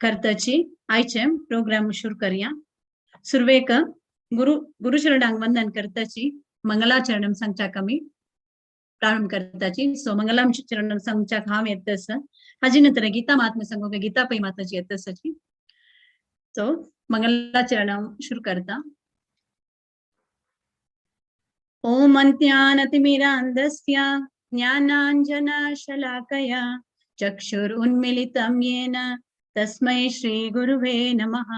करताची आयचे प्रोग्राम शुरू करिया। सुरवेक गुरुचरणांक वंदन करताची मंगलाचरणम सांगचा कमी प्रारंभ करताची। सो मंगलम चरणम सांगचा हांव येतस हाजी नंतर गीता महात्म्य संगो गीता पै माताजी येतसची। सो मंगलाचरणम शुरू करता। ओम अन्त्यानतिमिरान्धस्य ज्ञानाञ्जनशलाकया चक्षुरुन्मीलितं येन तस्मै श्रीगुरुवे नमः।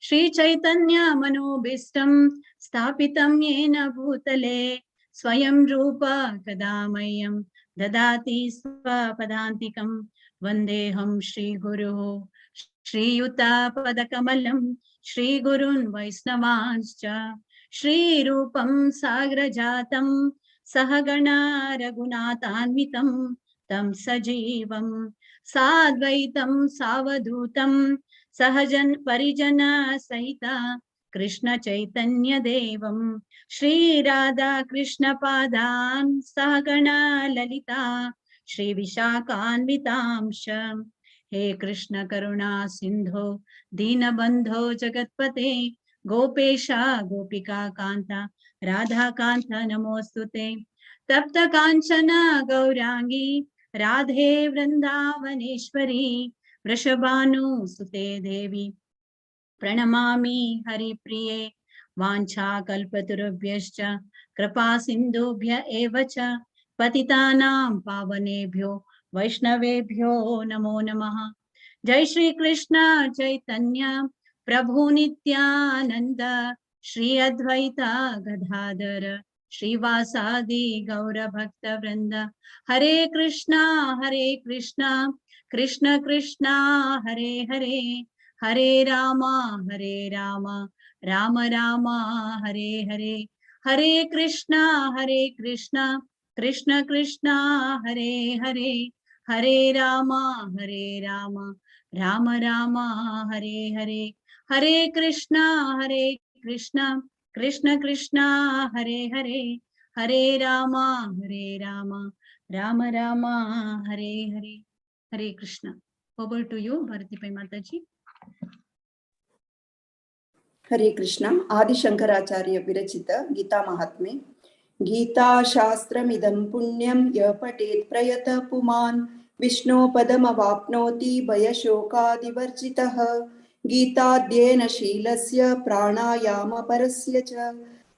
श्रीचैतन्यमनोभीष्टं स्थापितं येन भूतले स्वयं रूप कदा मह्यं ददाति स्वपदान्तिकं। वन्देऽहं श्रीगुरुः श्रीयुतापदकमलं श्रीगुरुन् वैष्णवांश्च श्रीरूपं साग्रजातं सहगणा रघुनाथान्वितं तं सजीवं साद्वैतं सावधूतं सहजन परिजन सहित कृष्ण चैतन्य देवं श्रीराधा कृष्ण पादान् सहगणा ललिता श्री विशाखान्वितांश। हे कृष्ण करुणा सिंधो दीनबंधो जगत्पते गोपेशा गोपिका कांता राधा कांता नमोस्तुते। तप्त कांचन गौरांगी राधे वृंदावनेश्वरी वृषभानुसुते देवी प्रणमामि हरिप्रिये। वाञ्छाकल्पतरुभ्यश्च कृपा सिन्धुभ्य एव च पतितानां पावनेभ्यो वैष्णवेभ्यो नमो नमः। जय श्री कृष्ण चैतन्य प्रभु नित्यानंद श्री अद्वैत गदाधर श्रीवासादि गौर भक्त वृंद। हरे कृष्णा कृष्ण कृष्णा हरे हरे हरे राम राम राम हरे हरे। हरे कृष्णा कृष्ण कृष्णा हरे हरे हरे राम राम राम हरे हरे। हरे कृष्णा कृष्ण कृष्णा हरे हरे हरे राम राम राम हरे हरे। हरे कृष्ण। ओवर टू यू भारती पै माताजी। हरे कृष्ण। आदिशंकराचार्य विरचित गीता महात्म्ये। गीता शास्त्रमिदं पुण्यं यः पठेत् प्रयतः पुमान् विष्णो पदमवाप्नोति भयशोकादिवर्जितः। गीताध्ययनशीलस्य प्राणायामपरस्य च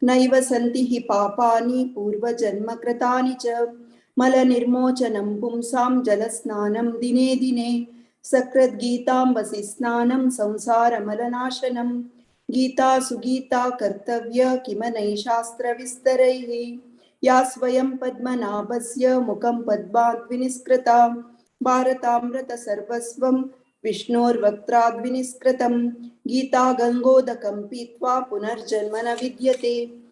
नैव सन्ति हि पापानि पूर्वजन्मकृतानि च। मलनिर्मोचनं पुंसां जलस्नानं दिने दिने सकृद्गीताम्बसि स्नानं संसारमलनाशनम्। गीता सुगीता कर्तव्य किमनै शास्त्रविस्तरैः या स्वयं पद्मनाभस्य मुखं पद्माद्विनिष्कृता। भारतामृत सर्वस्वं विष्णोर्वक्त्राद्विनिष्कृतं। गीता गंगोदकं पीत्वा पुनर्जन्म न विद्यते।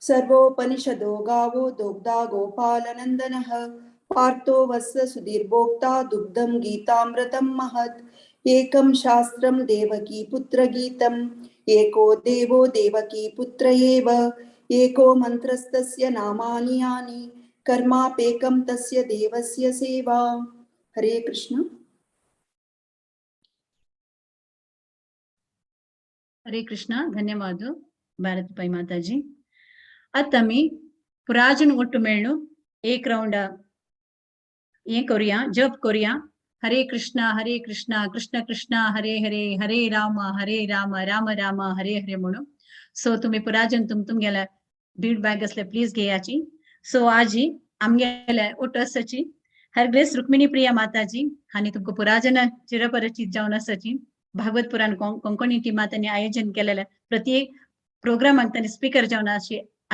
सर्वोपनिषदो गावो दोग्धा गोपालनन्दनः पार्थो वत्स सुधीर्भोक्ता दुग्धं गीतामृतं महत्। एकं शास्त्रं देवकी पुत्र गीतम् एको देवो देवकी पुत्र एव एको मन्त्रस्तस्य नामानि यानि कर्मापेकं तस्य देवस्य सेवा। हरे कृष्ण। हरे कृष्ण। धन्यवाद भारत पै माताजी। आता मी पुराजन ಒಟ್ಟು ಮೇಳು एक राउंड ये करूया जप करूया। हरे कृष्णा कृष्ण कृष्ण हरे हरे हरे राम राम राम हरे हरे म्हणून। सो तुम्ही पुराजन तुमगेला बीड बॅग असले प्लीज घेयाची। सो आजी आमगेला ಒಟ್ಟು असची हर ग्रेस रुक्मिणी प्रिया माताजी आणि तुमको पुराजन चिरपरिचित जाऊन असची। भागवत पुराण कोंकणी टीमांनी आयोजन केलेलं प्रत्येक प्रोग्राम त्यांनी स्पीकर जाऊन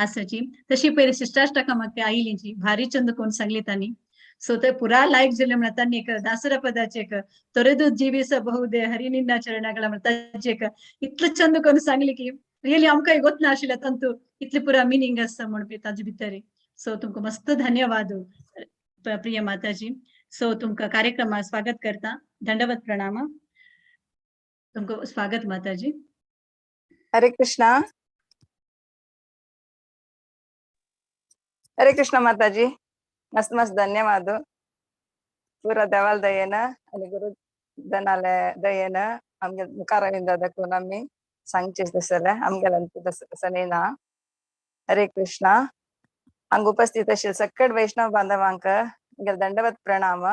असाची। तशी पहिले शिष्टाष्टका मग आईलीची भारी चंद कोण सांगली त्यांनी। सो ते पुरा लाईक जिल्हे म्हणत त्यांनी एक दासरा पदाचे एक ತೊರೆದು ಜೀವಿಸ ಬಹುದೇ ಹರಿನಿನ್ನ ಚರಣಗಳ म्हणताचे एक इतलं चंद कोण सांगली की रियली आमकां गोत ना आशिल्लें तंतू इतली पुरा मिनिंग आसा म्हणपी ताजे भितर। सो तुमकां मस्त धन्यवाद प्रिय माताजी। सो तुमकां कार्यक्रमात स्वागत करता। दंडवत प्रणाम। तुमको स्वागत माताजी। हरे कृष्णा। हरे कृष्ण माताजी। मस्त मस्त धन्यवाद पूरा देवाल दयेन आणि गुरु जनाले दयेन आमगे मुखाराविंदा दाखवून आम्ही सांगचे तसले आमगेलांतू सनेना. हरे कृष्णा. हांग उपस्थित आशिल्ले सकट वैष्णव बांधवांक मुगेल दंडवत प्रणाम.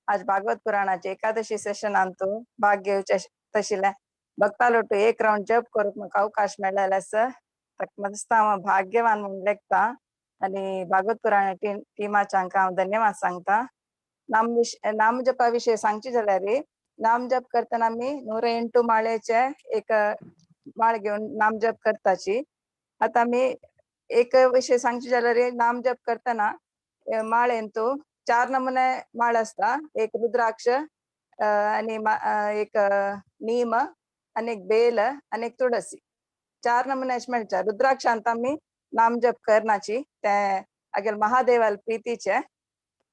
आज भागवत पुराणाचे एकादशी सेशनांतू भाग घेवचे तशिल्ले भक्ता लोटू एक राउंड जप करूक म्हाका अवकाश मेळ्ळेलो आसा. ताका मस्त हांव भाग्यवान म्हणून लेखता आनी भागवत पुराण टिमाच्या हांव धन्यवाद सांगता. नाम जपा विषय सांगचे जाल्यार नाम जप करतना आमी 108 माळेचे एक माळ घेवन नाम जप करताची. आता आमी एक विषय सांगचे जाल्यार नाम जप करतना माळेंतू 4 नमुने माळ असता. एक रुद्राक्ष आणि एक नीम आणि एक बेल आणि एक तुळसी 4 नमुने अशे मेळटा. रुद्राक्षांत आमी नाम जप करनाची ते आगेल महादेवाल प्रीतीचे.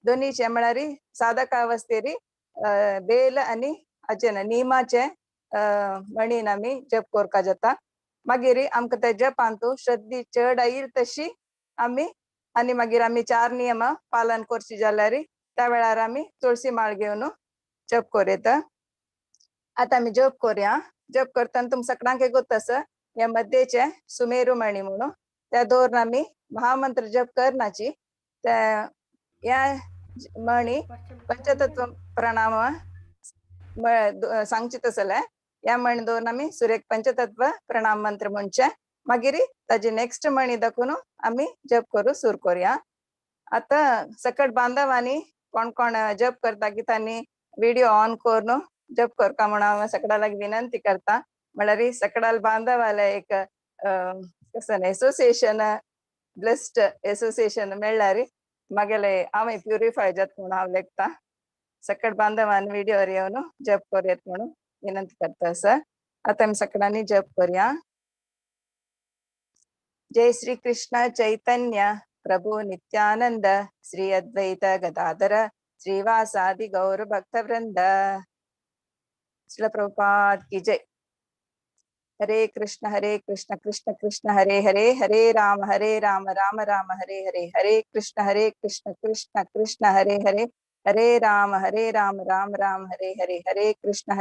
दोनीचे म्हळ्यार साधक अवस्थेरी बेल आणि हाचेन निमाचे मणीन आमी जप करका जाता. मागीर आमकां ते जपांतू श्रद्धी चड येयली तशी आमी आनी मागीर आमी 4 नियम पालन करची जाल्यार त्या वेळार आमी तुळसी माळ घेवन जप करूं. आता आमी जप करूया. जप करतना तुमकां सगळ्यांक गोत आसा हे मध्येचे सुमेरू मणी म्हणून त्या दवरून आमी महामंत्र जप करनाची. ते या मणी पंचतत्व प्रणाम सांगचे तसले या मणी दवरून आमी सूर्यक पंचतत्व प्रणाम मंत्र म्हणचे. मागीर ताजे नेक्स्ट मणी दाखवून आमी जप करू सुरू करूया. आता सकट बांधवांनी कोण कोण जप करता की तांनी व्हिडिओ ऑन करून जप करता म्हणून हांव सगळ्यांक विनंती करता. म्हळ्यार सगळ्याल बांधवाले एक कसं एसोसिएशन ब्लेस्ड एसोसिएशन मेळ्ळ्यार मागेले हांव प्युरिफाय जात म्हणून हांव लेखता. सकट बांधवान व्हिडिओर येवन जप करूयात म्हणून विनंती करता सर. आता आमी सगळ्यांनी जप करूया. जय श्री कृष्ण चैतन्य प्रभु नित्यानंद श्री अद्वैत गदाधर श्रीवासादि गौर भक्त वृंद. श्रील प्रभुपाद की जय. हरे कृष्ण कृष्ण कृष्ण हरे हरे हरे राम राम राम हरे हरे. हरे कृष्ण कृष्ण कृष्ण हरे हरे हरे राम राम राम हरे हरे. हरे कृष्ण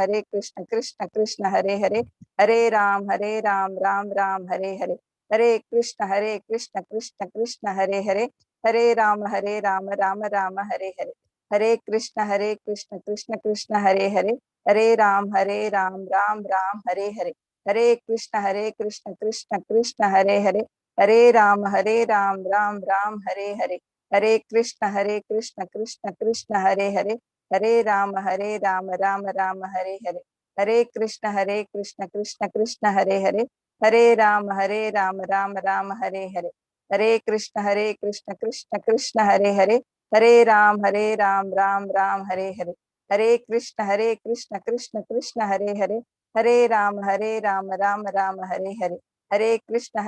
कृष्ण कृष्ण हरे हरे हरे राम राम राम हरे हरे. हरे कृष्ण कृष्ण कृष्ण हरे हरे हरे राम राम राम हरे हरे. हरे कृष्ण कृष्ण कृष्ण हरे हरे हरे राम राम राम हरे हरे. हरे कृष्ण कृष्ण कृष्ण हरे हरे हरे राम राम राम हरे हरे. हरे कृष्ण कृष्ण कृष्ण हरे हरे हरे राम राम राम हरे हरे. हरे कृष्ण कृष्ण कृष्ण हरे हरे हरे राम राम राम हरे हरे. हरे कृष्ण कृष्ण कृष्ण हरे हरे हरे राम राम राम हरे हरे. हरे कृष्ण कृष्ण कृष्ण हरे हरे हरे राम राम राम हरे हरे. हरे कृष्ण कृष्ण कृष्ण हरे हरे हरे राम राम राम हरे हरे. हरे कृष्ण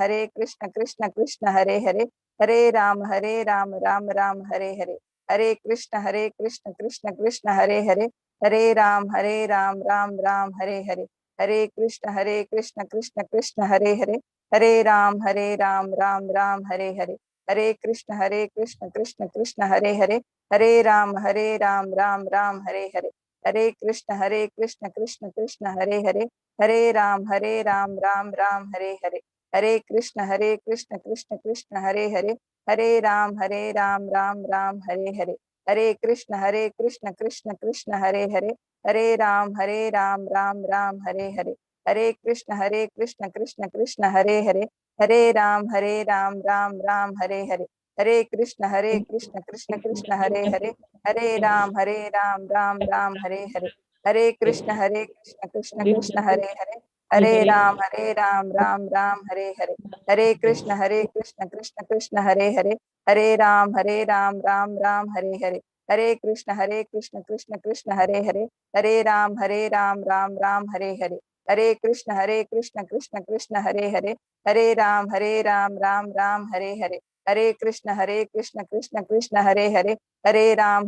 कृष्ण कृष्ण हरे हरे हरे राम राम राम हरे हरे. हरे कृष्ण कृष्ण कृष्ण हरे हरे हरे राम राम राम हरे हरे. हरे कृष्ण कृष्ण कृष्ण हरे हरे हरे राम राम राम हरे हरे. हरे कृष्ण कृष्ण कृष्ण हरे हरे हरे राम राम राम हरे हरे. हरे कृष्ण कृष्ण कृष्ण हरे हरे हरे राम राम राम हरे हरे. हरे कृष्ण कृष्ण कृष्ण हरे हरे हरे राम राम राम हरे हरे. हरे कृष्ण कृष्ण कृष्ण हरे हरे हरे राम राम राम हरे हरे. हरे कृष्ण कृष्ण कृष्ण हरे हरे हरे राम राम राम हरे हरे. हरे कृष्ण कृष्ण कृष्ण हरे हरे हरे राम राम राम हरे हरे. हरे कृष्ण कृष्ण कृष्ण हरे हरे हरे राम राम राम हरे हरे. हरे कृष्ण कृष्ण कृष्ण हरे हरे हरे राम राम राम हरे हरे. हरे कृष्ण कृष्ण कृष्ण हरे हरे हरे राम राम राम हरे हरे. हरे कृष्ण कृष्ण कृष्ण हरे हरे हरे राम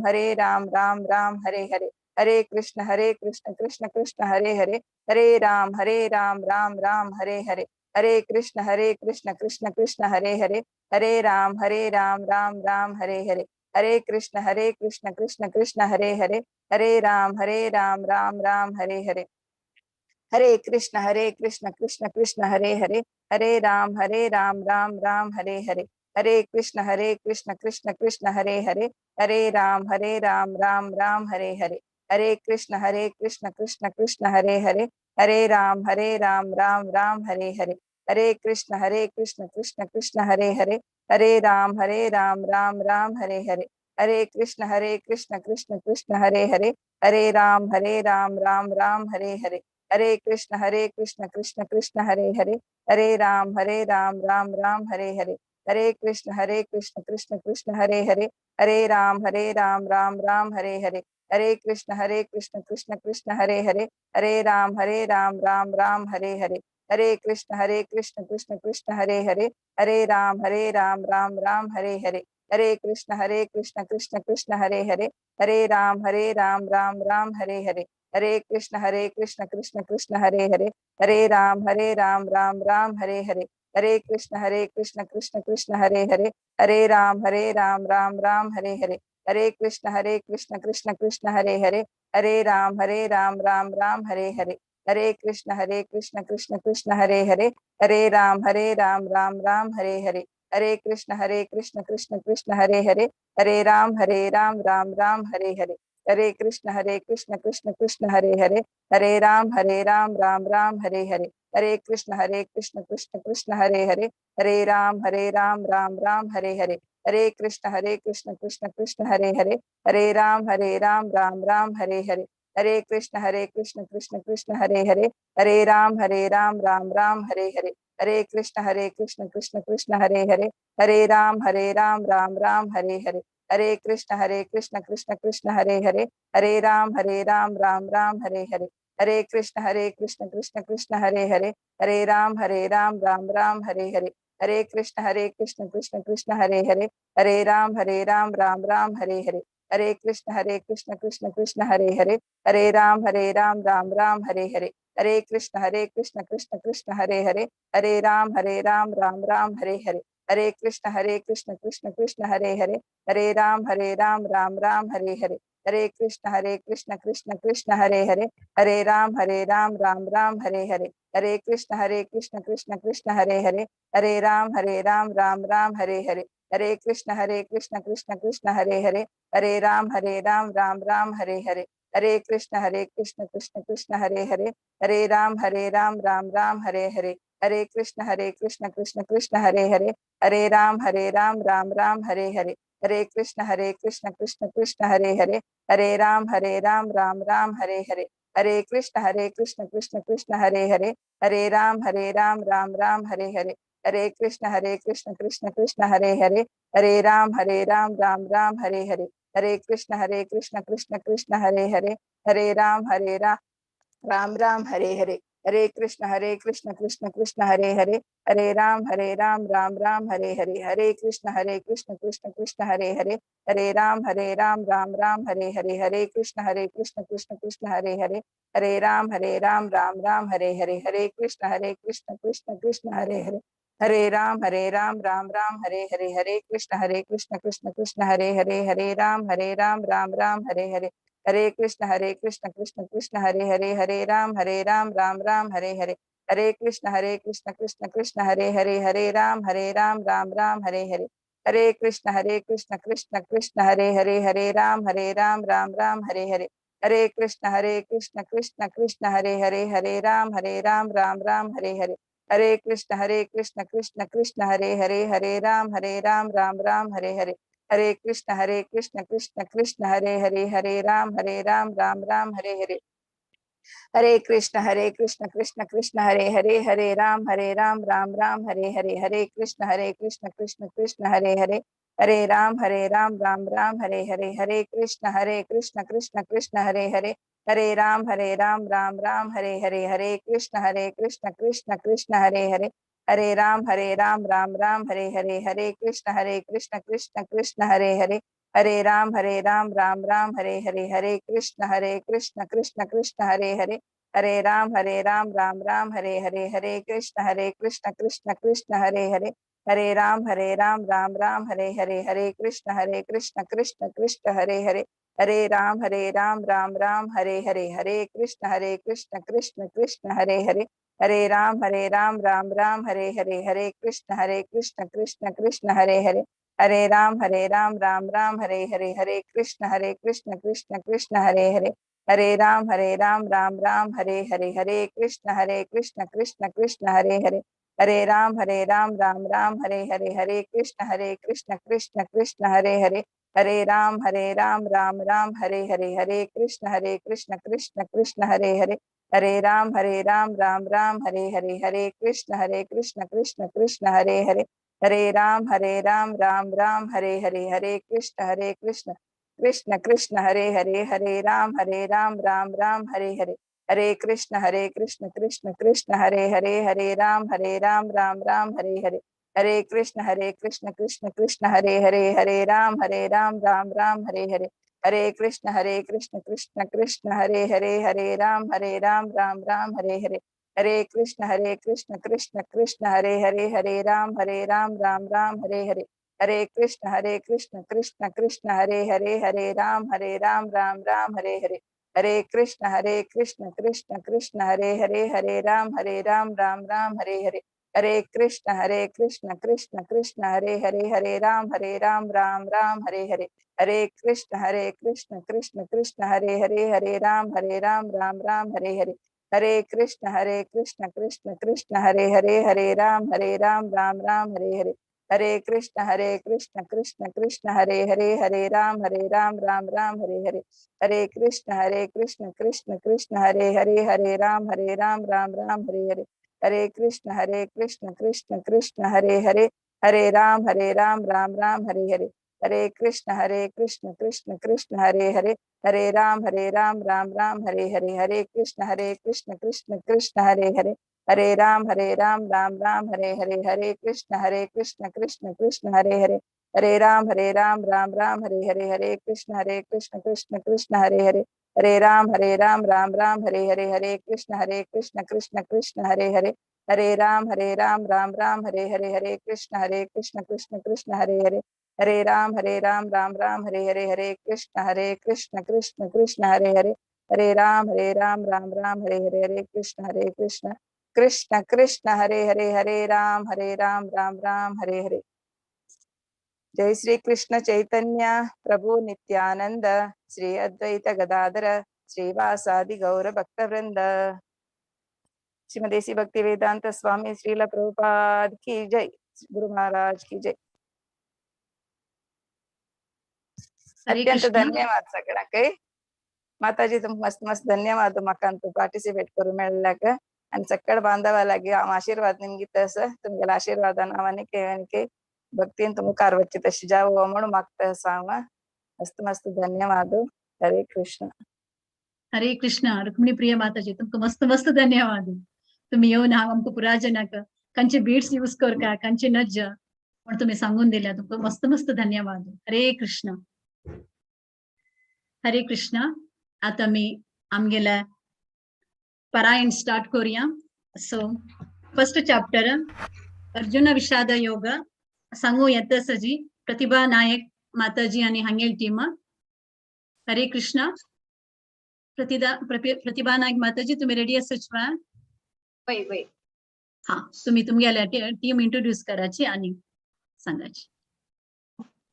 राम राम हरे हरे. हरे कृष्ण कृष्ण कृष्ण हरे हरे हरे राम राम राम हरे हरे. हरे कृष्ण कृष्ण कृष्ण हरे हरे हरे राम राम राम हरे हरे. हरे कृष्ण कृष्ण कृष्ण हरे हरे हरे राम राम राम हरे हरे. हरे कृष्ण कृष्ण कृष्ण हरे हरे, हरे राम राम राम हरे हरे, हरे कृष्ण कृष्ण कृष्ण हरे हरे, हरे राम राम राम हरे हरे, हरे कृष्ण कृष्ण कृष्ण हरे हरे, हरे राम राम राम हरे हरे, हरे कृष्ण कृष्ण कृष्ण हरे हरे, हरे राम राम राम हरे हरे, हरे कृष्ण कृष्ण कृष्ण हरे हरे, हरे राम राम राम हरे हरे, हरे कृष्ण कृष्ण कृष्ण हरे हरे, हरे राम राम राम हरे हरे, हरे कृष्ण कृष्ण कृष्ण हरे हरे, हरे राम राम राम हरे हरे, हरे कृष्ण कृष्ण कृष्ण हरे हरे, हरे राम राम राम हरे हरे, हरे कृष्ण कृष्ण कृष्ण हरे हरे, हरे राम राम राम हरे हरे, हरे कृष्ण कृष्ण कृष्ण हरे हरे, हरे राम राम राम हरे हरे, हरे कृष्ण कृष्ण कृष्ण हरे हरे, हरे राम राम राम हरे हरे, हरे कृष्ण कृष्ण कृष्ण हरे हरे, हरे राम राम राम हरे हरे, हरे कृष्ण कृष्ण कृष्ण हरे हरे, हरे राम राम राम हरे हरे, हरे कृष्ण कृष्ण कृष्ण हरे हरे, हरे राम राम राम हरे हरे, हरे कृष्ण कृष्ण कृष्ण हरे हरे, हरे राम राम राम हरे हरे, हरे कृष्ण कृष्ण कृष्ण हरे हरे, हरे राम राम राम हरे हरे, हरे कृष्ण कृष्ण कृष्ण हरे हरे, हरे राम राम राम हरे हरे, हरे कृष्ण कृष्ण कृष्ण हरे हरे, हरे राम राम राम हरे हरे, हरे कृष्ण कृष्ण कृष्ण हरे हरे, हरे राम राम राम हरे हरे, हरे कृष्ण कृष्ण कृष्ण हरे हरे, हरे राम राम राम हरे हरे, हरे कृष्ण कृष्ण कृष्ण हरे हरे, हरे राम राम राम हरे हरे, हरे कृष्ण कृष्ण कृष्ण हरे हरे, हरे राम राम राम हरे हरे, हरे कृष्ण कृष्ण कृष्ण हरे हरे, हरे राम राम राम हरे हरे, हरे कृष्ण कृष्ण कृष्ण हरे हरे, हरे राम राम राम हरे हरे, हरे कृष्ण कृष्ण कृष्ण हरे हरे, हरे राम राम राम हरे हरे, हरे कृष्ण कृष्ण कृष्ण हरे हरे, हरे राम राम राम हरे हरे, हरे कृष्ण कृष्ण कृष्ण हरे हरे, हरे राम राम राम हरे हरे, हरे कृष्ण कृष्ण कृष्ण हरे हरे, हरे राम राम राम हरे हरे, हरे कृष्ण कृष्ण कृष्ण हरे हरे, हरे राम राम राम हरे हरे, हरे कृष्ण कृष्ण कृष्ण हरे हरे, हरे राम राम राम हरे हरे, हरे कृष्ण कृष्ण कृष्ण हरे हरे, हरे राम राम राम हरे हरे, हरे कृष्ण कृष्ण कृष्ण हरे हरे, हरे राम राम राम हरे हरे, हरे कृष्ण कृष्ण कृष्ण हरे हरे, हरे राम राम राम हरे हरे, हरे कृष्ण कृष्ण कृष्ण हरे हरे, हरे राम राम राम हरे हरे, हरे कृष्ण कृष्ण कृष्ण हरे हरे, हरे राम राम राम हरे हरे, हरे कृष्ण कृष्ण कृष्ण हरे हरे, हरे राम राम राम हरे हरे, हरे कृष्ण कृष्ण कृष्ण हरे हरे, हरे राम राम राम हरे हरे, हरे कृष्ण कृष्ण कृष्ण हरे हरे, हरे राम राम राम हरे हरे, हरे कृष्ण कृष्ण कृष्ण हरे हरे, हरे राम राम राम हरे हरे, हरे कृष्ण कृष्ण कृष्ण हरे हरे, हरे राम राम राम हरे हरे, हरे कृष्ण कृष्ण कृष्ण हरे हरे, हरे राम राम राम हरे हरे, हरे कृष्ण कृष्ण कृष्ण हरे हरे, हरे राम राम राम हरे हरे, हरे कृष्ण कृष्ण कृष्ण हरे हरे, हरे राम राम राम हरे हरे, हरे कृष्ण कृष्ण कृष्ण हरे हरे, हरे राम राम राम हरे हरे, हरे कृष्ण कृष्ण कृष्ण हरे हरे, हरे राम राम राम हरे हरे, हरे कृष्ण कृष्ण कृष्ण हरे हरे, हरे राम राम राम हरे हरे, हरे कृष्ण कृष्ण कृष्ण हरे हरे, हरे राम राम राम हरे हरे, हरे कृष्ण कृष्ण कृष्ण हरे हरे, हरे राम राम राम हरे हरे, हरे कृष्ण कृष्ण कृष्ण हरे हरे, हरे राम राम राम हरे हरे, हरे कृष्ण कृष्ण कृष्ण हरे हरे, हरे राम राम राम हरे हरे, हरे कृष्ण कृष्ण कृष्ण हरे हरे, हरे राम राम राम हरे हरे, हरे कृष्ण कृष्ण कृष्ण हरे हरे, हरे राम राम राम हरे हरे, हरे कृष्ण कृष्ण कृष्ण हरे हरे, हरे राम राम राम हरे हरे, हरे कृष्ण कृष्ण कृष्ण हरे हरे, हरे राम राम राम हरे हरे, हरे कृष्ण कृष्ण कृष्ण हरे हरे, हरे राम राम राम हरे हरे, हरे कृष्ण कृष्ण कृष्ण हरे हरे, हरे राम राम राम हरे हरे, हरे कृष्ण कृष्ण कृष्ण हरे हरे, हरे राम राम राम हरे हरे, हरे कृष्ण कृष्ण कृष्ण हरे हरे, हरे राम राम राम हरे हरे, हरे कृष्ण कृष्ण कृष्ण हरे हरे, हरे राम राम राम हरे हरे, हरे कृष्ण कृष्ण कृष्ण हरे हरे, हरे राम राम राम हरे हरे, हरे कृष्ण कृष्ण कृष्ण हरे हरे, हरे राम राम राम हरे हरे, हरे कृष्ण कृष्ण कृष्ण हरे हरे, हरे राम राम राम हरे हरे, हरे कृष्ण कृष्ण कृष्ण हरे हरे, हरे राम राम राम हरे हरे, हरे कृष्ण कृष्ण कृष्ण हरे हरे, हरे राम राम राम हरे हरे, हरे कृष्ण कृष्ण कृष्ण हरे हरे, हरे राम राम राम हरे हरे, हरे कृष्ण कृष्ण कृष्ण हरे हरे, हरे राम राम राम हरे हरे, हरे कृष्ण कृष्ण कृष्ण हरे हरे, हरे राम राम राम हरे हरे, हरे कृष्ण कृष्ण कृष्ण हरे हरे, हरे राम राम राम हरे हरे, हरे कृष्ण कृष्ण कृष्ण हरे हरे, हरे राम राम राम हरे हरे, हरे कृष्ण कृष्ण कृष्ण हरे हरे, हरे राम राम राम हरे हरे, हरे कृष्ण कृष्ण कृष्ण हरे हरे, हरे राम राम राम हरे हरे, हरे कृष्ण कृष्ण कृष्ण हरे हरे, हरे राम राम राम हरे हरे, हरे कृष्ण कृष्ण कृष्ण हरे हरे, हरे राम राम राम हरे हरे, हरे कृष्ण कृष्ण कृष्ण हरे हरे, हरे राम राम राम हरे हरे, हरे कृष्ण कृष्ण कृष्ण हरे हरे, हरे राम राम राम हरे हरे, हरे कृष्ण कृष्ण कृष्ण हरे हरे, हरे राम राम राम हरे हरे, हरे कृष्ण कृष्ण कृष्ण हरे हरे, हरे राम राम राम हरे हरे, हरे कृष्ण कृष्ण कृष्ण हरे हरे, हरे राम राम राम हरे हरे, हरे कृष्ण कृष्ण कृष्ण हरे हरे, हरे राम राम राम हरे हरे, हरे कृष्ण कृष्ण कृष्ण हरे हरे, हरे राम राम राम हरे हरे, हरे कृष्ण कृष्ण कृष्ण हरे हरे, हरे राम राम राम हरे हरे, हरे कृष्ण कृष्ण कृष्ण हरे हरे, हरे राम राम राम हरे हरे। जय श्री कृष्ण चैतन्य प्रभु नित्यानंद श्री अद्वैत गदाधर श्रीवासादि गौर भक्त वृंद। श्रीमदेसी भक्ति वेदांत स्वामी श्रील प्रभुपाद की जय, गुरु महाराज की जय। हरे अत्यंत कृष्ण धन्यवाद सगळ्यांक काही माताजी, तुमक मस्त मस्त धन्यवाद म्हाका पार्टिसिपेट करू मेळ्ळाक आणि सकळ बांधवालागी आशीर्वाद निमगे तस तुमगे आशीर्वाद नावाने भक्तीन तुम कारवच्ची तशी जाव म्हणून मागता सांग मस्त मस्त धन्यवाद। हरे कृष्ण। हरे कृष्ण रुक्मिणी प्रिय माताजी तुमको मस्त मस्त धन्यवाद। तुम्ही येऊन हा आमको पुराजनाक कंचे बीड्स यूज कर का कंचे नज पण तुम्ही सांगून दिल्या तुमको मस्त मस्त धन्यवाद। हरे कृष्ण। हरे कृष्ण। आता मी आमगेला पारायण स्टार्ट करूया। सो फर्स्ट चॅप्टर अर्जुन विषाद योग सांगू येतं सजी प्रतिभा नायक माताजी आणि हांगेल टीम। हरे कृष्ण। प्रतिभा नायक माताजी तुम्ही रेडी असचवा? वय वय हा तुम्ही तुमगेल्या टीम इंट्रोड्यूस कराची आणि सांगाची।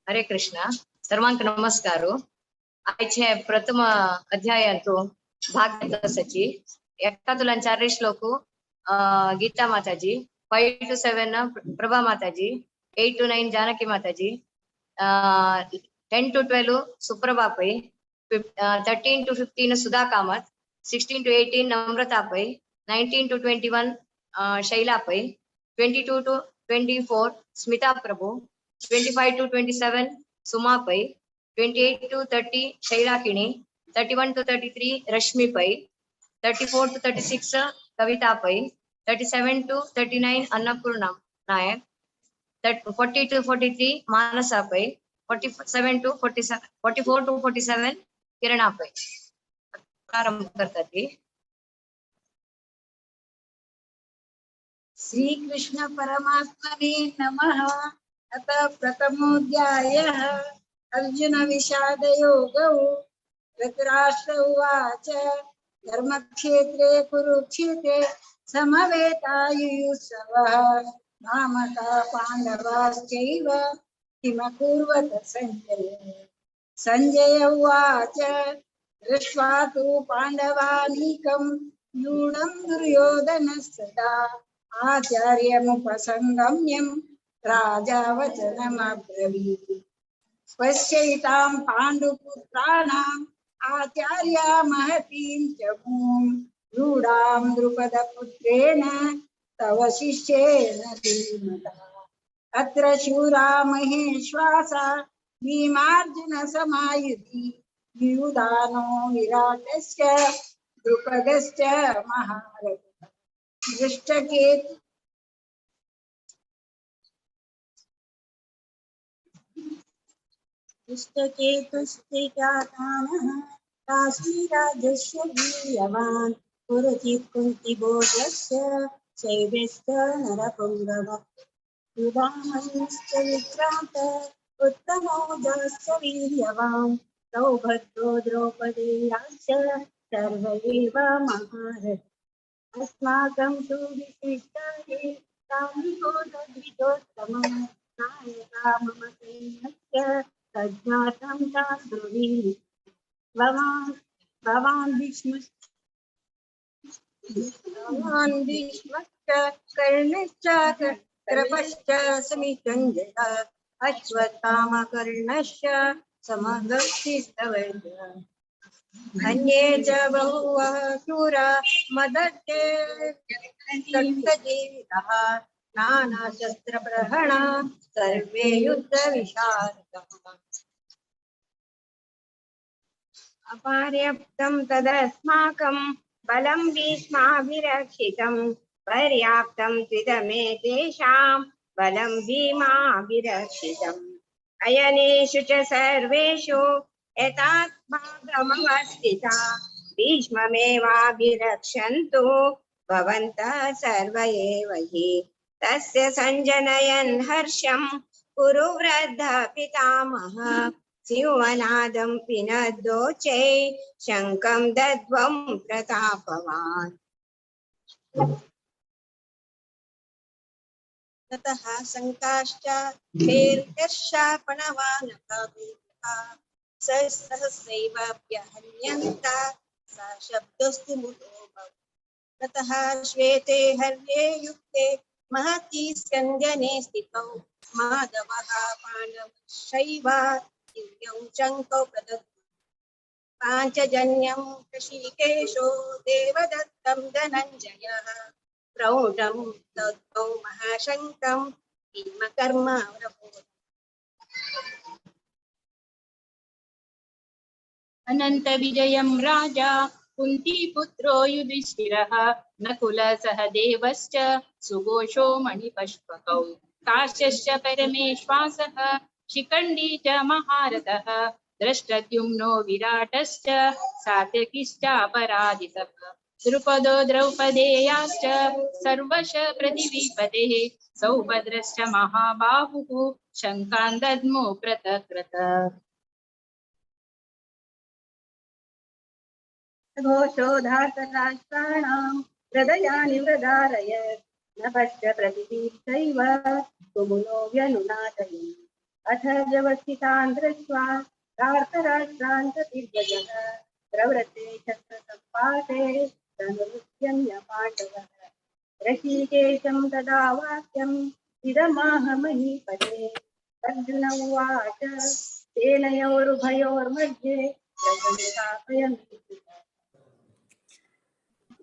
हरे कृष्ण सर्वांक नमस्कार। आजचे प्रथम अध्यायांतू भाग सची एकटा तुला 4 श्लोक गीता माताजी, 5 to 7 प्रभा माताजी, 8 to 9 जानकी माताजी, 10 to 12 Suprabha Pai, 13 to 15 Sudha Kamat, 16 to 18 Namrata Pai, 19 to 21 शैला पै, 22 to 24 स्मिता प्रभु, 25 to 27 सुमा पै, 28 to 30 शैला किणी, 31 to 33 Rashmi Pai, 34 to 36 Kavita Pai, 37 to 39 Annapurna नायक, 40 to 43 Manasa Pai, 47 to 47 44 to 47 किरणा पै। प्रारंभ करतात। श्री कृष्ण परमात्मने नमः। अतः प्रथमोऽध्यायः अर्जुन विषाद योगौ धृतराष्ट्र उवाच धर्मक्षेत्रे कुरुक्षेत्रे समवेतायुयुत्सवः मामका पाण्डवाश्चैव किमकुर्वत सञ्जय। सञ्जय उवाच दृष्ट्वा तु पाण्डवानीकं न्यूनं दुर्योधनस्तदा आचार्यमुपसङ्गम्यं राजा वचनमब्रवीत्। पश्यैतां पाण्डुपुत्राणाम् आचार्या महतीं च भूं रूढां द्रुपदपुत्रेण तव शिष्येण धीमता। अत्र शूरा महेश्वासा भीमार्जुनसमायुधि युधानो विराटश्च द्रुपदश्च महारथः। दृष्टकेतुश्चैकातानः काशीराजस्य वीर्यवान् पुरचित् कुन्तिभोजस्य शैब्यश्च नरपुङ्गवः युधामन्यश्च विक्रान्त उत्तमौजाश्च वीर्यवान् सौभद्रो द्रौपदेयाश्च सर्व एव महारथाः। अस्माकं तु विशिष्टानि तान्निको द्विजोत्तमः नायका मम सैन्यस्य तज्ज्ञातं तान् ब्रुवीमि। भवान् भीष्मश्च कर्णश्च कृपश्च समितञ्जयः अश्वत्थामकर्णश्च समदस्तिस्तवैद्यः। अन्ये च बहुवः शूरा मदर्थे सप्तजीवितः नानाशस्त्रप्रहणा सर्वे युद्धविशारदाः। अपर्याप्तं तदस्माकं बलं भीष्माभिरक्षितं पर्याप्तं त्विदमेतेषां बलं भीमाभिरक्षितम्। अयनेषु च सर्वेषु यथात्मागमवस्थिता भीष्ममेवाभिरक्षन्तु भवन्तः सर्व एव हि। तस्य सञ्जनयन् हर्षं कुरु वृद्धः पितामहः सिंहनादं पिनद्दोचे शङ्खं दद्ध्वं प्रतापवान्। ततः शङ्काश्च सहस्रैवाभ्यहन्यन्ता सा शब्दस्तु मुदोऽभवत्। ततः श्वेते हर्ये युक्ते महती स्कन्धने स्थितौ माधवः पाण्डवश्चैव दिव्यं शङ्खौ प्रदत्तौ पाञ्चजन्यं ऋषिकेशो देवदत्तं धनञ्जयः प्रौढं दत्तौ महाशङ्खं भीमकर्मावरभूत्। अनन्तविजयं राजा कुन्तीपुत्रो युधिष्ठिरः नकुलसहदेवश्च सुघोषो मणिपष्पकौ काश्यश्च परमेश्वासः शिखण्डी च महारथः दृष्टद्युम्नो विराटश्च सात्यकिश्चापराजितः द्रुपदो द्रौपदेयाश्च सर्वश पृथिवीपतेः सौभद्रश्च महाबाहुः शङ्खान् दद्मो पृथक्। घोषोधार्तराष्ट्राणां हृदयानि व्यधारयत् नभश्च प्रतिदीप्तैव कुमुनो व्यनुनादयन्। अथ व्यवस्थितान् दृष्ट्वा धार्तराष्ट्रान् प्रतिध्वजः प्रवृत्ते शस्त्रसम्पाते धनुरुद्यम्य पाण्डवः। ऋषिकेशं तदा वाक्यम् इदमाह महीपते। अर्जुन उवाच सेनयोरुभयोर्मध्ये रजनिकापयन्ति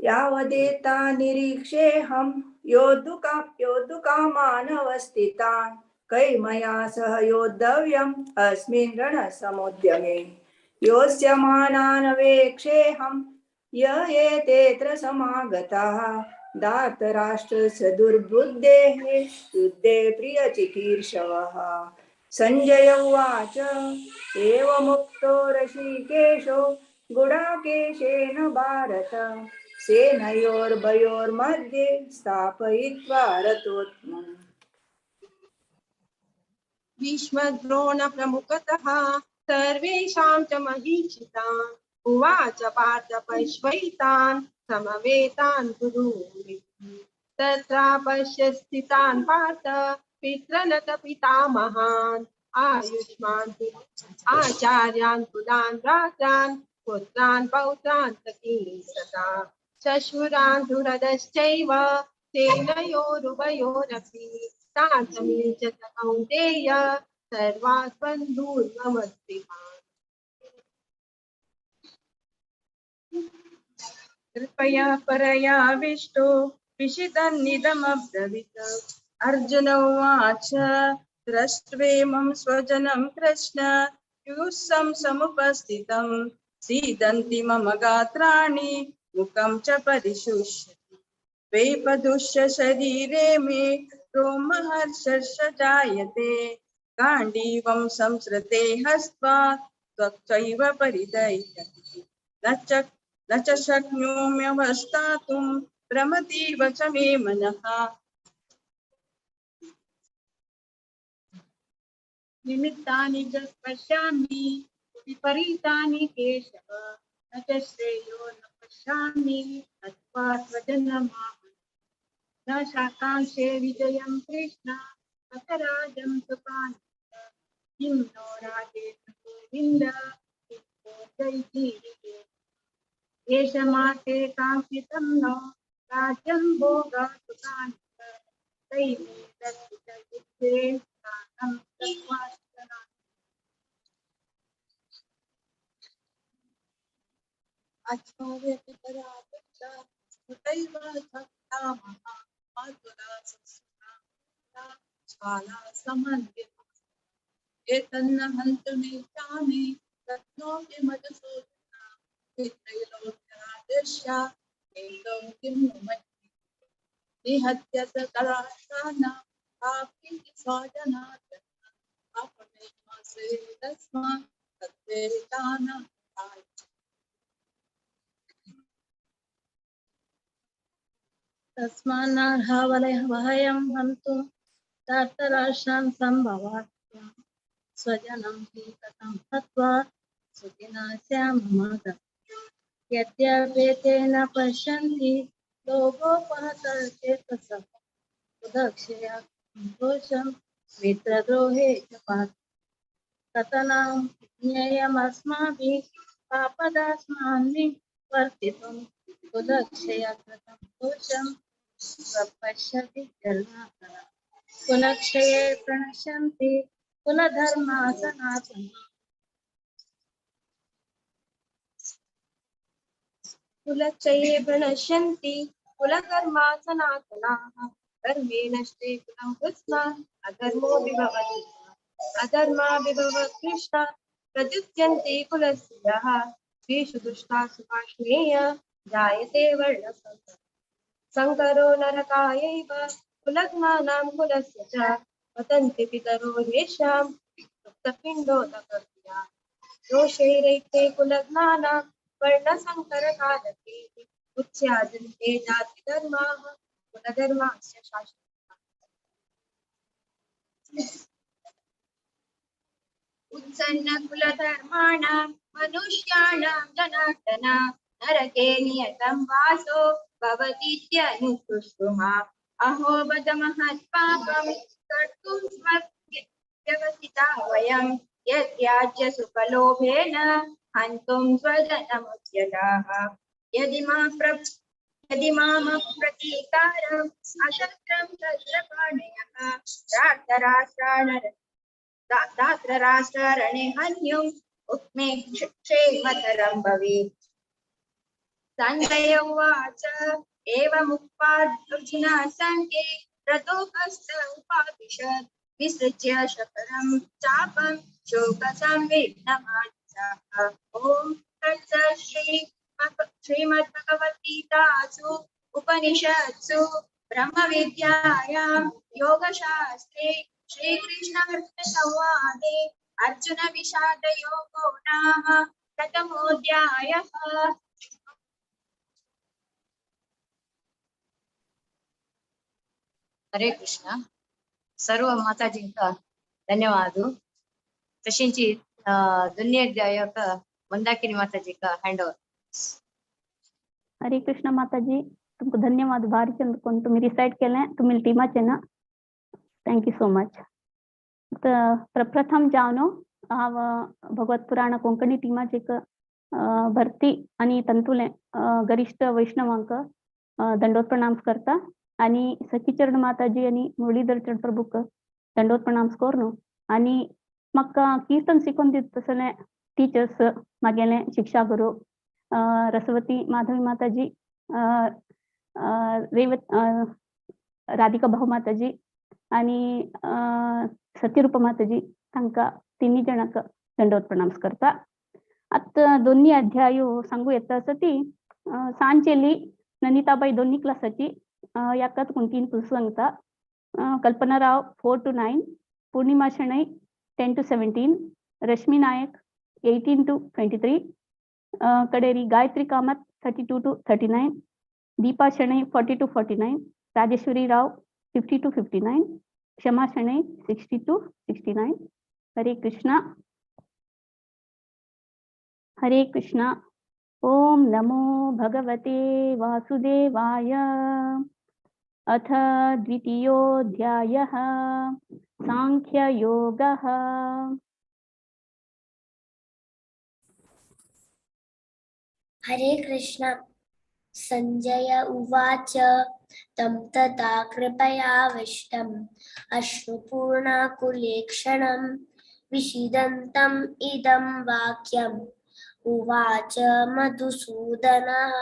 यावदेता निरीक्षेऽहं योद्धुकामानवस्थितान् कैर्मया सह योद्धव्यम् अस्मिन् रणसमुद्यमे। योत्स्यमानानवेक्षेऽहं य एतेऽत्र समागताः धार्तराष्ट्रस्य दुर्बुद्धेः युद्धे प्रियचिकीर्षवः। सञ्जय उवाच एवमुक्तो ऋषिकेशो गुडाकेशेन भारत सेनयोर्भयोर्मध्ये स्थापयित्वा रथोत्तमम्। भीष्मद्रोण प्रमुखतः सर्वेषां च महीक्षितान् उवाच पार्थ पश्वैतान् समवेतान् गुरून् तत्रापश्य स्थितान् पार्थ पितृनत पितामहान् आयुष्मान् आचार्यान् कुलान् भ्रात्रान् पुत्रान् पौत्रान् सखीन् सदा शश्वरान् सुहृदश्चैव सेनयोरुभयोरपि तान् समीक्ष्य स कौन्तेय सर्वान् बन्धून्नमस्तिमान् कृपया परयाविष्टो विषितन्निदमब्रवीत् अर्जुन उवाच द्रष्ट्वेमं स्वजनं कृष्ण युयुत्सं समुपस्थितं सीदन्ति मम गात्राणि मुखं च परिशुष्यति वेपदुष्य शरीरे मे रोमहर्षश्च जायते गाण्डीवं संसृते हस्त्वा त्वच्चैव परिदह्यते न च शक्नोम्यवस्थातुं भ्रमतीव च मे मनः निमित्तानि च पश्यामि विपरीतानि केशव न च श्रेयो न पश्यामि हत्वा स्वजनमाहं न शाकांक्षे विजयं कृष्ण न च राजं सुपानि किं नो राजेन गोविन्द किं जयजीविते येषमार्थे काङ्क्षितं नो राज्यं भोगसुखानि च दैवे दत्तु च युद्धे स्थानं दत्त्वा शरणागताः। आचार्यपि परापश्च सुतैव सत्तामः मातुला सुसुता शाला समन्विता एतन्न हन्तुमिच्छामि रत्नोऽपि मधुसूदना पितृलोक्यादिश्य एतौ किं नु मन्ये निहत्य स कलाशानां कापि स्वजनात् अपमेवासे तस्मात् तद्वेदानां तस्मान्नर्हवलयं हन्तुं धार्तराष्ट्रान् सम्भवात् स्वजनं हि कथं हत्वा सुखिनः स्यामः यद्यपेतेन पश्यन्ति लोभोपहतः चेतसः उदक्षया दोषं मित्रद्रोहे च पातु कथनं ज्ञेयमस्माभिः पापदास्मान् निवर्तितुं उदक्षया कृतं दोषं प्रपश्यति जनार्दन कुलक्षये प्रणश्यन्ति कुलधर्मा सनातनः कुलक्षये प्रणश्यन्ति कुलकर्मा सनातनाः धर्मे नष्टे कुलं कृष्ण अधर्मो विभवति अधर्मा विभवत् कृष्ण प्रद्युत्यन्ते कुलस्य यः स्त्रीषु दुष्टासु पार्ष्णेय जायते वर्णसङ्करः संकरो नरकायैव कुलज्ञानां कुलस्य च पतन्ति पितरो येषां सुप्तपिण्डोदकक्रिया दोषैरैते कुलज्ञानां वर्णसङ्करकारके उच्चादन्ते जातिधर्माः कुलधर्मास्य शाश्वताः उत्सन्नकुलधर्माणां मनुष्याणां जनार्दन नरके नियतं वासो भवतीत्यनुसुश्रुमा अहो बद महत्पापं कर्तुं व्यवसिता वयं यद्याज्य सुखलोभेन हन्तुं स्वजनमुच्यताः यदि मामप्रतीकारम् अशस्त्रं शस्त्रपाणयः राष्ट्ररणे हन्युम् उक्मे क्षेमतरं भवेत् सञ्जय उवाच एवमुक्त्वार्जुनः सङ्ख्ये रथोपस्थ उपाविशत् विसृज्य शकरं चापं शोकसंवेदनमानसः ॐ तत्सत् श्रीमद्भगवद्गीतासु उपनिषत्सु ब्रह्मविद्यायां योगशास्त्रे श्रीकृष्णार्जुनसंवादे अर्जुन विषादयोगो नाम प्रथमोऽध्यायः। హరే కృష్ణ సర్వ మాతాజీ ఇంకా ధన్యవాదాలు. తక్షించి దున్యజ్ఞ యొక్క मंदाकिनी माता जी का हैंड ओवर. हरे कृष्ण माताजी, तुमको धन्यवाद भारी चंद कोण तुम्ही रिसाइड केले, तुम्ही टीमाचे ना, थँक्यू सो मच. तर प्रथम जावनो हांव भगवत पुराण कोंकणी टीमाचे भरती आणि तंतुले गरिष्ठ वैष्णवांक दंडोत प्रणाम करता आणि सखीचरण माताजी आणि मुरलीधर चरण प्रभूक दंडोत प्रणाम करनो. आणि म्हाका कीर्तन शिकोवन दिता तसले टीचर्स मागेले शिक्षा गुरु रसवती माधवी माताजी, राधिका भाऊ माताजी आणि सत्यरूप माताजी, तांकां तिन्ही जणांक दंडोत प्रणाम करता. आता दोन्ही अध्याय सांगू येता सती सांचेली ननिताबाई दोन्ही क्लासाची याकाच कोणतीन पुस्तकांता कल्पना Rao 4 to 9, Purnima Shenoi 10 to 17, Rashmi नायक 18 to 23, कडेरी Gayatri Kamat 32 to 39, Deepa Shenoi 40 to 49, Rajeshwari Rao 50 to 59, क्षमा शणै 60 to 69. हरे कृष्णा. हरे कृष्णा. ओम नमो भगवते वासुदेवाय. अथ द्वितीयोऽध्यायः सांख्ययोगः. हरे कृष्ण. संजय उवाच तं तथा कृपयाविष्टम् अश्रुपूर्णाकुलेक्षणं विषीदन्तम् इदं वाक्यम् उवाच मधुसूदनः.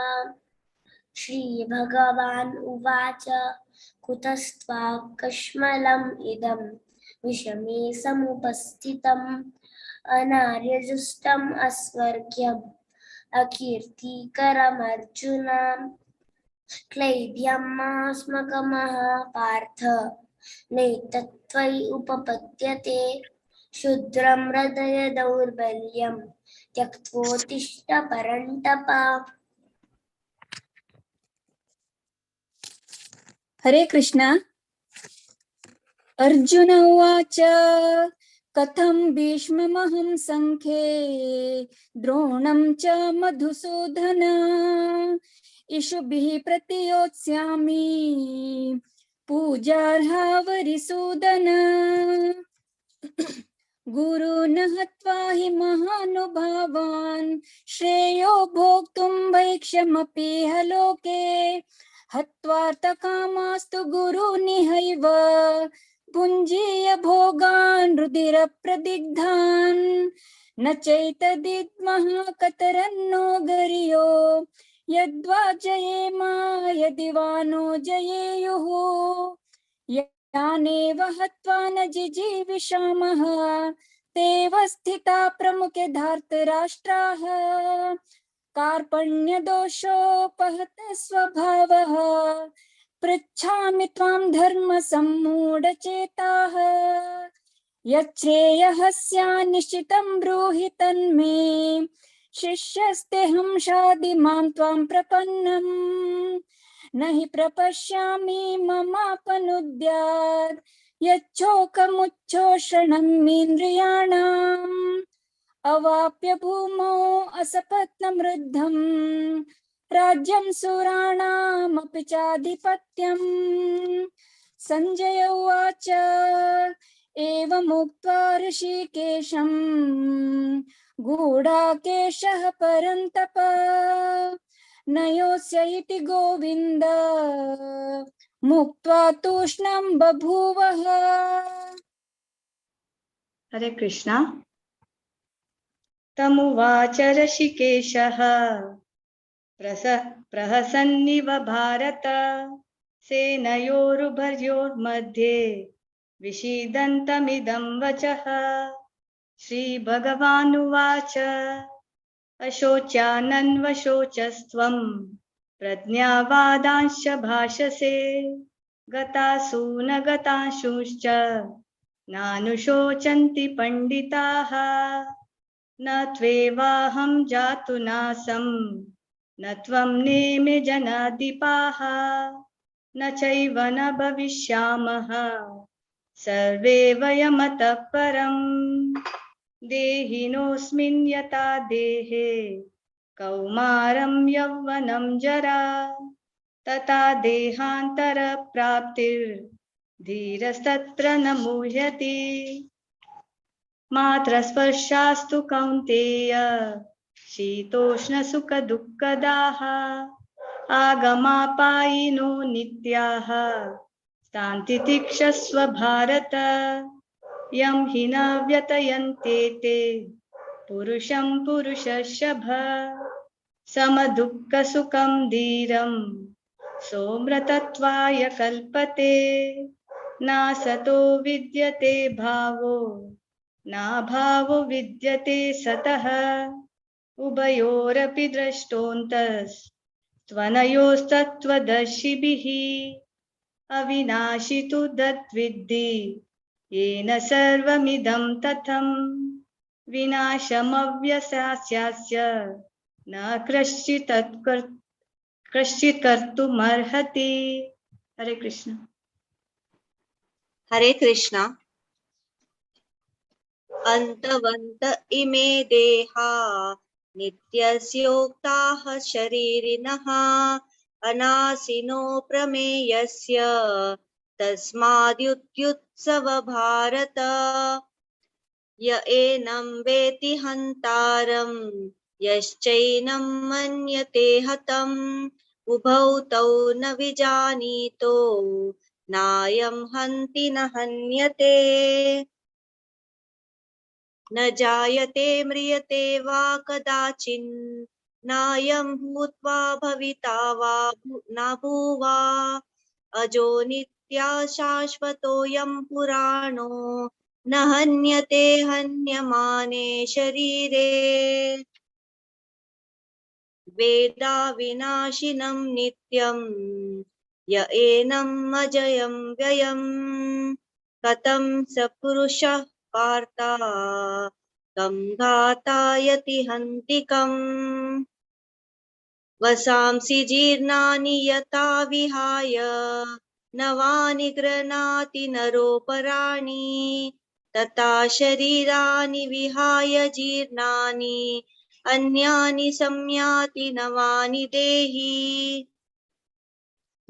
श्रीभगवान् उवाच कुतस्त्वाकश्मलम् इदं विषमे समुपस्थितम् अनार्यजुष्टम् अस्वर्ग्यम् अकीर्तिकरमर्जुन. क्लैब्यमास्मकमः पार्थ नैतत्त्वयि उपपद्यते. क्षुद्रं हृदय दौर्बल्यं त्यक्त्वोत्तिष्ठ परन्तप. हरे कृष्ण. अर्जुन उवाच कथं भीष्ममहं संख्ये द्रोणं च मधुसूदन इषुभिः प्रतियोत्स्यामि पूजार्हा वरिसूदन. गुरून् हत्वा हि महानुभावान् श्रेयो भोक्तुं भैक्ष्यमपि लोके. हत्वार्थकामास्तु गुरूनिहैव भुञ्जीय भोगान् रुधिरप्रदिग्धान्. न चैतदिद्मः कतरन्नो गरियो यद्वा जयेम यदि वा नो जयेयुः. यानेव हत्वा न जिजीविषामः तेव स्थिता प्रमुखे धार्तराष्ट्राः. कार्पण्यदोषोपहत स्वभावः पृच्छामि त्वां धर्मसम्मूढचेताः. यच्छ्रेयः निश्चितं ब्रूहि तन्मे शिष्यस्तेऽहं शाधि मां त्वां प्रपन्नम्. न हि प्रपश्यामि ममापनुद्यात् यच्छोकमुच्छोषणमिन्द्रियाणाम्. अवाप्य भूमौ असपत्नं वृद्धं राज्यं सुराणामपि चाधिपत्यम्. संजय उवाच एवमुक्त्वा ऋषिकेशं गूढाकेशः परन्तप न योऽस्य इति गोविन्द मुक्त्वा तूष्णं बभूवः. हरे कृष्णा. तमुवाच ऋषिकेशः प्रहसन्निव भारत सेनयोरुभयोर्मध्ये विषीदन्तमिदं वचः. श्रीभगवानुवाच अशोच्यानन्वशोचस्त्वं प्रज्ञावादांश्च भाषसे गतासु न गतांशुश्च नानुशोचन्ति पंडिताः. न त्वेवाहं जातु नासं न त्वं नेमे जनाधिपाः. न चैव न भविष्यामः सर्वे वयमतः परम्. देहिनोऽस्मिन् यथा देहे कौमारं यौवनं जरा तथा देहान्तरप्राप्तिर्धीरस्तत्र न मुह्यति मात्रस्पर्शास्तु कौन्तेय शीतोष्णसुखदुःखदाः आगमापायिनो नित्याः शान्तितिक्षस्व भारत यं हि न व्यतयन्ते ते पुरुषं पुरुषर्षभ समदुःखसुखं धीरं सोमृतत्वाय कल्पते नासतो विद्यते भावो नाभावो विद्यते सतः उभयोरपि द्रष्टोऽन्तस्त्वनयोस्तत्त्वदर्शिभिः अविनाशि तु तद्विद्धि येन सर्वमिदं तथं विनाशमव्यसास्यस्य न कश्चित् कर्तुमर्हति। हरे कृष्ण। हरे कृष्ण। अन्तवन्त इमे देहा नित्यस्योक्ताः शरीरिणः अनासिनो प्रमेयस्य तस्माद्युत्युत्सव भारत य एनं वेति हन्तारं यश्चैनं मन्यते हतम् उभौ तौ न विजानीतो नायं हन्ति न हन्यते न जायते म्रियते वा कदाचिन् नायं भूत्वा भविता वा न भूवा अजो नित्या शाश्वतोऽयं पुराणो न हन्यते हन्यमाने शरीरे वेदा विनाशिनं नित्यं य एनम् अजयं व्ययम् कथं स पुरुषः पार्थ कं घातायति हन्तिकम् वसांसि जीर्णानि यथा विहाय नवानि गृह्णाति नरोपराणि तथा शरीराणि विहाय जीर्णानि अन्यानि संयाति नवानि देहि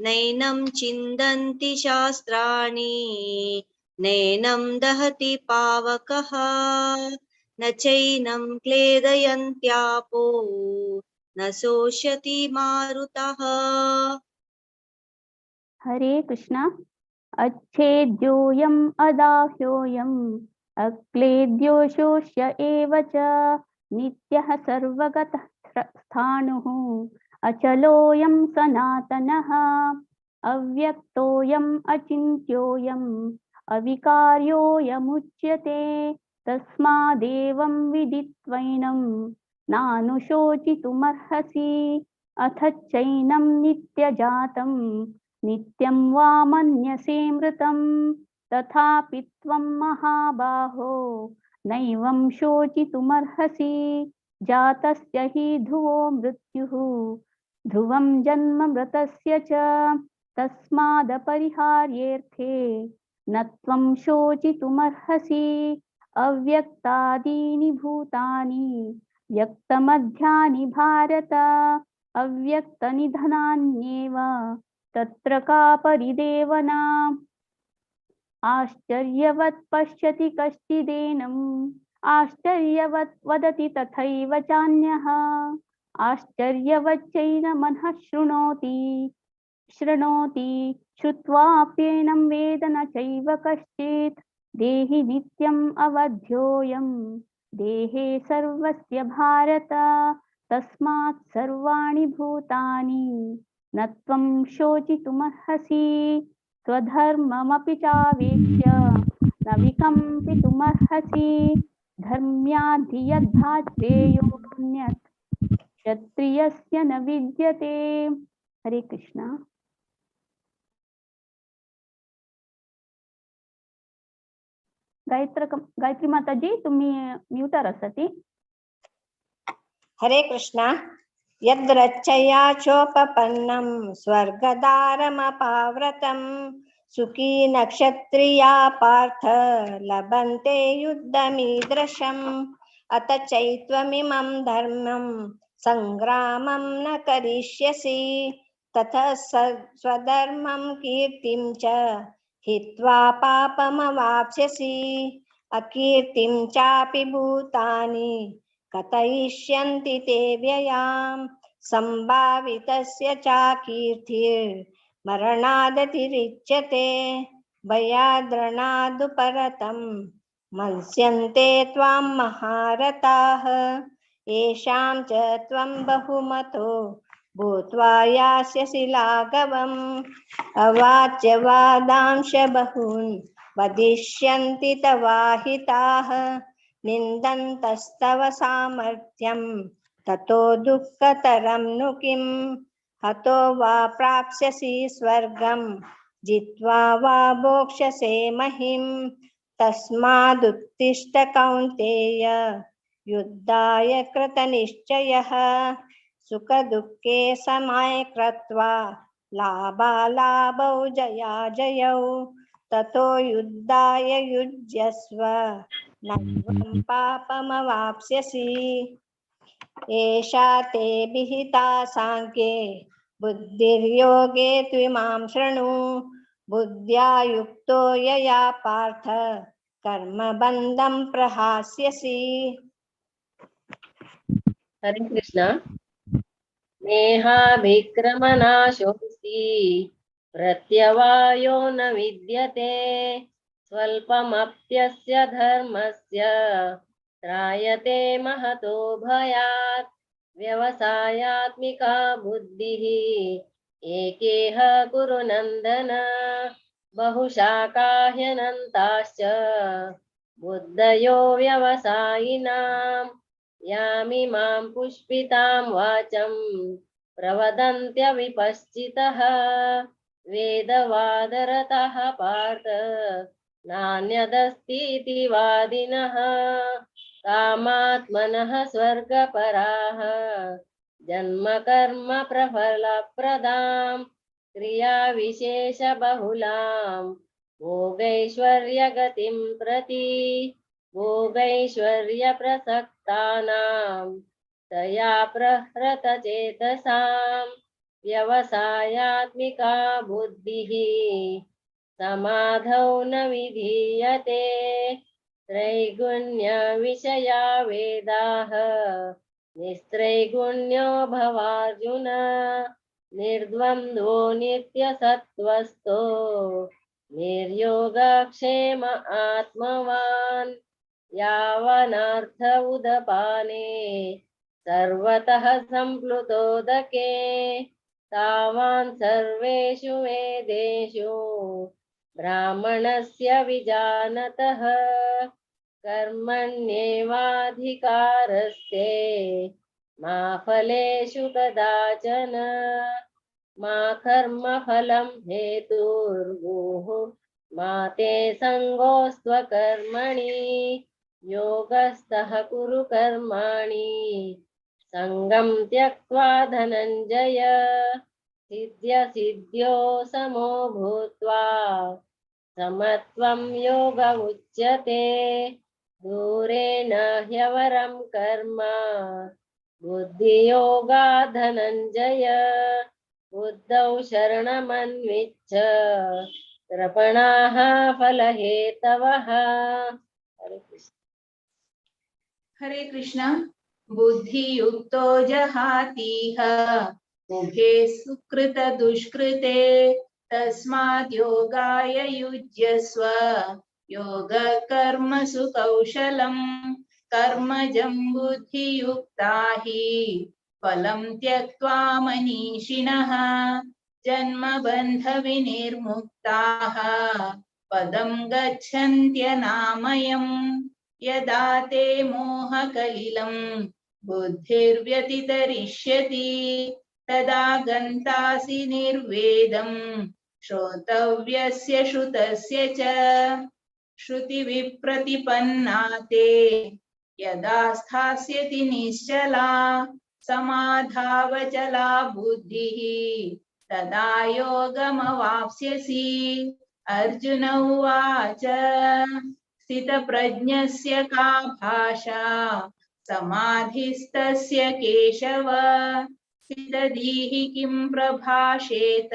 नैनं छिन्दन्ति शास्त्राणि नैनं दहति पावकः न चैनं क्लेदयन्त्यापो न शोष्यति मारुतः। हरे कृष्ण। अच्छेद्योऽयम् अदाह्योऽयम् अक्लेद्यो शोष्य एव च नित्यः सर्वगतः स्थाणुः अचलोऽयं सनातनः अव्यक्तोऽयम् अचिन्त्योऽयम् अविकार्योऽयमुच्यते तस्मादेवं विदित्वैनं नानुशोचितुमर्हसि अथ चैनं नित्यजातं नित्यं वा मन्यसे मृतं तथापि त्वं महाबाहो नैवं शोचितुमर्हसि जातस्य हि ध्रुवो मृत्युः ध्रुवं जन्म मृतस्य च तस्मादपरिहार्येऽर्थे न त्वं शोचितुमर्हसि अव्यक्तादीनि भूतानि व्यक्तमध्यानि भारत अव्यक्तनिधनान्येव तत्र का परिदेवना आश्चर्यवत् पश्यति कश्चिदेनम् आश्चर्यवत् वदति तथैव चान्यः आश्चर्यवच्चैनमनः शृणोति श्रुत्वाप्येनं वेद न चैव कश्चित् देहि नित्यम् अवध्योऽयं देहे सर्वस्य भारत तस्मात् सर्वाणि भूतानि न त्वं शोचितुमर्हसि स्वधर्ममपि चावेक्ष्य न विकम्पितुमर्हसि धर्म्याधियद्धाश्रेयोऽन्यत् क्षत्रियस्य न विद्यते। हरे कृष्ण। गायत्री माताजी तुम्ही म्यूटर असती। हरे कृष्ण। यद्रच्छया चोपपन्नं स्वर्गदारमपाव्रतं सुखी नक्षत्रिया पार्थ लभन्ते युद्धमीदृशम् अत चैत्वमिमं धर्मं संग्रामं न करिष्यसि ततः स्वधर्मं कीर्तिं च हित्वा पापमवाप्स्यसि अकीर्तिं चापि भूतानि कथयिष्यन्ति ते व्ययाम् संभावितस्य च कीर्तिर्मरणादतिरिच्यते भयाद्रणादुपरतं मन्स्यन्ते त्वां महारथाः येषां च त्वं बहुमतो भूत्वा यास्यसि लाघवम् अवाच्यवादांश बहून् वदिष्यन्ति तवाहिताः निन्दन्तस्तव सामर्थ्यं ततो दुःखतरं नु किम् हतो वा प्राप्स्यसि स्वर्गं जित्वा वा भोक्ष्यसे महीम् तस्मादुत्तिष्ठ कौन्तेय युद्धाय कृतनिश्चयः सुखदुःखे समाय कृत्वा लाभालाभौ जयाजयौ ततो युद्धाय युज्यस्व नैवं पापमवाप्स्यसि एषा ते विहिता सांख्ये बुद्धिर्योगे त्विमां शृणु बुद्ध्या युक्तो यया पार्थ कर्मबन्धं प्रहास्यसि। हरे कृष्ण। नेहाभिक्रमनाशोऽस्ति प्रत्यवायो न विद्यते स्वल्पमप्यस्य धर्मस्य त्रायते महतो भयात् व्यवसायात्मिका बुद्धिः एकेह कुरु नन्दन बहुशाखाह्यनन्ताश्च बुद्धयो व्यवसायिनां यामिमां पुष्पितां वाचं प्रवदन्त्यविपश्चितः वेदवादरतः पार्थ नान्यदस्तीति वादिनः कामात्मनः स्वर्गपराः जन्मकर्म प्रफलप्रदां क्रियाविशेषबहुलां भोगैश्वर्यगतिं प्रति भोगैश्वर्यप्रसक्तानां तया प्रहृतचेतसां व्यवसायात्मिका बुद्धिः समाधौ न विधीयते त्रैगुण्यविषया वेदाः निस्त्रैगुण्यो भवार्जुन निर्द्वन्द्वो नित्यसत्त्वस्थो निर्योगक्षेम आत्मवान् यावनार्थ उदपाने सर्वतः सम्प्लुतोदके तावान् सर्वेषु वेदेषु ब्राह्मणस्य विजानतः कर्मण्येवाधिकारस्ते मा फलेषु कदाचन मा कर्मफलं हेतुर्भुः मा ते सङ्गोऽस्त्वकर्मणि योगस्थः कुरु कर्माणि संगं त्यक्त्वा धनञ्जय सिद्ध्यो समो भूत्वा समत्वं योग उच्यते दूरेण ह्यवरं कर्म बुद्धियोगा धनञ्जय बुद्धौ शरणमन्विच्छ कृपणाः फलहेतवः। हरे कृष्ण। बुद्धियुक्तो जहातीह उभे सुकृत दुष्कृते तस्माद् योगाय युज्यस्व योग कर्मसु कौशलम् कर्मजं बुद्धियुक्ता हि फलं त्यक्त्वा मनीषिणः जन्मबन्ध विनिर्मुक्ताः पदं गच्छन्त्यनामयम् यदा ते मोहकलिलं बुद्धिर्व्यतितरिष्यति तदा गन्तासि निर्वेदं श्रोतव्यस्य श्रुतस्य च श्रुतिविप्रतिपन्ना ते यदा स्थास्यति निश्चला समाधावचला बुद्धिः तदा योगमवाप्स्यसि अर्जुन उवाच स्थितप्रज्ञस्य का भाषा समाधिस्तस्य केशव स्थितधीः किं प्रभाषेत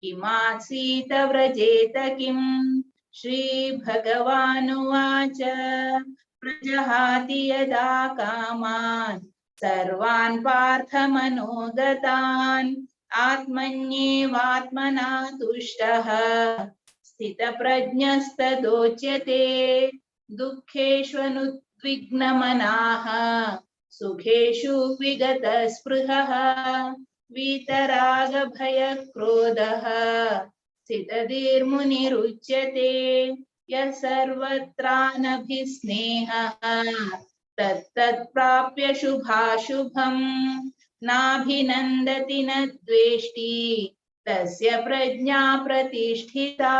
किमासीत व्रजेत किम् श्रीभगवानुवाच प्रजहाति यदा कामान् सर्वान् पार्थमनोगतान् आत्मन्येवात्मना तुष्टः स्थितप्रज्ञस्तदोच्यते दुःखेष्वनुद्विग्नमनाः सुखेषु विगतस्पृहः वीतरागभयक्रोधः स्थितधीर्मुनिरुच्यते यः सर्वत्रानभिस्नेहः तत्तत्प्राप्य शुभाशुभम् नाभिनन्दति न द्वेष्टि तस्य प्रज्ञा प्रतिष्ठिता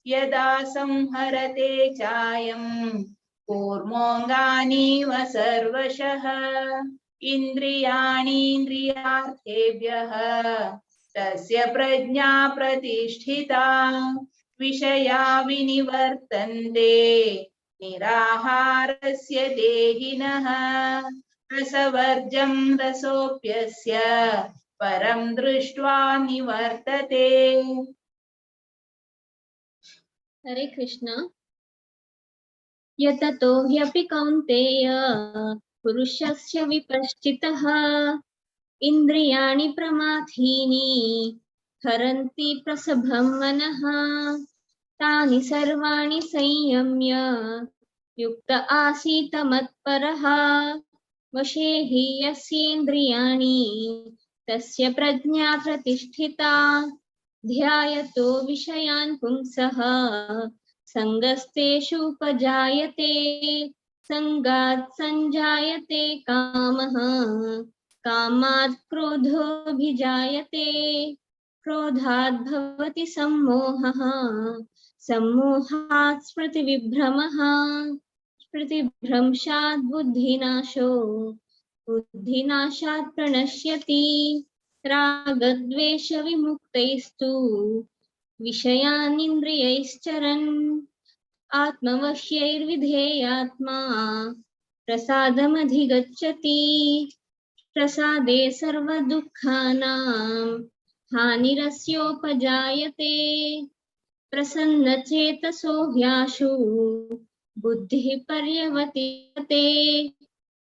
यदा संहरते चायम् कूर्मोऽङ्गानीव सर्वशः इन्द्रियाणीन्द्रियार्थेभ्यः तस्य प्रज्ञा प्रतिष्ठिता विषया विनिवर्तन्ते निराहारस्य देहिनः रसवर्जं रसोऽप्यस्य परं दृष्ट्वा निवर्तते। हरे कृष्ण। यततो ह्यपि कौन्तेय पुरुषस्य विपश्चितः इन्द्रियाणि प्रमाथीनि हरन्ति प्रसभं मनः तानि सर्वाणि संयम्य युक्त आसीत मत्परः वशे हि यस्येन्द्रियाणि तस्य प्रज्ञा प्रतिष्ठिता ध्यायतो विषयान् पुंसः संगस्तेषुपजायते संगात् संजायते कामः कामात् क्रोधोऽभिजायते क्रोधात् भवति सम्मोहः सम्मोहात् स्मृतिविभ्रमः स्मृतिभ्रंशात् बुद्धिनाशो बुद्धिनाशात् प्रणश्यति रागद्वेषविमुक्तैस्तु विषयानिन्द्रियैश्चरन् आत्मवश्यैर्विधेयात्मा प्रसादमधिगच्छति प्रसादे सर्वदुःखानां हानिरस्योपजायते प्रसन्नचेतसो ह्याशु बुद्धिः पर्यवतिते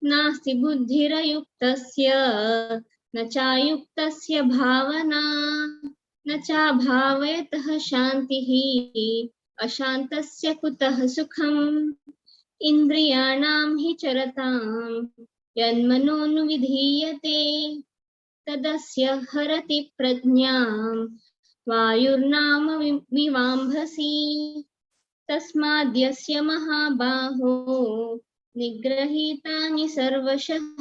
नास्ति बुद्धिरयुक्तस्य न चायुक्तस्य भावना न चाभावयतः शान्तिः अशान्तस्य कुतः सुखम् इन्द्रियाणां हि चरतां यन्मनोनुविधीयते तदस्य हरति प्रज्ञां वायुर्नाम विवाम्भसि तस्माद्यस्य महाबाहो निगृहीतानि सर्वशः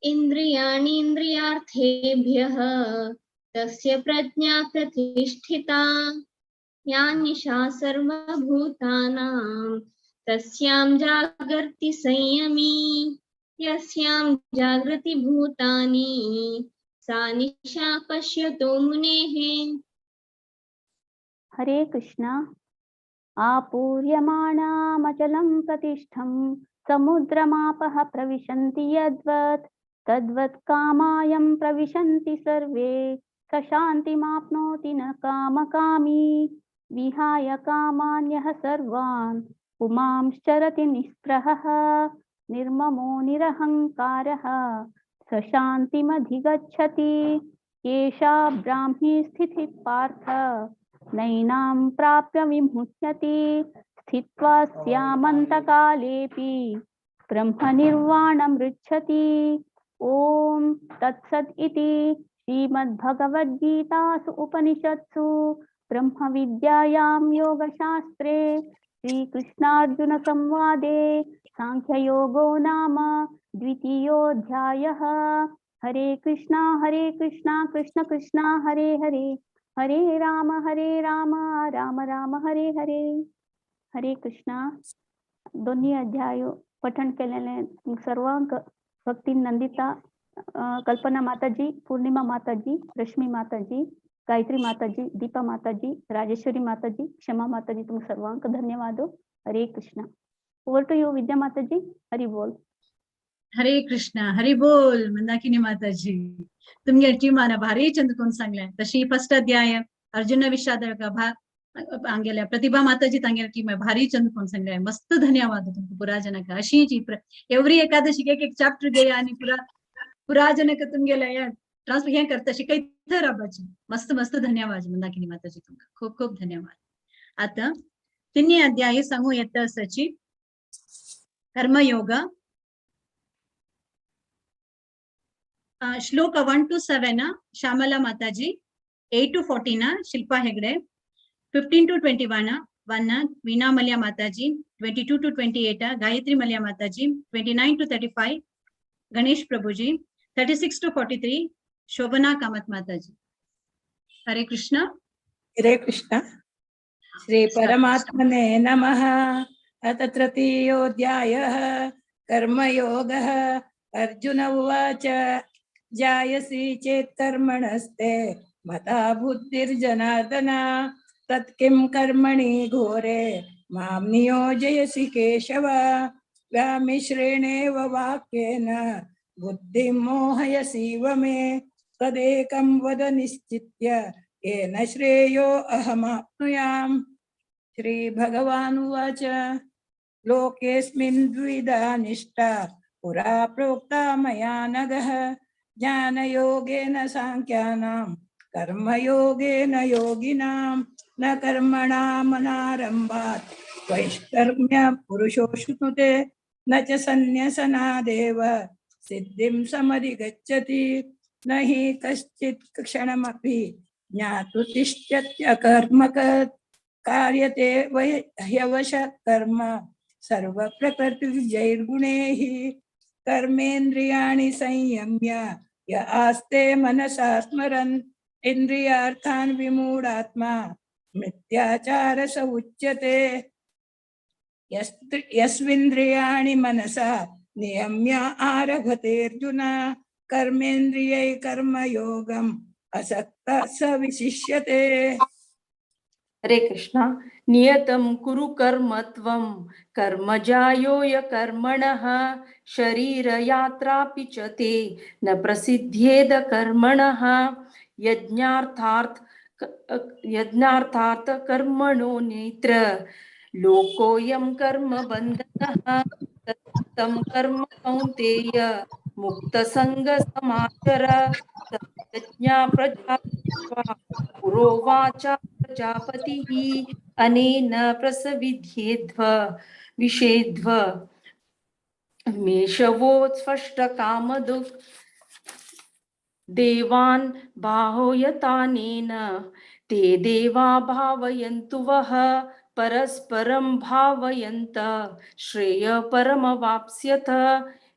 इन्द्रियाणीन्द्रियार्थेभ्यः तस्य प्रज्ञा प्रतिष्ठिता या निशा सर्वभूतानां तस्यां जागर्ति संयमी यस्यां जागृति भूतानि सा निशा पश्यतो मुनेः। हरे कृष्ण। आपूर्यमाणामचलं प्रतिष्ठं समुद्रमापः प्रविशन्ति यद्वत् तद्वत् कामायं प्रविशन्ति सर्वे स शान्तिमाप्नोति न कामकामी विहाय कामान्यः सर्वान् पुमांश्चरति निःस्पृहः निर्ममो निरहङ्कारः स शान्तिमधिगच्छति एषा ब्राह्मी स्थितिः पार्थ नैनां प्राप्य विमुह्यति स्थित्वा स्यामन्तकालेऽपि ब्रह्मनिर्वाणमृच्छति। ॐ तत्सत् इति श्रीमद्भगवद्गीतासु उपनिषत्सु ब्रह्मविद्यायां योगशास्त्रे श्रीकृष्णार्जुनसंवादे सांख्ययोगो नाम द्वितीयोऽध्यायः। हरे कृष्णा कृष्ण कृष्ण हरे हरे हरे राम राम राम हरे हरे। हरे कृष्णा। दोन्ही अध्याय पठण केलेले सर्वांक भक्ती नंदिता, कल्पना माताजी, पूर्णिमा माताजी, रश्मी माताजी, गायत्री माताजी, दीपा माताजी, राजेश्वरी माताजी, क्षमा माताजी, तुमक सर्वांक धन्यवाद. हरे कृष्ण. ओवर टू यू विद्या माताजी. हरि बोल. हरे कृष्ण. हरि बोल. मंदाकिनी माताजी तुमगे टीमाना भारी चंद कोण सांगल्या तशी फर्स्ट अध्याय अर्जुन विषादक भाग आंगेल्या प्रतिभा माताजी तांगेल्या टीम भारी चंद कोण सांगल्या. मस्त धन्यवाद तुमको पुराजनक अशी जी एवरी एकादशी एक चॅप्टर गे आणि पुराजनक तुमगेल्या या ट्रान्सफर हे करता शिकाय रबाची मस्त मस्त धन्यवाद मंदाकिनी माताजी तुमका खूप खूप धन्यवाद. आता तिन्ही अध्याय सांगू येत असची कर्मयोग श्लोक 1 to 7 श्यामला माताजी, 8 to 14 शिल्पा हेगड़े, 15 to 21 वीणा मल्या माताजी, 22 to 28 गायत्री मल्या माताजी, 29 to 35 गणेश प्रभुजी, 36 to 43 शोभना कामत माताजी. हरे कृष्ण. हरे कृष्ण. श्री परमात्मने नमः. अथ तृतीयोऽध्यायः कर्मयोगः. अर्जुन उवाच जायसी चेत् कर्मणस्ते मता बुद्धिर्जनार्दन तत्किं कर्मणि घोरे मां नियोजयसि केशव. व्यामिश्रेणेव वाक्येन बुद्धिं मोहयसीव मे तदेकं वद निश्चित्य येन श्रेयो अहमाप्नुयाम्. श्रीभगवान् उवाच लोकेऽस्मिन् द्विधा निष्ठा पुरा प्रोक्ता मया नघः. ज्ञानयोगेन सांख्यानां कर्मयोगेन योगिनां न कर्मणामनारम्भात् वैष्कर्म्य पुरुषोऽश्नुते न च सन्न्यसनादेव सिद्धिं समधिगच्छति. न हि कश्चित् क्षणमपि ज्ञातुतिष्ठत्यकर्मकत् कार्यते ह्यवशः कर्म सर्वप्रकृतिजैर्गुणैः. कर्मेन्द्रियाणि संयम्य य आस्ते मनसा स्मरन् इन्द्रियार्थान् विमूढात्मा मिथ्याचार स उच्यते. यस्विन्द्रियाणि मनसा नियम्य आरभतेऽर्जुन कर्मेन्द्रियै कर्मयोगम् असक्तः स विशिष्यते. हरे कृष्णा. नियतं कुरु कर्मत्वं कर्मजायो य कर्मणः शरीरयात्रापि च ते न प्रसिद्ध्येद कर्मणः. यज्ञार्थार्थ कर्मणो नेत्र लोकोऽयं कर्म बन्धनः. तत्तं कर्म कौन्तेय मुक्तसङ्गसमाचर. यज्ञा प्रजा पुरोवाच प्रजापतिः अनेन प्रसविध्येध्व विषेध्व मेषवो स्पष्टकामदुः देवान् बाहोयतानेन ते देवा भावयन्तु वः परस्परं भावयन्त श्रेय परमवाप्स्यथ.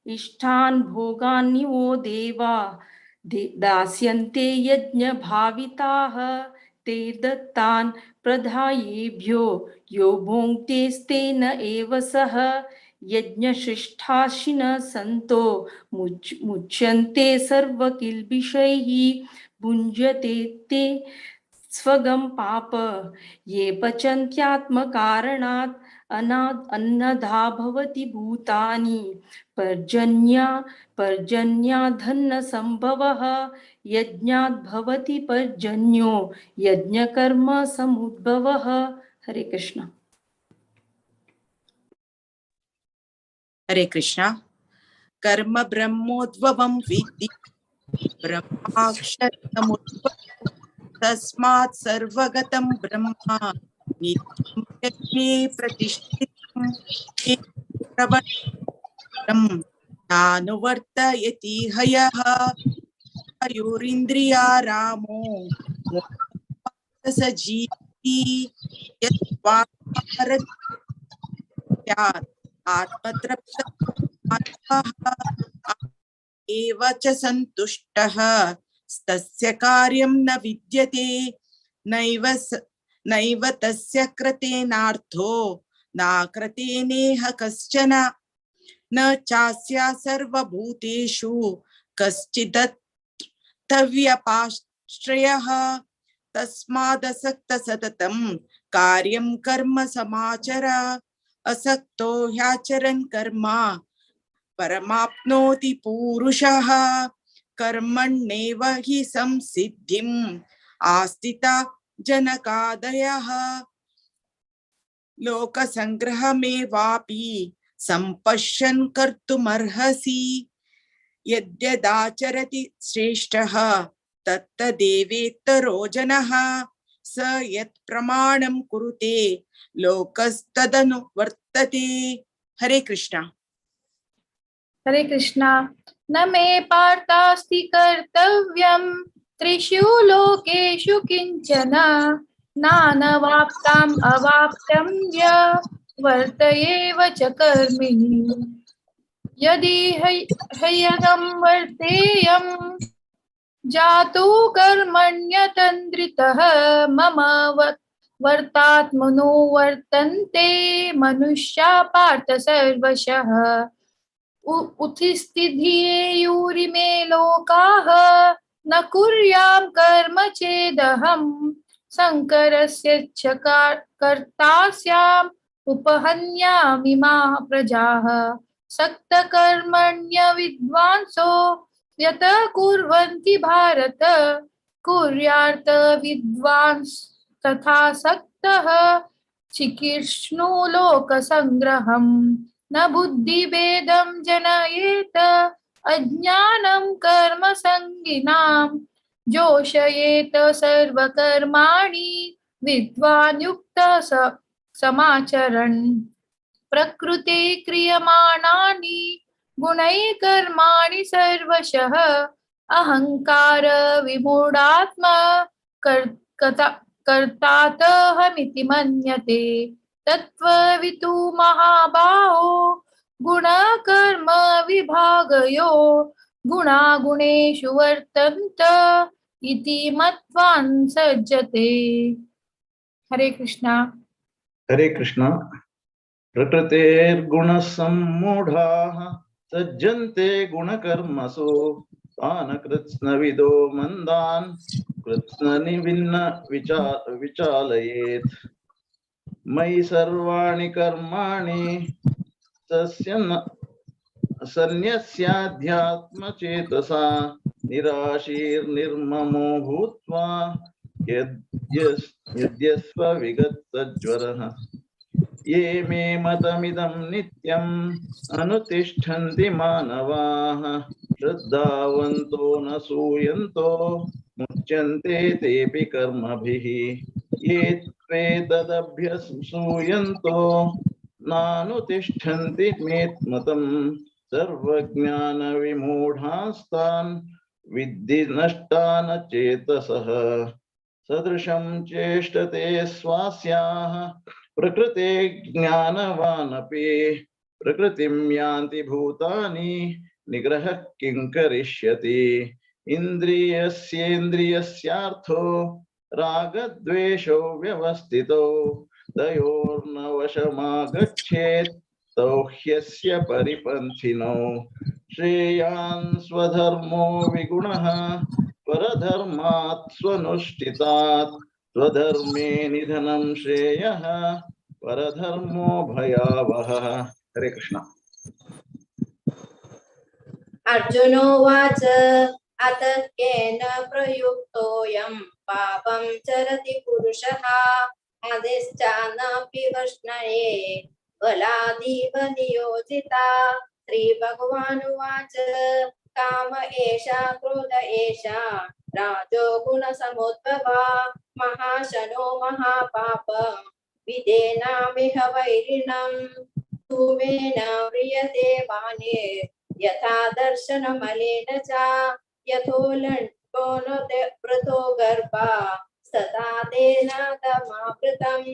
इष्टान् भोगान् वो देवा दास्यन्ते यज्ञ भाविताः ते दत्तान् प्रधायेभ्यो यो भुङ्क्तेस्तेन एव सः. यज्ञशिष्टाशिनः सन्तो मुच्यन्ते सर्वकिल्बिषैः भुञ्जते ते स्वगं पाप ये पचन्त्यात्मकारणात् अन्नधा भवति भूतानि पर्जन्याधन्न संभवः. यज्ञात् भवति पर्जन्यो यज्ञकर्म समुद्भवः. हरे कृष्ण. हरे कृष्ण. कर्म ब्रह्मोद्भवं विद्धि ब्रह्माक्षरमुद्भवं तस्मात् सर्वगतं ब्रह्म नित्यं यज्ञे प्रतिष्ठितं नानुवर्तयति हयः. आयुरिन्द्रियारामो सजीवी यद्वात् आत्मतृप्तः एव च सन्तुष्टः तस्य कार्यं न विद्यते. नैव तस्य कृतेनार्थो नाकृतेनेह कश्चन न चास्या सर्वभूतेषु कश्चिदर्थव्यपाश्रयः. तस्मादसक्त सततं कार्यं कर्म समाचर असक्तो ह्याचरन् कर्म परमाप्नोति पूरुषः कर्मण्येव हि संसिद्धिम् आस्थिता जनकादयः लोकसंग्रहमेवापि सम्पश्यन् कर्तुमर्हसि यद्यदाचरति श्रेष्ठः तत्तदेवेतरो जनः स यत् प्रमाणं कुरुते लोकस्तदनु वर्तते। हरे कृष्णा। हरे कृष्णा। न मे पार्थास्ति कर्तव्यं त्रिषु लोकेषु किंचन नानवाप्ताम् अवाप्तं य वर्तयेव च कर्मिणि यदि ह्यहं वर्तेयं जातु कर्मण्यतन्द्रितः मम वर्तात्मनो वर्तन्ते मनुष्या पार्थ सर्वशः उत्स्थितिर्यूरिमे लोकाः न कुर्यां कर्म चेदहं शङ्करस्य च कर्ता स्याम् उपहन्यामि मा प्रजाः सक्तकर्मण्य विद्वांसो यत कुर्वन्ति भारत कुर्यार्थ विद्वांस तथा सक्तः चिकीर्ष्णु लोकसंग्रहम् न बुद्धिभेदं जनयेत अज्ञानं कर्म संगिनां जोषयेत सर्वकर्माणि विद्वान् युक्तः समाचरन् प्रकृते क्रियमाणानि गुणैः कर्माणि सर्वशः अहंकार विमूढात्मा कर्तातहमिति मन्यते तत्त्ववितु महाबाहो गुणकर्म विभागयो गुणागुणेषु वर्तन्त इति मत्वान् सज्जते। हरे कृष्णा। हरे कृष्णा। प्रकृतेर्गुणसम्मूढाः सज्जन्ते गुणकर्मसु तान् कृत्स्नविदो मन्दान् कृत्स्ननिविन्न विचालयेत् मयि सर्वाणि कर्माणि सन्न्यस्याध्यात्मचेतसा निराशीर्निर्ममो भूत्वा यद्यस्व विगतज्वरः ये मे मतमिदं नित्यम् अनुतिष्ठन्ति मानवाः श्रद्धावन्तो न सूयन्तो मुच्यन्ते तेऽपि कर्मभिः ये त्वेतदभ्यसूयन्तो नानुतिष्ठन्ति मेत्मतं सर्वज्ञानविमूढास्तान् विद्धि नष्टान चेतसः सदृशं चेष्टते स्वास्याः प्रकृते ज्ञानवानपि प्रकृतिं यान्ति भूतानि निग्रहः किं करिष्यति इन्द्रियस्येन्द्रियस्यार्थो रागद्वेषौ व्यवस्थितौ तयोर्न वशमागच्छेत् तौ ह्यस्य परिपन्थिनौ श्रेयान् स्वधर्मो विगुणः परधर्मात् स्वनुष्ठितात् स्वधर्मे निधनं श्रेयः परधर्मो भयावहः। हरे कृष्ण। अर्जुनोवाच अथ केन प्रयुक्तोऽयं पापं चरति पुरुषः अधश्चानपि वष्णये बलादीव नियोजिता। श्रीभगवानुवाच काम एषा क्रोध एषा राजो गुणसमुद्भवा महाशनो महापाप विदेनामिह वैरिणम् धूमेन व्रियते वानिर् यथा दर्शनमलेन च यथोल्लण्ठो न वृतो गर्भा सदा तेन तमावृतम्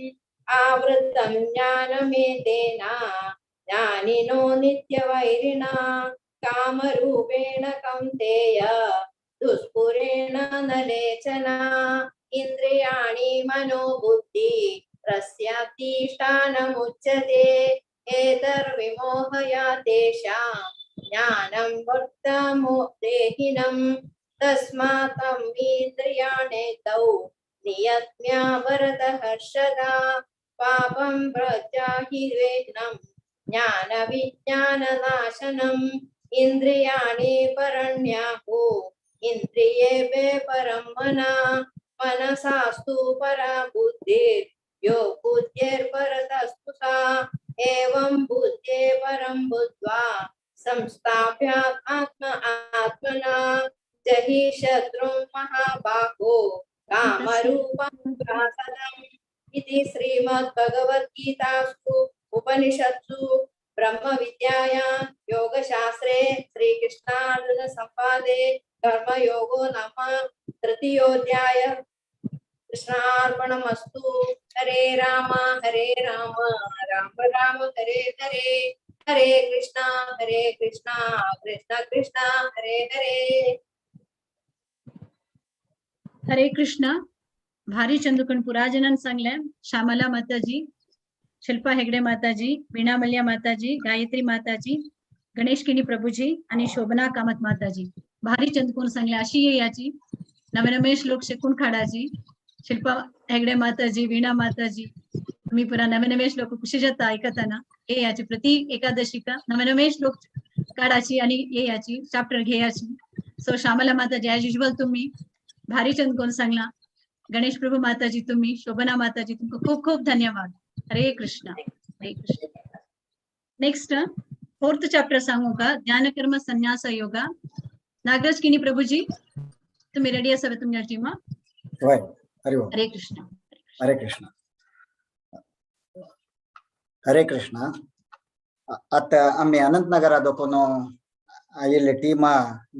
आवृतं ज्ञानमेतेन ज्ञानिनो नित्यवैरिणा कामरूपेण कौन्तेय दुष्पुरेण नलेचना इन्द्रियाणि मनोबुद्धि प्रस्याधिष्ठानमुच्यते एतर्विमोहया तेषां ज्ञानं वर्तमो देहिनं तस्मात् इन्द्रियाणि तौ नियत्म्या वरद हर्षदा पापं प्रत्याहि विघ्नं ज्ञान विज्ञान नाशनम् इंद्रियाणि परण्याहु इंद्रियेभ्य परं मनसास्तु परा बुद्धिर् यो बुद्धिर्परतस्तु सा एवं बुद्धे परं बुद्ध्वा संस्थाप्यात् आत्मना जहि शत्रुं महाबाहो कामरूपं प्रासदम् इति श्रीमद्भगवद्गीतासु उपनिषत्सु ब्रह्म विद्यायां योगशास्त्रे श्रीकृष्णार्जुन संवादे कर्मयोगो नाम तृतीयोऽध्याय। कृष्णार्पणमस्तु। हरे राम राम राम हरे हरे, हरे कृष्णा कृष्ण कृष्ण हरे हरे। हरे कृष्णा. भारी चंदुकन पुराजनन सांगल्या श्यामला माताजी, शिल्पा हेगडे माताजी, वीणा मल्ल्या माताजी, गायत्री माताजी, गणेश किणी प्रभूजी आणि शोभना कामत माताजी. भारी चंदुकन सांगल्या अशी ये याची नवे श्लोक शिकून खाडाची. शिल्पा हेगडे माताजी, वीणा माताजी, तुम्ही पुरा नवे श्लोक खुशी जाता ऐकताना ये याची प्रति एकादशी का नवे श्लोक काढाची आणि ये याची चॅप्टर घ्यायची. सो श्यामला माताजी ऍज युजल तुम्ही भारी चंदुकन सांगला. गणेश प्रभू माताजी, तुम्ही शोभना माताजी, तुमको खूप खूप धन्यवाद. हरे कृष्णा. हरे कृष्ण. नेक्स्ट 4th चॅप्टर सांगू का, ध्यान कर्म संन्यास योगा. नागराज किणी प्रभूजी तुम्ही रेडी असावे तुमच्या टीम. हरे कृष्ण. हरे कृष्ण. हरे कृष्ण. आता आम्ही अनंतनगरादोकोनो ಇಲ್ಲಿ ಟೀಮ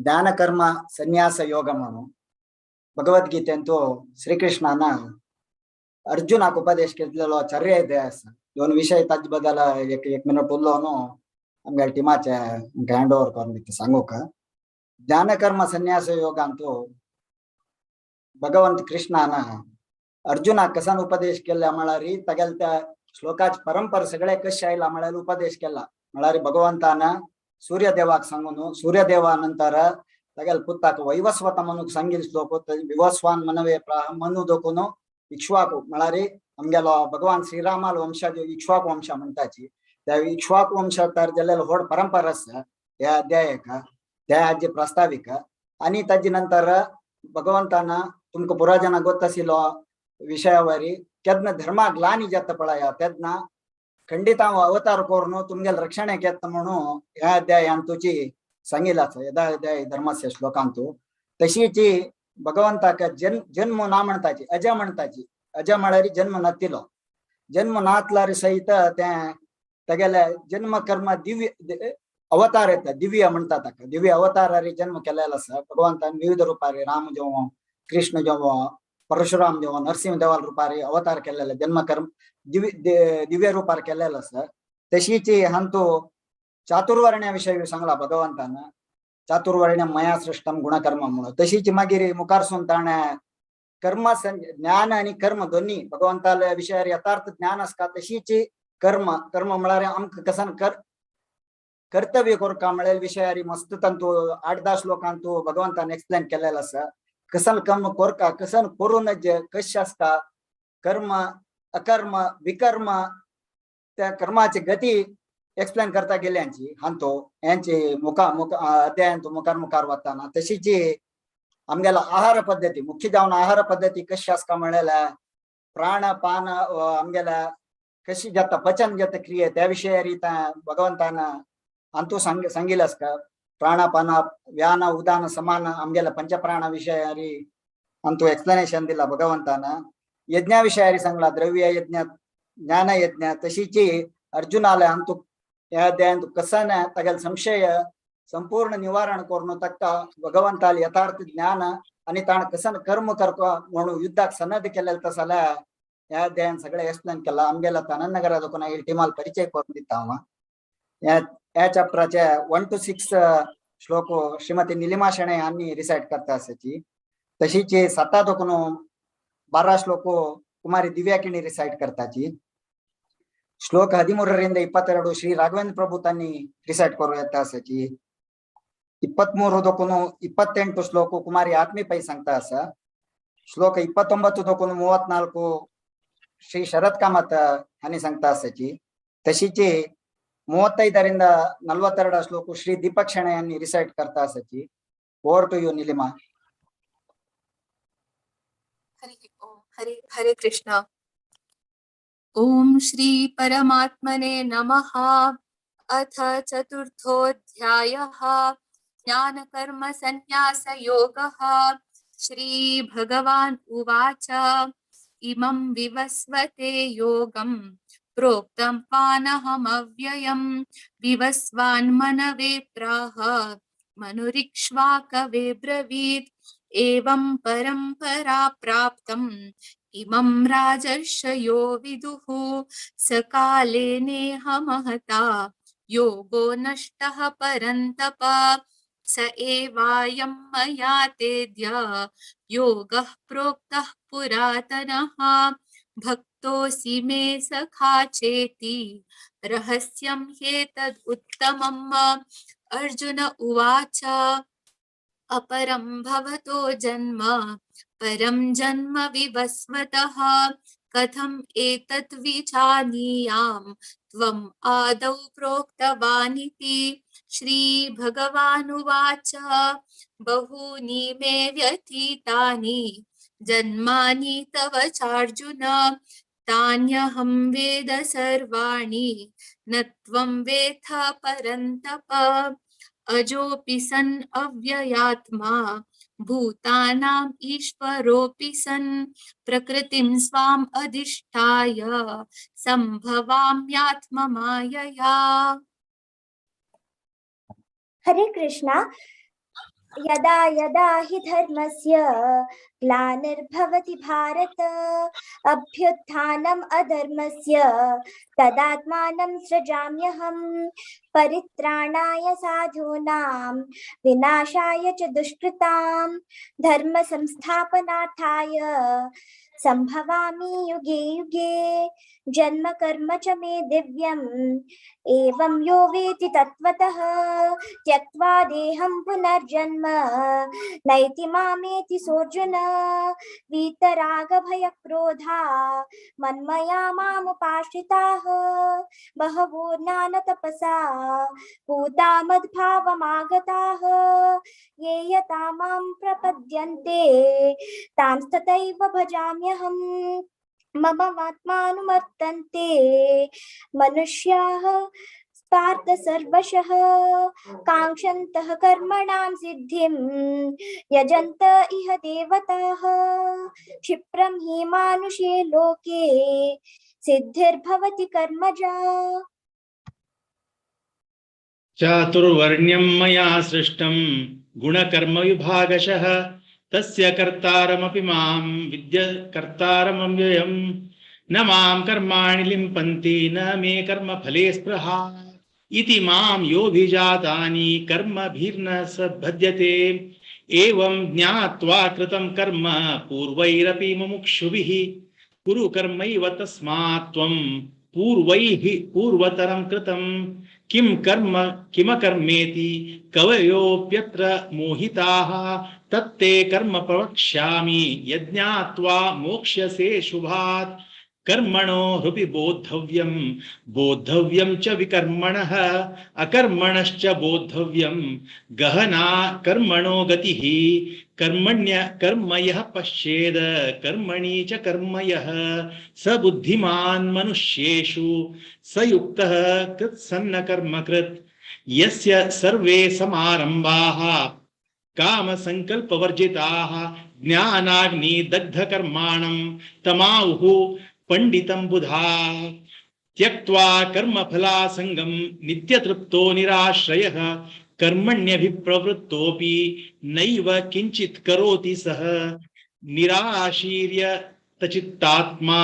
ಜ್ಞಾನ ಕರ್ಮ ಸನ್ಯಾಸ ಯೋಗ म्हणून भगवद्गीतेंतो श्रीकृष्णान अर्जुनाक उपदेश केलेलो चर्या ಇದೆ असा. दोन विषय ताज बद्दल एक मिनिट उरलो न्हू आमच्या टिमाचे हँड ओव्हर करून दिता सांगू का. ಜ್ಞಾನ कर्म संन्यास योगांतो भगवंत कृष्णान अर्जुनाक कसान उपदेश केला म्हळ्यार तगेल त्या श्लोकाची परंपर सगळे कशे आयला म्हळ्यार उपदेश केला म्हळ्यार भगवंतान सूर्यदेवाक सांगून सूर्यदेवा नंतर तगेल पुत्ताक वैवस्वत म्हणून सांगितलो. विवस्वान मनवे मनु दोकून इक्ष्वाकू म्हळ्यार आमगेलो भगवान श्रीरामाल वंशज इक्ष्वाकू वंश म्हणटाची. त्या इक्ष्वाकू वंश तर जाल्लेलो व्हड परंपरा आसा ह्या अध्यायाक, त्या हाजी प्रस्ताविक. आणि ताजे नंतर भगवंतान तुमकां पुराजना ಗೊತ್ತಸಿलो विषयावरी केदना धर्मा ग्लानी जाता पळया तेदना खंडित हांव अवतार करून तुमगेल रक्षणे केता म्हणून ह्या अध्यायान तुजी सांगिला यदा अध्याय धर्मस्य श्लोकांतू. तशीची भगवंताक जन्म ना म्हणटाची, अज म्हणटाची. अज म्हळ्यार जन्म नातिलो. जन्म नातल्यार सहित ते तेगेले जन्म कर्म दिव्य अवतार येता, दिव्य म्हणटा ताका. दिव्य अवतारारी जन्म केलेलो आसा भगवंतान विविध रुपारी. राम जेवो, कृष्ण जेवो, परशुराम जेवो, नरसिंह देवाल रुपारी अवतार केलेले, जन्म कर्म दिव्य रुपार केलेलो आसा. तशीची हांतू चातुर्वर्ण्या विषयी सांगला भगवंतान. चातुर्वर्ण्य मया सृष्टम गुणकर्म म्हणून. तशीची मागीर मुखारसून ताणे कर्म ज्ञान आणि कर्म दोन्ही भगवंताल्या विषयार यथार्थ ज्ञान आसता. तशीची कर्म कर्म म्हळ्यार आमकां कसान कर्तव्य करता म्हळ्यार विषयारी मस्त तंतू 8-10 श्लोकांतू भगवंतान एक्सप्लेन केलेलो आसा. कसान कर्म करता कसान करून कशें आसता कर्म अकर्म विकर्म त्या कर्माची गती एक्सप्लेन करता गेल्यांची हांतो यांची अध्यायांतू मुखार वताना. तशीची आमगेला आहार पद्धती मुख्य जावन आहार पद्धती कशी आसता म्हळ्यार प्राण पान आमगेला कशी जाता पचन जाता क्रिये त्या विशयार भगवंतान हांतू सांगिल्लें आसता. प्राण पान व्यान उदान समान आमगेला पंचप्राणा विशयारी हांतू एक्सप्लेनेशन दिला भगवंतान. यज्ञा विषयारी सांगला द्रव्य यज्ञ ज्ञान यज्ञ. तशीची अर्जुनाला हांतू ह्या अध्यायांत कसान तगेल संशय संपूर्ण निवारण करून तक्ता भगवंताल यथार्थ ज्ञान आणि ताण कसन कर्म करता म्हणून युद्धाक सनद केलेलं तसल्या ह्या अध्यायान सगळे एक्सप्लेन केला. आमगेला ताननगरा दोन टिमाल परिचय करून दिता हांव. ह्या चॅप्टराचे 1 to 6 श्लोक श्रीमती निलिमा शेणे यांनी रिसाइट करता आसाची. तशीची 7 दोकून 12 श्लोक कुमारी दिव्या किणी रिसाइट करताची. श्लोक 13 ರಿಂದ 22 ಶ್ರೀ ರಾಘವೇಂದ್ರ ಪ್ರಭು ತನ್ನಿ ರಿಸೈಟ್ ಕರೋ येता आसाची. 23 दोकून 28 श्लोक कुमारी आत्मी पै सांगता आसा. ಶ್ಲೋಕ 29-34 ಶ್ರೀ ಶರತ್ ಕಾಮತ್ ಹನಿ ಸಂಕ್ತಾ ಸಚಿ तशीची 35-42 श्लोक श्री दीपक शेणे यांनी रिसाइट करता सची. Over to you Neelima. Hare Krishna. ओम श्री परमात्मने नमः. अथ चतुर्थोऽध्यायः ज्ञान कर्म संन्यास योगः. श्री भगवान् उवाच इमं विवस्वते योगं प्रोक्तं पानहमव्ययं विवस्वान् मनवे प्राह मनुरिक्ष्वाकवे ब्रवीत् एवं परम्परा प्राप्तम् इमं राजर्षयो विदुः सकाले नेह महता योगो नष्टः परन्तप स एवायं मया तेद्य योगः प्रोक्तः पुरातनः भक्तोऽसि मे सखा चेति रहस्यं ह्येतद् उत्तमम्. अर्जुन उवाच अपरं भवतो जन्म परं जन्म विवस्वतः कथम् एतत् विजानीयाम् त्वम् आदौ प्रोक्तवानिति. श्री भगवानुवाच बहूनि मे व्यतीतानि जन्मानि तव चार्जुन तान्यहं वेद सर्वाणि न त्वं वेत्थ परन्तप. अजोऽपि सन् अव्ययात्मा भूतानाम् ईश्वरोऽपि सन् प्रकृतिं स्वाम् अधिष्ठाय सम्भवाम्यात्ममायया. हरे कृष्णा. यदा यदा हि धर्मस्य ग्लानिर्भवति भारत अभ्युत्थानम् अधर्मस्य तदात्मानं सृजाम्यहम् परित्राणाय साधूनां विनाशाय च दुष्कृतां धर्म संस्थापनार्थाय संभवामि युगे युगे. जन्म कर्म च मे दिव्यम् एवं यो वेति तत्त्वतः त्यक्त्वा देहं पुनर्जन्म नैति मामेति सोऽर्जुन. वीतरागभयक्रोधा मन्मया मामुपाश्रिताः बहवो ज्ञानतपसा पूता मद्भावमागताः ये यथा मां प्रपद्यन्ते तांस्तथैव भजाम्यहम्. मम आत्मानुवर्तन्ते मनुष्याः पार्थ सर्वशः काङ्क्षन्तः कर्मणां सिद्धिं यजन्त इह देवताः. क्षिप्रं हि मानुषे लोके सिद्धिर्भवति कर्मजा. चातुर्वर्ण्यं मया सृष्टं गुणकर्म विभागशः तस्य कर्तारमपि मां विद्य कर्तारमव्ययं न मां कर्माणि लिम्पन्ति न मे कर्मफले स्पृहा इति मां योऽभिजातानि कर्मभिर्न स बध्यते. एवं ज्ञात्वा कृतं कर्म पूर्वैरपि मुमुक्षुभिः कुरु कर्मैव तस्मात् त्वं पूर्वैः पूर्वतरं कृतं किं कर्म किमकर्मेति कवयोऽप्यत्र मोहिताः तत्ते कर्म प्रवक्ष्यामि यज्ञात्वा मोक्ष्यसे शुभात्. कर्मणो ह्यपि बोद्धव्यं बोद्धव्यं च विकर्मणः अकर्मणश्च बोद्धव्यं गहना कर्मणो गतिः. कर्मण्य कर्म यः पश्येद कर्मणि च कर्म यः स बुद्धिमान् मनुष्येषु स युक्तः कृत्सन्न कर्मकृत्. यस्य सर्वे समारम्भाः काम संकल्पवर्जिताः ज्ञानाग्नि दग्धकर्माणं तमाहुः पंडितं बुधाः. त्यक्त्वा कर्मफलासंगं नित्यतृप्तो निराश्रयः कर्मण्यभिप्रवृत्तोऽपि नैव किञ्चित् करोति सः. निराशीर्यतचित्तात्मा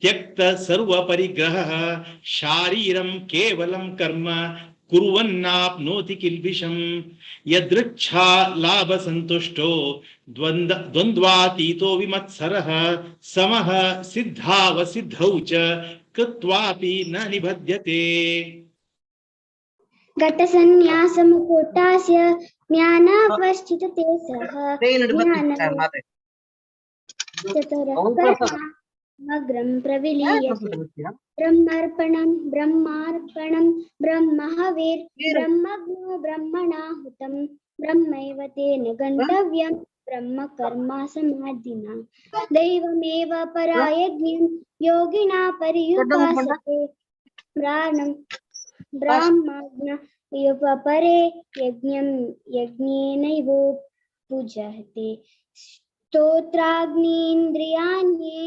त्यक्त सर्वपरिग्रहः शारीरं केवलं कर्म कुर्वन्नाप्नोति किल्बिषम्. यदृच्छा लाभ संतुष्टो द्वन्द्वातीतो विमत्सरः समः सिद्धावसिद्धौ च कृत्वापि न निबध्यते. घटसन्न्यासमुकुटास्य ज्ञानावस्थितते सः मग्रं प्रविलीयते ब्रह्मार्पणं ब्रह्महविर्ब्रह्मज्ञो ब्रह्मणाहुतं ब्रह्मैव तेन गन्तव्यं ब्रह्म कर्मा समाधिना दैवमेव परायज्ञं योगिना पर्युपासते ब्राह्मज्ञ परे यज्ञेनैव पूजते स्तोत्राग्नीन्द्रियाण्ये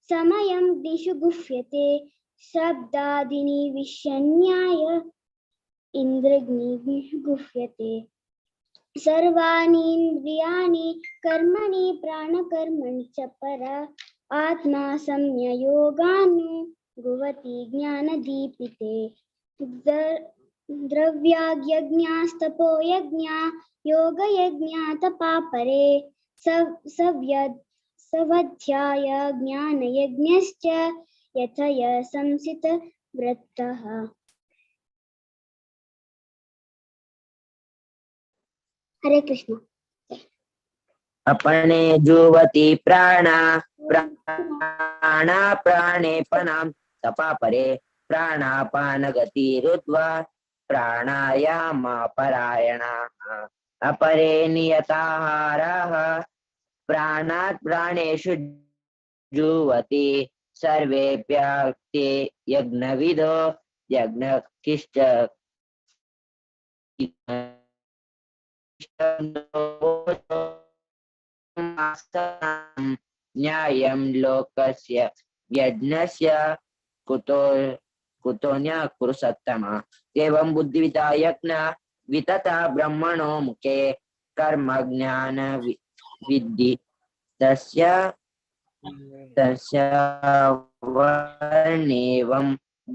समयं दिशु गुह्यते शब्दादीनि विषण्याय इन्द्रग्निः गुह्यते सर्वाणीन्द्रियाणि कर्मणि प्राणकर्मणि च पर आत्मा संययोगानुगुह्यति ज्ञानदीपिते द्रव्याज्ञास्तपो यज्ञा योगयज्ञा तपा परे सवध्याय ज्ञानयज्ञश्च यथय संसितव्रतः। हरे कृष्ण। अपने जुवति प्राणा प्राणा प्राणेपनां तपा परे प्राणापान गति रुद्वा प्राणायामापरायणाः अपरे नियताहाराः प्राणात् प्राणेषु जुवति सर्वेऽप्यक्ते यज्ञविदो यज्ञकिश्च न्यायं लोकस्य यज्ञस्य कुतोऽन्यः कुरु सत्तमा एवं बुद्धिविता यज्ञ वितता ब्रह्मणो मुखे कर्म ज्ञान विद्धि तस्य वर्णेवं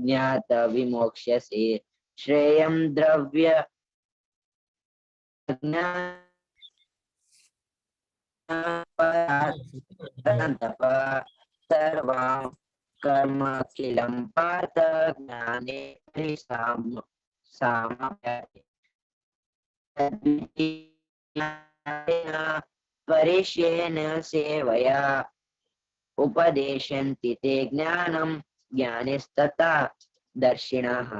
ज्ञात विमोक्ष्यसे श्रेयं द्रव्य सर्वां कर्म किलं पार्थ ज्ञाने परिश्येन सेवया उपदेशन्ति ते ज्ञानं ज्ञानिस्तथा दर्शिनः।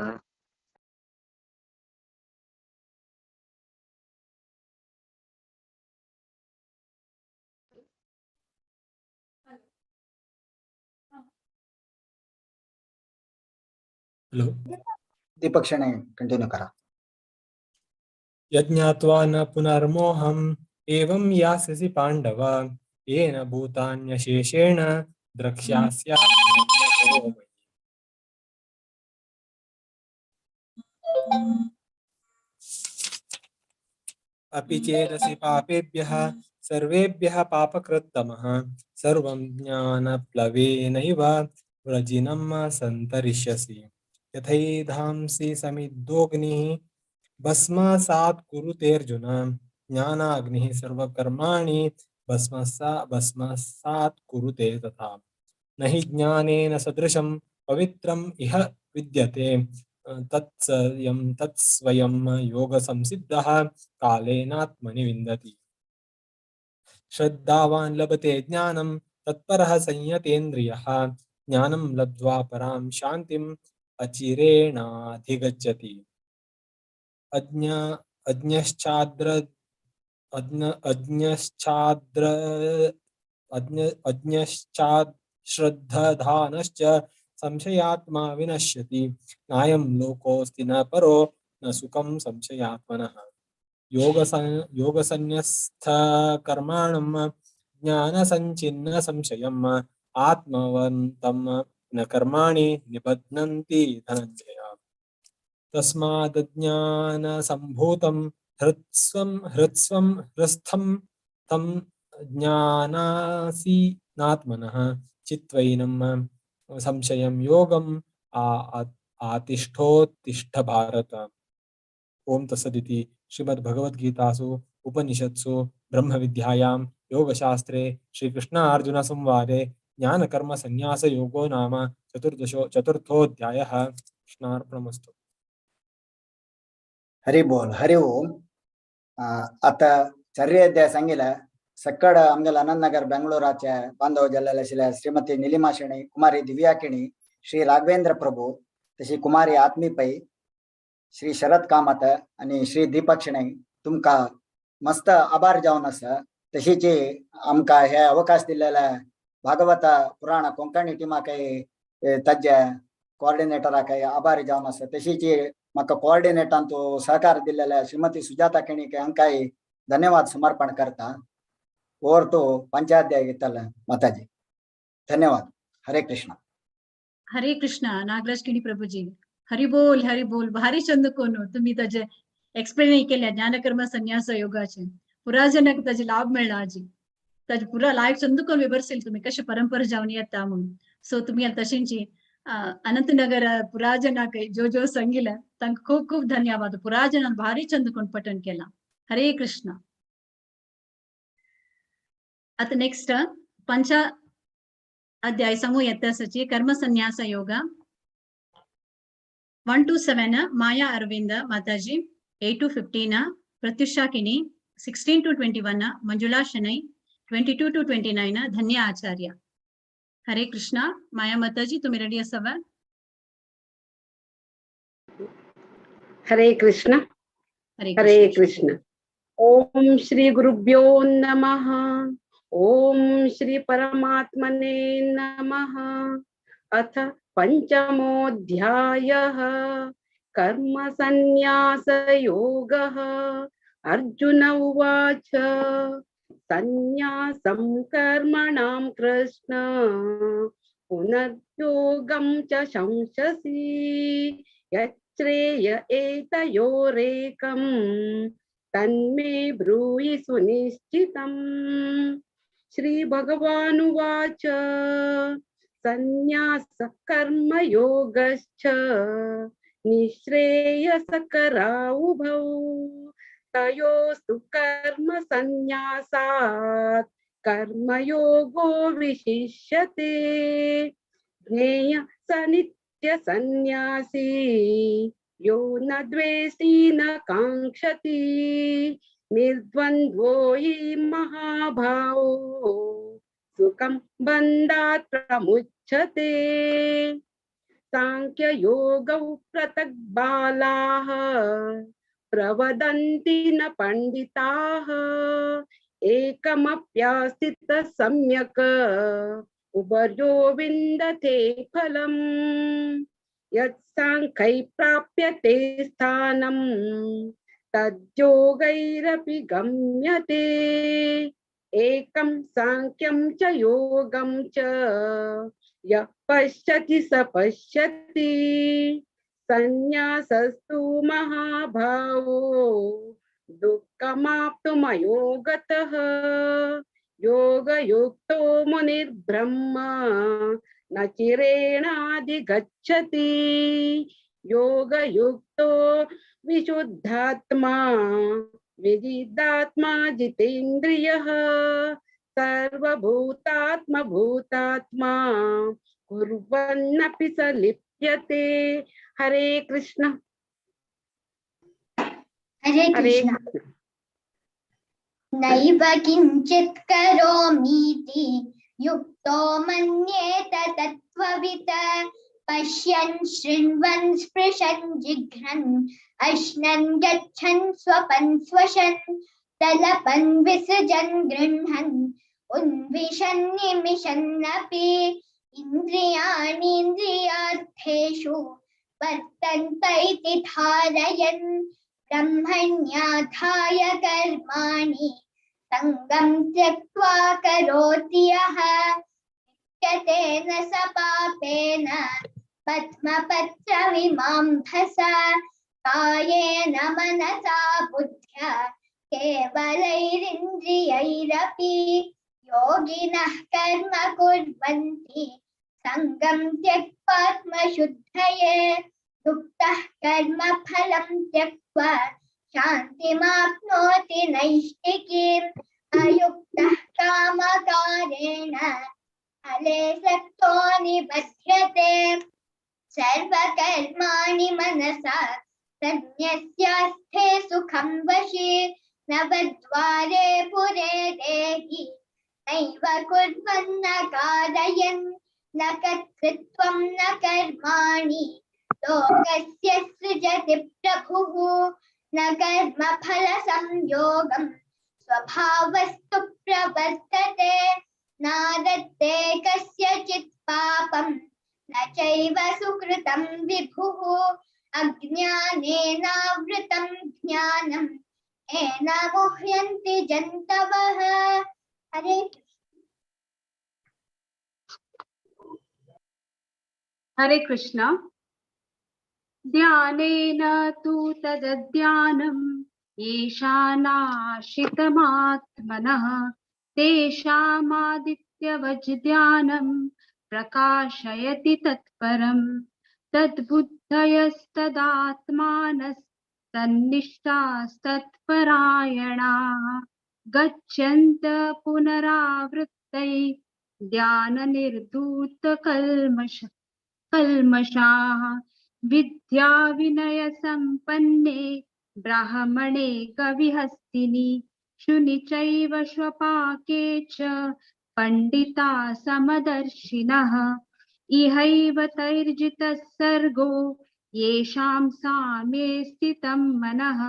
हॅलो दीपक शेणे कंटिन्यू करा। यज्ञात्वा न पुनर्मोहम् एवं यास्यसि पाण्डव येन भूतान्यशेषेण द्रक्ष्यास्यामि। अपि चेदसि पापेभ्यः सर्वेभ्यः पापकृत्तमः सर्वं ज्ञानप्लवेनैव व्रजिनं सन्तरिष्यसि यथैधांसि समिद्धोऽग्निः भस्मासात् कुरुतेऽर्जुन ज्ञानाग्निः सर्वकर्माणि भस्मासात् कुरुते तथा न हि ज्ञानेन सदृशं पवित्रम् इह विद्यते तत्स्वयं योगसंसिद्धः कालेनात्मनि विन्दति। श्रद्धावान् लभते ज्ञानं तत्परः संयतेन्द्रियः ज्ञानं लब्ध्वा परां शान्तिम् अचिरेणाधिगच्छति। अज्ञश्चाश्रद्धधानश्च संशयात्मा विनश्यति नायं लोकोऽस्ति न परो न सुखं संशयात्मनः। योगसन्न्यस्तकर्माणं ज्ञानसञ्चिन्न संशयम् आत्मवन्तं न कर्माणि निबध्नन्ति धनञ्जय। तस्मादज्ञानसम्भूतं हृत्स्थं तं ज्ञानासीनात्मनः चित्वैनं संशयं योगम् आतिष्ठोत्तिष्ठ भारत। ओम तत्सदिति श्रीमद्भगवद्गीतासु उपनिषत्सु ब्रह्मविद्यायां योगशास्त्रे श्रीकृष्णार्जुन संवादे ज्ञानकर्म संन्यास योगो नाम चतुर्थोऽध्यायः। कृष्णार्पणमस्तु। हरि बोल हरि ओम। आता चर्याध्याय सांगितला सक्कड आमगेल अनंतनगर बेंगळूराचे बांधव जाल्ले आशिल्ले श्रीमती निलिमा शेणी, कुमारी दिव्या केणी, श्री राघवेंद्र प्रभू, तशी कुमारी आत्मी पै, श्री शरद कामत आणि श्री दीपक शेणी तुमका मस्त आभार जावन आसा. तशीच आमकां हे अवकाश दिलेल्या भागवत पुराण कोंकणी टिमाकय ताजे कोऑर्डिनेटराकय आभारी जावन आसा. तशीच म्हाका कोऑर्डिनेटरान तो सहकार दिलेल्या श्रीमती सुजाता केणीक हांकांय धन्यवाद समर्पण करता. और तो पंचाध्याय घेतल माताजी. धन्यवाद. हरे कृष्ण. हरे कृष्ण. नागराज केणी प्रभूजी हरी बोल. भारी चंद कोण तुम्ही ताजे एक्सप्लेन केल्या ज्ञानकर्म संन्यास योगाचे पुरा जनक ताजे लाभ मेळ्ळा आजी. ताजे पुरा लायफ चंद कोण विवरसिल तुम्ही कशे परंपरा जावन येता म्हणून. सो तुम्ही तशेंची अनंतनगर पुरा जनाक जो संगिला तांकां खूब खूब धन्यवाद. पुरा जनान भारी चंद कोण पठण केला. हरे कृष्ण. आता नेक्स्ट पंच अध्याय समूह यत्तासची कर्म संन्यास योगा 1 to 7 माया अरविंद माताजी, 8 to 15 प्रत्युषा किनी, 16 to 21 मंजुला शनई, 22 to 29 धन्य आचार्य. हरे कृष्णा. माया माताजी तुम्ही रेडी असावा. हरे कृष्ण. हरे कृष्ण. ओम श्री गुरुभ्यो नमः. ओम श्री परमात्मने नमः. अथ पंचमोऽध्यायः कर्म संन्यास योगः. अर्जुन उवाच संन्यासं कर्मणां कृष्ण पुनर्योगं च शंससि यच्छ्रेय एतयोरेकं तन्मे ब्रूहि सुनिश्चितम्. श्री भगवानुवाच संन्यास कर्मयोगश्च निःश्रेयसकरा उभौ तयोस्तु कर्म संन्यासात् कर्मयोगो विशिष्यते. ज्ञेय स नित्य संन्यासी यो न द्वेष्टि न काङ्क्षति निर्द्वन्द्वो हि महाभावो सुखं बन्धात् प्रमुच्यते. सांख्ययोगौ पृथक् बालाः प्रवदन्ति न पंडिताः एकमप्यास्थितः सम्यक् उभयो विन्दते फलम्. यत्साङ्ख्यै प्राप्यते स्थानं तद्योगैरपि गम्यते. एकं सांख्यं च योगं च यः पश्यति स पश्यति. संन्यासस्तु महाभावो दुःखमाप्तुमयो गतः. योगयुक्तो मुनिर्ब्रह्म न चिरेणाधिगच्छति. योगयुक्तो विशुद्धात्मा विजितात्मा जितेन्द्रियः. सर्वभूतात्मा भूतात्मा कुर्वन्नपि स लिप्यते. हरे कृष्ण. हरे कृष्ण. नैव किञ्चित् करोमीति युक्तो मन्येत तत्त्ववित्. पश्यन् शृण्वन् स्पृशन् जिघ्रन् अश्नन् गच्छन् स्वपन् स्वशन् प्रलपन् विसृजन् गृह्णन् उन्विशन् निमिषन्नपि इन्द्रियाणीन्द्रियार्थेषु वर्तन्त इति धारयन् ब्रह्मण्याधाय कर्माणि सङ्गं त्यक्त्वा करोति यः लिप्यतेन स पापेन पद्मपत्रविमाम्भसा. कायेन मनसा बुद्ध्या केवलैरिन्द्रियैरपि योगिनः कर्म कुर्वन्ति सङ्गं त्यक्त्वात्मशुद्धये. युक्तः कर्म फलं त्यक्त्वा शान्तिमाप्नोति नैष्ठिकीम्. अयुक्तः कामकारेण फले सक्तो निबध्यते. सर्वकर्माणि मनसा सन्न्यस्यास्थे सुखं वशे न नवद्वारे पुरे देहि नैव कुर्वन्न कारयन् न कर्तृत्वं न कर्माणि लोकस्य सृजति प्रभुः न कर्मफलसंयोगं स्वभावस्तु प्रवर्तते नादत्ते कस्यचित् पापं न चैव सुकृतं विभुः अज्ञानेनावृतं ज्ञानं येन मुह्यन्ति जन्तवः। हरे हरे कृष्ण। ध्यानेन तु तदध्यानम् ईशानाश्रितमात्मनः तेषामादित्यवज् प्रकाशयति तत्परम् तद्बुद्धयस्तदात्मानस्तन्निष्ठास्तत्परायणाः गच्छन्त पुनरावृत्तै कल्मषाः विद्या विनय संपन्ने ब्राह्मणे कविहस्तिनि शुनि चैव श्वपाके च पंडिता समदर्शिनः इहैव तैर्जितः सर्गो येषां साम्ये स्थितं मनः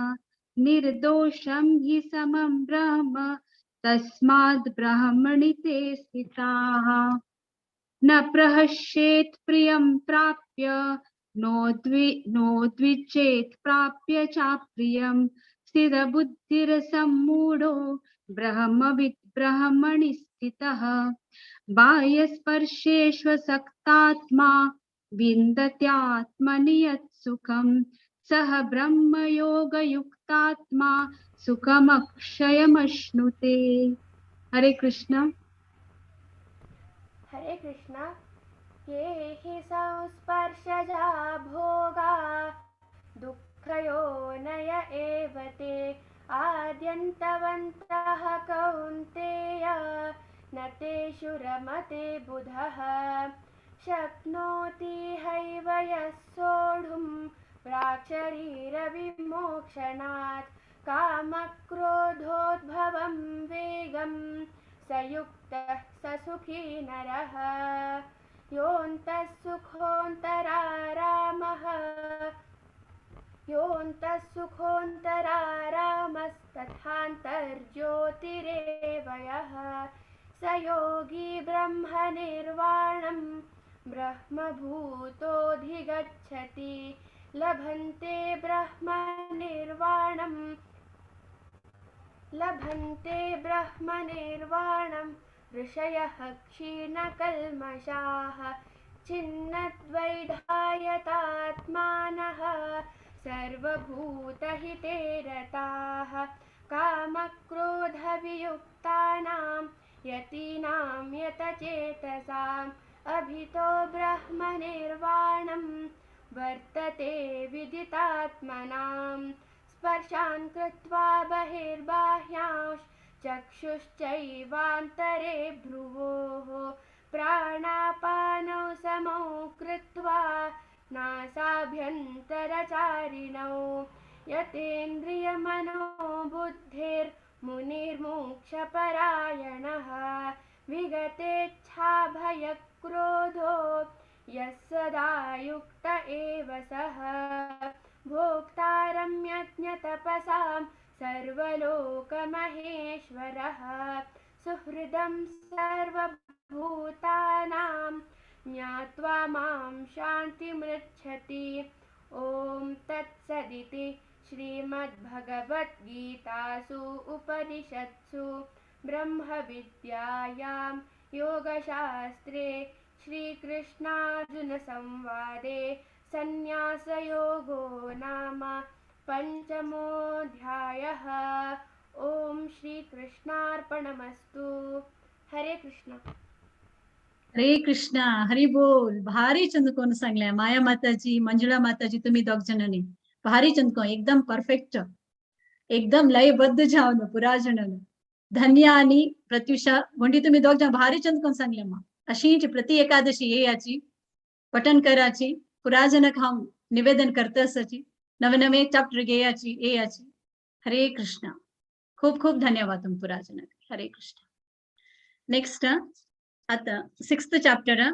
निर्दोषं हि समं ब्रह्म तस्माद् ब्रह्मणि ते स्थिताः। न प्रहस्येत् प्रियं प्राप्य नो द्विचेत् प्राप्य चाप्रियं स्थिरबुद्धिरसम्मूढो ब्रह्मविद् ब्रह्मणि स्थितः बाह्यस्पर्शेष्वसक्तात्मा विन्दत्यात्मनि यत् सुखं सः ब्रह्मयोगयुक्तात्मा सुखमक्षयमश्नुते। हरे कृष्ण। हरे कृष्ण। ये हि संस्पर्शजा भोगा दुःखयोनय एव ते आद्यन्तवन्तः कौन्तेय न तेषु रमते बुधः शक्नोति हैव यः सोढुं प्राक्शरीरविमोक्षणात् कामक्रोधोद्भवं वेगं स युक्तः स सुखी नरः योऽन्तः सुखोऽन्तरारामस्तथान्तर्ज्योतिरेव यः स योगी ब्रह्मनिर्वाणं ब्रह्मभूतोऽधिगच्छति लभन्ते ब्रह्मनिर्वाणं ऋषयः क्षीणकल्मषाः छिन्नद्वैधायतात्मानः सर्वभूतहिते रताः कामक्रोधवियुक्तानां यतीनां यतचेतसाम् अभितो ब्रह्मनिर्वाणं वर्तते विदितात्मनां स्पर्शान् कृत्वा बहिर्बाह्यांश्च चक्षुश्चैवान्तरे भ्रुवोः प्राणापानौ समौ कृत्वा नासाभ्यन्तरचारिणौ यतेन्द्रियमनोबुद्धिर्मुनिर्मोक्षपरायणः विगतेच्छाभयक्रोधो यः सदा युक्त एव सः भोक्तारं यज्ञतपसां सर्वलोकमहेश्वरः सुहृदं सर्वभूतानां ज्ञात्वा मां शान्तिमृच्छति। ॐ तत्सदिति श्रीमद्भगवद्गीतासु उपनिषत्सु ब्रह्मविद्यायां योगशास्त्रे श्रीकृष्णार्जुनसंवादे सन्न्यासयोगो नाम पंचमोऽध्यायः। ओम श्रीकृष्णार्पणमस्तु। हरे कृष्ण। हरे कृष्ण। हरी बोल. भारी चंदकोन सांगल्या माया माताजी, मंजुळा माताजी, तुम्ही दोग जणांनी भारी चंदको एकदम परफेक्ट, एकदम लयबद्ध जावन पुरा जणांनी धन्य आणि प्रत्युषा वंडी तुम्ही दोग जण भारी चंदकोन सांगल्या मा अशीच प्रति एकादशी येयाची पठन कराची पुरा जण खाऊन निवेदन करतसाची नवे नवे चॅप्टर घेयाची येयाची. हरे कृष्ण. खूप खूप धन्यवाद पुराजन. हरे कृष्ण. नेक्स्ट आता 6th चॅप्टर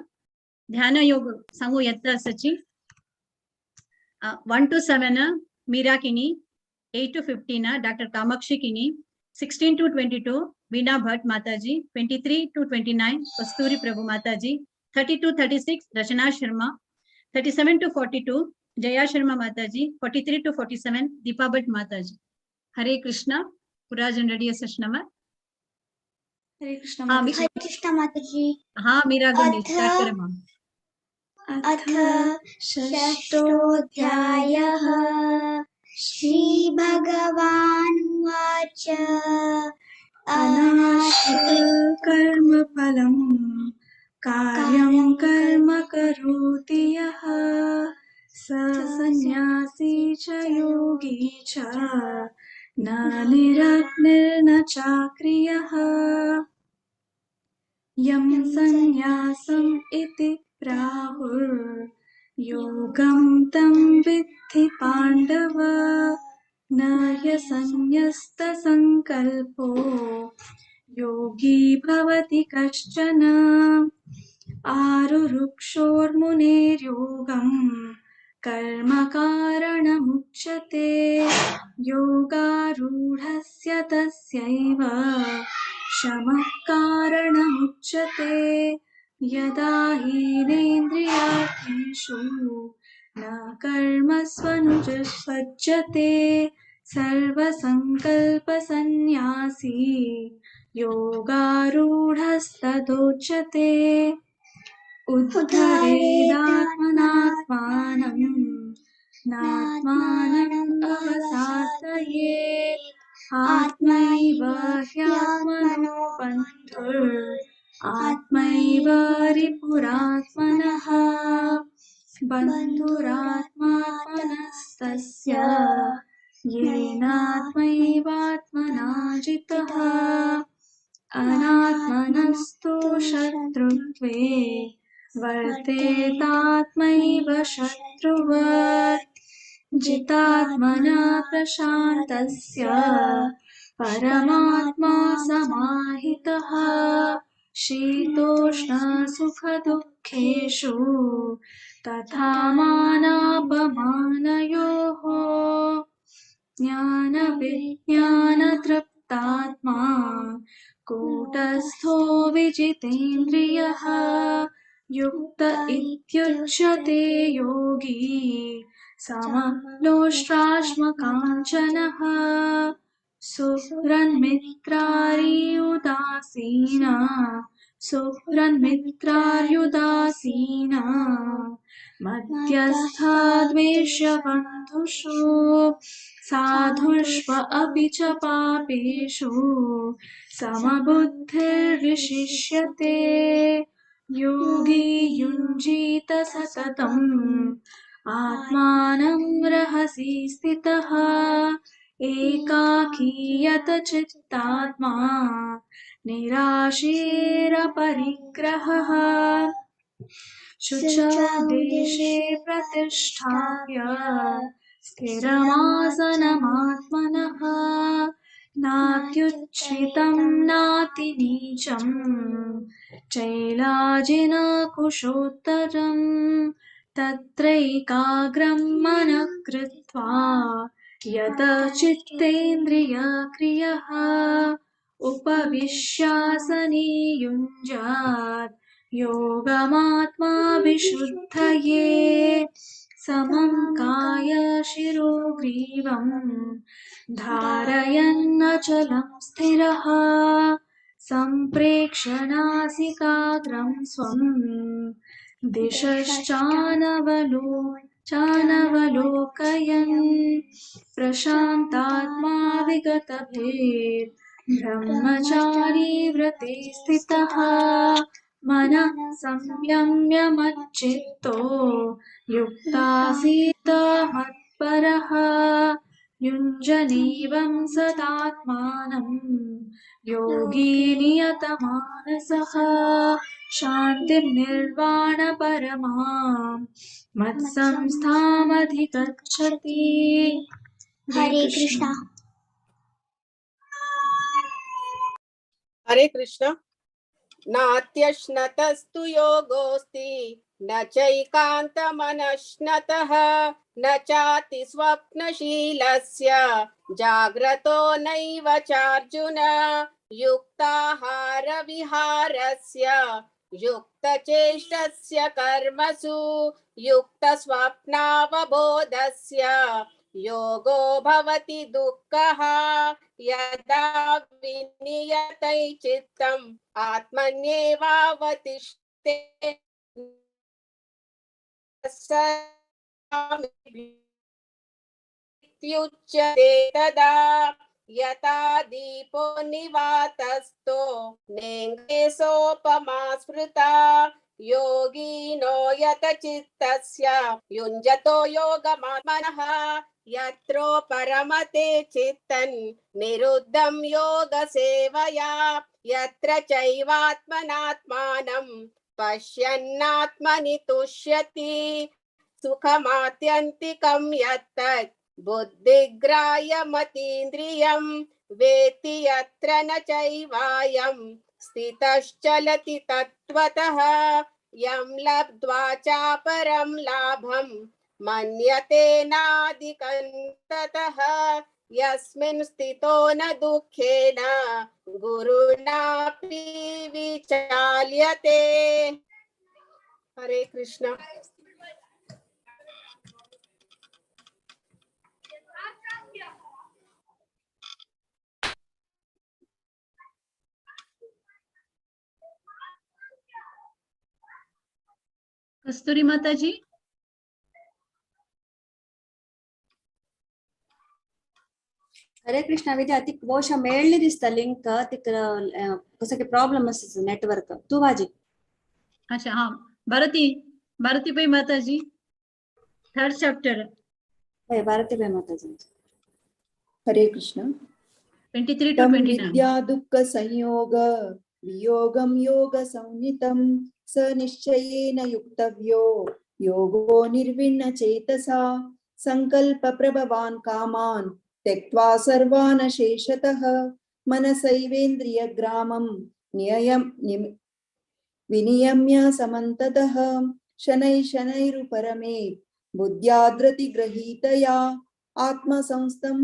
ध्यान योग सांगू येता असची 1 to 7 मीरा किनी, 8 to 15 डॉक्टर कामाक्षी किनी, 16 to 22 वीणा भट्ट माताजी, 23 to 29 कस्तूरी प्रभु माताजी, 30 to 36 रचना शर्मा, 37 to 42 जया शर्मा माताजी, 43 to 47 दीपा भट्ट माताजी. हरे कृष्णा. पुराजन रेडी असणार. हरे कृष्ण माताजी. हाँ मीरा गंडी स्टार्ट करें मां. अथ षष्ठोऽध्यायः श्रीभगवानुवाच कर्मफलं कार्यं कर्म करोति यः स सन्न्यासी च योगी च न निरग्निर्न चाक्रियः. यं सन्न्यासम् इति प्राहुर्योगं तं विद्धि पाण्डव. न ह्यसन्न्यस्तसङ्कल्पो योगी भवति कश्चन. आरुरुक्षोर्मुनेर्योगं कर्म कारणमुच्यते. योगारूढस्य तस्यैव शमः कारणमुच्यते. यदा हीनेन्द्रियार्थेषु न कर्मस्वनुसज्जते सर्वसङ्कल्पसन्न्यासी योगारूढस्तदोच्यते. उद्धरेदात्मनात्मानं नात्मानम् अवसादयेत्. आत्मैव ह्यात्मनो बन्धुर् आत्मैव रिपुरात्मनः. बन्धुरात्मात्मनस्तस्य येनात्मैवात्मना जितः. अनात्मनस्तु शत्रुत्वे वर्तेतात्मैव शत्रुवत्. जितात्मना प्रशान्तस्य परमात्मा समाहितः. शीतोष्णसुखदुःखेषु तथा मानापमानयोः. ज्ञानविज्ञानतृप्तात्मा कूटस्थो विजितेन्द्रियः. युक्त इत्युच्यते योगी समलोष्टाश्मकाञ्चनः. सुहृन्मित्रार्युदासीना मध्यस्था द्वेष्यबन्धुषु. साधुष्व अपि च पापेषु समबुद्धिर्विशिष्यते. योगी युञ्जीत सततम् आत्मानं रहसि स्थितः. एकाकी यत चित्तात्मा निराशीरपरिग्रहः. शुचदेशे प्रतिष्ठाप्य स्थिरमासनमात्मनः. नात्युच्छ्रितं नातिनीचं चैलाजिनकुशोत्तरम्. तत्रैकाग्रं मनः कृत्वा यत चित्तेन्द्रियक्रियः. उपविश्यासने युञ्जात् योगमात्मा विशुद्धये. समं कायशिरो ग्रीवं धारयन्नचलं स्थिरः. सम्प्रेक्ष्य नासिकाग्रं स्वं दिशश्चानवलोकयन्. प्रशान्तात्मा विगतभेद ब्रह्मचारी व्रते स्थितः. मनः संयम्य मच्चित्तो युक्तासीत मत्परः. युञ्जनेवं सदात्मानं योगी नियतमानसः. शान्तिं निर्वाणपरमां मत्संस्थामधिगच्छति. हरे कृष्ण. हरे कृष्ण। नात्यश्नतस्तु योगोऽस्ति न चैकान्तमनश्नतः न चाति स्वप्नशीलस्य जाग्रतो नैव चार्जुन युक्ताहारविहारस्य युक्तचेष्टस्य कर्मसु युक्तस्वप्नावबोधस्य योगो भवति दुःखः यदा विनियतै चित्तम् आत्मन्येवावतिष्ठते इत्युच्यते तदा यथा दीपो निवातस्थो नेङ्गे सोपमा स्मृता योगिनो यतचित्तस्य युञ्जतो योगमात्मनः यत्रो परमते चित्तन् निरुद्धं योगसेवया यत्र चैवात्मनात्मानं पश्यन्नात्मनि तुष्यति सुखमात्यन्तिकं यत्तत् बुद्धिग्राह्यमतीन्द्रियं वेत्ति यत्र न चैवायं स्थितश्चलति तत्त्वतः यं लब्ध्वा चापरं लाभं मन्यते नाधिकं ततः यस्मिन् स्थितो न दुःखेन गुरुणापि विचाल्यते। हरे कृष्ण। कस्तूरी माता जी। हरे कृष्ण विद्या ती बहुशः मेळ्ळी दिसता लिंक तिक कसं की प्रॉब्लेम असते नेटवर्क तू वाजी। अच्छा हाँ भारती भाई माता जी 3rd चैप्टर भाई भारती भाई माता जी। हरे कृष्ण। 23 to तम 29 विद्या दुःख संयोग वियोगम योग संनितं स निश्चयेन युक्तव्यो योगो निर्विण्ण चेतसा संकल्प प्रभवान कामान त्यक्त्वा सर्वान् शेषतः मनसैवेन्द्रिय ग्रामं विनियम्य समन्ततः शनैः शनैरुपरमे बुद्ध्याद्रति गृहीतया आत्मसंस्थं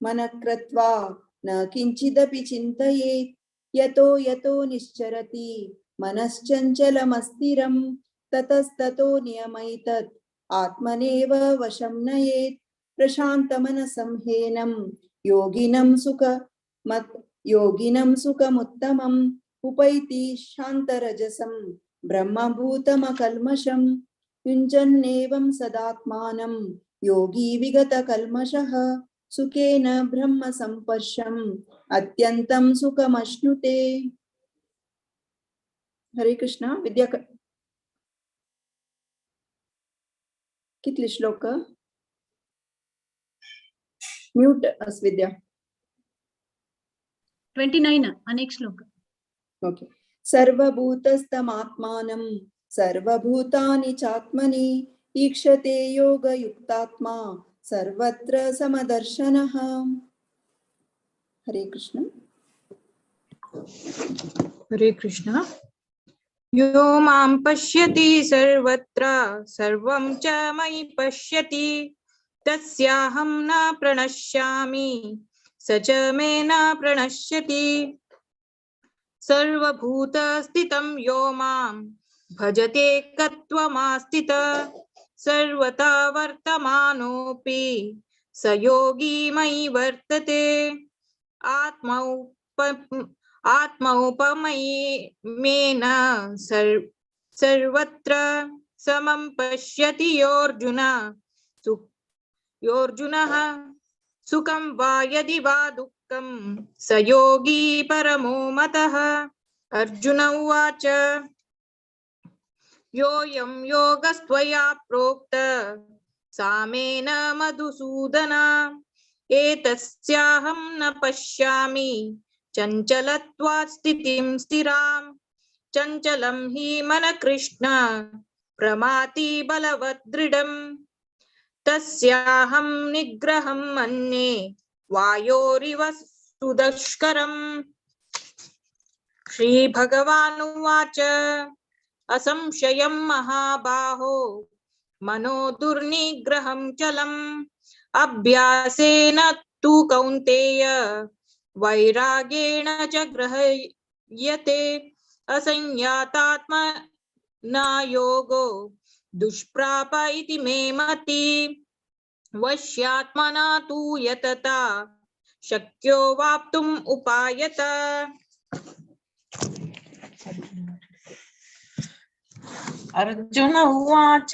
मनः कृत्वा न किंचिदपि चिन्तयेत् यतो यतो निश्चरति मनश्चञ्चलमस्थिरं ततस्ततो नियमैतत् आत्मनेव वशं नयेत् प्रशान्तमनसं ह्येनं योगिनं सुखमुत्तमम् उपैति शान्तरजसं ब्रह्मभूतमकल्मषं युञ्जन्नेवं सदात्मानं योगी विगतकल्मषः सुखेन ब्रह्म संपर्शम् अत्यंतं सुखमश्नुते। हरे कृष्ण विद्या कितले श्लोक म्यूट अस्विद्या 29 अनेक श्लोक। ओके। सर्वभूतस्थमात्मानं सर्वभूतानि चात्मनि ईक्षते योगयुक्तात्मा सर्वत्र समदर्शनः। हरे कृष्ण। हरे कृष्ण। यो मां पश्यति सर्वत्र सर्वं च मयि पश्यति तस्याहं न प्रणश्यामि स च मे न प्रणश्यति सर्वभूतस्थितं यो मां भजते कत्वमास्थितः सर्वथा वर्तमानोऽपि स योगी मयि वर्तते आत्मौपमेयेन सर्वत्र समं पश्यति योऽर्जुनः सुखं वा यदि वा दुःखं स योगी परमो मतः। अर्जुन उवाच योऽयं योगस्त्वया प्रोक्त सामेन मधुसूदन एतस्याहं न पश्यामि चञ्चलत्वात् स्थितिं स्थिरां चञ्चलं हि मन कृष्ण प्रमाति बलवत् दृढम् तस्याहं निग्रहं मन्ये वायोरिव सुदुष्करम्। श्रीभगवानुवाच असंशयं महाबाहो मनो दुर्निग्रहं चलम् अभ्यासेन तु कौन्तेय वैराग्येण च गृह्यते असंयतात्मना योगो दुष्प्राप इति मे मति वश्यात्मना तु यतता शक्यो वाप्तुम् उपायत। अर्जुन उवाच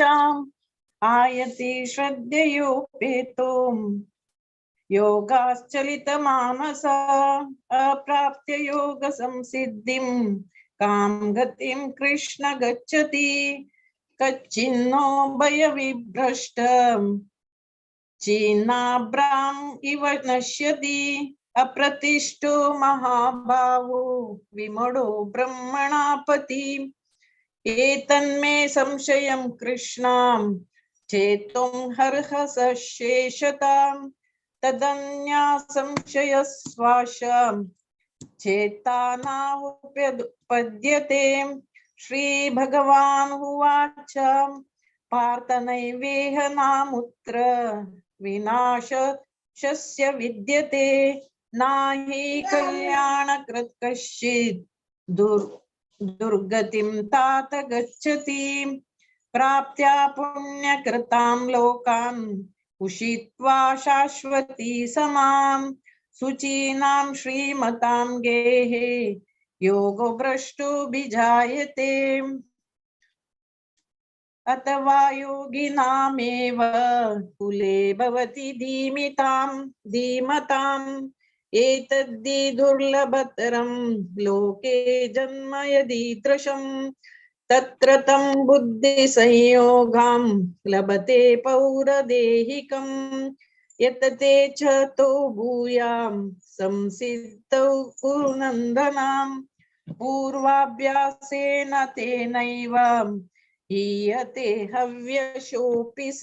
आयति श्रद्धयोपेतो योगाश्चलितमानस अप्राप्य योगसंसिद्धिं कां गतिं कृष्ण गच्छति कच्चिन्नो भयविभ्रष्ट चिन्नाभ्राम् इव नश्यति अप्रतिष्ठो महाभावो विमूढो ब्रह्मणापति एतन्मे संशयं कृष्णां चेतुं हर्हसि शेषतां तदन्या संशयस्वाशां चेतानावुपद्यते। श्रीभगवान् उवाच पार्थ नैवेह नामुत्र विनाशस्य विद्यते नाहि कल्याणकृत् कश्चित् दुर्गतिं तात गच्छति प्राप्त्या पुण्यकृतां लोकान् उषित्वा शाश्वती समां शुचीनां श्रीमतां गेहे योगो भ्रष्टोऽभिजायते अथवा योगिनामेव कुले भवति धीमताम् एतद्धि दुर्लभतरं लोके जन्म यदीदृशं तत्र तं बुद्धिसंयोगं लभते पौरदेहिकं यतते च तो भूयां संसिद्धौ कुरुनन्दनां पूर्वाभ्यासेन तेनैव हीयते हव्यशोऽपि स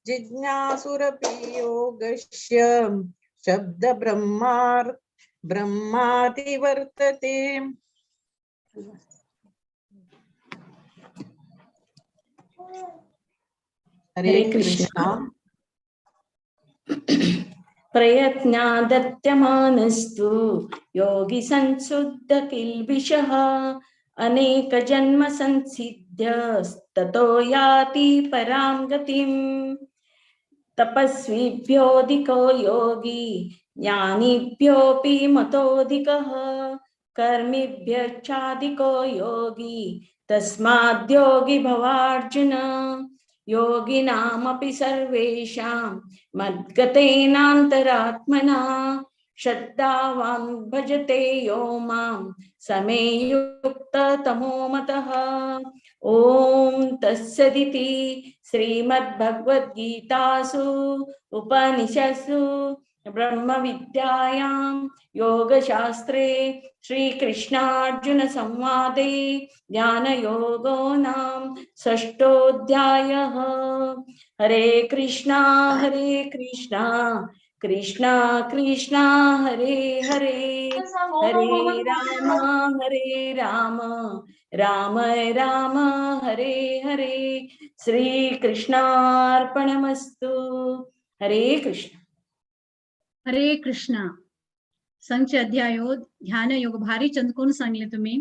जिज्ञासुरपि योगस्य शब्द ब्रह्माति वर्तते। हरे कृष्णा। प्रयत्नादत्यमानस्तु योगी संशुद्ध किल्बिषः अनेक जन्म संसिद्ध्यस्ततो याति परां गतिम् तपस्विभ्योऽधिको योगी ज्ञानिभ्योऽपि मतोऽधिकः कर्मिभ्यश्चाधिको योगी तस्माद्योगी भवार्जुन योगिनामपि सर्वेषां मद्गतेनान्तरात्मना श्रद्धावान् भजते यो मां समे युक्ततमो मतः। ओम तत्सदिति श्रीमद्भगवद्गीतासु उपनिषत्सु ब्रह्म विद्यायां योगशास्त्रे श्रीकृष्णार्जुन संवादे ज्ञानयोगो नाम षष्ठोऽध्यायः। हरे कृष्णा कृष्णा कृष्णा हरे हरे हरे राम राम राम हरे हरे। श्री कृष्णार्पणमस्तु। हरे कृष्ण। हरे कृष्णा। संच अध्यायो ध्यान योग भारी चंदकोन सांगले तुम्ही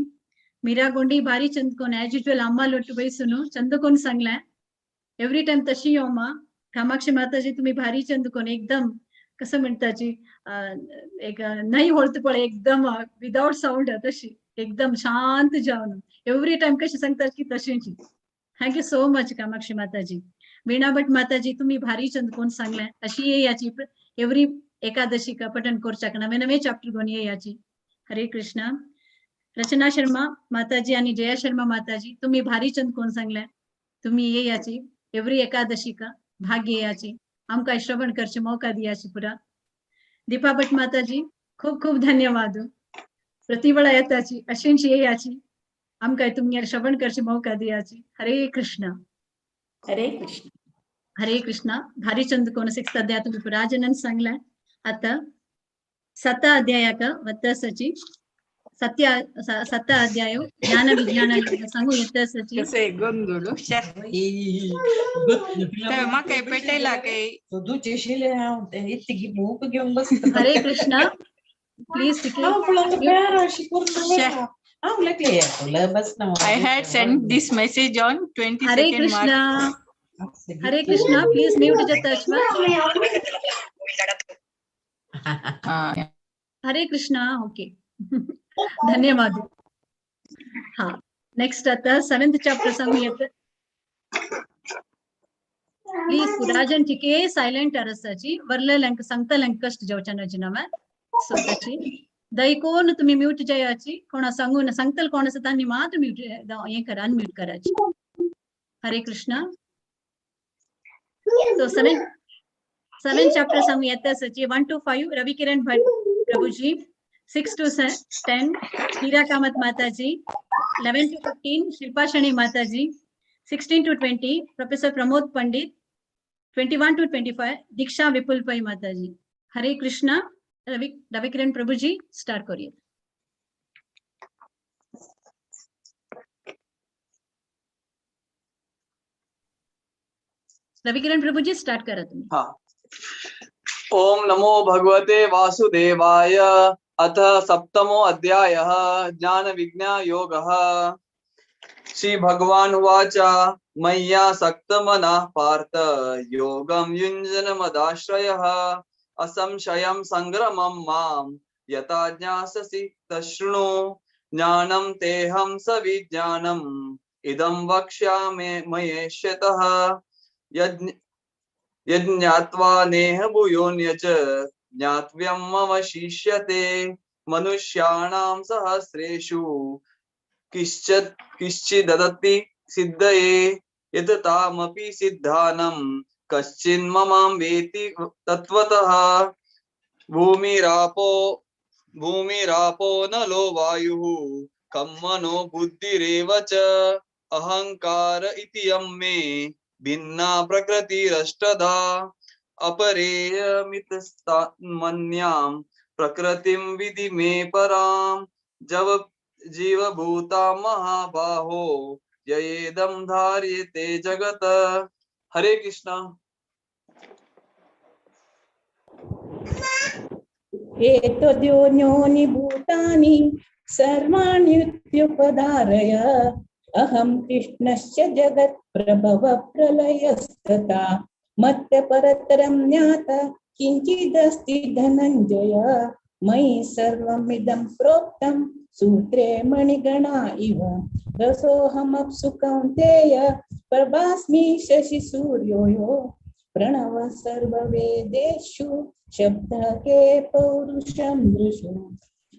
मीरा गोंडी भारी चंदकोन ऍज युजल अम्मा लोटू बैसून चंदकोन सांगलाय एव्हरी टाइम तशी अम्मा कामाक्षी माताजी तुम्ही भारी चंदकोन एकदम कसं म्हणताची एक नाही होत पण एकदम विदाउट साऊंड तशी एकदम शांत जाऊन एव्हरी टाइम कशी सांगतात की तशीची। थँक्यू सो मच कामाक्षी माताजी। वीणा भट माताजी तुम्ही भारी चंदकोन सांगलाय अशी ये याची एव्हरी एकादशी का पठन कोरचाक नवे नवे चॅप्टर घेऊन ये याची। हरे कृष्णा। रचना शर्मा माताजी आणि जया शर्मा माताजी तुम्ही भारी चंदकोन सांगलाय तुम्ही ये याची एव्हरी एकादशी का भाग्य याची आमका श्रवण करचे मौका दियाची पुरा। दीपा भट माताजी खूप खूप धन्यवाद प्रतिवेळा येताची अशींची ये याची आमका तुम्ही श्रवण करचे मौका दियाची। हरे कृष्णा। हरे कृष्ण। हरे कृष्णा। भारी चंदकोन 6th अध्याय तुम्ही पुराजनन सांगलाय आता 7th अध्यायाक वत्तसची सप्त अध्यायो ज्ञान विज्ञान संयुक्त सचिव कसे गोंधळ म्हाका पेटयला काय तुझे शिले हांव इतकी भूक घेऊन बसता हरे Krishna please I had sent this message on 22nd हरे कृष्णा हरे कृष्णा प्लीज म्यूट जतश्व हरे कृष्णा ओके धन्यवाद हाँ नेक्स्ट आता 7th चैप्टर संयुक्त प्लीज राजन टिके सायलेंट अरसाची वरले लंक संगत लंकस्ट जवचनाची नाम स्वतःची दैकोन तुम्ही म्यूट जायाची कोणा सांगून संगतल कोण असता नि मात्र म्यूट ये करा अनम्यूट कराची हरे कृष्णा तो 7 चैप्टर संयुक्त सचिव 1 to 5 रवि किरण भट्ट प्रभु जी 6 to 10 हीरा कामत माता जी 11 to 15 शिल्पा शनि माता जी 16 to 20 प्रोफेसर प्रमोद पंडित 21 to 25 दीक्षा विपुल पै माता जी हरे कृष्णा रवि किरण प्रभु जी स्टार्ट करिए रवि किरण प्रभु जी स्टार्ट करा तुम्ही हाँ ओम नमो भगवते वासुदेवाय अथ सप्तमो अध्यायः ज्ञान विज्ञान योगः श्री भगवान उवाच मय्या सक्तमनः पार्थ योगं युञ्जन मदाश्रयः असंशयं संग्रमं मां यथा ज्ञास्यसि तशृणु ज्ञानं तेहं सविज्ञानम् इदं वक्ष्यामि मयेष्यतः यज्ञात्वा नेह भूयोन्यच ज्ञातव्यं मम शिष्यते मनुष्याणां सहस्रेषु किश्चिददति सिद्धये यततामपि सिद्धानं कश्चिन्ममां वेति तत्त्वतः भूमिरापो नलो वायुः खं मनो बुद्धिरेव च अहंकार इति यं मे भिन्ना प्रकृतिरष्टधा अपरेयमितस्तान्मन्यां प्रकृतिं विधि मे परां जीवभूता महाबाहो ययेदं धार्यते जगत हरे कृष्णा एतद्योन्योनि भूतानि सर्वाण्युत्युपधारय अहं कृष्णश्च जगत्प्रभव प्रलयस्तथा मत्त परतरं ज्ञाता किञ्चिदस्ति धनञ्जय मयि सर्वमिदं प्रोक्तं सूत्रे मणिगणा इव रसोऽहमप्सु कौन्तेय प्रभास्मि शशिसूर्योयो प्रणव सर्ववेदेषु शब्दः के पौरुषं दृशु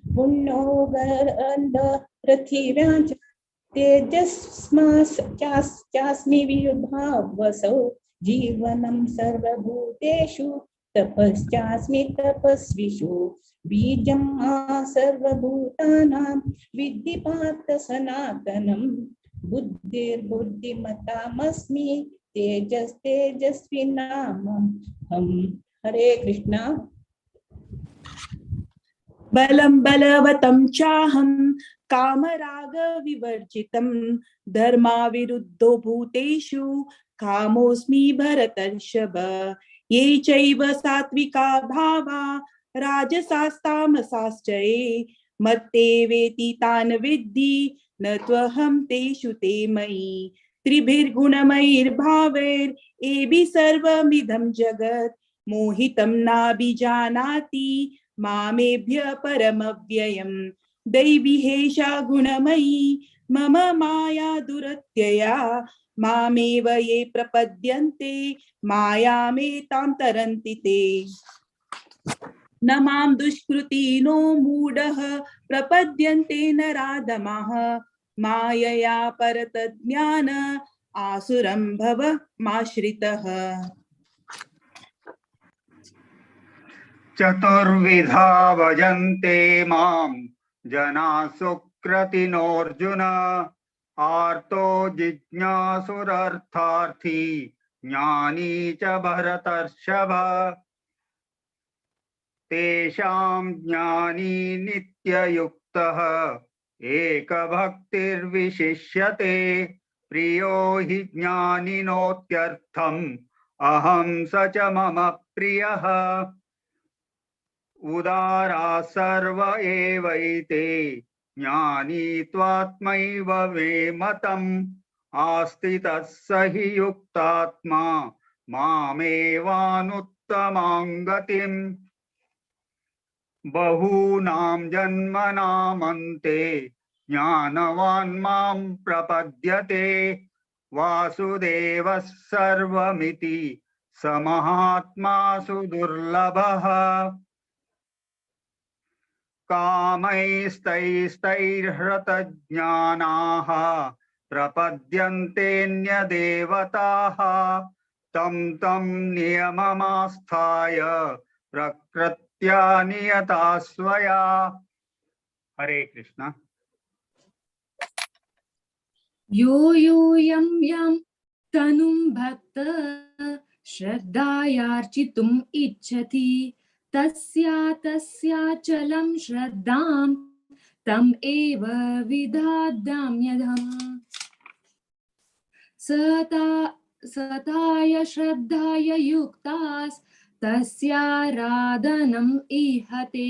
पुण्यो गन्ध पृथिव्यां च तेजस्मास्मि विभावसौ जीवनं सर्वभूतेषु तपश्चास्मि तपस्विषु बीजं सर्वभूतानां विद्धि पार्थ सनातनं बुद्धिर्बुद्धिमतामस्मि तेजस्विनामहं हरे कृष्णा बलं बलवतं चाहं कामराग विवर्जितं धर्माविरुद्धो भूतेषु कामोऽस्मि भरतर्षभ ये चैव सात्विका भावा राजसास्तामसाश्च ये मत्तेवेति तान् विद्धि न त्वहं तेषु ते मयि त्रिभिर्गुणमयैर्भावैरेभिः सर्वमिदं जगत् मोहितं नाभिजानाति मामेभ्य परमव्ययम् दैवीहेषा गुणमयी मम माया दुरत्यया मामेव ये प्रपद्यन्ते मायामेतां तरन्ति ते न मां दुष्कृतिनो मूढः प्रपद्यन्ते नराधमाः मायया परतज्ञान आसुरं भवमाश्रितः चतुर्विधा भजन्ते मां जना सुकृतिनोऽर्जुन आर्तो जिज्ञासुरर्थार्थी ज्ञानी च भरतर्षभ तेषां ज्ञानी नित्ययुक्तानां युक्तः एकभक्तिर्विशिष्यते प्रियो हि ज्ञानिनोत्यर्थम् अहं स च मम प्रियः उदारा सर्व एवैते ज्ञानी त्वात्मैव मे मतम् आस्थितः स हि युक्तात्मा मामेवानुत्तमां गतिम् बहूनां जन्मनामन्ते ज्ञानवान् मां प्रपद्यते वासुदेवः सर्वमिति स महात्मा सुदुर्लभः कामैस्तैस्तैर्हृतज्ञानाः प्रपद्यन्तेऽन्यदेवताः तं तं नियममास्थाय प्रकृत्या नियता स्वया। हरे कृष्ण। यो यं तनुं भक्त श्रद्धायार्चितुम् इच्छति तस्याचलं श्रद्धां तम् एव विदधाम्यहम् सताय श्रद्धाय युक्तास् तस्याराधनम् इहते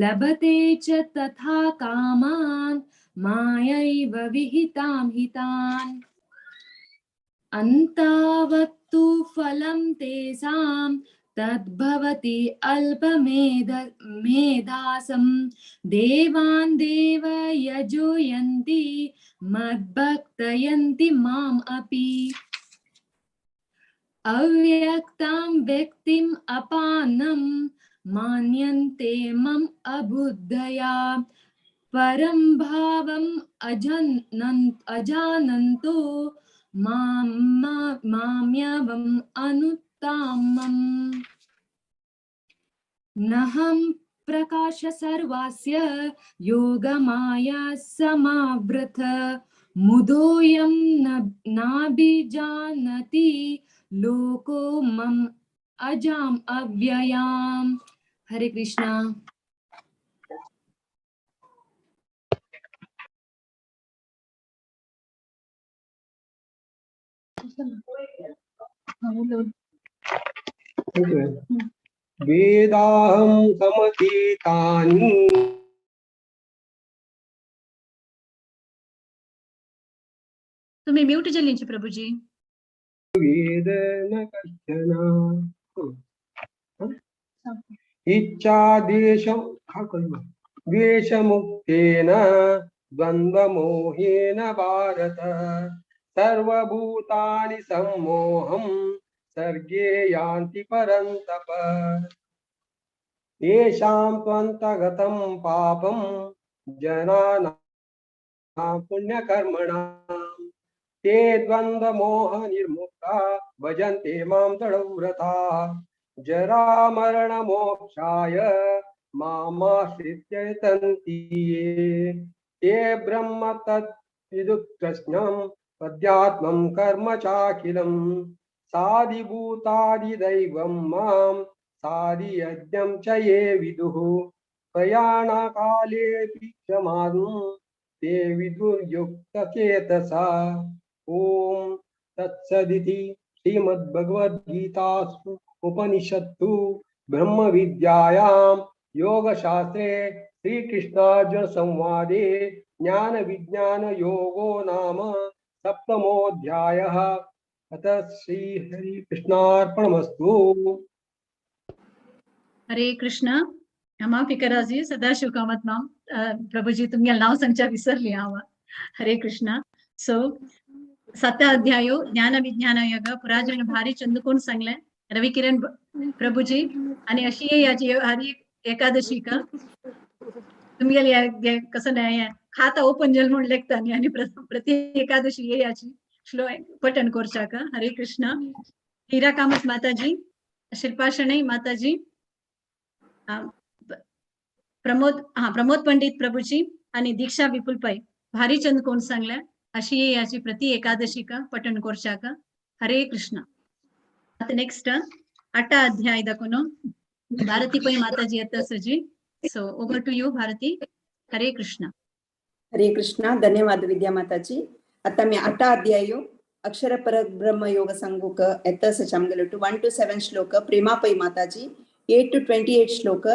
लभते च तथा कामान् मायैव विहितां हितान् अन्तावत्तु फलं तेषां तद्भवति अल्पमेधासं देवान् देवयजो यन्ति मद्भक्तयन्ति माम् अपि अव्यक्तां व्यक्तिम् अपानं मान्यन्ते मम अबुद्धया परं भावम् अजानन्तो माम्यवम् अनुत्तमम् नहं प्रकाश सर्वस्य योगमाया समावृत मुदोऽयं नाभिजानति लोको मम अजाम् अव्ययाम्। हरे कृष्णा। वेदाहं समतीतानि तुम्ही म्यूट చెల్లించి ప్రభుజీ वेद न कश्चन इच्छादेशं द्वेषमुक्तेन द्वन्द्वमोहेन भारत सर्वभूतानि सम्मोहं सर्गे यान्ति परन्तप येषां त्वन्तगतं पापं जनानां पुण्यकर्मणां ते द्वन्द्वमोह निर्मुक्ता भजन्ते मां दृढव्रताः जरा मरण मोक्षाय मामाश्रित्य यतन्ति ये ब्रह्म तद्विदुः पद्यात्मं कर्म चाखिलं साधिभूतादिदैवं मां साधियज्ञं च ये विदुः प्रयाणकालेऽपि क्षमादुं ते विदुर्युक्तचेतसा। ओम तत्सदिति श्रीमद्भगवद्गीतासु उपनिषत्सु ब्रह्म विद्यायां योगशास्त्रे श्रीकृष्णार्जुन संवादे ज्ञान विज्ञान योगो नाम सप्तमोऽध्यायः। अतः श्री हरि कृष्णार्पणमस्तु। हरे कृष्ण. माफी करा जी सदाशिव कामत नाम प्रभुजी तुमगे नाव सांगच्या विसरली हांव. हरे कृष्ण. सो 7 अध्यायो ज्ञान विज्ञान योग पुराजन भारी चंदकोन सांगले रविकिरण प्रभुजी आणि अशी याची हरी एकादशी का तुमगे कसं नाही खाता ओपन जल म्हणून लेखतानी आणि प्रति एकादशी ये याची श्लोक पठन करचा का. हरे कृष्ण. हीरा कामत माताजी, शिल्पा शणै माताजी, प्रमोद पंडित प्रभुजी आणि दीक्षा विपुल पै भारी चंद कोण सांगल्या अशी याची प्रति एकादशी का पठन करचा का. हरे कृष्ण. नेक्स्ट 8 अध्याय दाखवनो भारती पै माताजी आता सजी. सो ओवर टू यू भारती. हरे कृष्ण. हरे कृष्ण. धन्यवाद विद्या माताजी. आता मी 8 अध्यायो अक्षर परब्रह्म योग संगुक एतस चमगलुटु 1 to 7 श्लोक प्रेमा पै माताजी, 8 to 28 श्लोक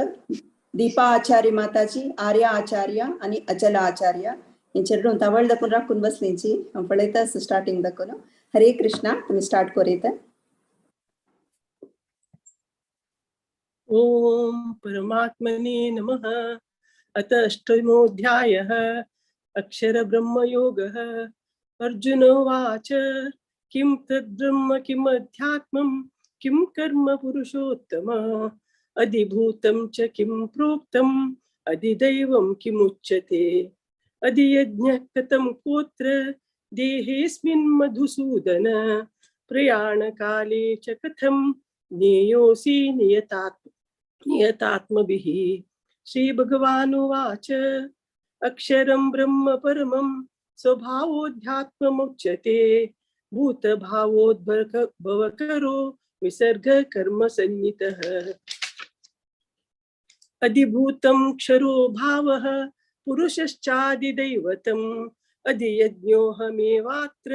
दीपा आचार्य माताजी, आर्या आचार्य आणि अचल आचार्य इंचेरडू तवळ दकून राखून बसलींची पळयतास स्टार्टिंग दकून. हरे कृष्ण. तुम्ही स्टार्ट करूयात. ओम परमात्मने नमः. अथ अष्टमोऽध्यायः अक्षर ब्रह्म योगः. अर्जुन उवाच किं तद्ब्रह्म किम् अध्यात्मं किं कर्म पुरुषोत्तम अधिभूतं च किं प्रोक्तम् अधिदैवं किमुच्यते अधियज्ञः कथं कोत्र देहेऽस्मिन् मधुसूदन प्रयाणकाले च कथं ज्ञेयोऽसि नियतात्मभिः. श्रीभगवानुवाच अक्षरं ब्रह्म परमं स्वभावोऽध्यात्ममुच्यते भूतभावोद्भवकरो विसर्ग कर्म संहितः. अधिभूतं क्षरो भावः पुरुषश्चादिदैवतम् अधियज्ञोऽहमेवात्र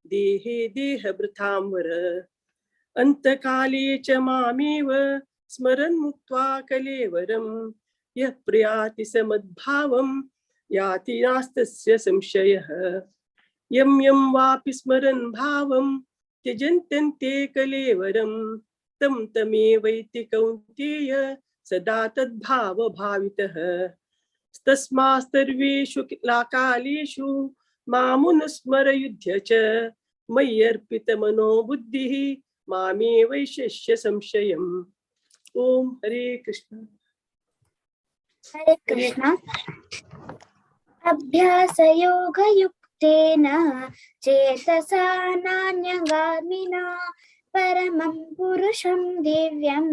देहे देहभृतांवर. अंतकाले च मामेव स्मरन् मुक्त्वा कलेवरं यः प्रयाति समद्भावं याति नास्तस्य संशयः. यं यं वापि स्मरन् भावं त्यजन्त्यन्ते कलेवरं तं तमेवैति कौन्तेय सदा तद्भावभावितः. तस्मात् सर्वेषु कालेषु मामुनुस्मरयुध्य च मय्यर्पितमनो बुद्धिः मामे वैशेष्य संशयम्. ओम हरे कृष्ण. हरे कृष्ण. अभ्यासयोगयुक्तेन चेतसा नान्यगामिना परमं पुरुषं दिव्यं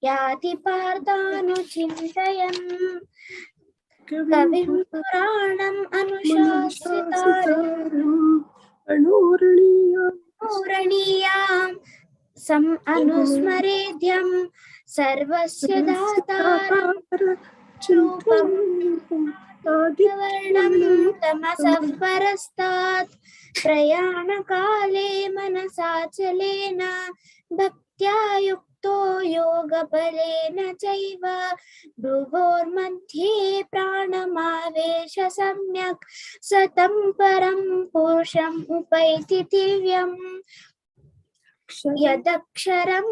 याति पार्थानुचिन्तयन्. कविं पुराणम् अनुशासितारम् अनुरणीयाम् अनुस्मरेद्यं सर्वस्य दातारं रूपं वर्णं तमसः परस्तात् प्रयाणकाले मनसाचलेन भक्त्या युक्तो योगबलेन चैव भ्रुवोर्मध्ये प्राणमावेश सम्यक् सतं परं पुरुषम् उपैति दिव्यम्. यदक्षरं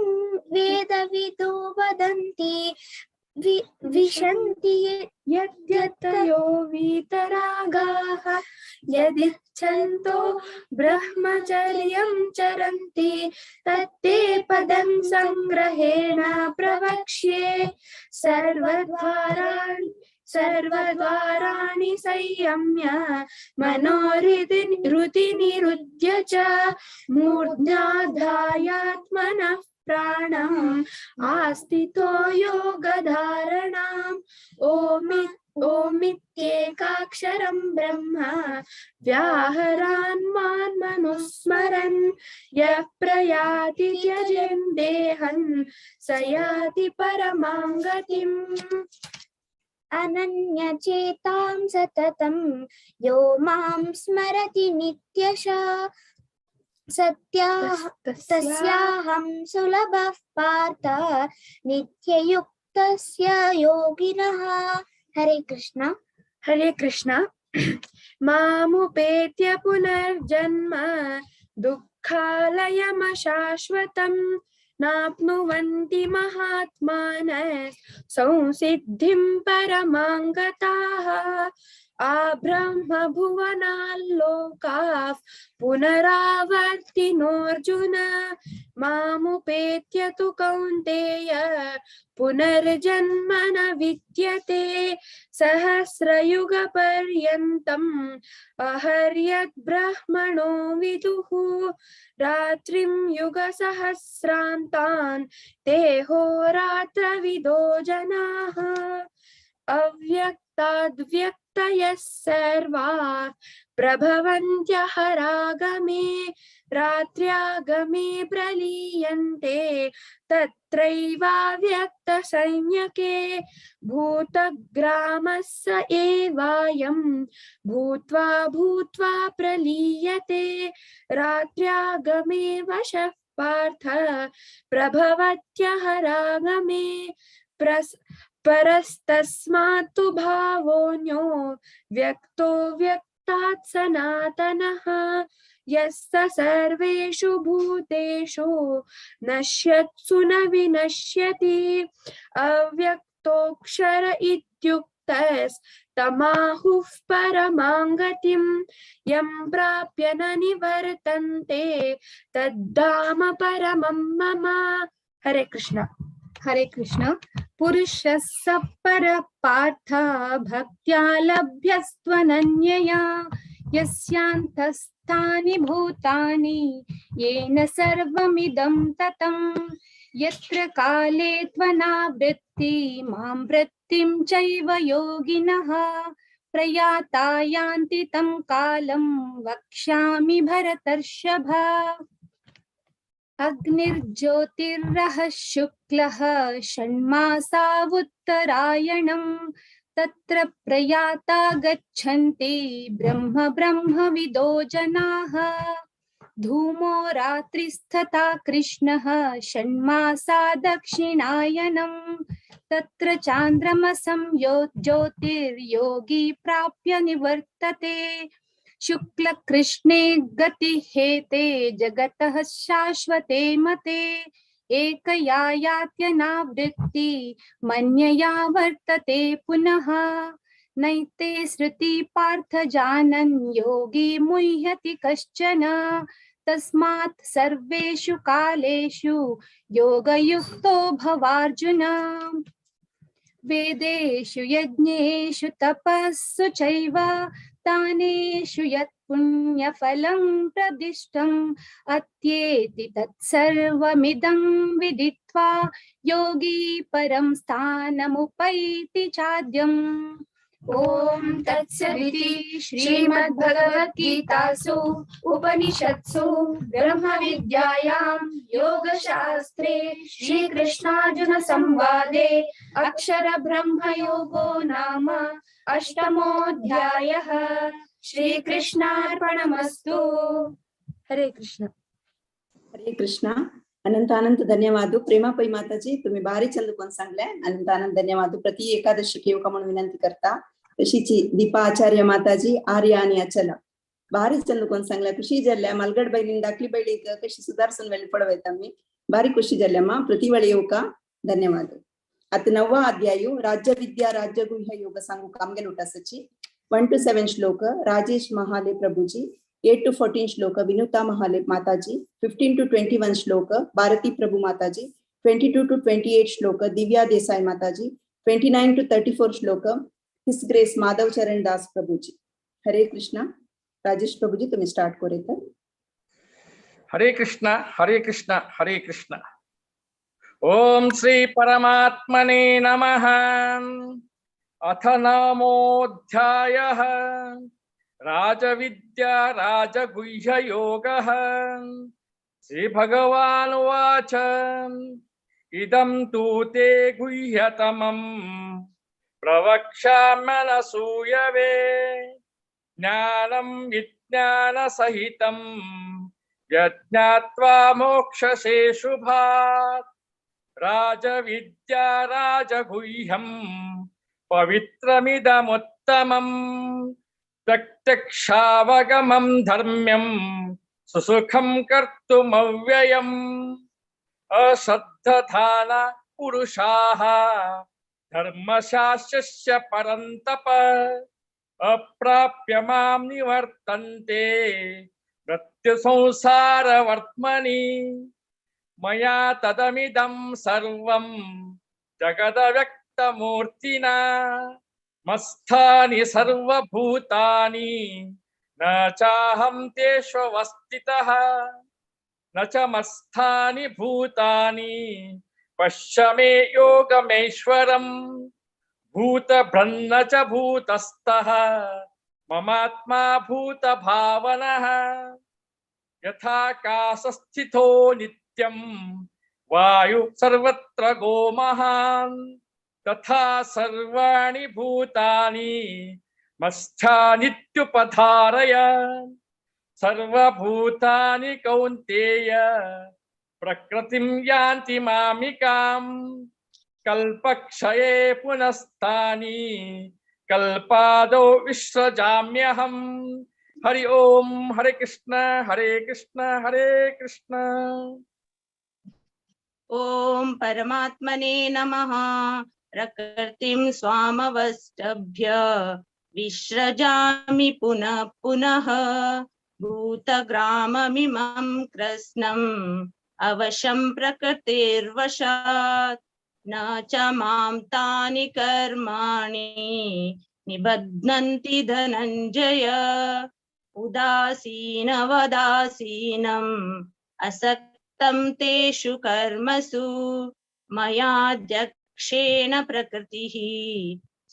वेदविदो वदन्ति विशन्ति यद्यतयो वीतरागाः यदिच्छन्तो ब्रह्मचर्यं चरन्ति तत्ते पदं संग्रहेण प्रवक्ष्ये. सर्वद्वाराणि संयम्य मनोहृदि निरुध्य च मूर्ध्याधायात्मनः प्राणम् आस्थितो योगधारणाम्. ओमित्येकाक्षरं ब्रह्म व्याहरान् मान्मनुस्मरन् यः प्रयाति त्यजन् देहं स याति परमां गतिम्. अनन्यचेतां सततं यो मां स्मरति नित्यशः तस्याहं सुलभः पार्थ नित्ययुक्तस्य योगिनः. हरे कृष्ण. हरे कृष्ण. मामुपेत्य पुनर्जन्म दुःखालयमशाश्वतम् नाप्नुवन्ति महात्मानः संसिद्धिं परमां गताः. आब्रह्म भुवनाल्लोकाः पुनरावर्तिनोऽर्जुन मामुपेत्य तु कौन्तेय पुनर्जन्म न विद्यते. सहस्रयुगपर्यन्तम् अहर्यद्ब्रह्मणो विदुः रात्रिं युगसहस्रान्तान् ते होरात्रविदो जनाः. अव्यक्ताद्व्यक्त प्रवृत्तयः सर्वाः प्रभवन्त्यः रागमे रात्र्यागमे प्रलीयन्ते तत्रैवाव्यक्तसंज्ञके भूतग्रामस्य एवायं भूत्वा भूत्वा प्रलीयते रात्र्यागमे वशः पार्थ प्रभवत्यः रागमे परस्तस्मात् तु भावोऽन्यो व्यक्तो व्यक्तात् सनातनः यस्य सर्वेषु भूतेषु नश्यत्सु न विनश्यति अव्यक्तोऽक्षर इत्युक्तस्तमाहुः परमां गतिं यं प्राप्य न निवर्तन्ते तद्धाम परमं मम। हरे कृष्ण। हरे कृष्ण। पुरुषस्य परः पार्थ भक्त्या लभ्यस्त्वनन्यया यस्यान्तस्थानि भूतानि येन सर्वमिदं ततं यत्र काले त्वनावृत्ति मां वृत्तिं चैव योगिनः प्रयाता यान्ति तं कालं वक्ष्यामि भरतर्षभ। अग्निर्ज्योतिर्रः शुक्लः षण्मासा उत्तरायणं तत्र प्रयाता गच्छन्ति ब्रह्म ब्रह्मविदो जनाः धूमो रात्रिस्तथा कृष्णः षण्मासा दक्षिणायनं तत्र चान्द्रमसं ज्योतिर्योगी प्राप्य निवर्तते शुक्ल कृष्णे गति हेते जगतः शाश्वते मते एकया यात्यनावृत्ति मन्यया वर्तते पुनः नैते श्रुति पार्थ जानन् योगी मुह्यति कश्चन तस्मात् सर्वेषु कालेषु योगयुक्तो भवार्जुन वेदेषु यज्ञेषु तपस्सु चैव दानेषु यत् पुण्यफलं प्रदिष्टम् अत्येति तत्सर्वमिदं विदित्वा योगी परं स्थानमुपैति चाद्यम्। ओम तत्सदिति श्रीमद्भगवद्गीतासु उपनिषत्सु ब्रह्मविद्यायां योगशास्त्रे श्रीकृष्णार्जुन संवादे अक्षर ब्रह्मयोगो नाम अष्टमोऽध्यायः। श्रीकृष्णार्पणमस्तु। हरे कृष्ण। हरे कृष्ण. अनंत अनंत धन्यवाद प्रेमापई माताजी, तुम्ही भारी चंद कोण सांगले. अनंत अनंत धन्यवाद. प्रति एकादशी येवका म्हणून विनंती करता. तशीची दीपा आचार्य माताजी, आर्य आणि अचला भारी चंद कोण सांगल्या. खुशी जाल्ल्या मलगड बैलीन दाखली बैलीक कशी सुधारसून वेळी पडवयत आम्ही भारी खुशी जाल्ल्या प्रति वेळी येवका धन्यवाद. आता 9वा अध्यायु राज्य विद्या राज्य गुह्य योग सांगू कामगे लुटासची 1 to 7 shloka Rajesh Mahale Prabhuji, 8 to 14 श्लोक विनुता महाले माताजी, 15 to 21 श्लोक भारती प्रभु माताजी, 22 to 28 श्लोक दिव्या देसाई माताजी, 29 to 34 श्लोक हिस ग्रेस माधव चरण दास प्रभुजी. हरे कृष्णा. राजेश प्रभुजी तुम्ही स्टार्ट करेत. हरे कृष्णा हरे कृष्णा हरे कृष्णा. ओम श्री परमात्मने नमः. अथ नवमोऽध्यायः राजविद्या राजगुह्य योगः. श्री भगवान् उवाच इदं तु ते गुह्यतमं प्रवक्ष्याम्यनसूयवे ज्ञानं विज्ञानसहितं यज्ञात्वा मोक्षसे शुभात्. राजविद्या राजगुह्यं पवित्रमिदमुत्तमं प्रत्यक्षावगमं धर्म्यं सुसुखं कर्तुमव्ययम्. अश्रद्धधान पुरुषाः धर्मशास्त्रस्य परन्तप अप्राप्य मां निवर्तन्ते मृत्युसंसारवर्त्मनि. मया तदमिदं सर्वं जगदव्यक्तमूर्तिना मत्स्थानि सर्वभूतानि न चाहं तेष्वस्थितः न च मत्स्थानि भूतानि पश्य मे योगमेश्वरम्. भूतभ्रन्न च भूतस्थः ममात्मा भूतभावनः यथाकाशस्थितो नित्यं वायु सर्वत्र गो महान् तथा सर्वाणि भूतानि मत्स्थानित्युपधारय सर्वभूतानि कौन्तेय प्रकृतिं यान्ति मामिकाम् कल्पक्षये पुनस्तानि कल्पादौ विसृजाम्यहम्। हरि ओम हरे कृष्ण हरे कृष्ण हरे कृष्ण। ओम परमात्मने नमः। प्रकृतिं स्वामवष्टभ्य विसृजामि पुनः पुनः भूतग्राममिमं कृत्स्नम् अवशं प्रकृतिर्वशात् न च मां तानि कर्माणि निबध्नन्ति धनञ्जय उदासीनवदासीनम् असक्तं तेषु कर्मसु मयाध्यक्षेण प्रकृतिः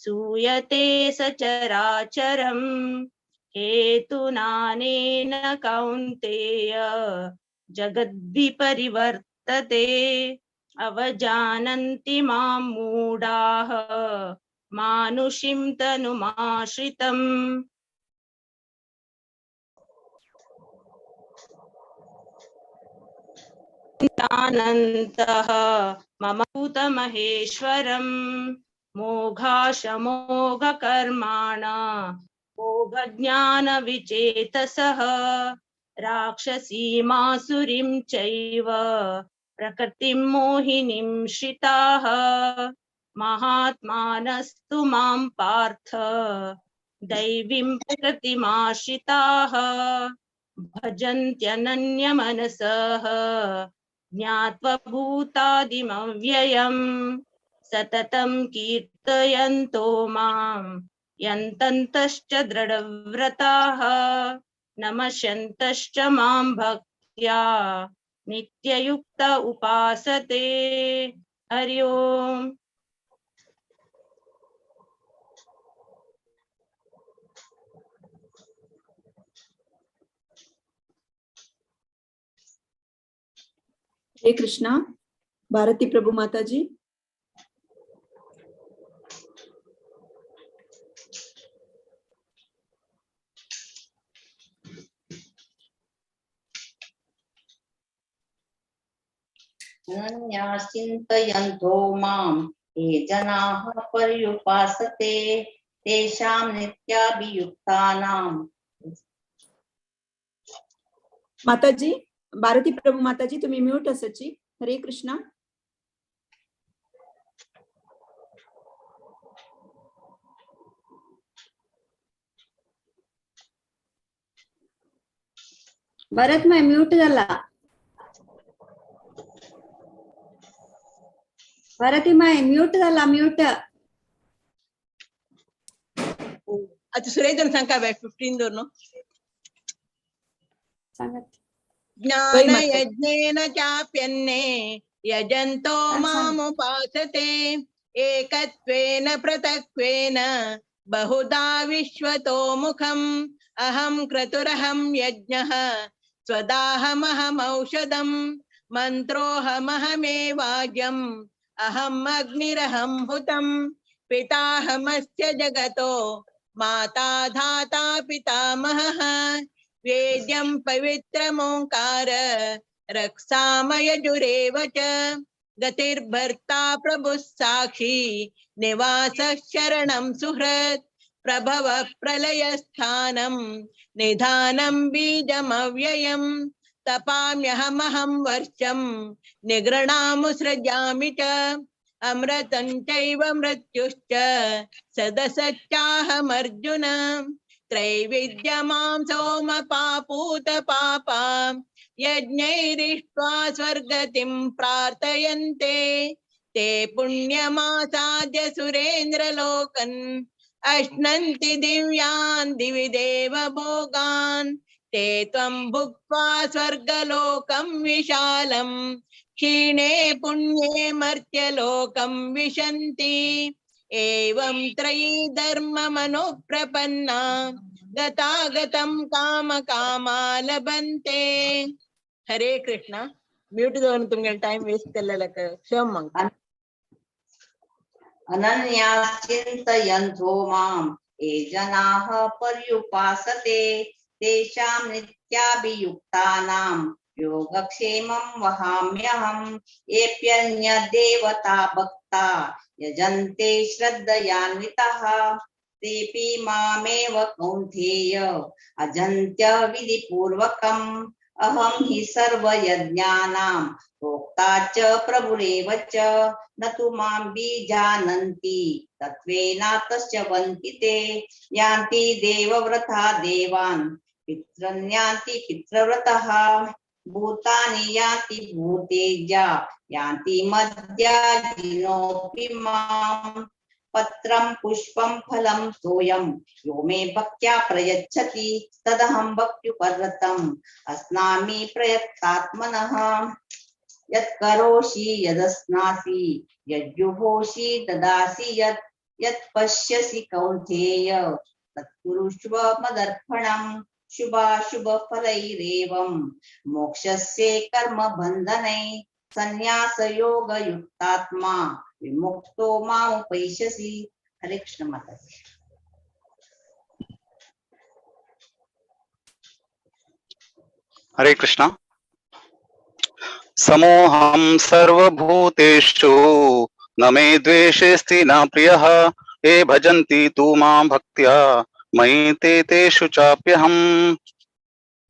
सूयते सचराचरम् हेतुनानेन कौन्तेय जगद्विपरिवर्तते अवजानन्ति मां मूढाः मानुषीं तनुमाश्रितम्। अनन्तः मम भूतमहेश्वरम् मोघाशमोघकर्माण मोघज्ञानविचेतसः राक्षसीमासुरीं चैव प्रकृतिं मोहिनीं श्रिताः महात्मानस्तु मां पार्थ दैवीं प्रकृतिमाश्रिताः भजन्त्यनन्यमनसः ज्ञात्वा भूतादिमव्ययम् सततं कीर्तयन्तो मां यन्तन्तश्च दृढव्रताः नमस्यन्तश्च मां भक्त्या नित्ययुक्त उपासते। हरि ओम। हरे कृष्णा। भारती प्रभु माता जी। अनन्याश्चिन्तयन्तो मां ये जनाः पर्युपासते तेषां नित्याभियुक्तानां। माता जी, भारती प्रभु माता जी तुम्ही म्यूट असाची। हरे कृष्णा। भरत मैं म्यूट झाला। भारती माय म्यूट झाला म्यूट। ಅದು ಸುರೇಂದ್ರನ್ ಸಂಖ್ಯೆ 15 ದೋರ್ನು ज्ञान यज्ञेन चाप्यन्ने यजन्तो मामुपासते एकत्वेन पृथक्त्वेन बहुधा विश्वतो मुखम् अहं क्रतुरहं यज्ञः स्वदाहमहमौषधम् मन्त्रोऽहमहमेवाज्यम् अहम् अग्निरहं हुतम् पिताहमस्य जगतो माता धाता पितामहः वेद्यं पवित्रमोङ्कार रक्षामयजुरेव च गतिर्भर्ता प्रभुः साक्षी निवासः शरणं सुहृत् प्रभव प्रलयस्थानं निधानं बीजमव्ययम् तपाम्यहमहं वर्षं निगृणामुसृजामि च अमृतं चैव मृत्युश्च सदसच्चाहमर्जुन त्रैविद्यमां सोमपापूत पापा यज्ञैरिष्ट्वा स्वर्गतिं प्रार्थयन्ते ते पुण्यमासाद्य सुरेन्द्रलोकन् अश्नन्ति दिव्यान् दिवि देव भोगान् ते त्वं भुक्त्वा स्वर्गलोकं विशालम् क्षीणे पुण्ये मर्त्यलोकं विशन्ति एवं त्रयी धर्म मनोप्रपन्ना गतागतं काम कामा लभन्ते. हरे कृष्ण. म्यूट दवरून तुमगे टाइम वेस्ट केलेला क्षम मंग. अनन्याश्चिन्तयन्तो माम् ये जनाः पर्युपासते तेषां नित्याभियुक्तानां योगक्षेमं वहाम्यहम्. येऽप्यन्यदेवता भक्ता यजन्ते श्रद्धयान्विताः तेऽपि मामेव कौन्तेय अजन्त्य विधिपूर्वकम्. अहं हि सर्वयज्ञानां प्रोक्ता च प्रभुरेव च न तु मां बीजानन्ति तत्त्वेनातश्च वन्ति ते. यान्ति देवव्रता देवान् पितॄन् यान्ति पितृव्रतः भूतानि यान्ति भूतेजा यान्ति मद्याजिनोऽपि माम्. पत्रं पुष्पं फलं तोयं यो मे भक्त्या प्रयच्छति तदहं भक्त्युपरतम् अस्नामि प्रयत्तात्मनः. यत्करोषि यदस्नासि यज्जुहोषि ददासि यत् पश्यसि कौन्तेय तत्कुरुष्व मदर्पणम्. शुभाशुभफलैरेवं मोक्षस्य कर्मबन्धनै संन्यासयोगयुक्तात्मा विमुक्तो मामुपैष्यसि. हरे कृष्ण माता जी. हरे कृष्ण. समोहं सर्वभूतेषु न मे द्वेषेऽस्ति न प्रियः ये भजन्ति तु मां भक्त्या मयि ते तेषु चाप्यहम्.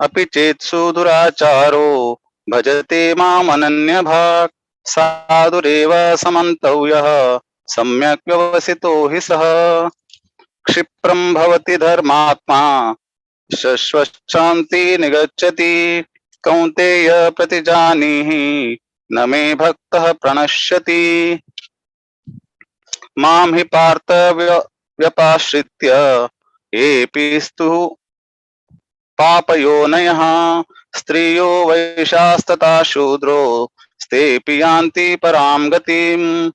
अपि चेत्सु दुराचारो भजते माम् अनन्यभाक् साधुरेव समन्तव्यः सम्यक् व्यवसितो हि सः. क्षिप्रं भवति धर्मात्मा शश्वच्छान्ति निगच्छति कौन्तेय प्रतिजानीहि न मे भक्तः प्रणश्यति. मां हि पार्थ व्यपाश्रित्य येऽपि स्तुः पापयोनयः स्त्रियो वैशास्तथा शूद्रो स्तेऽपि यान्ति परां गतिम्.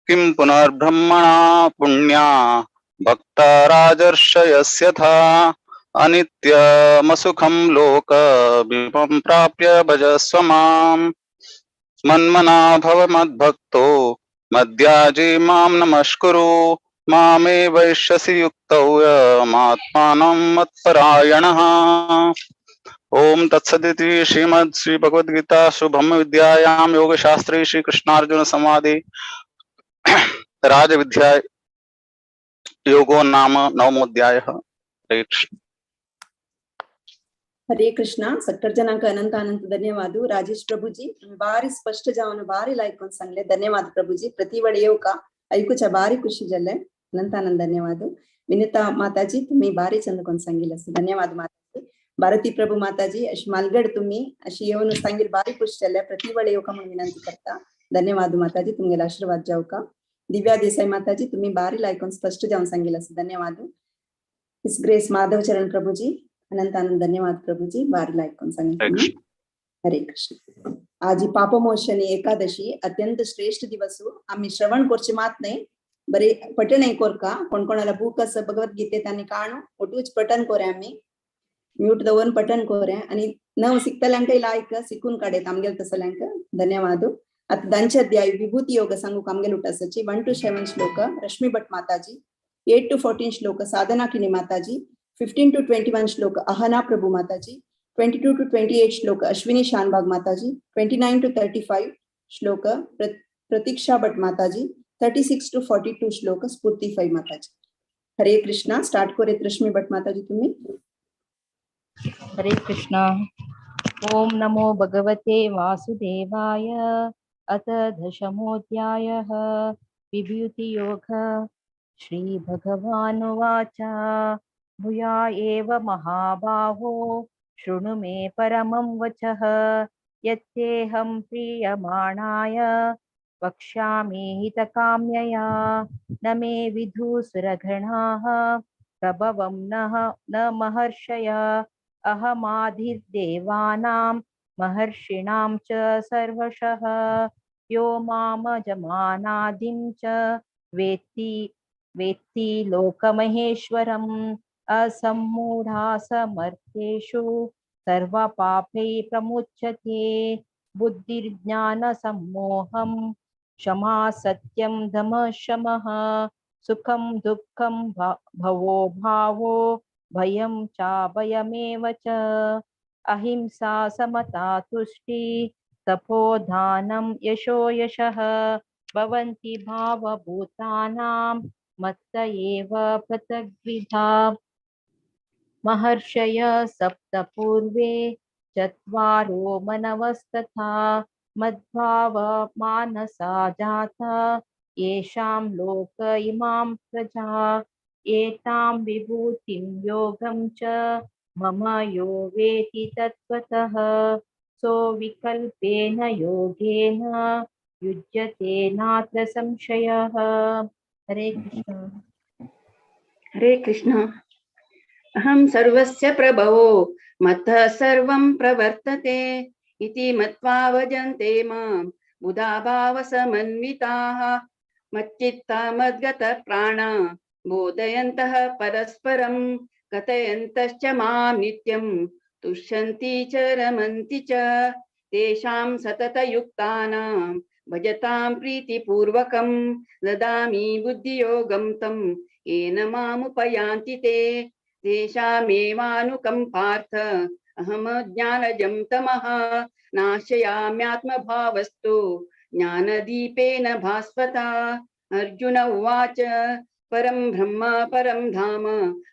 किं पुनर्ब्रह्मणा पुण्या भक्ता राजर्षयस्यथा अनित्यमसुखं लोकविभं प्राप्य भजस्व माम्. मन्मना भव मद्भक्तो मद्याजी मां नमस्कुरु मामे वैश्यसि युक्तव्यमात्मानं मत्परायणः. ओम तत्सदिति श्रीमद् श्री भगवद्गीतासु ब्रह्म विद्यायां योगशास्त्रे श्री कृष्णार्जुन संवादे राजविद्या योगो नाम नवमोऽध्यायः. हरे कृष्ण. हरे कृष्ण. सत्तर जनांक अनंत अनंत धन्यवाद. राजेश प्रभुजी तुम्ही बारी स्पष्ट जाऊन बारी लायकोन सांगले धन्यवाद प्रभुजी. प्रतिवड येऊ का ऐकूच्या बारी खुशी झाले अनंत आनंद धन्यवाद. विनिता माताजी तुम्ही बारी चंदकोन सांगिल धन्यवाद माताजी. भारती प्रभू माताजी अशी मालगड तुम्ही अशी येऊन सांगील बारी खुश झाल्या प्रतिवड येऊ का म्हणून विनंती करता धन्यवाद माताजी. तुमगेला आशीर्वाद जाऊ का. दिव्या देसाई माताजी तुम्ही बारी लायकोन स्पष्ट जाऊन सांगिल धन्यवाद. हिस ग्रेस माधव चरण प्रभुजी अनंत आनंद धन्यवाद प्रभुजी. बारी लायकोन सांगितलं. हरे कृष्ण. आज ही पापमोचनी एकादशी अत्यंत श्रेष्ठ दिवस आम्ही श्रवण करचे मात नाही बरे पठण कोरका कोण कोणाला बुक असं भगवद्गीते त्यांनी काणू ओटूच पठण कोरे आम्ही म्यूट दवरून पठण कोरे आणि नव सिक्तल्यांक लायक सिकून काढेत आमगेल तसल्यांक धन्यवाद. आता दांचे अध्याय विभूती योग सांगू कामगेल उठासची 1 to 7 श्लोक रश्मी भट माताजी, 8 to 14 श्लोक साधना किनी माताजी, 15 to 21 श्लोक अहना प्रभु माताजी, 22 to 28 श्लोक अश्विनी शानबाग माताजी, 29 to 35 श्लोक प्रतीक्षा भट माताजी, 36 to 42 श्लोक स्फूर्ति फै माताजी. हरे कृष्णा. स्टार्ट करे रश्मी भट माताजी तुम्ही. हरे कृष्णा. ओम नमो भगवते वासुदेवाय. अथ दशमोऽध्यायः विभूति योग. श्री भगवानुवाच भूया एव महाबाहो शृणु मे परमं वचः यत्तेऽहं प्रीयमाणाय वक्ष्यामि हितकाम्यया. न मे विधुसुरगणाः प्रभवं न महर्षय. अहमादिर्देवानां महर्षिणां च सर्वशः. यो मामजमानादिं च वेत्ति लोकमहेश्वरम् असम्मूढा समर्थेषु सर्वपापैः प्रमुच्यते बुद्धिर्ज्ञानसम्मोहं क्षमा सत्यं दमः शमः सुखं दुःखं भवो भावो भयं चाभयमेव च अहिंसा समता तुष्टि तपोदानं यशो यशः भवन्ति भावभूतानां मत्त एव पृथग्विधा महर्षय सप्त पूर्वे चत्वारो मनवस्तथा मद्भाव मानसा जाता येषां लोक इमां प्रजा एतां विभूतिं योगं च मम यो वेति तत्त्वतः सो विकल्पेन योगेन युज्यते नात्र संशयः। हरे कृष्ण। हरे कृष्ण। अहं सर्वस्य प्रभवो मत्तः सर्वं प्रवर्तते इति मत्वा भजन्ते मां बुधा भावसमन्विताः मच्चित्ता मद्गतप्राणा बोधयन्तः परस्परं कथयन्तश्च मां नित्यं तुष्यन्ति च रमन्ति च तेषां सततयुक्तानां भजतां प्रीतिपूर्वकं ददामि बुद्धियोगं तं येन मामुपयान्ति ते तेषामेवानुकम्पार्थ अहमज्ञानजं तमः नाशयाम्यात्मभावस्तु ज्ञानदीपेन भास्वता। अर्जुन उवाच परं ब्रह्म परं धाम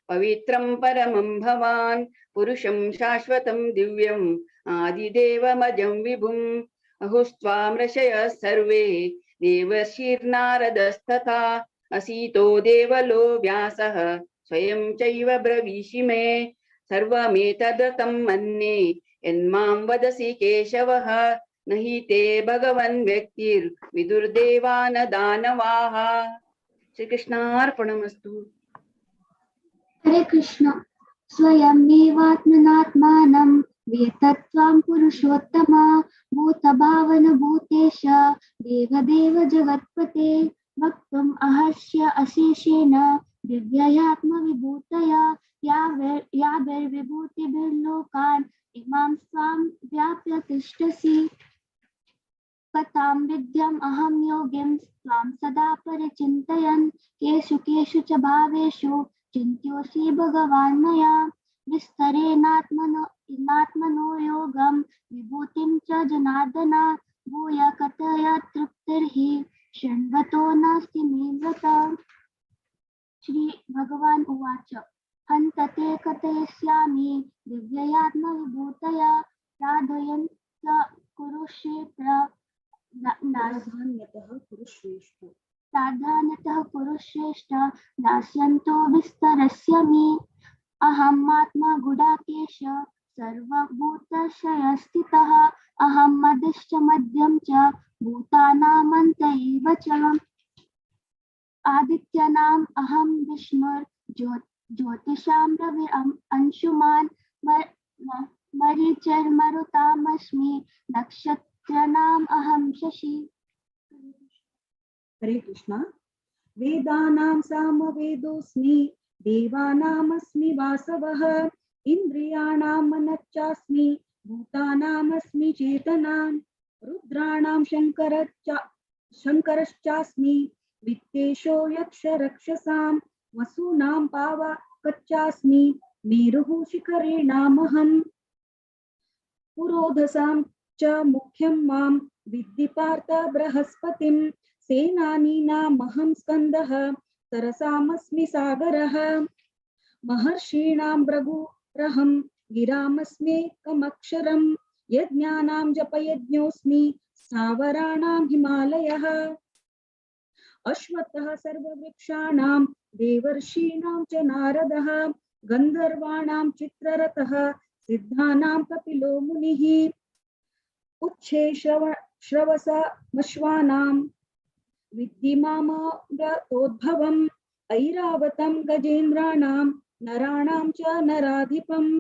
पवित्रं परमं भवान् पुरुषं शाश्वतं दिव्यम् आदिदेवमजं विभुम् अहुस्त्वां ऋषयः सर्वे देवर्षिर्नारदस्तथा असीतो देवलो व्यासः स्वयं चैव ब्रवीषि मे सर्वमेतदृतं मन्ये यन्मां वदसि केशवः न हि ते भगवन् व्यक्तिर्विदुर्देवा न दानवाः। श्रीकृष्णार्पणमस्तु। हरे कृष्ण। स्वयमेवात्मनात्मानं वेत्तत्वां पुरुषोत्तम भूतभावन भूतेश देवदेव जगत्पते वक्तुम् अहस्य अशेषेण दिव्ययात्मविभूतया याभिर्विभूतिभिर्लोकान् इमां स्वां व्याप्य तिष्ठसि कथां विद्यम् अहं योगिं त्वां सदा परिचिन्तयन् केषु केषु च भावेषु चिन्त्योऽसि भगवान् मया विस्तरेणात्मनो योगं विभूतिं च जनार्दन भूय कथय तृप्तिर्हि शृण्वतो नास्ति मे व्रता। श्री भगवान् उवाच हन्त ते कथयिष्यामि दिव्ययात्मविभूतया राधयन् च कुरुक्षेत्र साधारणतः कुरुश्रेष्ठ दास्यन्तो विस्तरस्यामि अहमात्मा गुडाकेश सर्वभूतशयस्थितः अहं मध्यश्च मध्यं च भूतानामन्त एव च आदित्यानाम् अहं विष्णुर्ज्योतिषां रविरंशुमान् मरीचिर्मरुतामस्मि नक्षत्राणाम् अहं शशि। हरे कृष्णा। वेदानां सामवेदोऽस्मि देवानामस्मि वासवः इन्द्रियाणां मनश्चास्मि भूतानामस्मि चेतनां रुद्राणां शङ्करश्चास्मि वित्तेशो यक्षरक्षसां वसूनां पावकश्चास्मि मेरुः शिखरेणामहम् पुरोधसां च मुख्यं मां विद्धि पार्थ बृहस्पतिं सेनानीनामहं स्कन्दः सरसामस्मि सागरः महर्षीणां भृगुरहं गिरामस्मेकमक्षरं यज्ञानां जपयज्ञोऽस्मि स्थावराणां हिमालयः अश्वत्थः सर्ववृक्षाणां देवर्षीणां च नारदः गन्धर्वाणां चित्ररथः सिद्धानां कपिलो मुनिः उच्छे श्रवसमश्वानां विद्धि मामव्रतोद्भवम् ऐरावतं गजेन्द्राणां नराणां च नराधिपम्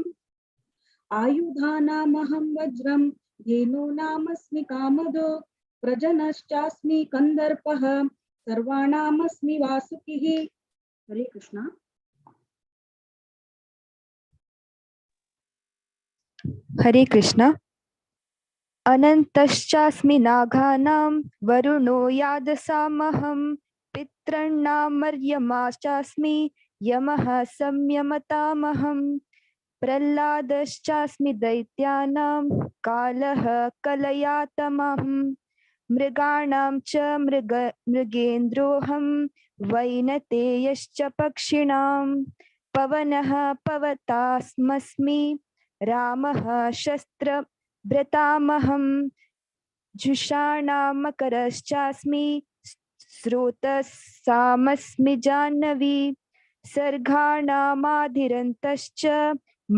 आयुधानामहं वज्रं धेनूनामस्मि कामधो प्रजनश्चास्मि कन्दर्पः सर्वाणामस्मि वासुकिः। हरे कृष्ण। हरे कृष्ण। अनन्तश्चास्मि नागानां वरुणो यादसामहं पितॄणां मर्यमाश्चास्मि यमः संयमतामहं प्रह्लादश्चास्मि दैत्यानां कालः कलयातमहं मृगाणां च मृगेन्द्रोऽहं वैनतेयश्च पक्षिणां पवनः पवतास्मस्मि रामः शस्त्रभृतामहं जुषाणां मकरश्चास्मि स्रोतस्सामस्मि जाह्नवी सर्गाणामादिरन्तश्च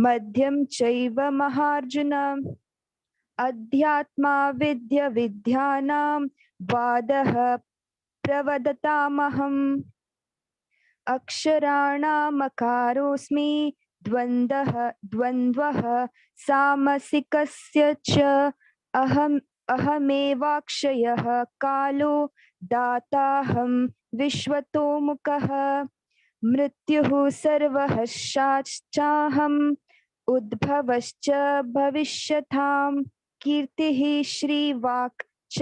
मध्यं चैव महार्जुन अध्यात्मा विद्यानां वादः प्रवदतामहम् अक्षराणामकारोऽस्मि द्वन्द्वः सामसिकस्य च अहमेवाक्षयः कालो दाताहं विश्वतोमुखः मृत्युः सर्वहर्षाश्चाहम् उद्भवश्च भविष्यतां कीर्तिः श्रीवाक् च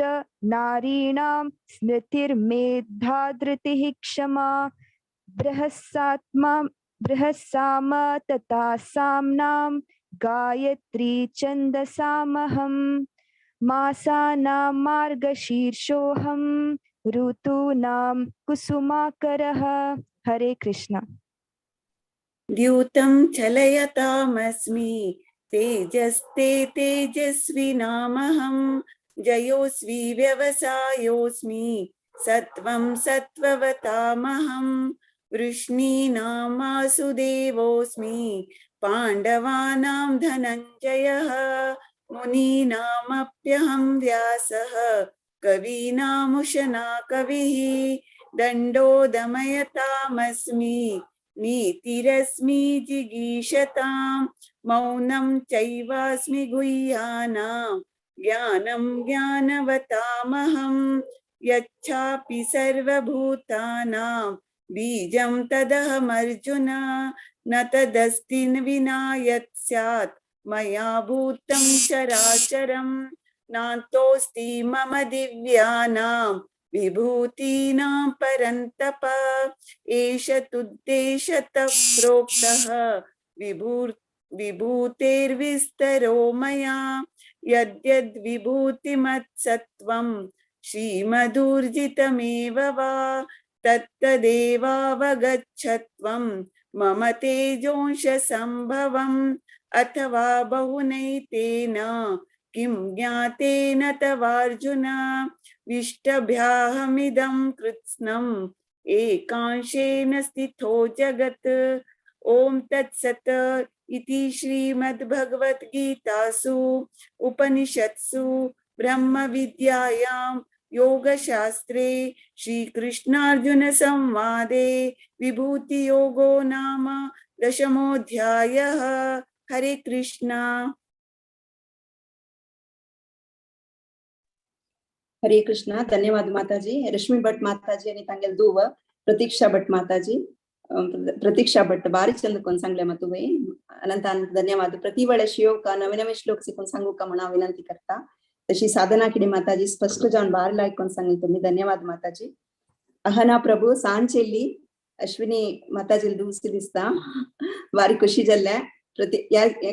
नारीणां स्मृतिर्मेधा धृतिः क्षमा बृहस्साम तथा साम्नां गायत्री छन्दसामहं मासानां मार्गशीर्षोऽहं ऋतूनां कुसुमाकरः। हरे कृष्ण। द्यूतं चलयतामस्मि तेजस्ते तेजस्विनामहं जयोस्मि व्यवसायोऽस्मि सत्वं सत्त्ववतामहं वृष्णीनां वासुदेवोऽस्मि पाण्डवानां धनञ्जयः मुनीनामप्यहं व्यासः कवीनामुशना कविः दण्डो दमयतामस्मि नीतिरस्मि जिगीषतां मौनं चैवास्मि गुह्यानां ज्ञानं ज्ञानवतामहं यच्छापि सर्वभूतानां बीजं तदहमर्जुन न तदस्ति विना यत् स्यात् मया भूतं चराचरं नान्तोऽस्ति मम दिव्यानां विभूतीनां परन्तप एष तुद्देशतः प्रोक्तः विभूतेर्विस्तरो मया यद्यद् विभूतिमत्सत्त्वं श्रीमधूर्जितमेव वा तत्तदेवावगच्छत्वं मम तेजोंशसम्भवम् अथवा बहुनैतेन किं ज्ञातेन तवार्जुन विष्टभ्याहमिदं कृत्स्नम् एकांशेन स्थितो जगत्। ओम तत्सत् इति श्रीमद्भगवद्गीतासु उपनिषत्सु ब्रह्म विद्यायां योगशास्त्रे श्रीकृष्णार्जुन संवादे विभूति योगो नाम 10मोऽध्यायः। हरे कृष्णा। हरे कृष्ण. धन्यवाद माताजी. रश्मि भट माताजी आणि तांगेल दुव प्रतीक्षा भट माताजी प्रतीक्षा भट बारी चंद कोण सांगले मतुवे अनंत अनंत धन्यवाद. प्रति वेळे शिव का नवे नवे श्लोक शिकून सांगू का म्हणा विनंती करता. तशी साधना किडी माताजी स्पष्ट जाऊन बार लायक कोण सांगितलं तुम्ही. धन्यवाद माताजी. अहना प्रभू सांचेली अश्विनी माताजी दूसरी दिसता बारी खुशी जाल्ल्या. प्रति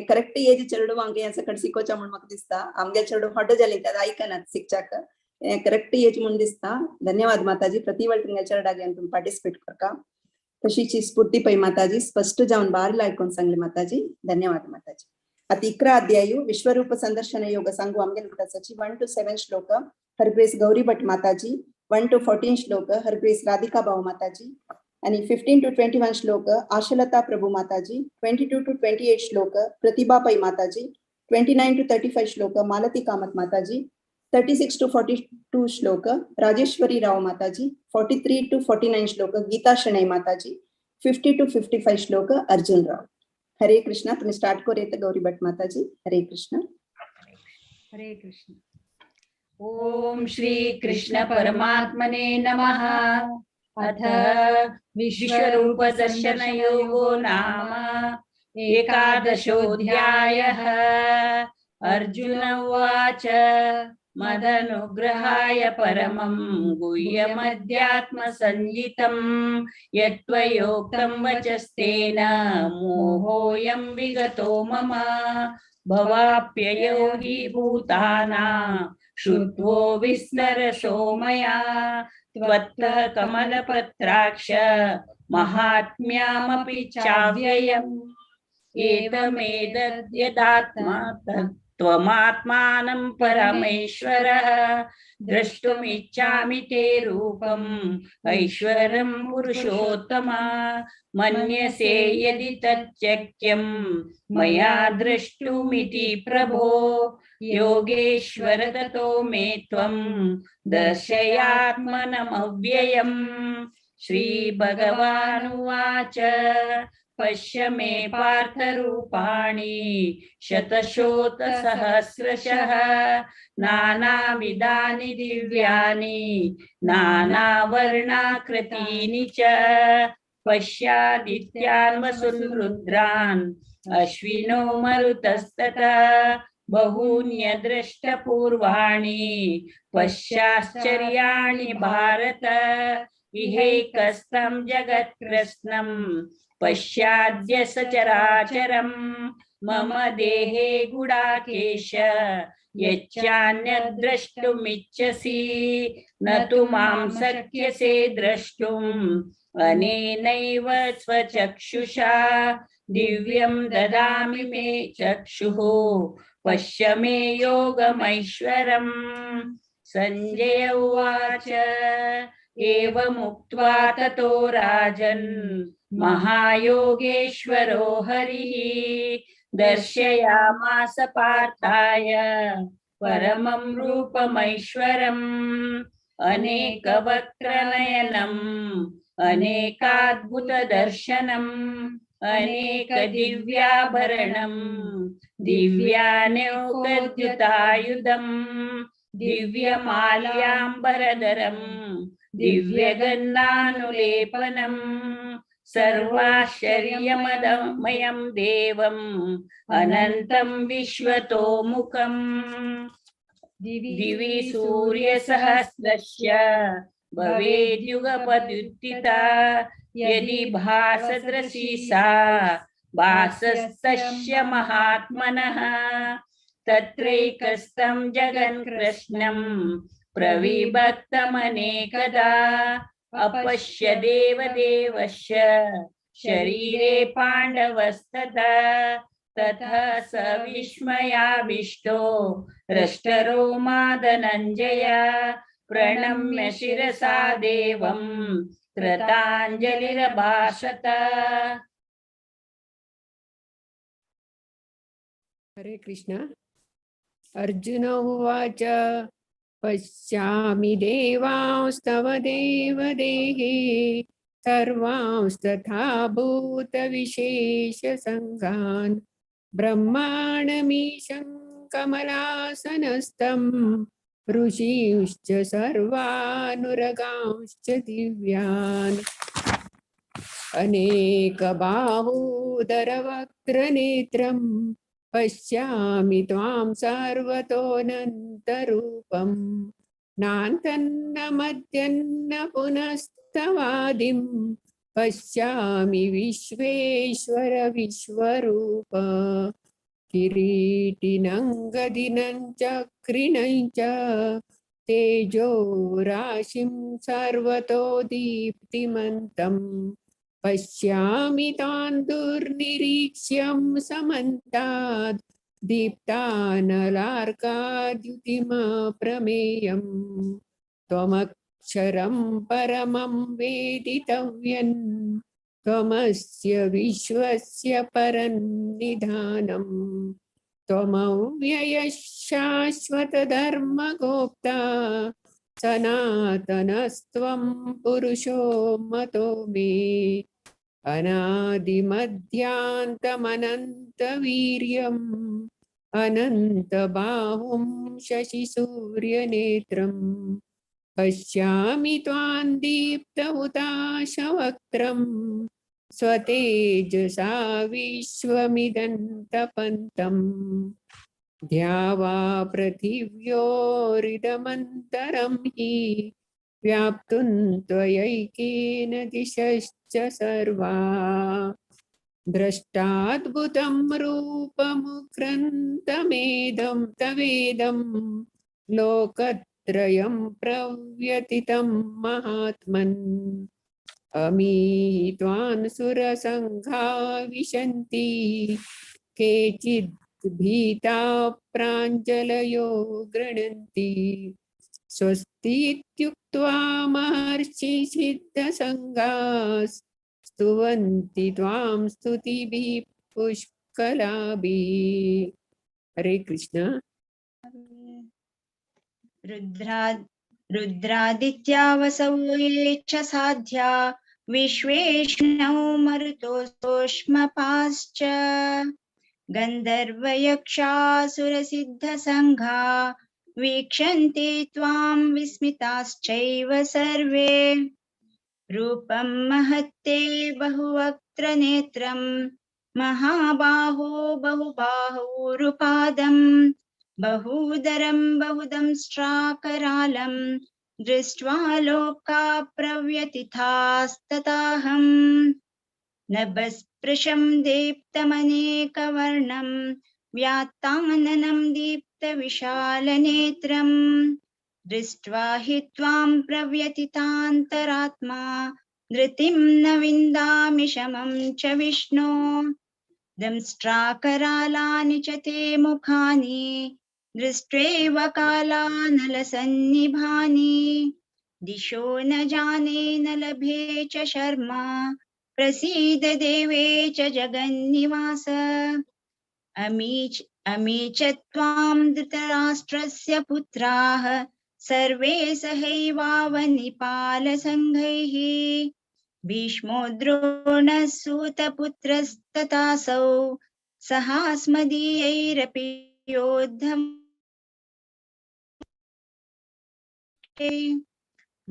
करेक्ट एज चेडू आमगे या सकट शिकोचा म्हणून म्हाका दिसता. आमगे चेडू हॉट जाली त्यात ऐकनात शिक्षक करेक्ट एज म्हणून दिसता. धन्यवाद माताजी. प्रति वेळ तुमच्या चेडा तुम्ही पार्टिसिपेट करता. तशीची स्फूर्ती पै माताजी स्पष्ट जाऊन बार लायकोन सांगले माताजी. धन्यवाद माताजी. अति 11 अध्यायु विश्वरूप संदर्शन योग सांगू आमगे लुकटाची 1 to 7 श्लोक हर ग्रेस गौरी भट माताजी 1 to 14 श्लोक हर ग्रेस राधिका भाऊ माताजी आणि 15 to 21 श्लोक आशलता प्रभु माताजी 22 to 28 श्लोक प्रतिभा पै माताजी 29 to 35 श्लोक मालती कामत माताजी 36 to 42 श्लोक राजेश्वरी राव माताजी 43 to 49 श्लोक गीता शणै माताजी 50 to 55 श्लोक अर्जुन राव. हरे कृष्णा. तुम्ही स्टार्ट करूया गौरी भट माताजी. हरे कृष्ण. हरे कृष्ण. ओम श्री कृष्ण परमात्मने नमः। अथ विश्वरूप दर्शन योगो नाम एकादशोऽध्यायः। अर्जुन उवाच मदनुग्रहाय परमं गुह्यमध्यात्मसंज्ञितं यत्त्वयोक्तं वचस्तेन मोहोऽयं विगतो मम। भवाप्ययो हि भूतानां श्रुत्वो विस्मरशो मया त्वत्तः कमलपत्राक्ष महात्म्यामपि चाव्ययम्। एतमेतद्यदात्मा त्वमात्मानं परमेश्वरः द्रष्टुमिच्छामि ते रूपम् ऐश्वरं पुरुषोत्तम। मन्यसे यदि तच्चक्यं मया द्रष्टुमिति प्रभो योगेश्वर ततो मे त्वं दर्शयात्मनमव्ययम्। श्रीभगवानुवाच पश्य मे पार्थरूपाणि शतशोतसहस्रशः नानाविधानि दिव्यानि नानावर्णाकृतीनि च। पश्यादित्यान् वसून् रुद्रान् अश्विनो मरुतस्तथा बहून्यदृष्टपूर्वाणि पश्याश्चर्याणि भारत। इहैकस्थं जगत्कृत्स्नं पश्याद्य सचराचरं मम देहे गुडाकेश यच्चान्यद् द्रष्टुमिच्छसि न तु मां शक्यसे द्रष्टुम् अनेनैव स्वचक्षुषा। दिव्यं ददामि मे चक्षुः पश्य मे योगमैश्वरम्। संजय उवाच एवमुक्त्वा ततो राजन् महायोगेश्वरो हरिः दर्शयामास पार्थाय परमं रूपमैश्वरम्। अनेकवक्त्रनयनम् अनेकाद्भुतदर्शनम् अनेकदिव्याभरणम् दिव्यानौकद्युतायुधम् दिव्यमाल्याम्बरधरम् दिव्यगन्धानुलेपनम् सर्वाश्चर्यमयं देवम् अनन्तं विश्वतोमुखम्। दिवि सूर्यसहस्रस्य भवेद्युगपदुत्थिता यदि भासदृशी सा भासस्तस्य महात्मनः। तत्रैकस्थं जगन्कृष्णं प्रविभक्तमनेकदा अपश्य देवदेवस्य शरीरे पाण्डवस्तथा। ततः स विस्मयाविष्टो हृष्टरोमा धनञ्जय प्रणम्य शिरसा देवं कृताञ्जलिरभाषत। हरे कृष्ण। अर्जुन उवाच पश्यामि देवांस्तव देवदेहे सर्वांस्तथा भूतविशेषसङ्गान् ब्रह्माणमीशं कमलासनस्थं ऋषींश्च सर्वानुरगांश्च दिव्यान् अनेकबाहूदरवक्त्रनेत्रं पश्यामि त्वां सर्वतोऽनन्तरूपं नान्तन्न मध्यन्न पुनस्तवादिं पश्यामि विश्वेश्वर विश्वरूप। किरीटिनं गदिनं चक्रिणं च तेजो राशिं सर्वतो दीप्तिमन्तं पश्यामि तान् दुर्निरीक्ष्यं समन्ताद् दीप्तानलार्काद्युतिमप्रमेयम्। त्वमक्षरं परमं वेदितव्यं त्वमस्य विश्वस्य परन्निधानम्। त्वमव्ययः शाश्वतधर्मगोप्ता सनातनस्त्वं पुरुषो मतो मे। अनादिमध्यान्तमनन्तवीर्यम् अनन्तबाहुं शशिसूर्यनेत्रं पश्यामि त्वां दीप्तहुताशवक्त्रं स्वतेजसा विश्वमिदन्तपन्तम् द्यावा पृथिव्योरिदमन्तरं हि व्याप्तुं त्वयैकेन दिशश्च सर्वा द्रष्टाद्भुतं रूपमुग्रन्थमेदं तवेदं लोकत्रयं प्रव्यतितं महात्मन् अमीत्वान् सुरसङ्घा विशन्ति केचिद् भीता प्राञ्जलयो गृह्णन्ति स्वस्तीत्युक्त्वा महर्षि सिद्धसङ्घाः स्तुवन्ति त्वां स्तुतिभिः पुष्कलाभिः। हरे कृष्ण। रुद्रादित्या वसौ ये च साध्या विश्वेष्णौ मरुतोष्मपाश्च गन्धर्वयक्षासुरसिद्धसङ्घा वीक्षन्ते त्वां विस्मिताश्चैव सर्वे रूपं महत्ते बहुवक्त्रनेत्रं महाबाहो बहुबाहुरुपादं बहूदरं बहुदंष्ट्राकरालं दृष्ट्वा लोका प्रव्यथितास्तताहं नभस्पृशं दीप्तमनेकवर्णं व्यात्ताननं दीप्तविशालनेत्रं दृष्ट्वा हि त्वां प्रव्यथितान्तरात्मा धृतिं न विन्दामि शमं च विष्णो दंष्ट्राकरालानि च ते मुखानि दृष्ट्वेव कालानलसन्निभानि दिशो न जाने न लभे च शर्मा प्रसीद देवे च जगन्निवास अमी च त्वां धृतराष्ट्रस्य पुत्राः सर्वे सहैवावनिपालसङ्घैः भीष्मो द्रोणः सूतपुत्रस्तथासौ सहास्मदीयैरपि योद्धम्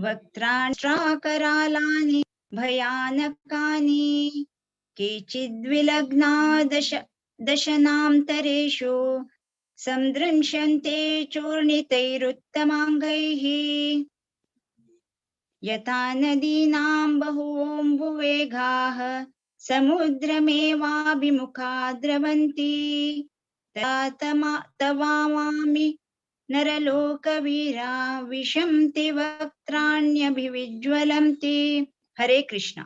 वक्त्राण्राकरालानि भयानकानि केचिद्विलग्ना दशनान्तरेषु संदृश्यन्ते चूर्णितैरुत्तमाङ्गैः यथा नदीनां बहवोऽम्बुवेगाः समुद्रमेवाभिमुखा द्रवन्ति तवामामि नरलोकवीरा विशन्ति वक्त्राण्यभिविज्वलन्ति। हरे कृष्ण।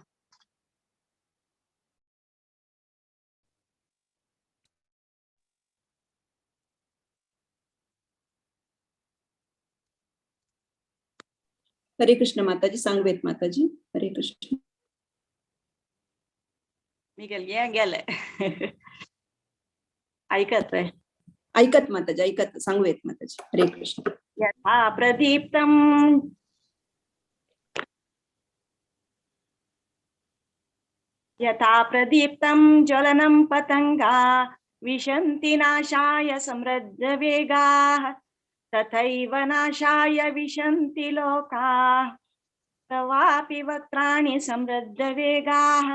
हरे कृष्ण माताजी, सांगवेत माताजी। हरे कृष्ण। गेले ऐकत ऐकत माताजी, ऐकत सांगवेत माताजी। हरे कृष्ण। यथा प्रदीप्तं ज्वलनं पतंगा विशन्ति नाशाय समृद्धवेगाः तथैव नाशाय विशन्ति लोकाः तवापि वक्त्राणि समृद्धवेगाः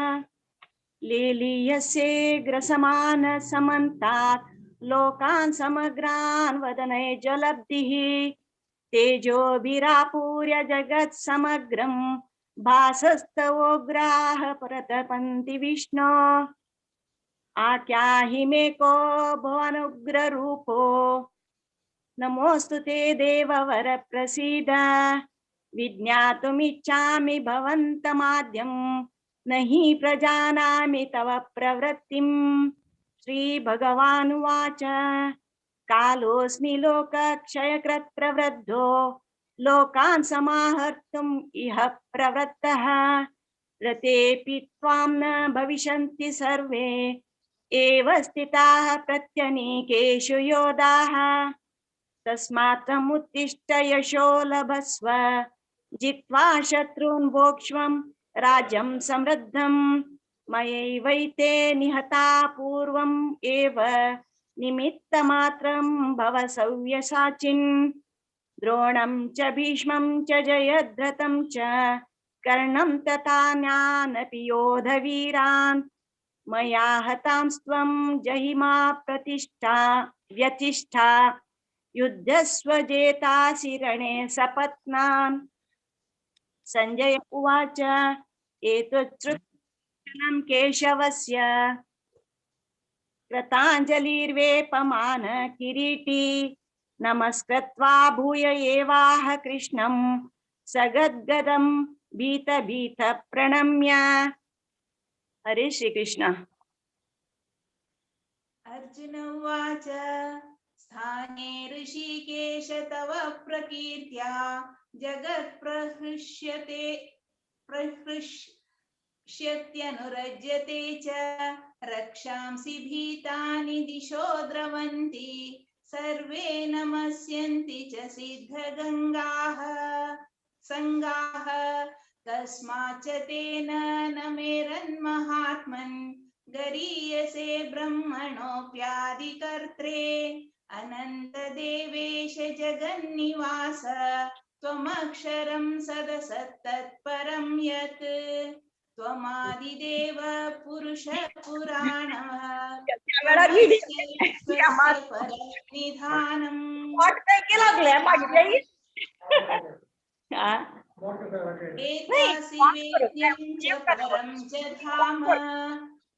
लीलीयसे ग्रसमान समन्तात् लोकान् समग्रान् वदने जलब्धिः तेजोभिरापूर्य जगत् समग्रं भासस्तवोग्राः प्रतपन्ति विष्णो आख्याहि मे को भवानुग्ररूपो नमोऽस्तु ते देववर प्रसीद विज्ञातुमिच्छामि भवन्तमाद्यं न हि प्रजानामि तव प्रवृत्तिम्। श्रीभगवानुवाच कालोऽस्मि लोकक्षयकृत् प्रवृद्धो लोकान् समाहर्तुम् इह प्रवृत्तः रतेऽपि त्वां न भविष्यन्ति सर्वे एव स्थिताः प्रत्यनीकेषु योधाः तस्मात् त्वमुत्तिष्ठ यशो लभस्व जित्वा शत्रून् भोक्ष्वं राज्यं समृद्धं मयैवैते निहता पूर्वम् एव निमित्तमात्रं भव सव्यसाचिन् द्रोणं च भीष्मं च जयद्रथं च कर्णं तथान्यानपि योधवीरान् मया हतांस्त्वं जहिमा प्रतिष्ठा व्यतिष्ठा युद्धस्वजेतासि रणे सपत्नान्। संजय उवाच एतच्छ्रुतं केशवस्य कृताञ्जलिर्वेपमान किरीटी नमस्कृत्वा भूय एवाह कृष्णं सगद्गदं भीत प्रणम्य। हरे श्री कृष्ण। अर्जुन उवाच स्थाने ऋषिकेश तव प्रकीर्त्या जगत्प्रहृष्यते प्रहृष्यत्यनुरज्यते च रक्षांसि भीतानि दिशो द्रवन्ति सर्वे नमस्यन्ति च सिद्धगङ्गाः संगाः तस्माच्च तेन न मेरन्महात्मन् गरीयसे ब्रह्मणोऽप्यादिकर्त्रे अनन्तदेवेश जगन्निवास त्वमक्षरं सदसत्तत्परं यत् त्वमादिदेव पुरुषः पुराणः परनिधानम्। एतासि वेद्यं च परं च धाम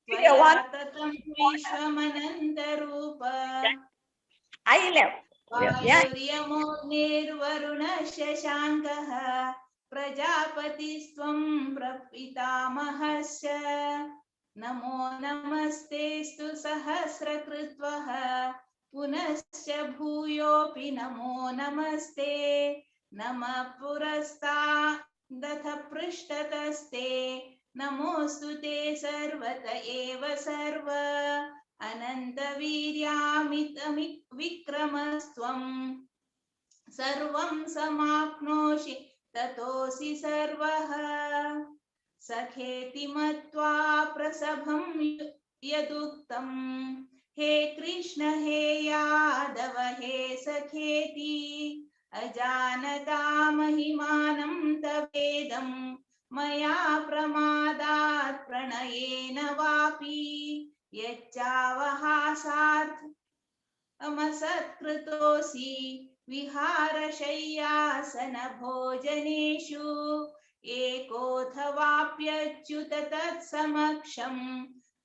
त्वया ततं विश्वमनन्तरूप वायुर्यमोऽग्निर्वरुणः शशाङ्कः प्रजापतिस्त्वं प्रपितामहस्य नमो नमस्तेस्तु सहस्रकृत्वः पुनश्च भूयोऽपि नमो नमस्ते नमः पुरस्तादथ पृष्ठतस्ते नमोऽस्तु ते सर्वत एव सर्व अनन्तवीर्यामितविक्रमस्त्वं सर्वं समाप्नोषि ततोऽसि सर्वः सखेति मत्वा प्रसभं यदुक्तं हे कृष्ण हे यादव हे सखेति अजानता महिमानं तवेदं मया प्रमादात् प्रणयेन वापि यच्चावहासात् अमसत्कृतोऽसि विहारशय्यासन भोजनेषु एकोऽथवाप्यच्युत तत्समक्षं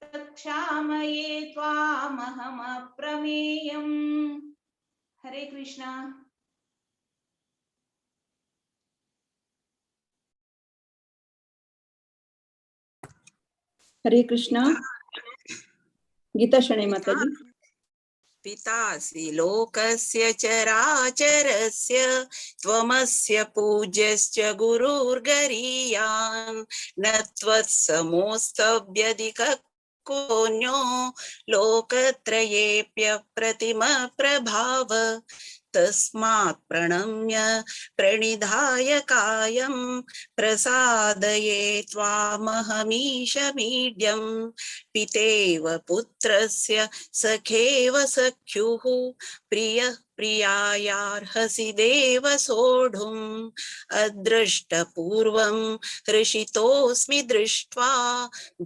तत्क्षामये त्वामहमप्रमेयम्। हरे कृष्ण। हरे कृष्णा। गीता शणै माताजी। पितासि लोकस्य चराचरस्य त्वमस्य पूज्यश्च गुरुर्गरीयान् न त्वत्समोऽस्तव्यधिकः कोऽन्यो लोकत्रयेऽप्यप्रतिमप्रभाव तस्मात् प्रणम्य प्रणिधाय कायं प्रसादये त्वामहमीशमीड्यं पितेव पुत्रस्य सखेव सख्युः प्रियः प्रियायार्हसि देव सोढुम् अदृष्टपूर्वं हृषितोऽस्मि दृष्ट्वा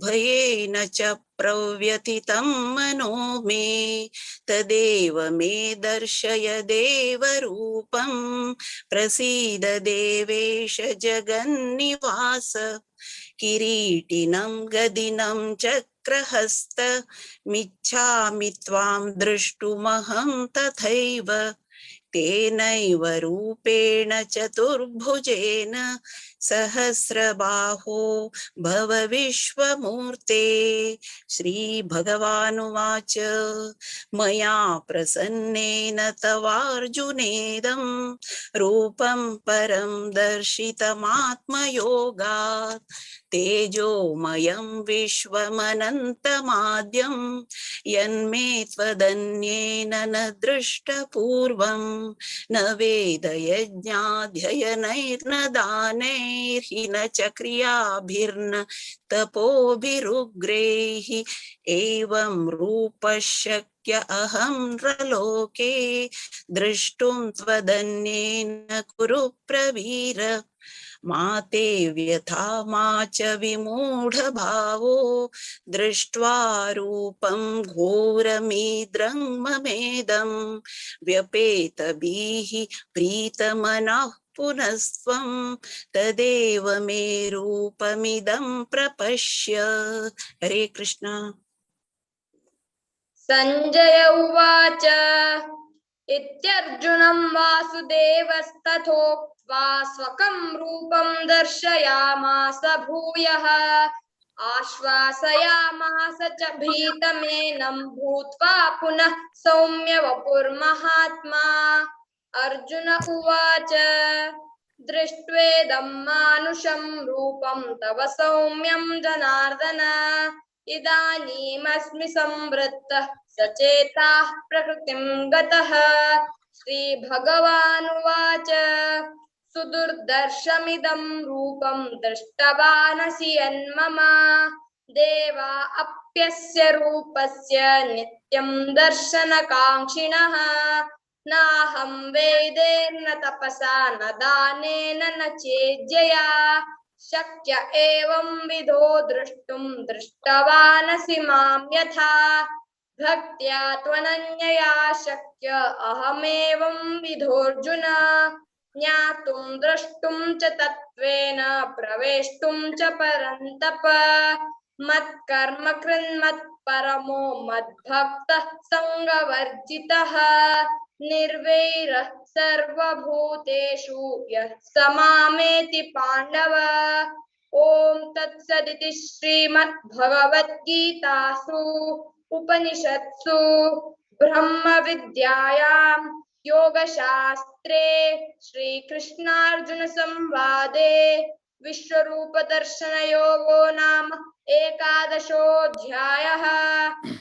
भयेन च प्रव्यथितं मनो मे तदेव मे दर्शय देवरूपं प्रसीद देवेश जगन्निवास किरीटिनं गदिनं चक्रहस्त मिच्छामि त्वां द्रष्टुमहं तथैव तेनैव रूपेण चतुर्भुजेन सहस्रबाहो भव विश्वमूर्ते। श्रीभगवानुवाच मया प्रसन्नेन तवार्जुनेदं रूपं परं दर्शितमात्मयोगात् तेजोमयं विश्वमनन्तमाद्यं यन्मे त्वदन्येन न दृष्टपूर्वं न वेदयज्ञाध्ययनैर्न दानैर्हि न च क्रियाभिर्न तपोभिरुग्रैः एवं रूपः शक्य अहं नृलोके द्रष्टुं त्वदन्येन कुरु प्रवीर मा ते व्यथा मा च विमूढभावो दृष्ट्वा रूपं घोरमीद्रं ममेदं व्यपेतभिः प्रीतमनः पुनस्त्वं तदेव मे रूपमिदं प्रपश्य। हरे कृष्ण। संजय उवाच इत्यर्जुनं वासुदेवस्तथोक्त्वा स्वकं रूपं दर्शयामास भूयः आश्वासयामास च भीतमेनं भूत्वा पुनः सौम्य वपुर्महात्मा। अर्जुन उवाच दृष्ट्वेदं मानुषं रूपं तव सौम्यं जनार्दन इदानीमस्मि संवृत्तः सचेताः प्रकृतिं गतः। श्रीभगवानुवाच सुदुर्दर्शमिदं रूपं दृष्टवानसि यन्मम देवा अप्यस्य रूपस्य नित्यं दर्शनकाङ्क्षिणः नाहं वेदेन तपसा न दानेन न चेज्जया शक्य एवं विधो द्रष्टुं दृष्टवानसि मां यथा भक्त्या त्वनन्यया शक्य अहमेवं विधोऽर्जुन ज्ञातुं द्रष्टुं च तत्त्वेन प्रवेष्टुं च परन्तप मत्कर्म कृन्मत्परमो मद्भक्तः सङ्गवर्जितः निर्वैरः सर्वभूतेषु यः स मामेति पाण्डव। ॐ तत्सदिति श्रीमद्भगवद्गीतासु उपनिषत्सु ब्रह्मविद्यायां योगशास्त्रे श्रीकृष्णार्जुन संवादे विश्वरूपदर्शनयोगो नाम एकादशोऽध्यायः।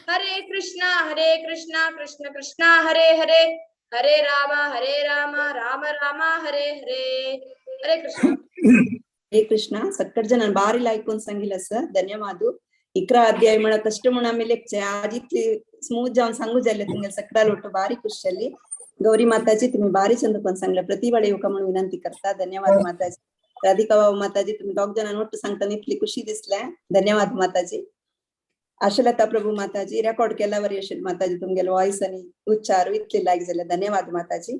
हरे कृष्णा कृष्ण कृष्ण हरे हरे हरे राम राम राम हरे हरे। हरे कृष्ण। ಹರೇ ಕೃಷ್ಣ ಸಕ್ಕರ್ ಜನ ಬಾರಿ ಲಾಯ್ಕೊಂಡ್ ಸಂಗಿಲ್ಲ ಸರ್ ಧನ್ಯವಾದ ಇಕ್ರಾ ಅಧ್ಯಾಯ ಮಳ ಕಷ್ಟ ಮುಣ ಮೇಲೆ ಆಜಿತ್ ಸ್ಮೂತ್ ಜಾನ್ ಸಂಗು ಜಲ್ಲೆ ತಿಂಗಲ್ ಸಕ್ಕಡಾಲ್ ಒಟ್ಟು ಬಾರಿ ಖುಷಿಯಲ್ಲಿ गौरी माताजी तुम्ही बारी चंद पण सांगला प्रतिवाळे योका म्हणून विनंती करता धन्यवाद माताजी। राधिका बाबा माताजी तुम्ही दोग जणांना ಒಟ್ಟು सांगताना इतली खुशी दिसल्या धन्यवाद माताजी। आशलता प्रभू माताजी रेकॉर्ड केल्यावर यशल माताजी तुमगेल वॉइस आणि उच्चार इतले लाईक झाले धन्यवाद माताजी।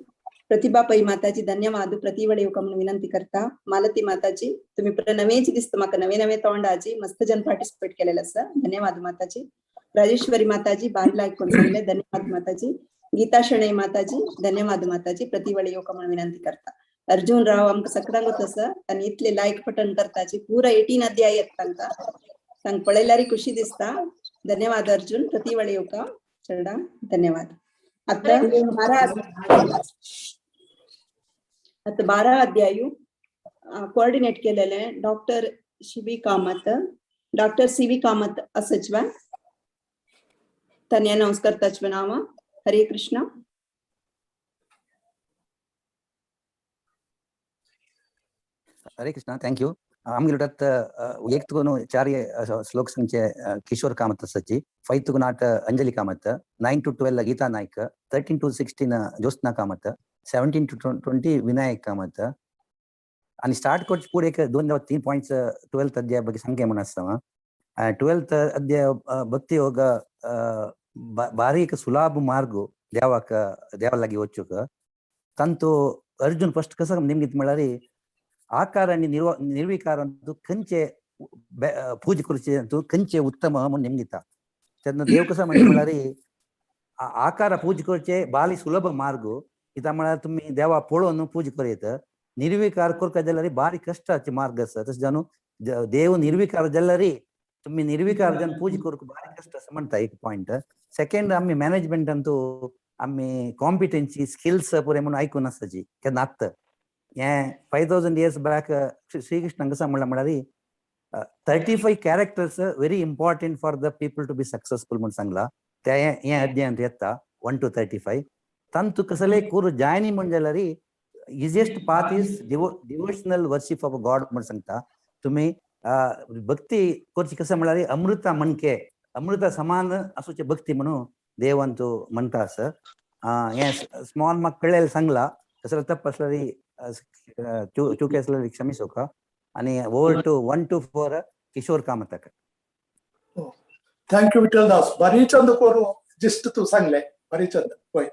प्रतिभा पै माताजी धन्यवाद प्रतिवाळे योका म्हणून विनंती करता। मालती माताजी तुम्ही नवेच दिसत माका नवे नवे तोंडाजी मस्त जन पार्टिसिपेट केलेलं असं धन्यवाद माताजी। राजेश्वरी माताजी बारी लाईक पण सांगले धन्यवाद माताजी। गीता शणे माताजी धन्यवाद माताजी प्रतिवाळे योका म्हणून विनंती करता। अर्जुन राव आमक सकडंग तसं आणि इतले लाईक पटन करताची पूरा 18 अध्याय येत तांका सांग पळयल्यारी खुशी दिसता धन्यवाद अर्जुन प्रतिवाळे योका चरडा धन्यवाद। आता 12 अध्यायू कोऑर्डिनेट केलेले डॉक्टर शिवी कामत असचवा तन्या नमस्कार तचव नाम। हरे कृष्ण। हरे कृष्ण थँक यू। आमगे लुटात एक तुगोनु चार्य श्लोक संचे किशोर कामत सच्ची 5 तुगुनाट अंजलि कामत 9 to 12 गीता नायक 13 to 16 ज्योत्ना कामत 17 to 20 विनायक कामत आणि स्टार्ट कोच पुढे एक 2-3 पॉइंट्स 12th अध्याय ಬಗ್ಗೆ ಸಂಖ್ಯೆ ಮನಸ್ತವ 12th अध्याय भक्ति योग बारी एक सुलभ मार्ग देवालागी वचूक तंतु अर्जुन फस्ट कसं निम्गित म्हळ्यारी आकार आणि निर्विकार अंतू कंचे पूजे करूचे अंतू कंचे उत्तम म्हणून निम्गिता त्यातनं देव कसं म्हणजे म्हळ्यारी आकार पूजे करूचे बाली सुलभ मार्ग इता म्हळ्यार तुम्ही देवा पळोवन पूजे करीत निर्विकार करता जाल्यार बारी कष्टाचे मार्ग आसा तशें जाणू देव निर्विकार जाल्यार तुम्ही निर्विकार जन पूजे करूक बारी कष्ट आसा म्हणटा एक पॉइंट। सेकंड आम्ही मॅनेजमेंट अंतू आम्ही कॉम्पिटन्सी स्किल्स पुरे म्हणून आयकून आसताची केन्ना आत्ता हे 5000 years back श्रीकृष्ण कसं म्हणला म्हळ्यार 35 characters very important for the people to be successful म्हणून सांगला त्या हे अध्यायांत येता 1 to 35 तंतु कसले करू जायनी म्हण जाल्यार easiest path is devotional worship of God म्हणून सांगता। तुम्ही भक्ती करची कसं म्हळ्यार अमृता मनके अमृता समान असूचे भक्ती म्हणून देवंतु म्हणतास हे स्मॉल मಕ್ಕಳಲ್ಲಿ ಸಂಗ್ಲ ಹೆಸರು ತಪ್ಪಸ್ಲರಿ चुकेसलरी क्षमिसोक आणि ओवर टू 1 to 4 किशोर कामतक. थँक्यू विठ्ठलदास. बरीचंद करू जिस्ट तू सांगले बरीचंद होय.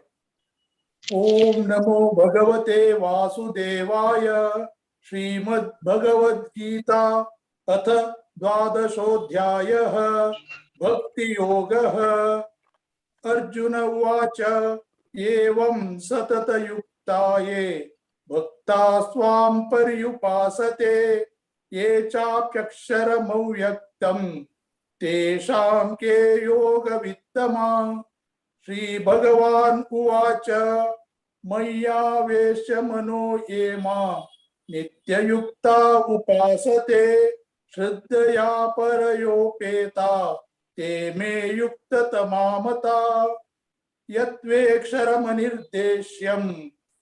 ओम नमो भगवते वासुदेवाय. श्रीमद् भगवद गीता अथ द्वादशोऽध्यायः भक्ति योगः. अर्जुन उवाच एवं सततयुक्ताये भक्ता स्वां पर्युपासते ये चाप्यक्षरमव्यक्तं तेषां के योगवित्तमा. श्रीभगवान् उवाच मय्यावेश्य मनो ये मां नित्ययुक्ता उपासते श्रद्धया परयोपेता ते मे युक्ततमा मता. यत्वेक्षरमनिर्देश्यम्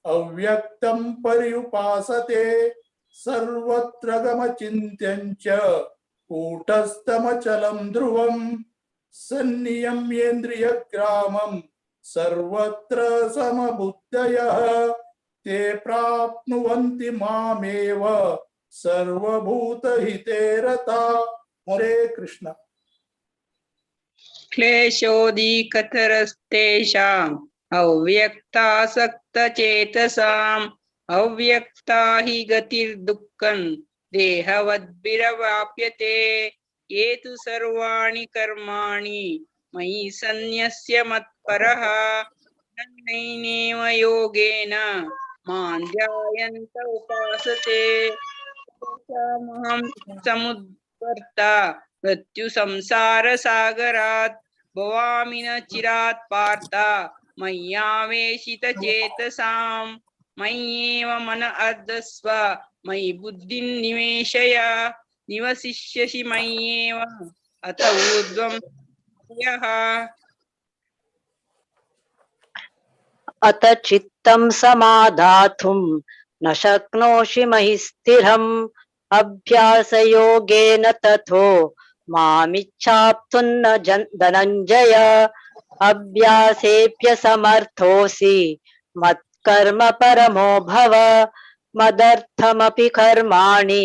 अव्यक्तं पर्युपासते सर्वत्र गमचिन्त्यं च कूटस्थमचलं ध्रुवं. सन्नियम्येन्द्रियग्रामं सर्वत्र समबुद्धयः ते प्राप्नुवन्ति मामेव सर्वभूतहिते रता. हरे कृष्ण. क्लेशोऽधिकतरस्तेषाम् अव्यक्तासक्तचेतसाम् अव्यक्ता हि गतिर्दुःखं देहवद्भिरवाप्यते. ये तु सर्वाणि कर्माणि मयि सन्न्यस्य मत्परः नैनेव योगेन मां ध्यायन्त उपासते. तेषामहं समुद्धर्ता मृत्युसंसारसागरात् भवामि न चिरात् पार्थ मय्यावेशितचेतसाम्. मय्येव मन अर्धस्व मयि बुद्धिं निवेशय निवसिष्यसि मय्येव अत ऊर्ध्वं यः. अत चित्तं समाधातुं न शक्नोषि मयि स्थिरम्. अभ्यासयोगेन ततो मामिच्छाप्तुं न धनञ्जय. अभ्यासेऽप्यसमर्थोऽसि मत्कर्म परमो भव. मदर्थमपि कर्माणि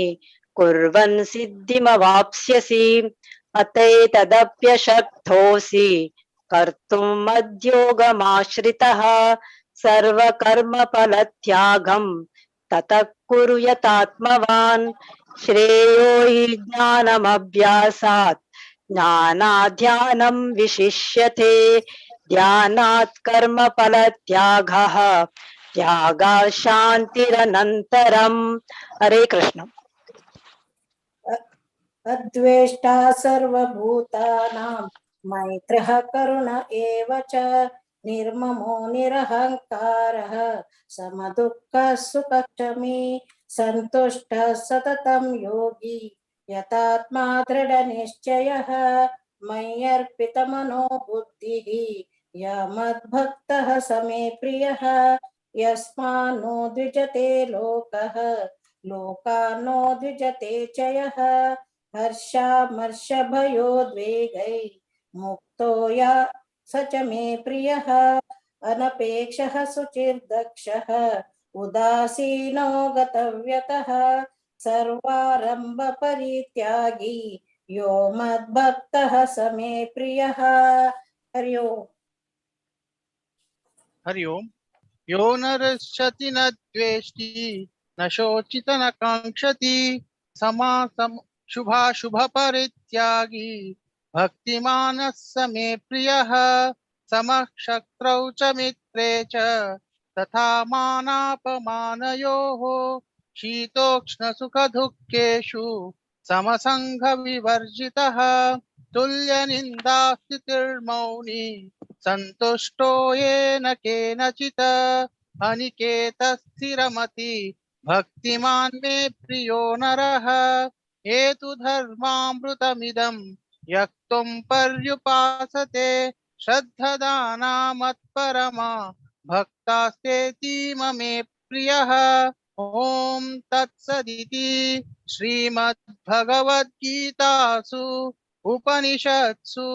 कुर्वन् सिद्धिमवाप्स्यसि. अतैतदप्यशक्तोऽसि कर्तुं मद्योगमाश्रितः. सर्वकर्मफलत्यागं ततः कुरु यतात्मवान्. श्रेयो हि ज्ञानमभ्यासात् ज्ञानाध्यानं विशिष्यते. ध्यानात् कर्मफलत्यागः त्यागात् शान्तिरनन्तरम्. हरे कृष्ण. अद्वेष्टा सर्वभूतानां मैत्रः करुण एव च. निर्ममो निरहङ्कारः समदुःखः सुखक्षमी. सन्तुष्टः सततं योगी यतात्मा दृढनिश्चयः. मय्यर्पितमनो बुद्धिः यः मद्भक्तः स मे प्रियः. यस्मान्नो द्विजते लोकः लोकान्नो द्विजते च यः. हर्षामर्षभयोद्वेगै मुक्तो या स च मे प्रियः. अनपेक्षः शुचिर्दक्षः उदासीनो गतव्यतः. सर्वारंभ परित्यागी यो मद्भक्तः स मे प्रियः. हरि ओम्. हरि ओम्. यो न हृष्यति न द्वेष्टि न शोचित न काङ्क्षति शुभाशुभ परित्यागी भक्तिमानः स मे प्रियः. समः शत्रौ च मित्रे च तथा मानापमानयोः. शीतोष्ण सुख दुःखेषु समसंगविवर्जितः. तुल्यनिन्दास्तुतिर्मौनी सन्तुष्टो येन केनचित्. अनिकेतः स्थिरमति भक्तिमान् मे प्रियो नरः. एतु धर्मामृतमिदं यक्तुं पर्युपासते. श्रद्धदाना मत्परमा भक्तास्तेतीव मे प्रियः. ओम तत्सदिति श्रीमद्भगवद्गीतासु उपनिषत्सु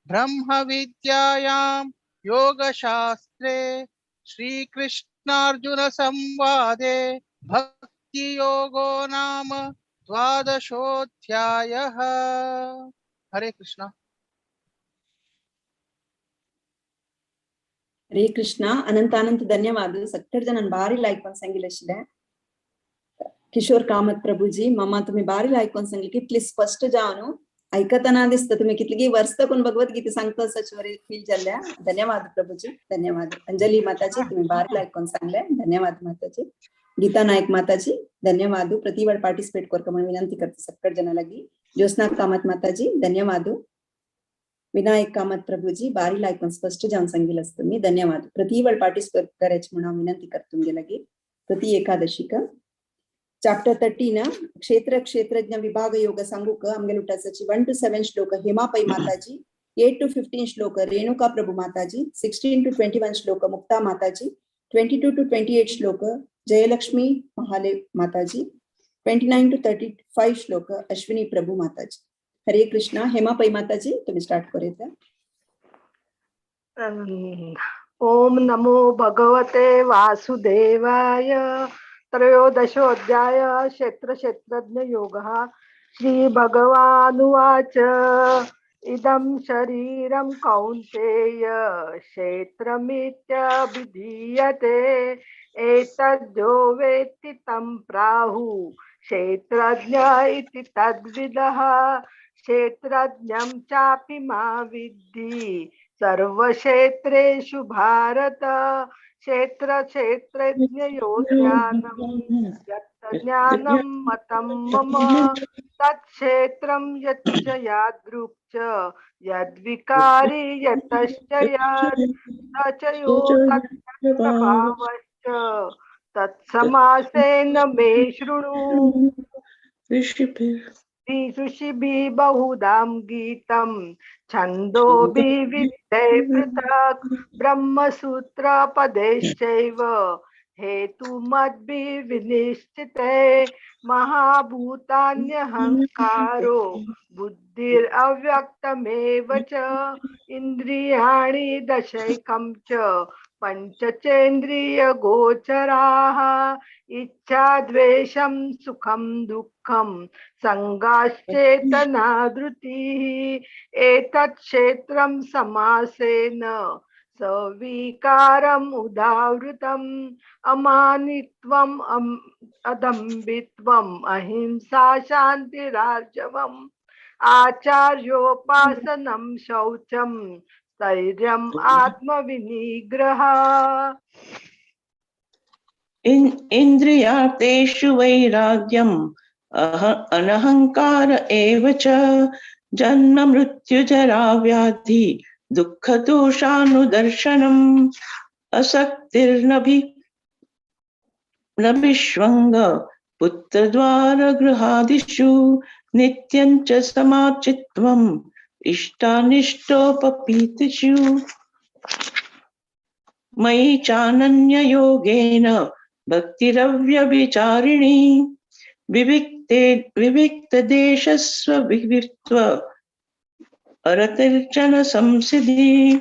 ब्रह्म विद्यायां योगशास्त्रे श्रीकृष्णार्जुनसंवादे भक्तियोगो नाम द्वादशोऽध्यायः। हरे कृष्ण। ಹರೇ ಕೃಷ್ಣ. ಅನಂತ ಧನ್ಯವಾದ. ಸಕ್ಕರ್ ಜನ ಬಾರಿ लायकोन सांगितले. किशोर कामत प्रभूजी मम्मा तुम्ही बारी लायकोन सांगले कितली स्पष्ट जावनु ऐकताना दिसतं तुम्ही कितली वर्ष तकून भगवद्गीता सांगता सचवरे फील झाल्या. धन्यवाद प्रभूजी, धन्यवाद. अंजली माताजी तुम्ही बारी लायकोन सांगले, धन्यवाद माताजी. गीता नायक माताजी धन्यवाद. प्रतिवार पार्टिसिपेट करतो म्हणून विनंती करते सगळ्या जणांना. ज्योत्स्ना कामत माताजी धन्यवाद. विनायक कामत प्रभूजी बारी लायकोन स्पष्ट जाऊन सांगितलं असतं मी, धन्यवाद. प्रतिवार पार्टिसिपेट करायची म्हणून विनंती करतो गेलागी. प्रति एकादशी का चैप्टर 13 क्षेत्र क्षेत्रज्ञ विभाग योग सांगूक आमगे लुटासाची 1 to 7 श्लोक हेमापई माताजी, 8 to 15 श्लोक रेणुका प्रभु माताजी, 16 to 21 श्लोक मुक्ता माताजी, 22 to 28 श्लोक जयलक्ष्मी महाले माताजी, 29 to 35 श्लोक अश्विनी प्रभु माताजी. हरे कृष्णा. हेमापई माताजी तुम्ही स्टार्ट करेत. ओम नमो भगवते वासुदेवाय. त्रयोदशोऽध्याय क्षेत्र क्षेत्रज्ञ योगः. श्री भगवानुवाच इदं शरीरं कौन्तेय क्षेत्रमित्यभिधीयते एतद्यो वेत्ति तं प्राहुः क्षेत्रज्ञ इति तद्विदः. क्षेत्रज्ञं चापि मा विद्धि सर्वक्षेत्रेषु भारत. क्षेत्र क्षेत्रज्ञयोर्ज्ञानं यत् ज्ञानं मतं मम तत्क्षेत्रं यच्च यादृक् च यद्विकारी यतश्च यत् स च यो तत्प्रभावश्च तत्समासेन मे शृणु. ऋषिभिः बहुधां गीतं छन्दोभिः विद्धे पृथक् ब्रह्मसूत्रपदैश्चैव हेतुमद्भिः विनिश्चिते. महाभूतान्यहंकारो बुद्धिरव्यक्तमेव च इन्द्रियाणि दशैकं च पंचचेन्द्रियगोचराः. इच्छा द्वेषं सुखं दुःखं संगाश्चेतना धृतिः. एतत् क्षेत्रं समासेन सविकारम् उदावृतम्. अमानित्वम् अदम्भित्वम् अहिंसा शान्तिरार्जवम् आचार्योपासनं शौचं स्थैर्यम् आत्मविनिग्रह. इन्द्रियार्थेषु वैराग्यम् अनहंकार एव च. जन्म मृत्यु जरा व्याधि दुःखदोषानुदर्शनम्. असक्तिर्नभिष्वङ्ग पुत्रद्वार गृहादिषु नित्यं च समाचित्वम् इष्टानिष्टोपपीतिषु. मयि चानन्ययोगेन भक्तिरव्यभिचारिणी. विविक्तदेशस्व विविक्त्व अरतिर्जन संसिद्धि.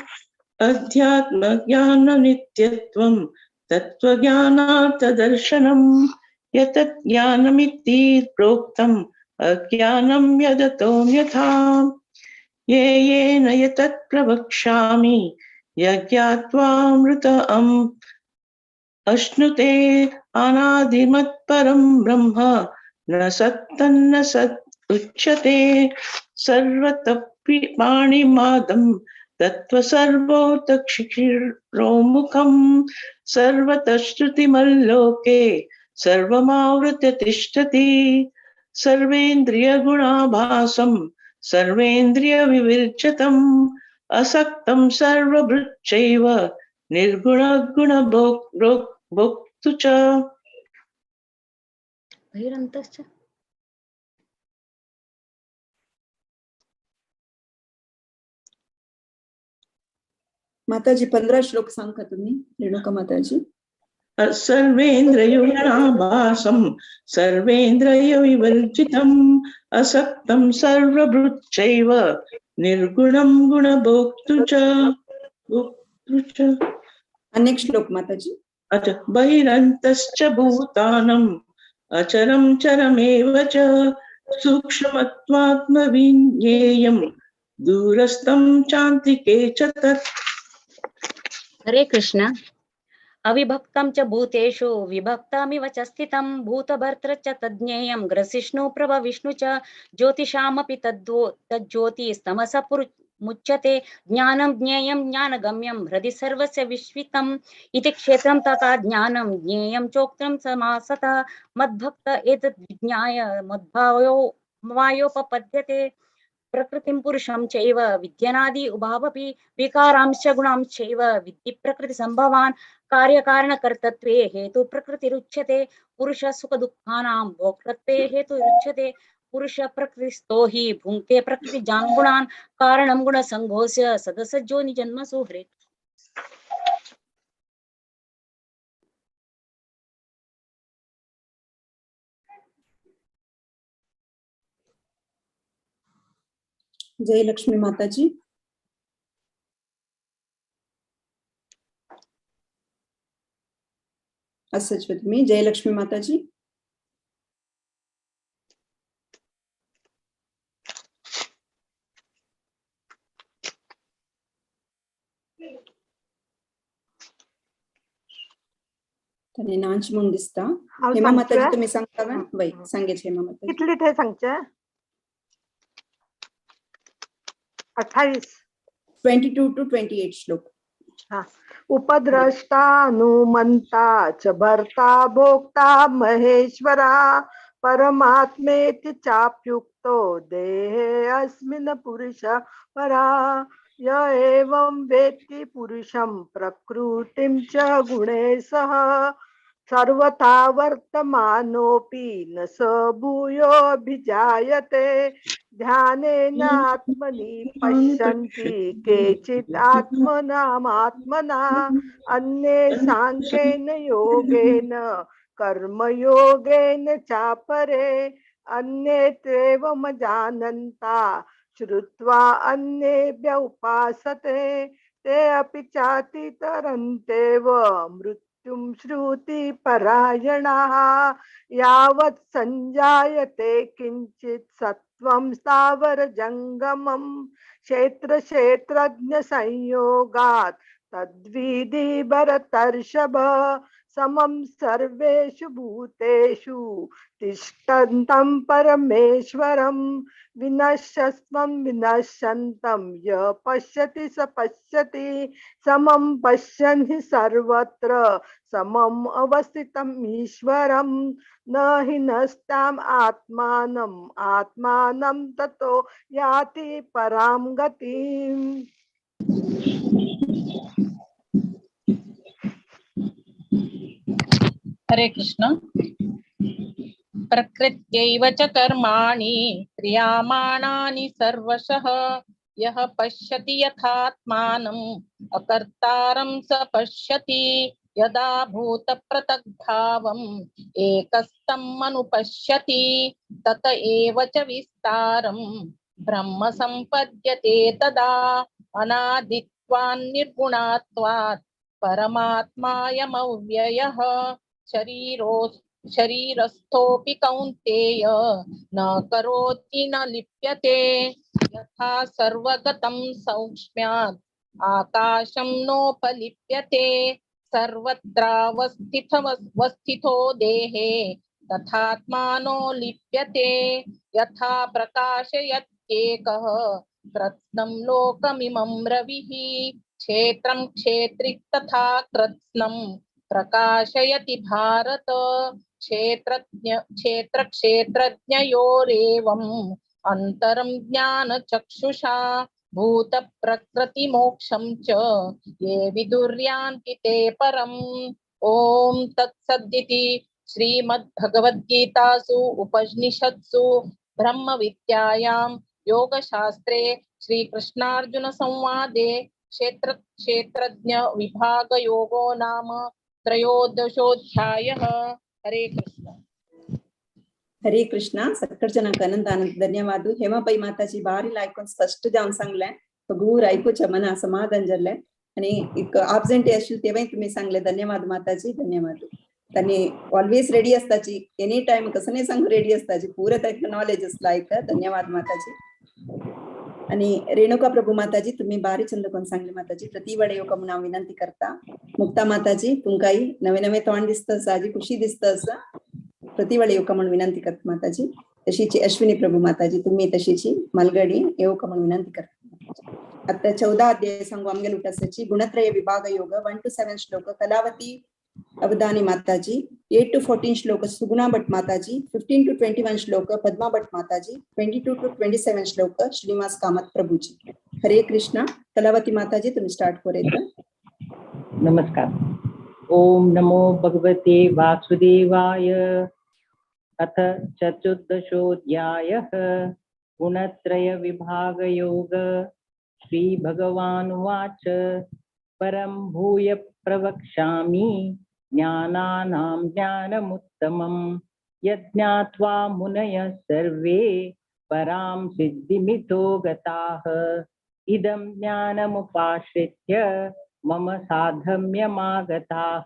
अध्यात्मज्ञाननित्यत्वं तत्त्वज्ञानार्थदर्शनम्. यतत् ज्ञानमिति प्रोक्तम् अज्ञानं यदतोऽन्यथा. येन यतत् प्रवक्ष्यामि यज्ञात्वामृतम् अश्नुते. अनादिमत्परं ब्रह्म न सत्तन्न सत् उच्यते. सर्वतः पाणिमादं तत्त्वसर्वोतक्षिरोमुखम्. सर्वतः श्रुतिमल्लोके सर्वमावृत्य तिष्ठति. सर्वेन्द्रियगुणाभासं सर्वेन्द्रियविवर्जितम्. असक्तं सर्वभृच्चैव निर्गुणगुणभोक्तु च. माताजी 15 श्लोक सांगता तुम्ही रेणुका माताजी. सर्वेन्द्रियगुणाभासं सर्वेन्द्रियविवर्जितम्. असक्तं सर्वभृच्चैव निर्गुणं गुणभोक्तु च. नेक्स्ट श्लोक माताजी। अच्छा, बहिरन्तश्च भूतानम् अचरं चरमेव च सूक्ष्मत्वात्मविज्ञेयं दूरस्थं चान्तिके च तत्। हरे कृष्ण। अविभक्तं च भूतेषु विभक्तमिव च स्थितं भूतभर्तृ च तज्ज्ञेयं ग्रसिष्णु प्रभविष्णु च ज्योतिषामपि तज्ज्योतिस्तमसः मुच्यते ज्ञानं ज्ञेयं ज्ञानगम्यं हृदि सर्वस्य विश्वितम् इति क्षेत्रं तथा ज्ञानं ज्ञेयं चोक्तं समासतः मद्भक्त एतद् विज्ञाय मद्भावयोपपद्यते प्रकृतिं पुरुषं चैव विद्यनादि उभावपि विकारांश्च गुणांश्चैव विद्धि प्रकृतिसम्भवान् कार्यकारणकर्तृत्वे हेतु प्रकृतिरुच्यते पुरुष सुख दुःखानां भोक्तृत्वे हेतुरुच्यते पुरुष प्रकृतिस्थो हि भुङ्क्ते प्रकृतिजान् गुणान् कारणं गुणसङ्घोऽस्य सदसज्जो निजन्मसु। हरे जय लक्ष्मी माताजी। असच विथ मी जय लक्ष्मी माताजी। तने नांच मुंदिस्ता हेमा माताजी तुम्ही सांगता वय सांगेच हेमा माताजी कितली ते सांगचे 28 22 to 28 श्लोक। हाँ। उपद्रष्टा अनुमंता च भर्ता भोक्ता महेश्वरा परमात्मेति चाप्युक्तो देहे अस्मिन् पुरुष परा य एवं वेत्ति पुरुषं प्रकृतिं च गुणे सह सर्वथा वर्तमानोऽपि न स भूयोऽभिजायते ध्यानेन आत्मनि पश्यन्ति केचित् आत्मनामात्मना अन्ये साङ्ख्येन योगेन कर्मयोगेन चापरे अन्ये त्वेवमजानन्ता श्रुत्वा अन्येभ्य उपासते ते अपि चातितरन्तेव मृत्युं श्रुति परायणाः यावत् संजायते किंचित् सत्वं स्थावर जंगमं क्षेत्र क्षेत्रज्ञ संयोगात् तद्विधि भरतर्षभ समं सर्वेषु भूतेषु तिष्ठन्तं परमेश्वरं विनश्यस्वं विनश्यन्तं य पश्यति स पश्यति समं पश्यन् हि सर्वत्र समम् अवस्थितम् ईश्वरं न हि नस्ताम् आत्मानं ततो याति परां गतिम्। हरे कृष्ण। प्रकृत्यैव च कर्माणि क्रियमाणानि सर्वशः यः पश्यति यथात्मानम् अकर्तारं स पश्यति यदा भूतपृथग्भावम् एकस्थम् अनुपश्यति तत एव च विस्तारं ब्रह्म सम्पद्यते तदा अनादित्वान् निर्गुणात्वात् परमात्मायमव्ययः शरीरस्थोऽपि कौन्तेय न करोति न लिप्यते यथा सर्वगतं सौक्ष्म्यात् आकाशं नोपलिप्यते सर्वत्रावस्थितो देहे तथात्मानो लिप्यते यथा प्रकाशयत्येकः कृत्स्नं लोकमिमं रविः क्षेत्रं क्षेत्री तथा कृत्स्नं प्रकाशयति भारत क्षेत्र क्षेत्रज्ञयोरेवम् अंतरं ज्ञान चक्षुषा भूत प्रकृति मोक्षं च ये विदुर्यान्ति ते परम्। ओम तत्सदिति श्रीमद्भगवद्गीतासु उपनिषत्सु ब्रह्म विद्यायां योगशास्त्रे श्री कृष्णार्जुन संवादे क्षेत्र क्षेत्रज्ञ विभाग योगो नाम त्रयोदशोऽध्यायः। हरे कृष्ण। हरे कृष्णा सगळ जणांक आनंद धन्यवाद। हेमाबाई माताजी बारी लायकून स्पष्ट जावन सांगले सगळं ऐकूच्या मना समाधान जाल्ले आणि एक absent आशिल तेव्हाही तुम्ही सांगले धन्यवाद माताजी धन्यवाद. त्यांनी ऑलवेज रेडी असताची एनी टाइम कसं नाही सांगू रेडी असताची पुरे त्याचं नॉलेज असला एक धन्यवाद माताजी. आणि रेणुका प्रभू माताजी तुम्ही बारी चंद कोण सांगले माताजी प्रतिवडे येवका म्हणून हांव विनंती करता. मुक्ता माताजी तुमकांही नवे नवे तोंड दिसतं साजी खुशी दिसतं असं प्रतिवडे येवका म्हणून विनंती करता माताजी. तशीची अश्विनी प्रभू माताजी तुम्ही तशीची मलगडी येवका म्हणून विनंती करता. आता 14 अध्याय सांगू आमगे लुटासाची गुणत्रय विभाग योग 1 to 7 श्लोक कलावती अवधानी माताजी 8 to 14 श्लोक सुगुणा भट माताजी 15 to 21 श्लोक पद्मा भट माताजी 22 to 27 श्लोक श्रीनिवास कामत प्रभुजी. हरे कृष्णा. कलावती माताजी तुम्ही स्टार्ट करेल. नमस्कार. ओम नमो भगवते वासुदेवाय. अथ चतुर्दशोऽध्यायः गुणत्रय विभाग योग. श्री भगवान् उवाच परं भूय प्रवक्ष्यामि ज्ञानानां ज्ञानमुत्तमं यज्ञात्वा मुनयः सर्वे परां सिद्धिमितो गताः. इदं ज्ञानमुपाश्रित्य मम साधम्यमागताः.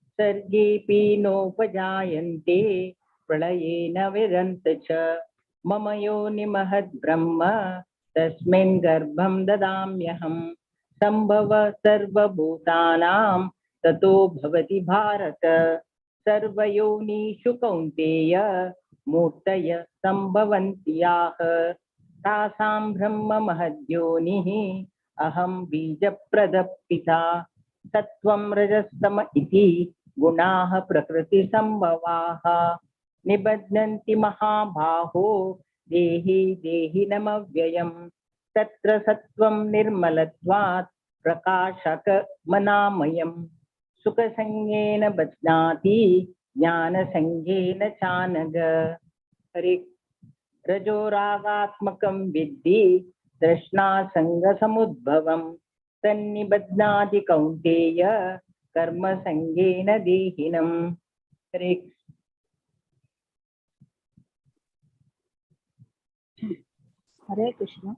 सर्गेऽपि नोपजायन्ते प्रलयेन विरन्ति च. मम योनिमहद्ब्रह्म तस्मिन् गर्भं ददाम्यहं. संभव सर्वभूतानां ततो भवति भारत. सर्वयोनिषु कौन्तेय मूर्तय सम्भवन्ति याः तासां ब्रह्म महद्योनिः अहं बीजप्रदपिता. सत्त्वं रजस्तम इति गुणाः प्रकृतिसम्भवाः निबध्नन्ति महाबाहो देहि देहिनमव्ययम्. तत्र सत्त्वं निर्मलत्वात् प्रकाशकमनामयम्. सुखसंज्ञेन बध्नाति ज्ञानसंज्ञेन चानघ. हरे. रजोरागात्मकं विद्धि तृष्णासङ्गसमुद्भवम्. तन्निबध्नाति कौन्तेय कर्मसंज्ञेन देहिनम्. हरे. हरे कृष्ण.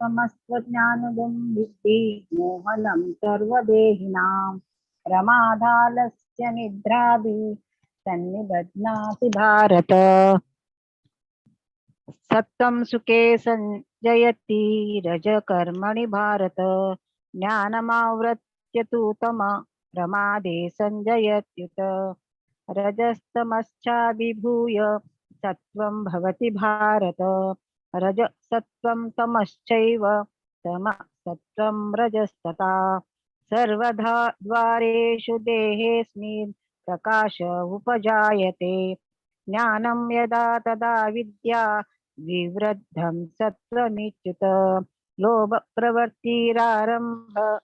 समस्त्वज्ञानदं विद्धि मोहनं सर्वदेहिनां. प्रमादालस्य निद्राभि तन्निबध्नाति भारत. सत्त्वं सुखे संजयति रजकर्मणि भारत. ज्ञानमावृत्य तु तम प्रमादे संजयत्युत. रजस्तमश्चाभिभूय सत्त्वं भवति भारत. रज सत्त्वं तमश्चैव तम सत्त्वं रजस्तथा. सर्वधा द्वारेषु देहेऽस्मिन् प्रकाश उपजायते. ज्ञानं यदा तदा विद्या विवृद्धं सत्त्वमिच्युत. लोभ प्रवृत्तिरारम्भ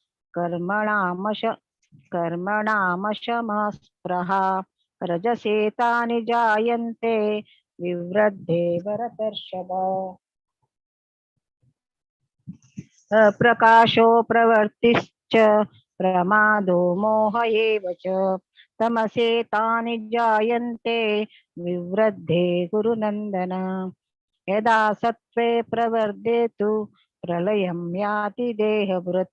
कर्मणामशमस्पृहा. रजसेतानि जायन्ते विवृद्धे भरतर्षभ. प्रकाशो प्रवृत्तिश्च प्रमादो मोह एव च. तमसेतानि जायन्ते विवृद्धे गुरुनन्दन. यदा सत्त्वे प्रवर्धेतु प्रलयं याति देहभृत्.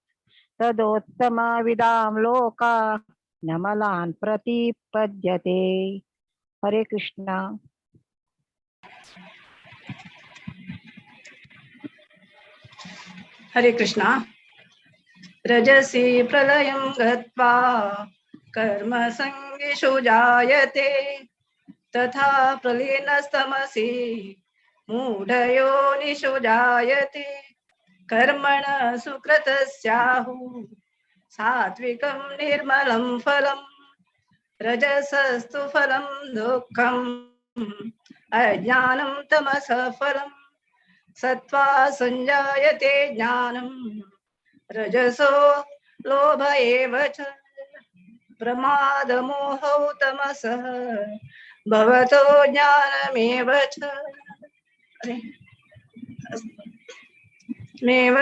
तदोत्तमविदां लोका नमलान् प्रतिपद्यते. हरे कृष्णा. हरे कृष्णा. रजसि प्रलयं गत्वा कर्मसङ्गिषु जायते. तथा प्रलीनस्तमसि मूढयोनिषु जायते. कर्मण सुकृतस्याहुः सात्विकं निर्मलं फलम्. रजसस्तु फलं दुःखम् अज्ञानं तमसः फलम्. सत्त्वा संजायते ज्ञानम् रजसो लोभ एव च. प्रमादमोहौ तमसः भवतो ज्ञानमेव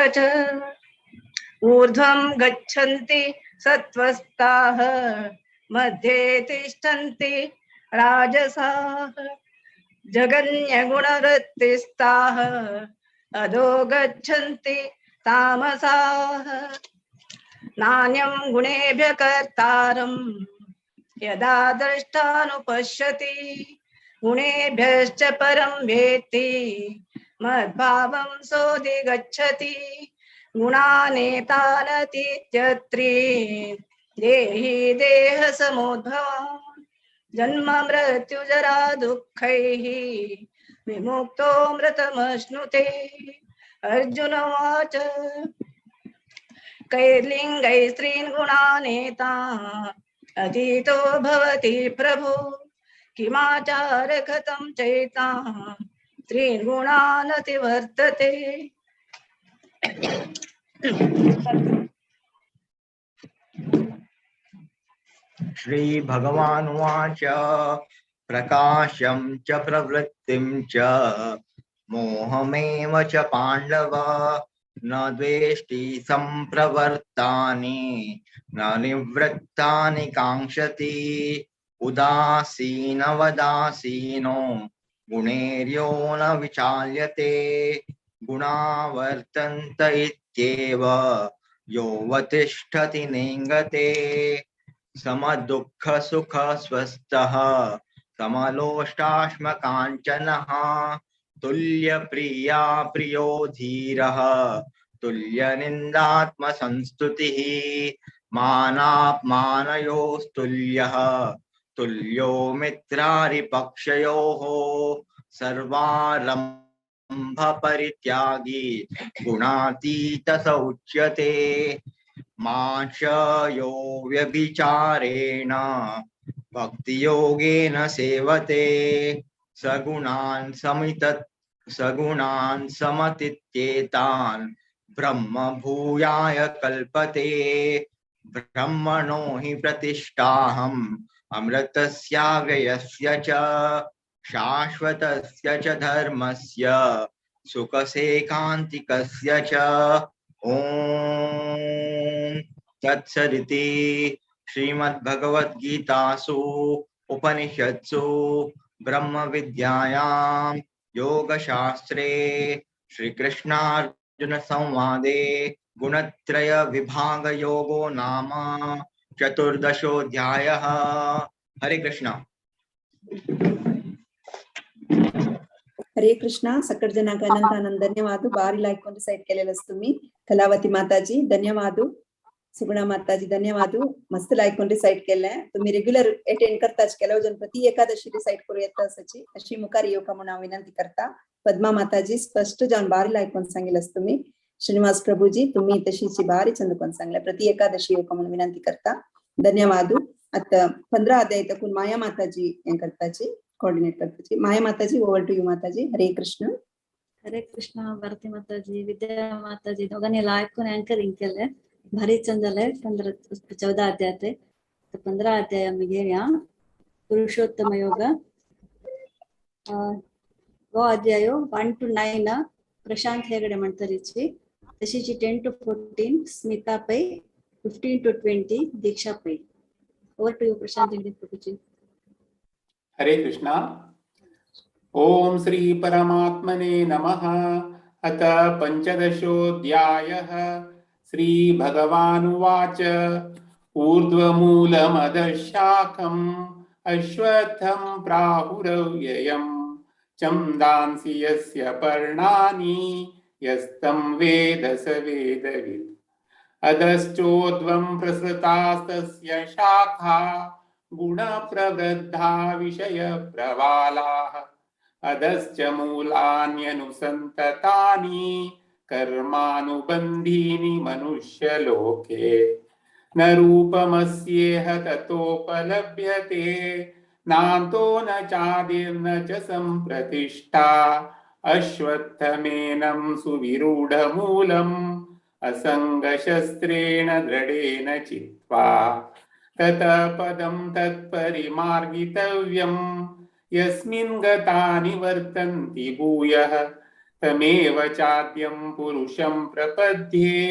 च. ऊर्ध्वं गच्छन्ति सत्त्वस्ताः मध्ये तिष्ठन्ति राजसाः. जगन्यगुणवृत्तिस्ताः अधो गच्छन्ति तामसाः नान्यं गुणेभ्यः कर्तारं यदा द्रष्टानुपश्यति गुणेभ्यश्च परं वेत्ति मद्भावं सोऽधिगच्छति गुणानेतानतीत्यत्रीन् देहि देहसमुद्भवान् जन्म मृत्युजरा दुःखैः विमुक्तो मृतमश्नुते अर्जुन उवाच कैर्लिङ्गैः स्त्रीन् गुणानेता अतीतो भवति प्रभो किमाचार कथं चैता स्त्रीन् गुणानतिवर्तते श्रीभगवानुवाच प्रकाशं च प्रवृत्तिं च मोहमेव च पाण्डव न द्वेष्टि सम्प्रवर्तानि न निवृत्तानि काङ्क्षति उदासीनवदासीनो गुणैर्यो न विचाल्यते गुणा वर्तन्त इत्येव योऽवतिष्ठति नेङ्गते समदुःख सुख स्वस्थः समलोष्टाश्मकाञ्चनः तुल्यप्रिया प्रियो धीरः तुल्यनिन्दात्मसंस्तुतिः मानापमानयोस्तुल्यः तुल्यो मित्रारिपक्षयोः सर्वारम्भ परित्यागी गुणातीत स उच्यते माच यो व्यभिचारेण भक्तियोगेन सेवते सगुणान् समतीत्येतान् ब्रह्म भूयाय कल्पते ब्रह्मणो हि प्रतिष्ठाहम् अमृतस्याव्ययस्य च शाश्वतस्य च धर्मस्य सुखसेकान्तिकस्य च ओम तत्सदिति श्रीमद्भगवद्गीतासु उपनिषत्सु ब्रह्म विद्यायां योगशास्त्रे श्रीकृष्णार्जुन संवादे गुणत्रय विभाग योगो नाम चतुर्दशोऽध्यायः। हरे कृष्णा। हरे कृष्ण. सकट जनाक अनंतानंद धन्यवाद. बारी लायकोंड साइड केलेलं तुम्ही. कलावती माताजी धन्यवाद. सुगुणा माताजी धन्यवाद. मस्त लायकोंड साइड केले. तुम्ही रेग्युलर अटेंड करताच केलो जनपती एकादशी साइड करू येता असाची अशी मुखार येवका म्हणून हांव विनंती करता. पद्मा माताजी स्पष्ट जावन बारी लायकोन सांगितलं तुम्ही. श्रीनिवास प्रभुजी तुम्ही तशीची बारी चंद कोण सांगले प्रति एकादशी येवका म्हणून विनंती करता. धन्यवाद. आता 15 अध्याय तकून माया माताजी हे करताची कोऑर्डिनेट करताची. माया माताजी ओव्हर टू यू माताजी. हरे कृष्ण. हरे कृष्ण. भारती माताजी विद्या माताजी दोघांनी ऐकून अँकरिंग केले. भारी छंद झालंय. 14 अध्याय ते 15 अध्याय आम्ही घेऊया. पुरुषोत्तम योग हो अध्याय 1 to 9 Prashant Hegde म्हणतरीची तशीची 10 to 14 Smita Pai 15 to 20 दीक्षा पै. ओवर टू यू प्रशांत हेगडे प्रभुजी. हरे कृष्णा. ओम श्री परमात्मने नमः. अथ पंचदशोऽध्यायः. श्री भगवानुवाच ऊर्ध्वमूलमधःशाखम् अश्वत्थं प्राहुरव्ययम् छन्दांसि यस्य पर्णानि यस्तं वेद स वेदवित् अधश्चोर्ध्वं प्रसृतास्तस्य शाखा गुणप्रवृद्धा विषयप्रवालाः अधश्च मूलान्यनुसन्ततानि कर्मानुबन्धीनि मनुष्यलोके न रूपमस्येह ततोपलभ्यते नान्तो न चादिर्न च सम्प्रतिष्ठा अश्वत्थमेनं सुविरूढमूलम् असङ्गशस्त्रेण दृढेन चित्वा ततः पदं तत्परिमार्गितव्यम् यस्मिन् गता निवर्तन्ति भूयः तमेव चाद्यं पुरुषं प्रपद्ये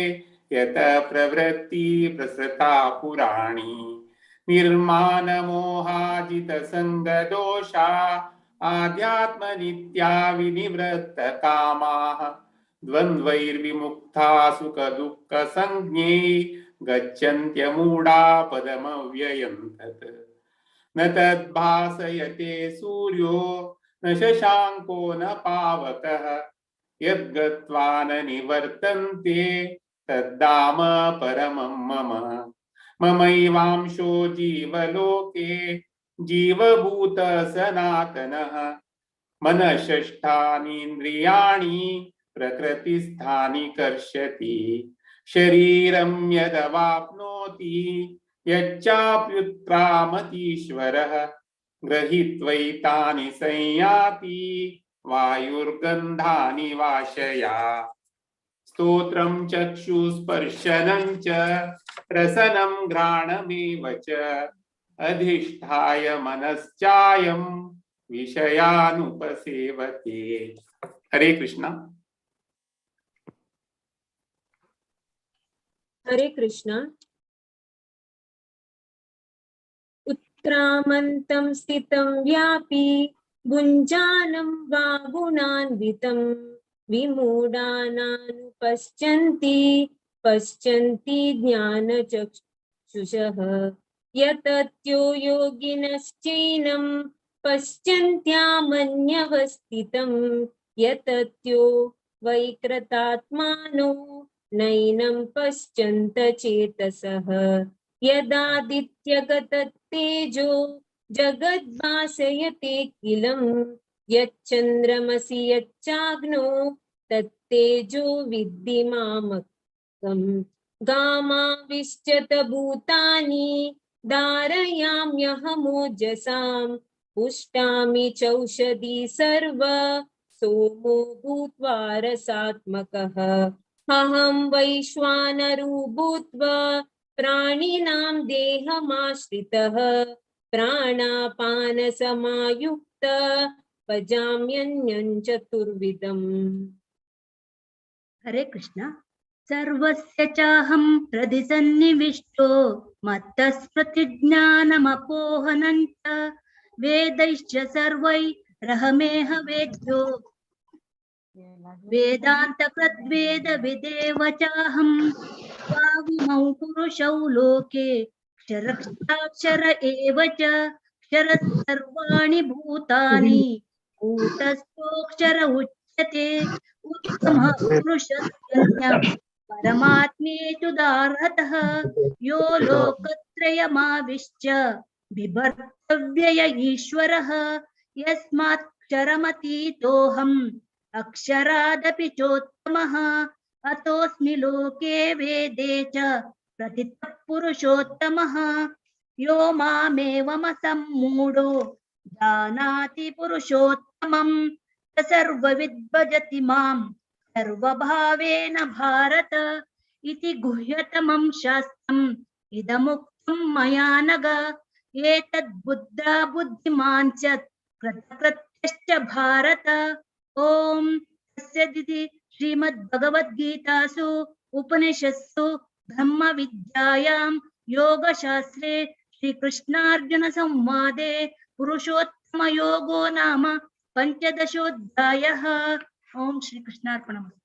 यतः प्रवृत्ति प्रसृता पुराणी निर्मानमोहाजितसङ्गदोषा आध्यात्मनित्या विनिवृत्तकामाः द्वन्द्वैर्विमुक्ता सुखदुःखसंज्ञे गच्छन्त्यमूढा पदमव्ययं तत् न तद्भासयते सूर्यो न शशाङ्को न पावकः यद्गत्वा न निवर्तन्ते तद्धाम परमं मम ममैवांशो जीवलोके जीवभूत सनातनः मनःषष्ठानीन्द्रियाणि प्रकृतिस्थानि कर्षति शरीरं यदवाप्नोति यच्चाप्युत्क्रामतीश्वरः गृहीत्वैतानि संयाति वायुर्गन्धानि वाशया स्तोत्रं चक्षुस्पर्शनं च रसनं घ्राणमेव च अधिष्ठाय मनश्चायं विषयानुपसेवते। हरे कृष्णा। हरे कृष्णा। उत्क्रामन्तं स्थितं व्यापी भुञ्जानं वा गुणान्वितं विमूढानानुपश्यन्ति पश्यन्ति ज्ञानचक्षुषः यतत्यो योगिनश्चैनं पश्यन्त्यामन्यवस्थितं यतत्यो वैकृतात्मानो नैनं पश्यन्त चेतसः यदादित्यगततेजो जगद्भासयतेऽखिलं यच्चन्द्रमसि यच्चाग्नो तत्तेजो विद्धि मामकम् गामाविश्यत भूतानि धारयाम्यहमोजसां पुष्टामि चौषधी सर्व सोमो भूत्वा रसात्मकः अहं वैश्वानरो भूत्वा प्राणिनां देहमाश्रितः प्राणापानसमायुक्तः पचाम्यन्नं चतुर्विधम्। हरे कृष्ण। सर्वस्य चाहं हृदि सन्निविष्टो मत्तस्मृतिज्ञानमपोहनं च वेदैश्च सर्वैरहमेह वेद्यो वेदान्तकृद्वेदविदेव चाहं द्वाविमौ पुरुषौ लोके क्षरक्षाक्षर एव च क्षरः सर्वाणि भूतानि कूटस्थोऽक्षर उच्यते उत्तमः पुरुषस्यन्यः परमात्मेतुदारहतः यो लोकत्रयमाविश्य बिभर्तव्यय ईश्वरः यस्मात्क्षरमतीतोऽहम् अक्षरादपि चोत्तमः अतोऽस्मि लोके वेदे च प्रथितः पुरुषोत्तमः यो मामेवमसम्मूढो जानाति पुरुषोत्तमं स सर्वविद् भजति मां सर्वभावेन भारत इति गुह्यतमं शास्त्रम् इदमुक्तं मया नघ एतद्बुद्धा बुद्धिमान् च कृतकृत्यश्च भारत। ओम तस्सदिति श्रीमद्भगवद्गीतासु उपनिषत्सु ब्रह्म विद्यायां योगशास्त्रे श्रीकृष्णार्जुन संवादे पुरुषोत्तम योगो नाम पंचदशोऽध्यायः। ओम श्री कृष्णार्पणमस्तु।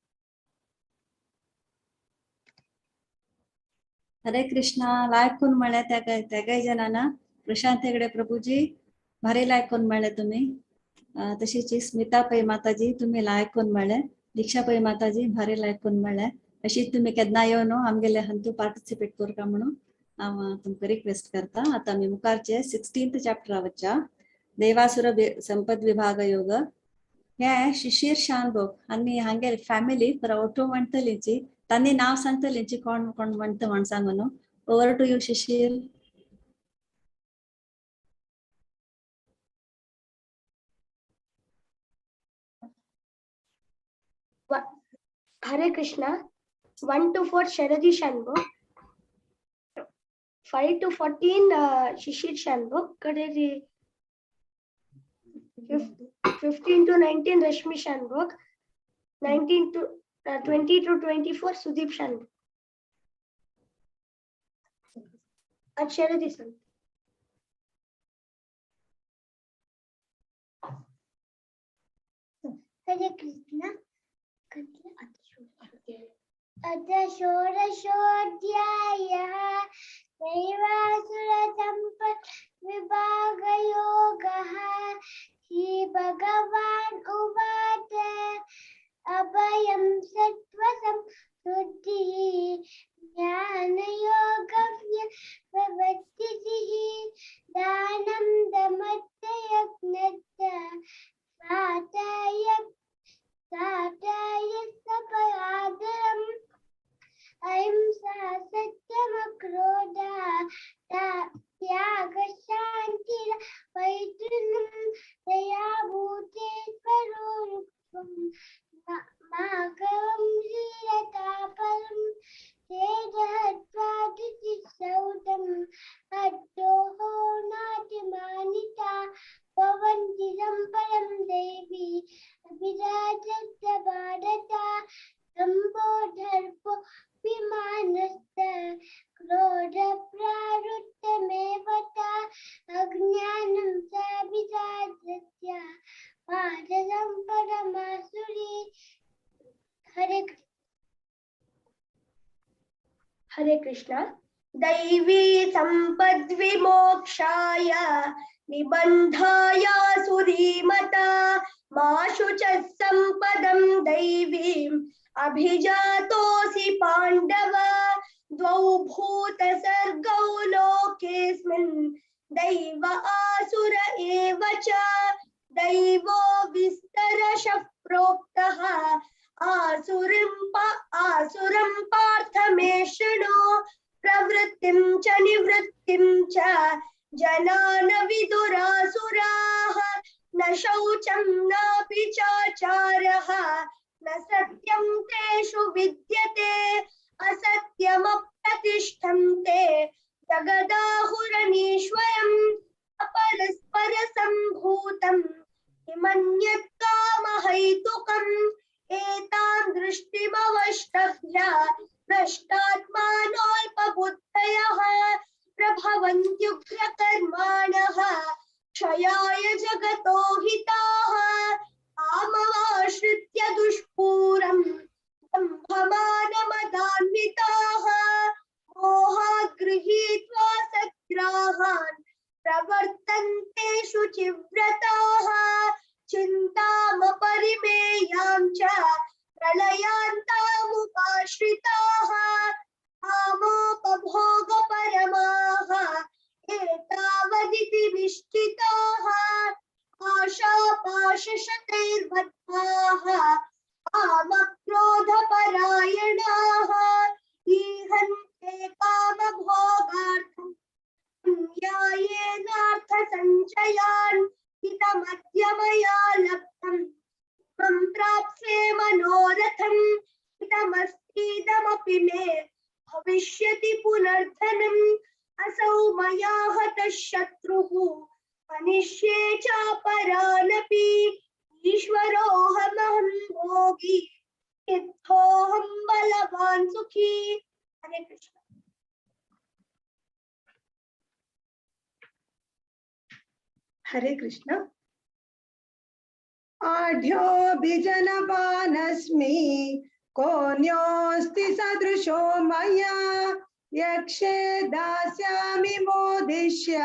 हरे कृष्णा। लायकून म्हळ्या त्या जणांना प्रशांत हेगडे प्रभूजी भारी लायकून म्हळ्या तुम्ही तशीच स्मिता पै माताजी तुम्ही लायकून म्हळ्ळे दीक्षा पै माताजी भारी लायकून म्हळ्ळे अशीच तुम्ही केन्ना येवन आमगेले हंतू पार्टिसिपेट करता म्हणून हांव तुमकां रिक्वेस्ट करता। आता आमी मुखारचे 16th चॅप्टर वच्चा देवासुर संपद विभाग योग हे शिशीर शानभोग आनी हांगे फॅमिली पर ओटो म्हणटलींची तांणी नाव सांगतलींची कोण कोण म्हणटा म्हण सांगून over to you Shishir. Hare Krishna. 1 to 4 Sharadi Shanbhog, 5 to 14 Shishir Shanbhog, 15 to 19 Rashmi Shanbhog, 19 to 20 to 24 Sudeep Shanbhog. And Sharadi San. Hare Krishna. अथ षोडशोऽध्यायः दैवासुरसम्पद्विभागयोगः। श्रीभगवान् उवाच अभयं सत्त्वसंशुद्धिः ज्ञानयोगव्यवस्थितिः दानं दमश्च सातायस्तपरादरम् अहिंसा सत्यमक्रोधा त्यागशान्तिरपैतृनं दया भूतेश्वरोरुक्तं माघवं लीलतापरं तेजहत्वादितिसौदं हद्दोः नातिमानिता भवन्ति सम्पदं देवी अभिराजस्य भारता सम्बोधर्पो विमानस्त क्रोधप्रावृत्तमेव ता अज्ञानं च विराजस्य पादसम्पदमासुरी। हरे कृष्ण। दैवी सम्पद्विमोक्षाय निबन्धाय सुरीमता मा शुचः सम्पदं दैवीम् अभिजातोऽसि पाण्डव द्वौ भूतसर्गौ लोकेऽस्मिन् दैव आसुर एव च दैवो विस्तरशः प्रोक्तः आसुरं पार्थ मे शृणु प्रवृत्तिं च निवृत्तिं च जनान विदुरासुराः न शौचं नापि चाचारः न सत्यं तेषु विद्यते असत्यमप्रतिष्ठं ते जगदाहुरनीश्वरम् अपरस्परसम्भूतम् किमन्यत् कामहैतुकम् एतां दृष्टिमवष्टभ्य भ्रष्टात्मानोऽल्पबुद्धयः प्रभवन्त्युग्रकर्माणः क्षयाय जगतो हिताः काममाश्रित्य दुष्पूरम् दम्भमानमदान्विताः मोहात् गृहीत्वा सद्ग्राहान् प्रवर्तन्ते शुचिव्रताः चिन्तामपरिमेयां च प्रलयान्तामुपाश्रिताः कामोपभोगपरमाः एतावदिति विष्टिताः आशापाशशतैर्बद्धाः कामक्रोधपरायणाः ईहन्ते कामभोगार्थम् न्यायेनार्थसञ्चयान् हितमद्य मया लब्धम् त्वं प्राप्स्ये मनोरथम् हितमस्तीदमपि मे भविष्यति पुनर्धनम् असौ मया हतः शत्रुः मनिष्ये चापरानपि ईश्वरोऽहमहं भोगी सिद्धोऽहं बलवान् सुखी। हरे कृष्ण। हरे कृष्ण। आढ्योऽभिजनवानस्मि कोऽन्योऽस्ति सदृशो मया यक्षे दास्यामि मोदिष्य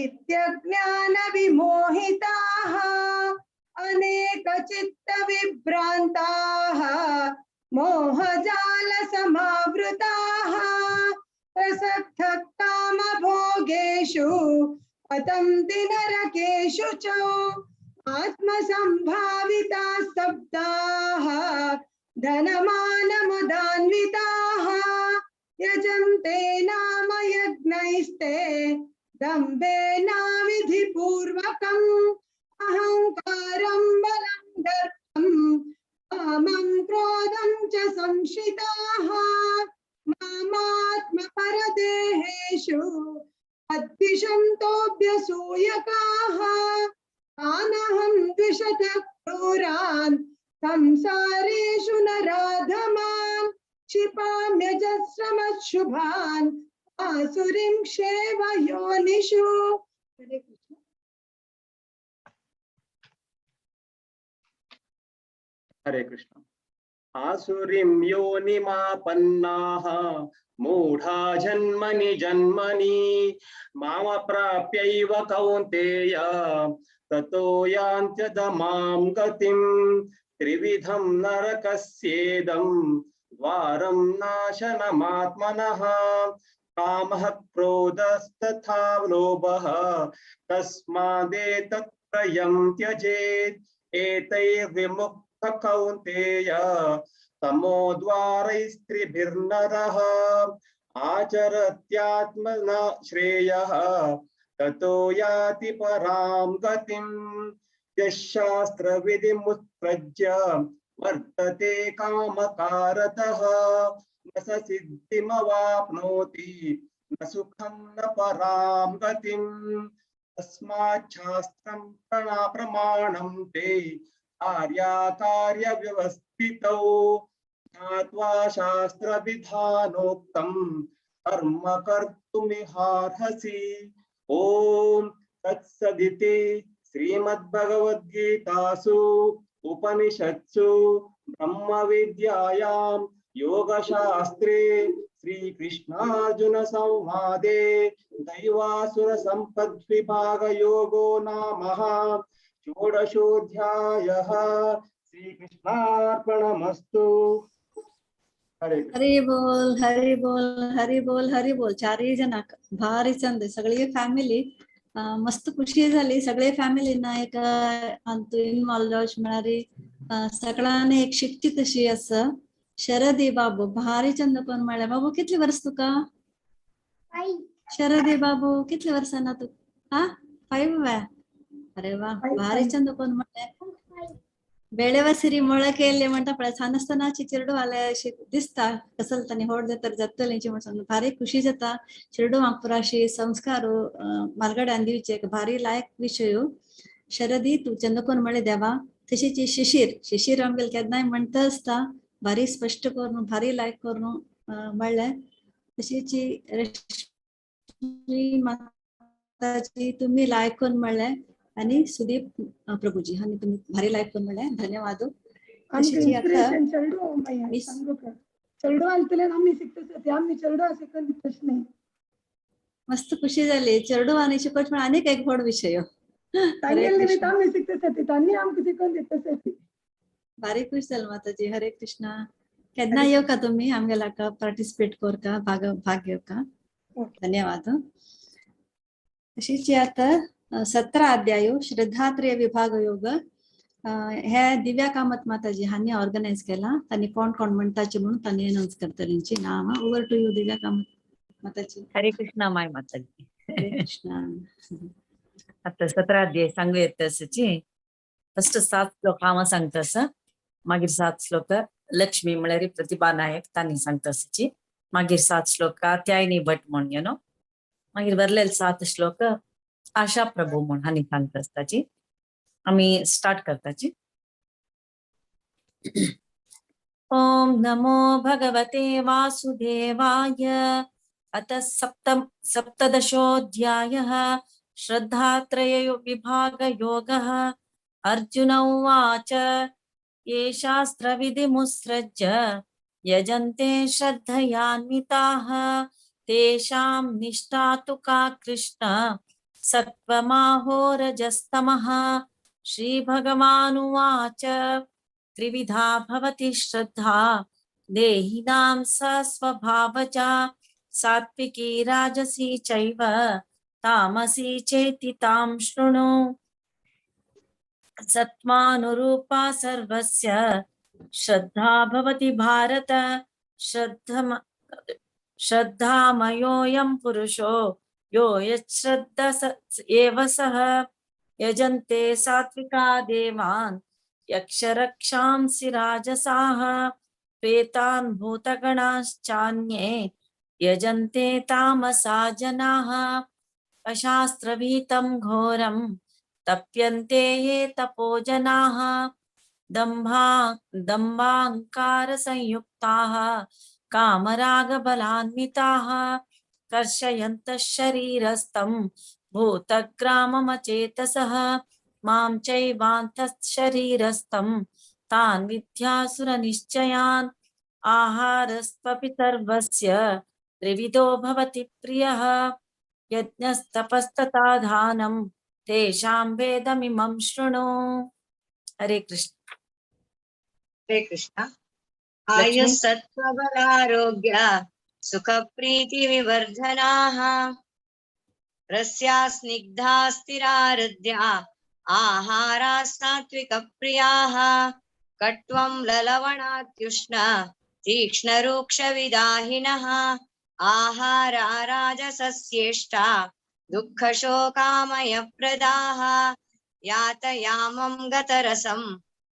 इत्यज्ञानविमोहिताः अनेकचित्तविभ्रान्ताः मोहजालसमावृताः प्रसक्तः कामभोगेषु पतन्ति नरकेषु च आत्मसम्भाविताः स्तब्धाः धनमानमदान्विताः यजन्ते नाम यज्ञैस्ते दम्भेनाविधिपूर्वकम् अहङ्कारं बलं दर्पं कामं क्रोधं च संश्रिताः मामात्मपरदेहेषु अद्विषन्तोऽभ्यसूयकाः तानहं द्विषतः क्रूरान् संसारेषु नराधमान् क्षिपाम्यजस्रमशुभान् आसुरीं क्षेव योनिषु। हरे कृष्ण। हरे कृष्ण। आसुरीं योनिमापन्नाः मूढा जन्मनि जन्मनि मामप्राप्यैव कौन्तेय ततो यान्त्यधमां गतिं त्रिविधं नरकस्येदं द्वारं नाशनमात्मनः कामः क्रोधस्तथा लोभः तस्मादेतत्त्रयं त्यजेत् एतैर्विमुक्तः कौन्तेय तमोद्वारैस्त्रिभिर्नरः आचरत्यात्मना श्रेयः ततो याति परां गतिम् यः शास्त्रविधिमुत्सृज्य वर्तते कामकारतः न स सिद्धिमवाप्नोति न सुखं न परां गतिम् तस्मात् शास्त्रं प्रमाणं ते कार्याकार्यव्यवस्थितौ ज्ञात्वा शास्त्रविधानोक्तं कर्म कर्तुमिहार्हसि। ओम तत्सदिति श्रीमद्भगवद्गीतासु उपनिषत्सु ब्रह्मविद्यायां योगशास्त्रे श्रीकृष्णार्जुन संवादे दैवासुर संपद्विभागयोगो नाम षोडशोऽध्यायः। श्रीकृष्णार्पणमस्तु। हरे हरी बोल हरी बोल हरी बोल हरी बोल. चारही जण भारी चंद सगळी फॅमिली मस्त खुशी झाली. सगळे फॅमिलीना एक इन्वॉल्व मिळाली. सगळ्यांनी एक शिकती तशी असं. शरदी बाबू भारी चंद पण म्हणले. बाबू कितली वर्ष तुका? शरदी बाबू कितली वर्षांना तू? हा 5 वा. अरे वा भारी चंद पण म्हणले. बेळेवर सिरी ಮೊಳಕೆಯಲ್ಲಿ ಮಂಟಪಳ ಸಣ್ಣಸ್ತನಾಚಿ ಚಿರಡು ಆಲೆ ದಿಸ್ತಾ ಕಸಲ್ತನಿ ಹೊಡೆದ ತರ ಜತ್ತಲಿಂಚಿ म्हणून भारी खुशी जाता. चिरडू वांकुराशी संस्कारू मालगड अंदिवचे भारी लायक विषय. शरदी तू चंदकोन मळे देवा तशीची शिशिर आमगेल केदनाय म्हणता असता भारी स्पष्ट करून भारी लायक करून म्हणले. तशीची रश्मी माताजी तुम्ही लायक करून म्हणले आणि सुदीप प्रभूजी हानी तुम्ही भारी लाईक करून म्हणले. धन्यवाद. मस्त खुशी झाली. चरडू आणि शिकवच पण अनेक एक गोड विषय. भारी खुश झालं माताजी. हरे कृष्णा. केदना येऊ का तुम्ही आमगेला का पार्टिसिपेट कर का भाग घेऊ का? धन्यवाद. तशीची आता 17 अध्याय श्रद्धात्रय विभाग योग हे दिव्या कामत माताजी हानी ऑर्गनाइज केला. त्यांनी कोण कोण म्हणताची म्हणून त्यांनी अनाउन्स करतलींची नाव. ओव्हर टू यू दिव्या कामत माताजी. हरे कृष्णा माय माताजी. हरे कृष्णा. आता 17 अध्याय सांगू येत तसची. फर्स्ट 7 श्लोक हांव सांगतस. मागीर 7 श्लोक लक्ष्मी म्हळ्यार प्रतिभा नायक तांणी सांगतसची. मागीर 7 श्लोक त्यायनी भट म्हण यू नो. मागीर बरलेल 7 श्लोक आशा प्रभू म्हणून हानी सांगता असताची. आम्ही स्टार्ट करताची. ओम नमो भगवते वासुदेवाय. अतः सप्तदशोऽध्यायः श्रद्धात्रय विभाग योगः. अर्जुन उवाच ये शास्त्रविधिमुत्सृज्य यजन्ते श्रद्धयान्विताः तेषां निष्ठा तु का कृष्ण सत्त्वमाहोरजस्तमः. श्रीभगवानुवाच त्रिविधा भवति श्रद्धा देहिनां सा स्वभावजा सात्विकी राजसी चैव तामसी चेति तां शृणु. सत्त्वानुरूपा सर्वस्य श्रद्धा भवति भारत. श्रद्धामयोऽयं पुरुषो यो यच्छ्रद्धा एव सः. यजन्ते सात्विका देवान् यक्षरक्षांसि राजसाः. प्रेतान् भूतगणाश्चान्ये यजन्ते तामसा जनाः. अशास्त्रविहितं घोरं तप्यन्ते ये तपो जनाः. दम्भाहंकारसंयुक्ताः कामरागबलान्विताः कर्षयन्तः शरीरस्थं भूतग्राममचेतसः. मां चैवान्तः शरीरस्थं तान् विद्यासुरनिश्चयान् आहारस्त्वपि सर्वस्य त्रिविधो भवति प्रियः यज्ञस्तपस्तथा दानं तेषां वेदमिमं शृणु। हरे कृष्ण। हरे कृष्ण। लक्ष्मी। आयुस्सत्त्वबलारोग्य सुखप्रीतिविवर्धनाः रस्या स्निग्धा स्थिरा हृद्या आहारा सात्विकप्रियाः कट्वं ललवणात्युष्ण तीक्ष्णरूक्षविदाहिनः आहारा राजसस्येष्टा दुःखशोकामयप्रदाः यातयामं गतरसं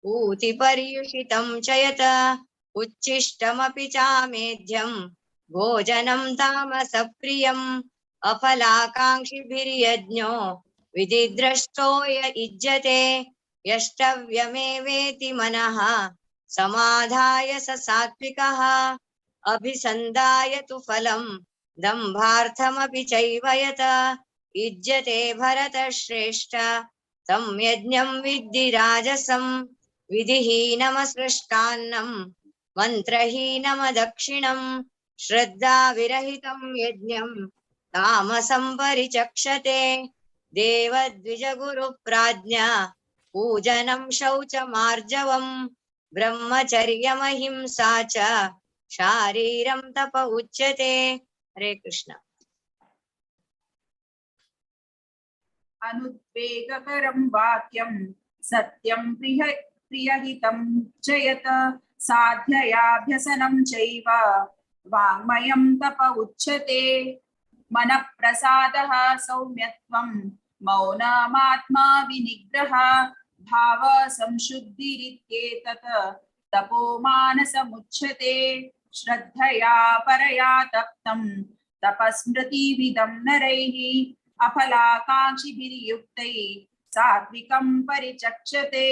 ऊतिपर्युषितं च यत् उच्छिष्टमपि चामेध्यं भोजनं तामसप्रियम् अफलाकाङ्क्षिभिर्यज्ञो विधिद्रष्टो य युज्यते यष्टव्यमेवेति मनः समाधाय स सात्विकः अभिसन्धाय तु फलं दम्भार्थमपि चैव यत् युज्यते भरतश्रेष्ठ तं यज्ञं विद्धि राजसं विधिहीनमसृष्टान्नं मन्त्रहीनमदक्षिणं श्रद्धाविरहितं यज्ञं तामसं परिचक्षते देवद्विजगुरुप्राज्ञा पूजनं शौचमार्जवं ब्रह्मचर्यमहिंसा च शारीरं तप उच्यते। हरे कृष्ण। अनुद्वेगकरं वाक्यं सत्यं प्रियहितं च यत् साध्ययाभ्यसनं चैव वाङ्मयं तप उच्यते मनःप्रसादः सौम्यत्वं मौनमात्मा विनिग्रह भाव संशुद्धिरित्येतत् तपोमानसमुच्यते श्रद्धया परया तप्तं तपस्मृतिविदं नरैः अफलाकाङ्क्षिभिर्युक्तैः सात्विकं परिचक्षते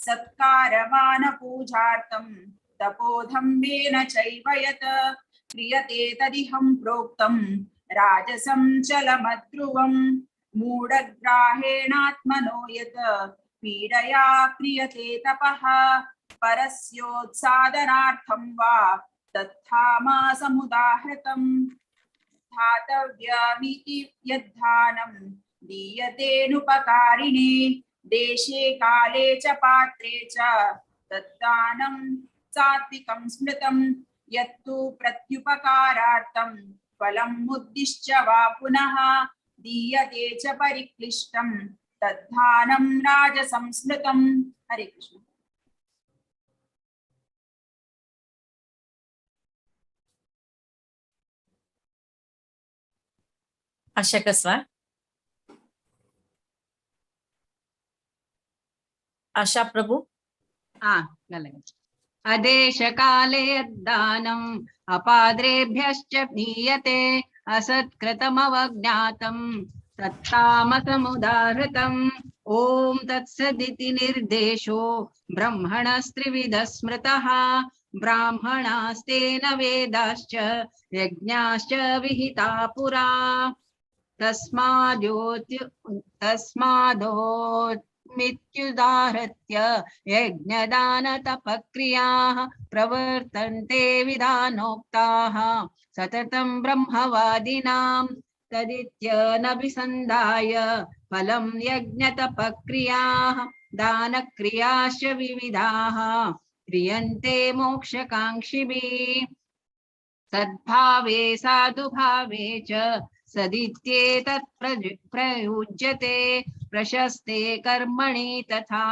सत्कारमानपूजार्थं तपोधम्बेन चैव यत् क्रियते तदिहं प्रोक्तं राजसं चलमध्रुवं मूढग्राहेणात्मनो यत् पीडया क्रियते तपः परस्योत्सादनार्थं वा तत्थामसमुदाहृतं धातव्यमिति यद्धानं दीयतेनुपकारिणे देशे काले च पात्रे च तद्दानं सात्विकं स्मृतं यत्तु प्रत्युपकारार्थं फलम् उद्दिश्य वा पुनः दीयते च परिक्लिष्टं तद्धानं राजसंस्मृतं। हरे कृष्ण। अशकस्व आशा प्रभु। अदेशकाले यद्दानम् अपाद्रेभ्यश्च नीयते असत्कृतमवज्ञातं तत्तामसमुदाहृतम् ॐ तत्सदिति निर्देशो ब्रह्मणस्त्रिविधः स्मृतः ब्राह्मणास्तेन वेदाश्च यज्ञाश्च विहिता पुरा तस्मादोमित्युदाहृत्य यज्ञदानतपक्रियाः प्रवर्तन्ते विधानोक्ताः सततं ब्रह्मवादिनां तदित्यनभिसन्धाय फलं यज्ञतपक्रियाः दानक्रियाश्च विविधाः क्रियन्ते मोक्षकाङ्क्षिभिः सद्भावे साधुभावे च सदित्येतत् प्रयुज्यते प्रशस्ते कर्मणि तथा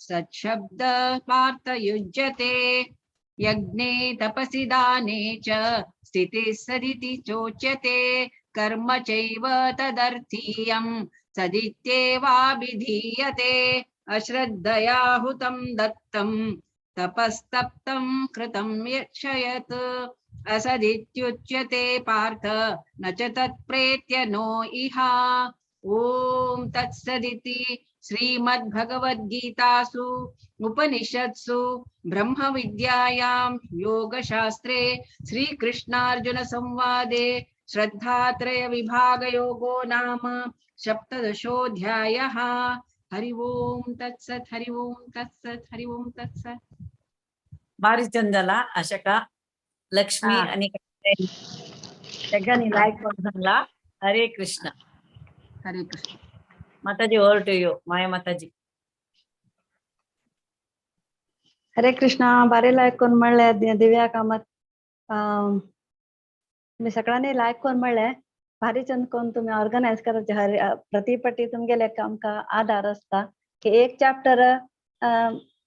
सच्छब्द पार्थयुज्यते यज्ञे तपसि दाने च स्थितिः सदिति चोच्यते कर्म चैव तदर्थीयं सदित्येवाभिधीयते अश्रद्धया हुतं दत्तं तपस्तप्तं कृतं यक्षयत् असदित्युच्यते पार्थ न च तत्प्रेत्य नो इह। ॐ तत्सदिति श्रीमद्भगवद्गीतासु उपनिषत्सु ब्रह्मविद्यायां योगशास्त्रे श्रीकृष्णार्जुन संवादे श्रद्धात्रय विभागयोगो नाम 17 अध्यायः। हरि ओम तत्सत, हरि ओम तत्सत, हरि ओम तत्सत. भारी छंद झाला. अशका, लक्ष्मी हा. आणि सगळ्यांनी लाईक करून सांगला. हरे कृष्ण. हरे कृष्ण. माताजी ओव्हर टू यू. माया माताजी. हरे कृष्णा. बारे लायक कोण म्हणले दिव्या कामत तुम्ही सगळ्यांनी लायक कोण म्हणले. भारी चंद कोण तुम्ही ऑर्गनायज करायचे. हर प्रतिपट्टी तुमगेले आमका आधार असता की एक चॅप्टर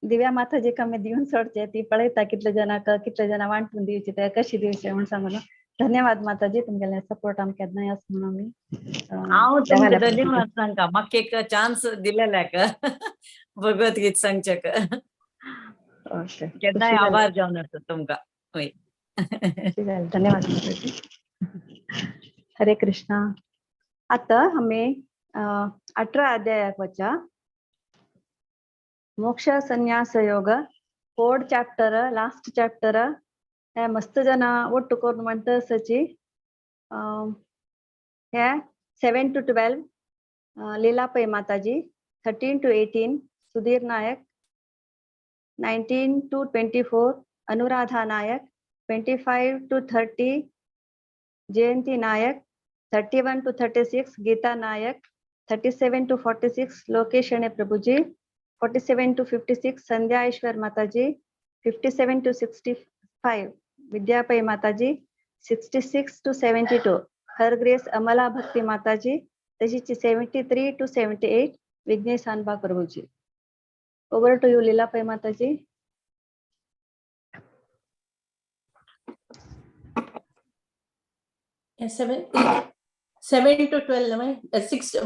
दिव्या माताजी कमी दिवन सोडचे ती पळयता कितले जना वांटून दिवची ते कशी दिवचे म्हणून सांगून. धन्यवाद माताजी तुमगेले सपोर्ट आमके नाही असं म्हणून मी हांव तुमका धन्यवाद सांगता. म्हाका एक चान्स दिलेला का भगवद्गीत सांगचेक. केन्नाय आभार जावन आसा तुमका. होय. धन्यवाद माताजी. हरे कृष्णा. आता आम्ही 18 अध्यायाक वचा. मोक्ष संन्यास योग 4th चॅप्टर लास्ट चॅप्टर मस्त जन ಒಟ್ಟು कोण म्हणता सची हे 7 to 12 लीलापै माताजी, 13 to 18 सुधीर नायक, 19 to 24 अनुराधा नायक, 25 to 30 जयंती नायक, 31 to 36 गीता नायक, 37 to 46 Lokesh Anne Prabhuji, 47 to 56 संध्या ईश्वर माताजी, 57 to 65 विद्यापै माताजी, 66 to 72 हर ग्रेस अमला भक्ति माताजी, तशीच 73 to 78 Vighnesha अनबा Prabhuji. Over two you लीलापै माताजी. सेवन टू 12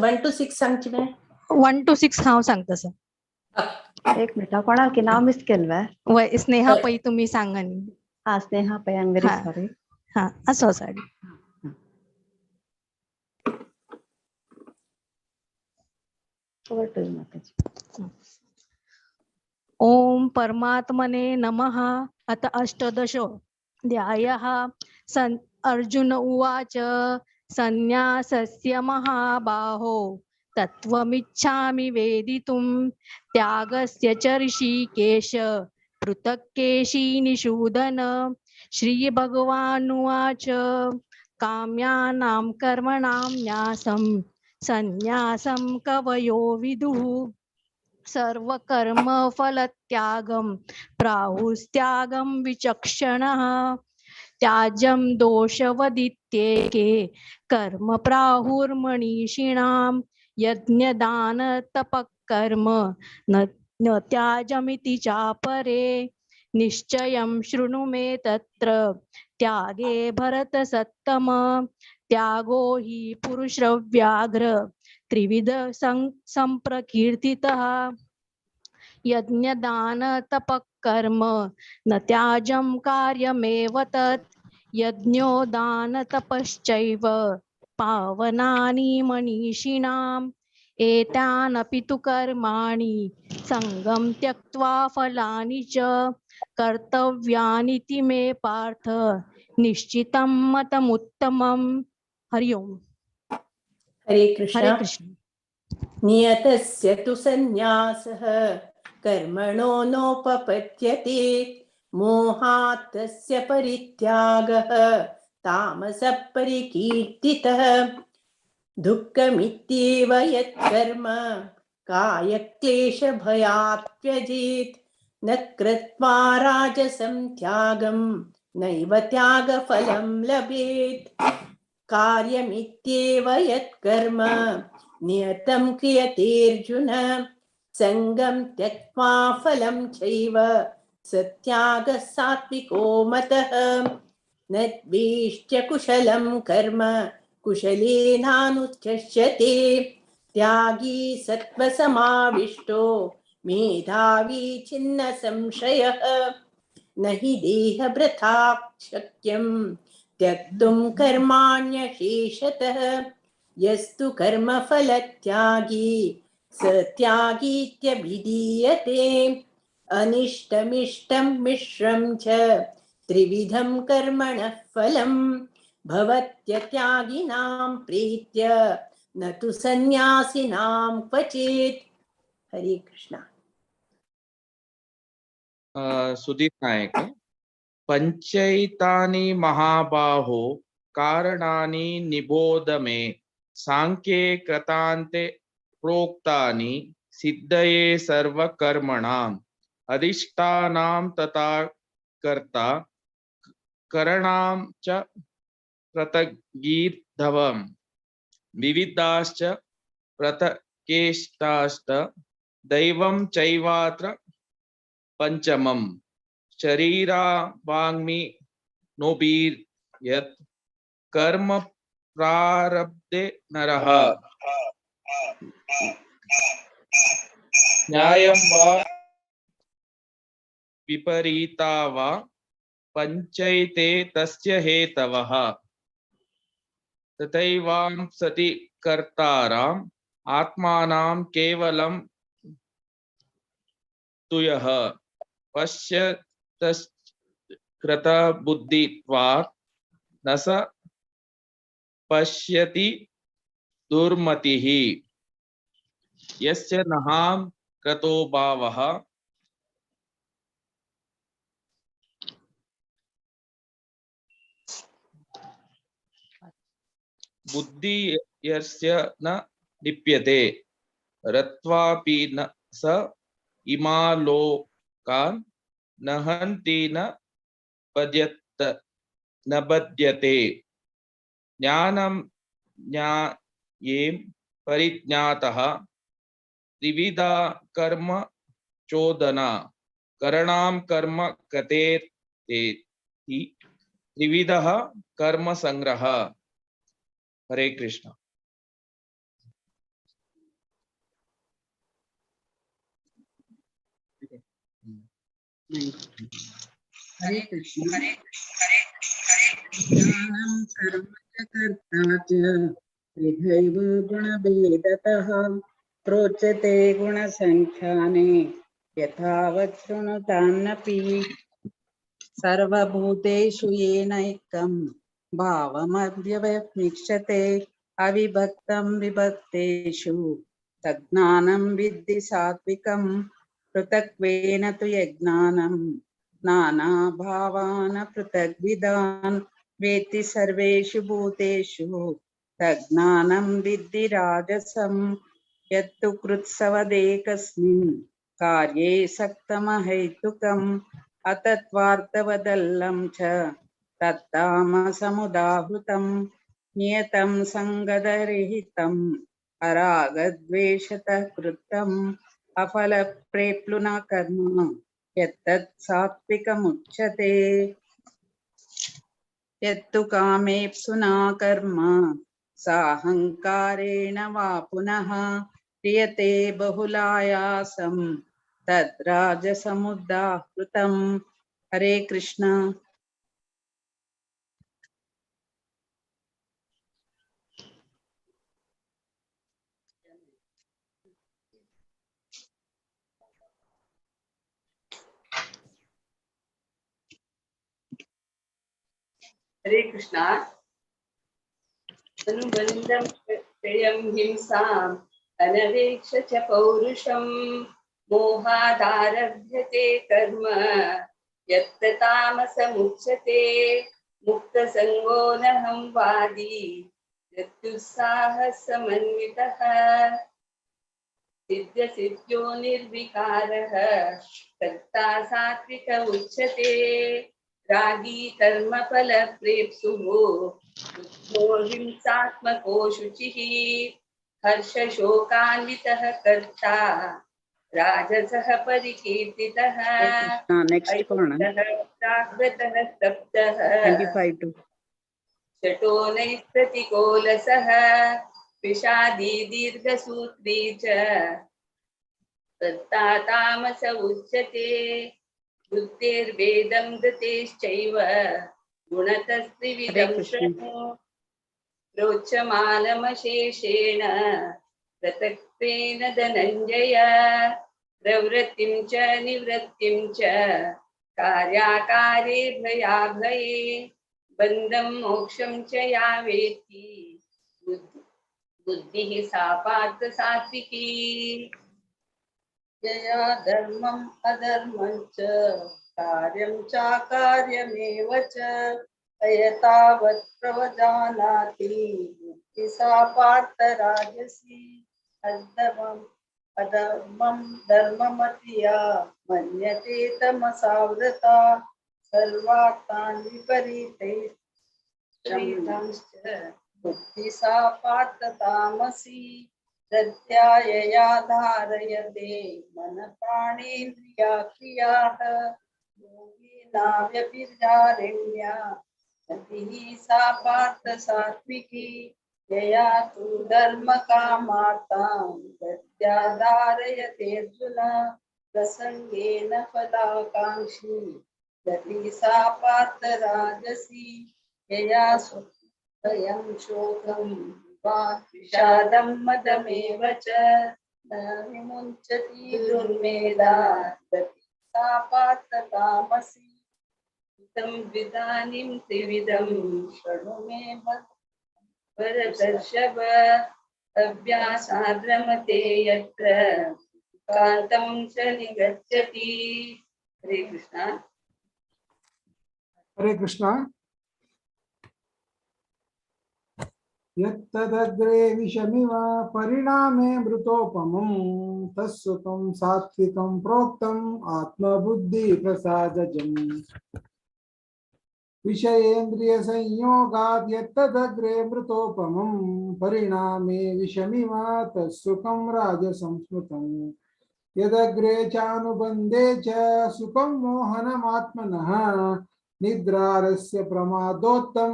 1 to 6 सांगची मॅ. 1 to 6 हांव सांगता सर. एक मिनिट कोणाल की नाव मिस केलं. वय स्नेहा पै तुम्ही सांगा नी. हा स्नेहा पै. I am very sorry. हा असो साडी. ओव्हर टू यू माताजी. ओम परमात्मने नमः. अथ 18 अध्यायः. अर्जुन उवाच संन्यासस्य महाबाहो तत्त्वमिच्छामि वेदितुं त्यागस्य च ऋषिकेश पृथक् केशिनिषूदन. श्रीभगवानुवाच काम्यानां कर्मणां न्यासं संन्यासं कवयो विदुः. सर्वकर्मफलत्यागं प्राहुस्त्यागं विचक्षणः. त्याज्यं दोषवदित्येके कर्म प्राहुर्मनीषिणां. यज्ञदान तपःकर्म न त्याजमिति चापरे. निश्चयं शृणु मे तत्र त्यागे भरतसत्तम. त्यागो हि पुरुषव्याघ्र त्रिविध संप्रकीर्तितः. यज्ञदान तपःकर्म न त्याजं कार्यमेव तत्. यज्ञो दान तपश्चैव पावनानि मनीषिणाम्. एतानपि तु कर्माणि संगं त्यक्त्वा फलानि च कर्तव्यानिति मे पार्थ निश्चितं मतमुत्तमम्. हरि ओम. हरे कृष्ण. हरे कृष्ण. नियतस्य तु संन्यासः कर्मणो नोपपद्यते. मोहात् तस्य परित्यागः तामसः परिकीर्तितः. दुःखमित्येव यत्कर्म कायक्लेशभयात् त्यजेत्. न कृत्वा राजसं त्यागं नैव त्यागफलं लभेत्. कार्यमित्येव यत्कर्म नियतं क्रियतेऽर्जुन. संगं त्यक्त्वा फलं चैव सत्यागः सात्विको मतः. न द्वेष्ट्य कुशलं कर्म कुशलेनानुष्ठ्यते. त्यागी सत्त्वसमाविष्टो मेधावी छिन्न संशयः. न हि देहभृथा शक्यं त्यक्तुं कर्माण्यशेषतः. यस्तु कर्मफलत्यागी स त्यागीत्यभिधीयते. अनिष्टमिष्टं मिश्रं च त्रिविधं कर्मणः फलं. भवत्यत्यागिनां प्रीत्य न तु सन्न्यासिनां क्वचित्. हरे कृष्ण। सुधीर नायक पंचैतानि महाबाहो कारणानि निबोध मे सांख्ये कृतान्ते प्रोक्तानि सिद्धये सर्वकर्मणाम् अधिष्ठानां तथा कर्ता करणां च पृथगीर्धवम् विविधाश्च पृथक्चेष्टाश्च दैवं चैवात्र पंचमम् शरीरा वाङ्मी नोभिर्यत् कर्म प्रारब्धे नरः न्यायं वा विपरीता वा पंचैते तस्य हेतवः तथैवां सति कर्ताराम् आत्मानां केवलं तुयः पश्यतश्कृतबुद्धित्वात् न स पश्यति दुर्मतिः यस्य नहां कृतो भावः बुद्धि यस्य न लिप्यते रत्वापि न स इमालोकान् नहन्ति न बध्यते ज्ञानं ज्ञायेन परिज्ञातः त्रिविधा कर्म चोदना करणां कर्म कृतेर्ते त्रिविधः कर्म संग्रह। हरे कृष्ण। हरे कृष्ण। ज्ञानं कर्म च कर्ता च त्रिधैव गुणभेदतः प्रोच्यते गुणसङ्ख्याने यथावत् शृणुतान्नपि सर्वभूतेषु येनैकं भावमव्यवनिक्षते अविभक्तं विभक्तेषु तज्ज्ञानं विद्धि सात्विकं पृथक्त्वेन तु यज्ञानं नानाभावान् पृथग्विधान् वेत्ति सर्वेषु भूतेषु तज्ज्ञानं विद्धि राजसं यत्तु कृत्सवदेकस्मिन् कार्ये सक्तमहैतुकम् अतत्वार्थवदल्लं च तत्तामसमुदाहृतं नियतं संगदरहितम् अरागद्वेषतः कृतम् अफलप्रेप्लुना कर्म यत्तत् सात्विकमुच्यते यत्तु कामेप्सुना कर्म साहंकारेण वा पुनः क्रियते बहुलायासं तद्राजसमुदाहृतम्। हरे कृष्ण। हरे कृष्णा। अनुबन्धं क्षयं हिंसाम् अनवेक्ष च पौरुषं मोहादारभ्यते कर्म यत्तामसमुच्यते मुक्तसङ्गो नहं वादी यत्युत्साहः समन्वितः सिद्ध्यसिद्ध्यो निर्विकारः कर्ता सात्विक उच्यते रागी कर्मफलप्रेप्सुः बुद्धो हिंसात्मको शुचिः हर्षशोकान्वितः कर्ता राजसः परिकीर्तितः नेक्स्ट कोण जाग्रतः स्तब्धः 25 to शटो नैष्प्रतिकोलसः विषादी दीर्घसूत्री च तत्ता तामस उच्यते बुद्धिर्वेदं गतेश्चैव गुणतस्त्रिविधं शृणु प्रोच्यमानमशेषेण पृथक्त्वेन धनञ्जय प्रवृत्तिं च निवृत्तिं च कार्याकारे भयाभये बन्धं मोक्षं च या वेत्ति बुद्धिः सा पार्थ सात्विकी। यया धर्मम् अधर्मं च कार्यं चाकार्यमेव च अयतावत् प्रवजानाति बुद्धि सा पार्थ राजसी अधर्मम् अधर्मं धर्ममतिया मन्यते तमसावृता सर्वार्थान् विपरीतैश्च बुद्धि सा पार्थ तामसी प्रत्यायया धारयते मन प्राणेन्द्रिया क्रियाः योगिनाव्यभिचारिण्या गतिः सा पार्थ सात्विकी यया तु धर्म कामार्थां गत्या धारयते अर्जुन प्रसंगेन फलाकांक्षी गतिः सा पार्थ राजसी यया स्वयं शोकं विषादं मदमेव च न विमुञ्चति दुर्मेधा सा पार्थ तामसी इदं विदानीं त्रिविधं शृणु मे भरतर्षभ अभ्यासाद्रमते यत्र कान्तं च निगच्छति। हरे कृष्ण। हरे कृष्ण। यत्तदग्रे विषमिव परिणामे मृतोपमं तत्सुखं सात्विकं प्रोक्तम् आत्मबुद्धिप्रसादजम् विषयेन्द्रियसंयोगात् यत्तदग्रे मृतोपमं परिणामे विषमिव तत्सुखं राजसंस्मृतम् यदग्रे चानुबन्धे च सुखं मोहनमात्मनः निद्रारस्य प्रमादोत्तं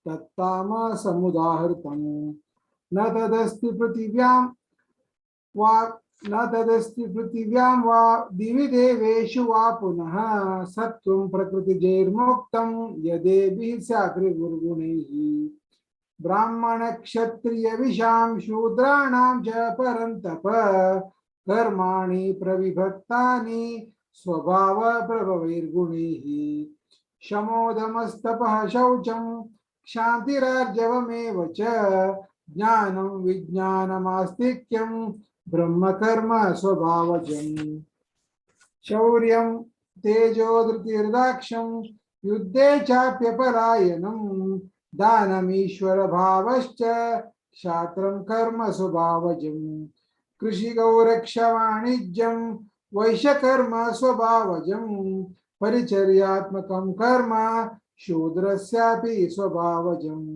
तत्तामसमुदाहृतम् न तदस्ति पृथिव्यां वा दिवि देवेषु वा पुनः सत्त्वं प्रकृतिजैर्मुक्तं यदेभिः स्यात्रिगुर्गुणैः ब्राह्मणक्षत्रियविशां शूद्राणां च परन्तप कर्माणि प्रविभक्तानि स्वभाव प्रभवैर्गुणैः शमोदमस्तपः शौचं क्षान्तिरार्जवमेव च ज्ञानं विज्ञानमास्तिक्यं ब्रह्मकर्म स्वभावजम् शौर्यं तेजो धृतिर्दाक्ष्यं युद्धे चाप्यपलायनं दानमीश्वर भावश्च क्षात्रं कर्म स्वभावजम् कृषिगौरक्षवाणिज्यं वैश्यकर्म स्वभावजम् परिचर्यात्मकं कर्म शूद्रस्यापि स्वभावजम्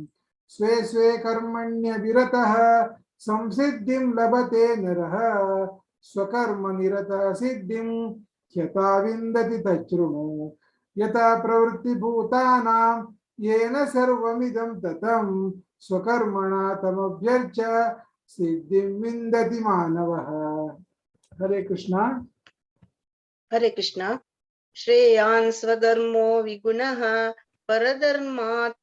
स्वे स्वे कर्मण्यविरतः संसिद्धिं लभते नरः स्वकर्म निरतः सिद्धिं ह्यथा विन्दति तच्छृणु यथा प्रवृत्तिभूतानां येन सर्वमिदं ततं स्वकर्मणा तमभ्यर्च्य सिद्धिं विन्दति मानवः। हरे कृष्णा। हरे कृष्णा। श्रेयान् स्वधर्मो विगुणः परधर्मात्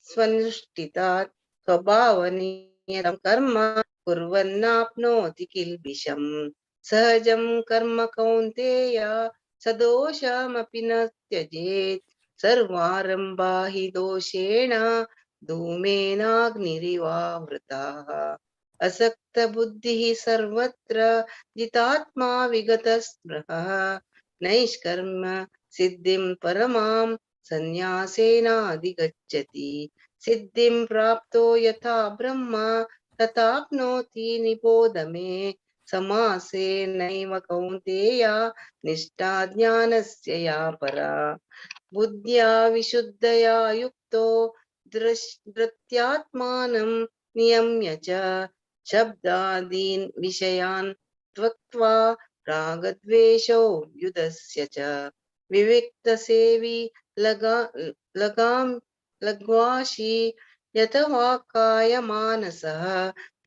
स्वनुष्ठितात् स्वभावनियतं कर्म कुर्वन्नाप्नोति किल्बिषम् सहजं कर्म कौन्तेय सदोषमपि न त्यजेत् सर्वारम्भा हि दोषेण धूमेनाग्निरिवावृताः असक्त बुद्धिः सर्वत्र जितात्मा विगतस्पृहः नैष्कर्म सिद्धिं परमां संन्यासेनाधिगच्छति सिद्धिं प्राप्तो यथा ब्रह्म तथाप्नोति निबोध मे समासेनैव कौन्तेय निष्ठा ज्ञानस्य या परा बुद्ध्या विशुद्धया युक्तो धृत्यात्मानं नियम्य च शब्दादीन् विषयान् त्यक्त्वा रागद्वेषौ युधस्य च विविक्तसेवी लग्वाशी यतवाक्कायमानसः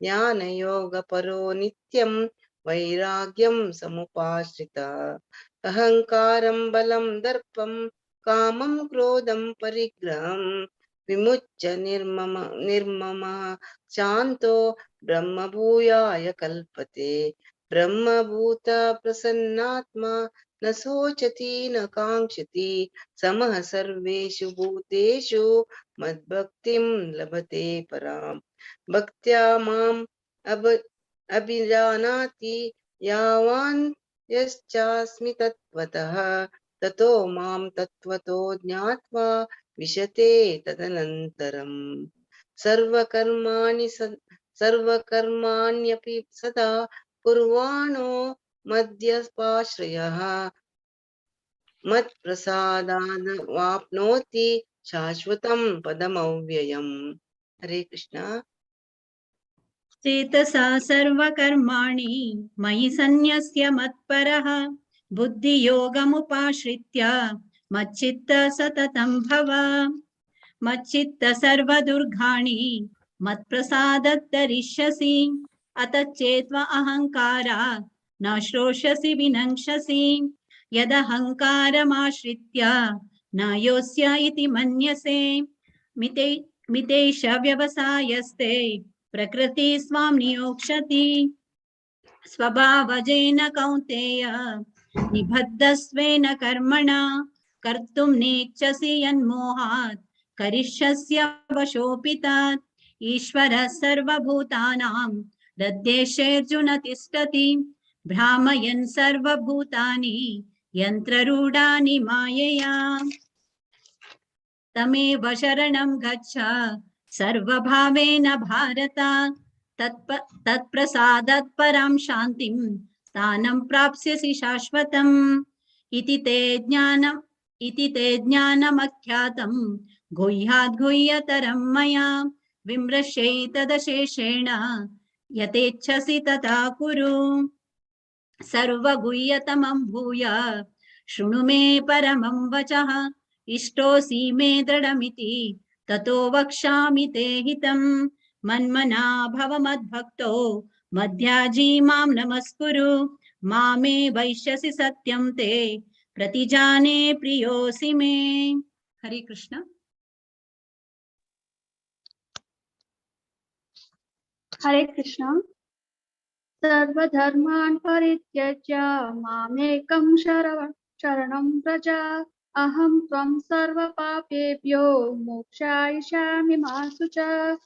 ज्ञानयोगपरो नित्यं वैराग्यं समुपाश्रितः अहङ्कारं बलं दर्पं कामं क्रोधं परिग्रहं विमुच्य निर्ममः शान्तो ब्रह्मभूयाय कल्पते ब्रह्मभूत प्रसन्नात्मा न शोचति न काङ्क्षति समः सर्वेषु भूतेषु मद्भक्तिं लभते पराम् भक्त्या माम् अभिजानाति यावान् यश्चास्मि तत्त्वतः ततो मां तत्त्वतो ज्ञात्वा विशते तदनन्तरम् सर्वकर्माण्यपि सदा कुर्वाणो मद्यपाश्रयः मत्प्रसादावाप्नोति शाश्वतं पदमव्ययम्। हरे कृष्ण। चेतसा सर्वकर्माणि मयि सन्न्यस्य मत्परः बुद्धियोगमुपाश्रित्य मच्चित्त सततं भव। मच्चित्त सर्वदुर्गाणि मत्प्रसादात् तरिष्यसि अतश्चेत्त्वा अहङ्कारात् न श्रोष्यसि विनङ्क्षसि। यदहङ्कारमाश्रित्य न योऽस्य इति मन्यसे मितेश व्यवसायस्ते प्रकृति स्वां नियोक्ष्यति। स्वभावजेन कौन्तेय निबद्धस्वेन कर्मणा कर्तुं नेच्छसि यन्मोहात् करिष्यस्य वशोऽपितात्। ईश्वरः सर्वभूतानां हृद्देशेऽर्जुन तिष्ठति भ्रामयन् सर्वभूतानि यन्त्ररूढानि मायया। तमेव शरणं गच्छ सर्वभावेन भारत तत्प्रसादात् परां शान्तिं स्थानं प्राप्स्यसि शाश्वतम्। इति ते ज्ञानमख्यातं गुह्याद् गुह्यतरं मया विमृश्यैतदशेषेण यथेच्छसि तथा कुरु। सर्वगुह्यतमं भूय शृणु मे परमं वचः इष्टोऽसि मे दृढमिति ततो वक्ष्यामि ते हितम्। मन्मना भव मद्भक्तो मध्याजी मां नमस्कुरु मामे वैश्यसि सत्यं ते प्रतिजाने प्रियोऽसि मे। हरे कृष्ण। हरे कृष्ण। सर्वधर्मान् परित्यज्य मामेकं शरणं व्रज अहं त्वं सर्वपापेभ्यो मोक्षयिष्यामि मा शुचः।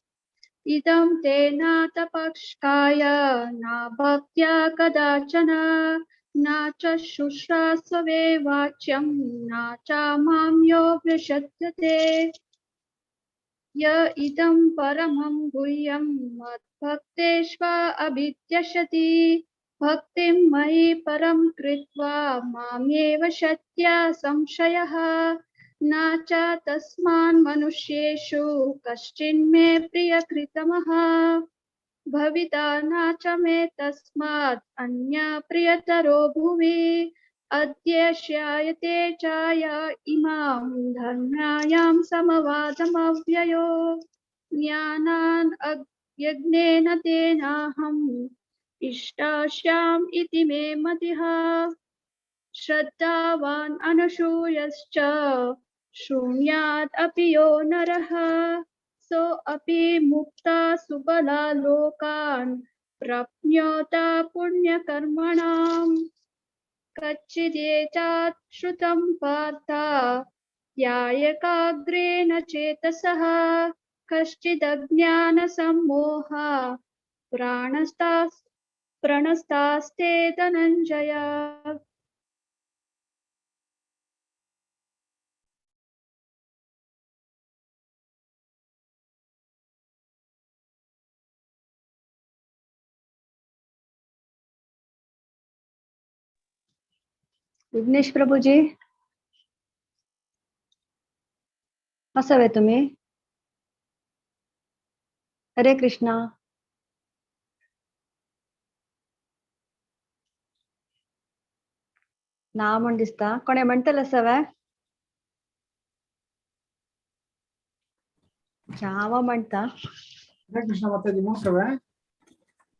इदं ते न तपस्काय न भक्त्या कदाचन न च शुश्रास्वे वाच्यं न च मां यो विशद्यते। य इदं परमं गुह्यं मद्भक्तेष्व अभिद्यशति भक्तिं मयि परं कृत्वा मामेव शक्त्या संशयः। न च तस्मान् मनुष्येषु कश्चिन्मे प्रियकृतमः भविता न च मे तस्मात् अन्य प्रियतरो भुवि। अद्य श्यायते चाय इमां धर्म्यायां समवादमव्ययो ज्ञानान् यज्ञेन तेनाहम् इष्टास्याम् इति मे मतिः। श्रद्धावान् अनसूयश्च शृणुयात् अपि यो नरः सो अपि मुक्ता सुबला लोकान् प्राप्नोत पुण्यकर्मणाम्। कच्चिदेतत् श्रुतं पार्थ यायकाग्रेण चेतसः कश्चिदज्ञानसम्मोहः प्रणस्तास्ते धनञ्जय। विघ्नेश प्रभु जी हसवे तुम्ही। हरे कृष्णा। नाव म्हण दिसता कोणे म्हणटले सवे जावा म्हणता। हरे कृष्ण माताजी मोसवे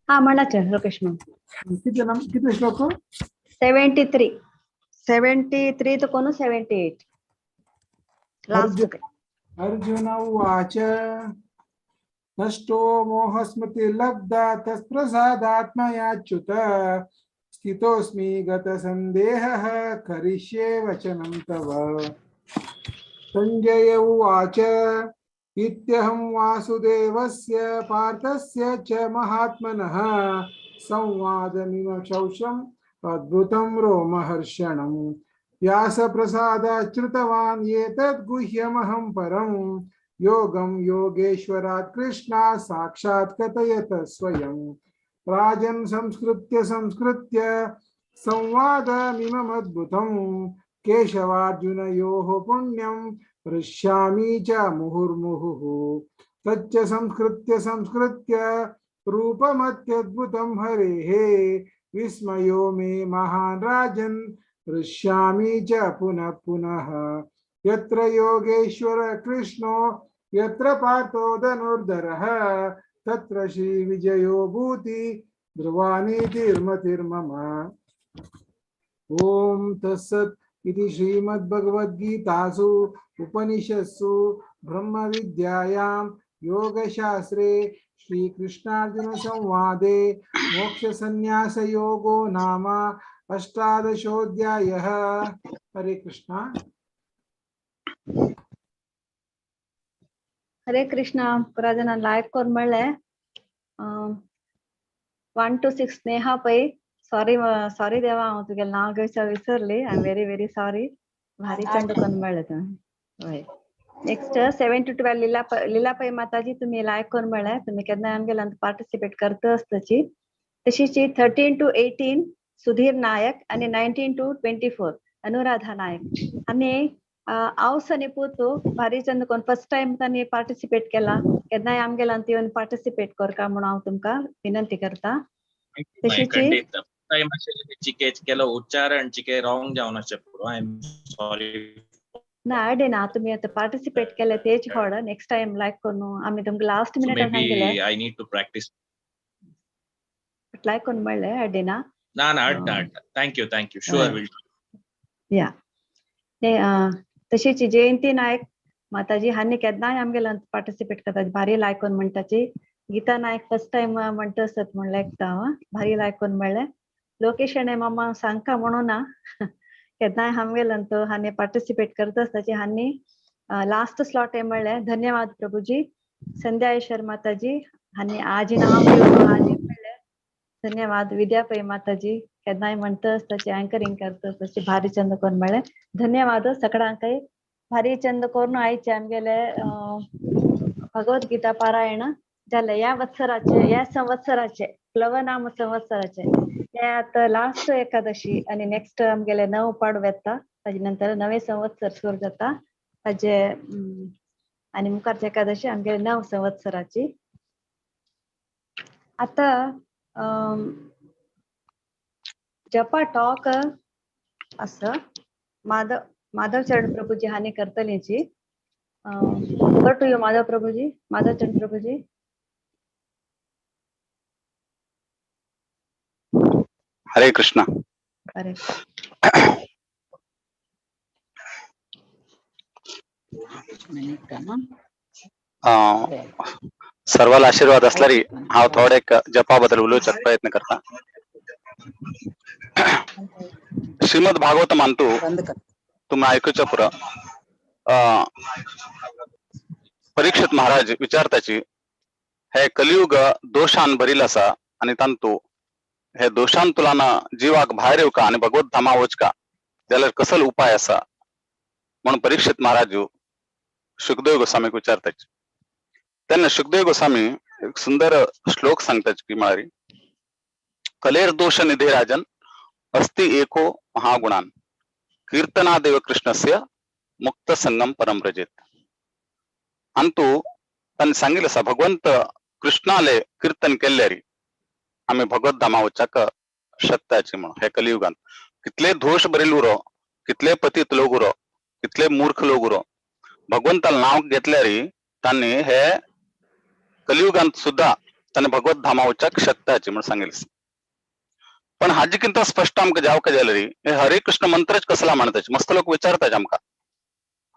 हा म्हणाचे हरे कृष्ण। किती श्लोक 73 तो कोण 78 लास्ट। अर्जुन उवाच नष्टो मोहस्मृतिर्लब्धा तत्प्रसादात्मयाच्युत स्थितोऽस्मि गतसन्देहः करिष्ये वचनं तव। संजय उवाच इत्यहं वासुदेवस्य पार्थस्य च महात्मनः संवादमिमशौषम् अद्भुतं रोमहर्षणम् व्यासप्रसादाच्छ्रुतवान् एतद् गुह्यमहं परम् योगं योगेश्वरात् कृष्णात् साक्षात् कथयत स्वयं राजन् संस्कृत्य संवादमिममद्भुतं केशवार्जुनयोः पुण्यं हृष्यामि च मुहुर्मुहुः तच्च संस्कृत्य रूपमत्यद्भुतं हरेः विस्मयो मे महान् राजन् हृष्यामि च पुनः पुनः यत्र योगेश्वर कृष्णो यत्र पार्थो धनुर्धरः तत्र श्री विजयो भूति ध्रुवानीतिर्मतिर्मम। ओम तत्सत् इति श्रीमद्भगवद्गीतासु उपनिषत्सु ब्रह्म विद्यायां योगशास्त्रे श्री कृष्णार्जुन संवादे मोक्ष संन्यास योगो नाम अष्टादशोऽध्यायः। हरे कृष्णा। हरे कृष्णा. पुरा जण लाईक करून म्हणले 1 to 6 स्नेहा पै सॉरी देवा हांव तुगेलें नांव घेवचें विसरली. I am very sorry. भारी चंड करून म्हणलें तुवें. नेक्स्ट 7 to 12 लीलापै माताजी तुम्ही लायक करून म्हणलें. तुम्ही केन्ना आमगेल्या पार्टिसिपेट करता आसतची. तशीच 13 to 18 सुधीर नायक आणि 19 to 24 अनुराधा नायक. आणि आवसनी पोतू भारी चंद कोण फर्स्ट टाइम तांणी पार्टिसिपेट केला. केन्नाय आमगेल्या येवन पार्टिसिपेट करता म्हणून हांव तुमकां विनंती करता. तशीच केलो उच्चारण चिके रॉंग जावन अशें आय एम सॉरी ना अडेना तुम्ही आता पार्टिसिपेट केले तेच व्हड. नेक्स्ट टाइम लायक करून आम्ही तुमकां लास्ट मिनिटाक सांगितले आई नीड टू प्रॅक्टिस लायक करून म्हणले अडेना ना थँक यू शुअर विल या. तशीच जयंती नायक माताजी हांणी केन्नाय आमगेल्या पार्टिसिपेट करता. भारी लायक करून म्हणटाची. गीता नायक फर्स्ट टाइम म्हणटा आसत म्हणलें एकदा भारी लायक करून म्हणलें. लोकेश शेणे मामा सांगता म्हणून ना केन्नाय आमगेल्यान तो हांणी पार्टिसिपेट करता आसताची. हांणी लास्ट स्लॉट हे म्हणलें. धन्यवाद प्रभुजी. संध्या ईश्वर माताजी हांणी आजी नांव घेवन आजी म्हणलें. धन्यवाद. विद्यापै माताजी केन्नाय म्हणटा आसताची अँकरिंग करता आसताची भारी चंद करून म्हणलें. धन्यवाद सगळ्यांकय. भारी चंद करून आयचे आमगेले भगवद्गीता पारायण जालें या संवत्सराचे प्लवनाम संवत्सराचे. हे आता लास्ट एकादशी आणि नेक्स्ट आमगेले 9 पाडवो येता. ताजे नंतर नवे संवत्सर सुरू जाता. ताजे आणि मुखारची एकादशी आमगेले 9 संवत्सराची. आता जपा टॉक असं माधव चरण प्रभुजी हानी करतलीची. ओवर टू यू माधव प्रभुजी. माधव चरण प्रभुजी. हरे कृष्णा. हरे सर्वाला आशीर्वाद असल्यारी हांव थोडे जपा बद्दल उलोवपाक प्रयत्न करता. श्रीमद भागवत मानतू तुम्ही ऐकूच्या पुरा. परीक्षित महाराज विचारताची हे कलियुग दोषान भरील असा आणि तांतू हे दोषान तुलाना जीवाक भायर येवका आणि भगवत धामा वचका जाल्यार कसलो उपाय असा म्हणून परीक्षित महाराज सुखदेव गोस्वामीक विचारताचे. तेन्ना सुखदेव गोस्वामी एक सुंदर श्लोक सांगताचे की म्हळ्यार कलेर दोष निधे राजन अस्ति एको महागुणान कीर्तनादेव कृष्णस्य मुक्त संगम परम रजेत. अंतू तांणी सांगिल्लें आसा भगवंत कृष्णाले कीर्तन केल्ल्यारी आम्ही भगवत धामा वचपाक शकताची म्हणून. हे कलियुगान कितले दोष भरिल्ले उरो, कितले पतीत लोक उरो, कितले मूर्ख लोक उरो भगवंताला नाव घेतल्यारी तांणी हे कलियुगांत सुद्धा तांणी भगवत धामा वचपाक शकताची म्हणून सांगिल्लें. पण हाजेकिंत स्पष्ट आमकां जावका जाल्यार हे हरे कृष्ण मंत्रच कसला म्हणटाचे. मस्त लोक विचारतात आमकां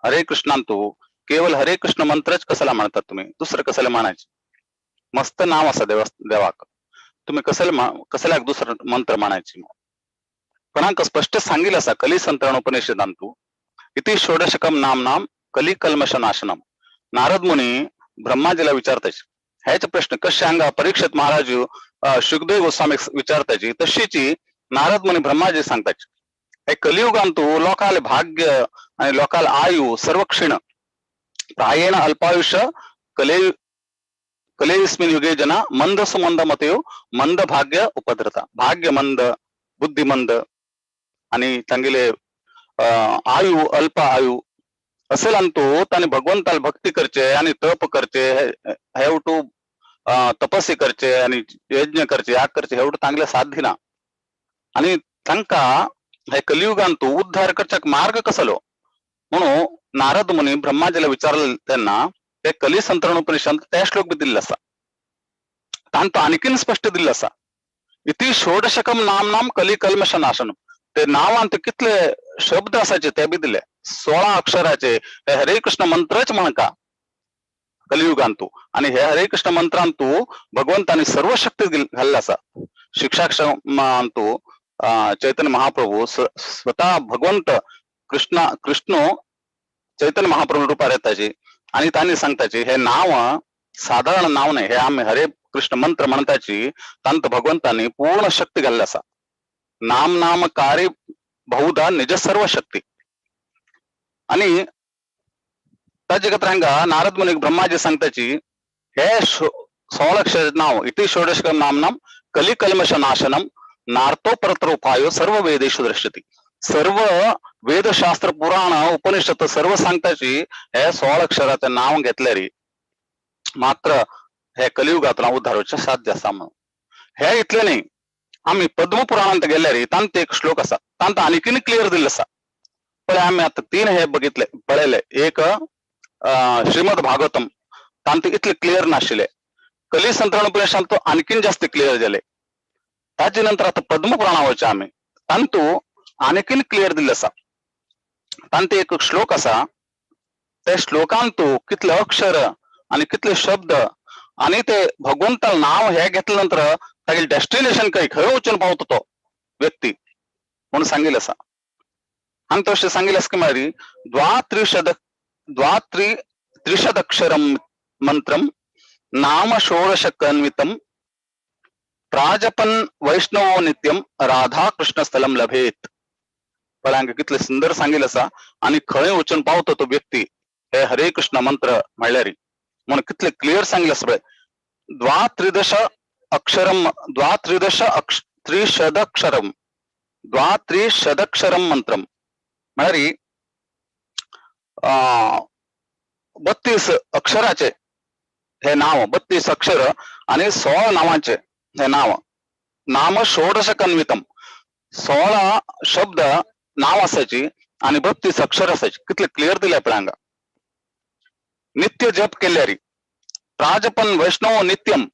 हरे कृष्णान तू केवल हरे कृष्ण मंत्रच कसला म्हणतात तुम्ही दुसरं कसले म्हणायचे. मस्त नाव असा देवाक तुम्ही कसल्याक दुसरं मंत्र म्हणायचे. पण हांकां स्पष्ट सांगिल्लें आसा कली संतरण उपनिषदांत तू इति षोडशकम नाम कली कल्मश नाशनम. नारद मुनी ब्रह्माजीला विचारताचे हेच प्रश्न कशे हांगा परीक्षित महाराज शुकदेव गोस्वामी विचारताची तशीची नारद मुनी ब्रह्माजी सांगताची. हे कलियुगांतू लोकाले भाग्य आणि लोकाल आयु सर्व क्षीण प्रायेण अल्पायुष्य कलेस्मिन युगे जना मंद सुमंद मतयो मंद भाग्य उपद्रता. भाग्य मंद, बुद्धी मंद आणि चांगले आयु अल्प आयु असेल अंतू त्याने भगवंताला भक्ती करचे आणि तप करचे हेव टू तपस्वी करचे आणि यज्ञ करचे याग करचे एवढं चांगलं साध्य ना. आणि तांका हे कलियुगांतू उद्धार करच्याक मार्ग कसलो म्हणून नारद मुनी ब्रह्माजीला विचारलं त्यांना ते कली संतरण उपनिषद त्या श्लोक बी दिल्ला असा. तांतो आणखीन स्पष्ट दिल्ला असा. इति षोडशकम नाम कली कल्मश नाशनम. ते नावांत कितले शब्द असायचे ते बी दिले. 16 अक्षराचे हे हरे कृष्ण मंत्रच म्हणका कलियुगांतू. आणि हे हरे कृष्ण मंत्रांतू भगवंतानी सर्व शक्ती घालला असा. शिक्षाक्षमांतू चैतन्य महाप्रभू स्वतः भगवंत कृष्ण चैतन्य महाप्रभू रूपात येताचे आणि त्यांनी सांगताचे हे नाव साधारण नाव नाही. हे आम्ही हरे कृष्ण मंत्र म्हणताची तांत भगवंतानी पूर्ण शक्ती घालला असा. नाम नाम कार्य बहुधा निज सर्व शक्ती. आणि त्या जगत रंगा नारद मुनी ब्रह्माजी सांगताची हे 16 अक्षर नाव इति षोडशकम नाम कली कल्मश नाशनम नार्तो परतरोपायो सर्व वेदेषु दृश्यते. सर्व वेदशास्त्र पुराण उपनिषद सर्व सांगताची हे 16 अक्षराचं नाव घेतले रे मात्र हे कलियुगातला उद्धाराचे साध्य असा. म्हणून हे इतले नाही. आम्ही पद्म पुराणांत गेले रे तांत एक श्लोक असा तांत आणखीन क्लिअर दिलं असा. पण आम्ही आता 3 हे बघितले पळले. एक श्रीमद भागवतम तांत इतले क्लिअर नाशिले. कली संतरण उपनिषद तो आणखीन जास्त क्लिअर झाले. त्याच्या नंतर आता पद्म पुराणावरचे आम्ही तांतू आणखीन क्लिअर दिलं असा. तांत एक श्लोक असा त्या श्लोकांतू कितले अक्षर आणि कितले शब्द आणि ते भगवंताला नाव हे घेतल्यानंतर त्याचे डेस्टिनेशन काही खरं वचन पावतो तो व्यक्ती म्हणून सांगितलं असा. आणि तसे सांगितलंस की मारी त्रिशदक्षरम मंत्रम नाम षोडशकन्वितम प्राजपन वैष्णव नित्यम राधा कृष्ण स्थलम लभेत. पण कितले सुंदर सांगितलं असा. आणि खरे वचन पावतो तो व्यक्ती हे हरे कृष्ण मंत्र म्हणल्यारी म्हणून कितले क्लिअर सांगितलं सगळे. त्रिशदक्षरम मंत्रम म्हणारी 32 अक्षराचे हे नाव 32 अक्षर आणि 16 नावांचे हे नाव नाम षोडश कन्वितम. 16 शब्द नाव असायची आणि 32 अक्षर असायची. कितले क्लिअर दिले आपल्याला. नित्य जप केल्यारी राजपन वैष्णव नित्यम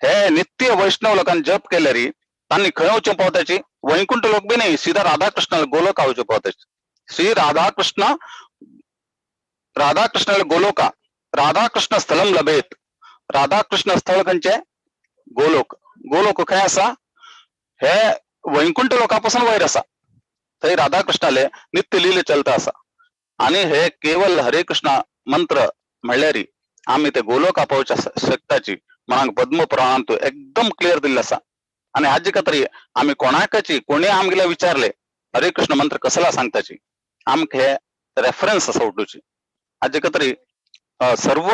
हे नित्य वैष्णव लोकांनी जप केल्यारी त्यांनी खंय वचून पावताची वैकुंठ लोक बी नाही सीधा राधाकृष्णाला गोलोका वचून पावताची. श्री राधाकृष्णाला गोलोका राधाकृष्ण स्थलम लभेत. राधाकृष्ण स्थळ खंचे गोलोक. गोलोक काय असा हे वैकुंठ लोकापासून वैर असा. थंय राधाकृष्णाले नित्य लीले चलता असा. आणि हे केवळ हरे कृष्ण मंत्र म्हणल्यारी आम्ही ते गोलोका पावच्या शकताची म्हणून पद्म पुराणांतू एकदम क्लिअर दिल्ला असा. आणि आज तरी आम्ही कोणाकाची कोणी आमगेला विचारले हरे कृष्ण मंत्र कसला सांगताची आमक हे रेफरन्स असा उठूची. आज तरी सर्व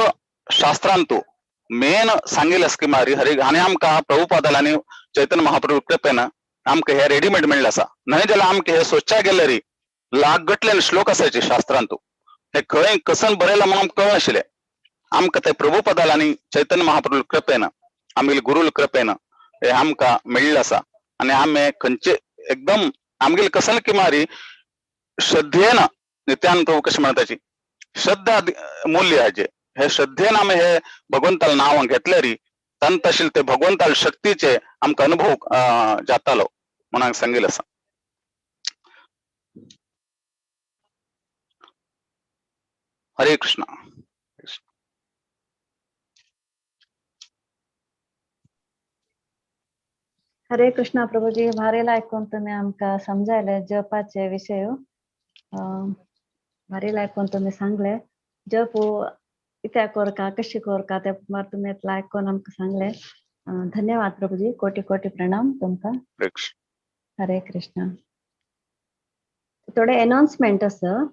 शास्त्रांतू मेन सांगेलस की मारी हरे आणि आमका प्रभुपादाला आणि चैतन्य महाप्रभू कृपेनं आमक हे रेडीमेड मिळलं असा. नाही ज्याला आमक हे सोचा गेले री लागटले श्लोक असायचे शास्त्रांतू हे खंय कसन बरेला म्हणून कळ आशिले. आमक ते प्रभुपदाला आणि चैतन्य महाप्रभू कृपेनं आमगे गुरुल कृपेनं हे आमका मिळलं असा. आणि आम्ही खंचे एकदम आमगेल कसल की मारी श्रद्धेनं नित्यानंद प्रभू कशी म्हणताची श्रद्धा मूल्य आहे जे हे श्रद्धेनं आम्ही हे भगवंताला नाव घेतले री तंत असेल ते भगवंताला शक्तीचे आमका अनुभव जातालो म्हणून सांगेल असा. हरे कृष्ण. हरे कृष्णा प्रभूजी भारेला ऐकून तुम्ही आमका समजायले जपाचे विषय भारेला ऐकून तुम्ही सांगले जप इत्या कोरका कशी कोरका ते तुम्ही ऐकून आमका सांगले. धन्यवाद प्रभुजी, कोटि कोटि प्रणाम तुमका. हरे कृष्ण. थोडे अनाउन्समेंट असं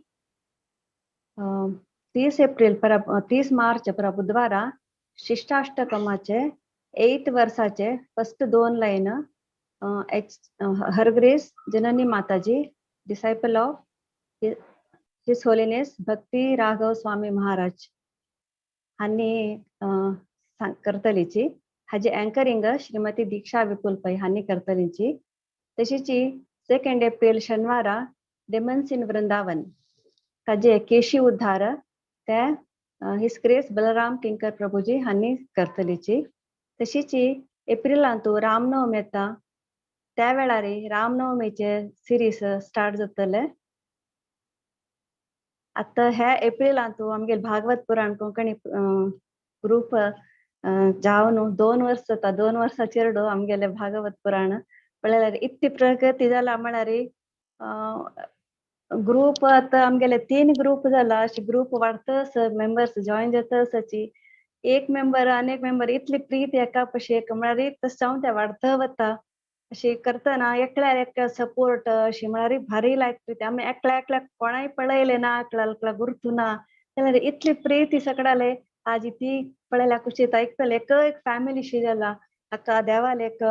30 मार्च पर बुधवारा शिष्टाष्टकमाचे 8 वर्षाचे फर्स्ट 2 लाईन हर ग्रेस जननी माताजी डिसायपल ऑफ हिज होलीनेस भक्ती राघव स्वामी महाराज हांनी करतलीची. हाजी अँकरिंग श्रीमती दीक्षा विपुल पै हांनी करतलीची. तशीची 2 एप्रिल शनिवारा डेमन्स इन वृंदावन ताजे केशी उद्धार ते हिज ग्रेस बलराम किंकर प्रभुजी हांनी करतलीची. तशीची एप्रिलांतू रामनवमी येता त्या वेळारी रामनवमीचे सिरीज स्टार्ट जातले. आता ह्या एप्रिलांतू आमगे भागवत पुराण कोंकणी ग्रुप जावन 2 वर्ष जाता. 2 वर्साचेर आमगेले भागवत पुराण पळयल्यार इतकी प्रगती जाला म्हळ्यार ग्रुप आता आमगेले 3 ग्रुप जाला. अशी ग्रुप वाडतस मेंबर्स जॉईन जातसची एक मेंबर अनेक मेंबर इतली प्रीत एका पशी एक म्हळ्यार तस जावन ते वाडत वता. अशी करतना एकल्यार एक सपोर्ट अशी म्हळ्यार भारी लागता. आमी एकल्या कोणाय पळयले ना एकला गुर्तू ना जाल्यार इतली प्रीती सगळ्याले आज ती पळयल्या कुशीत ऐकतले एक फॅमिली शी जाला. हाका देवाले एक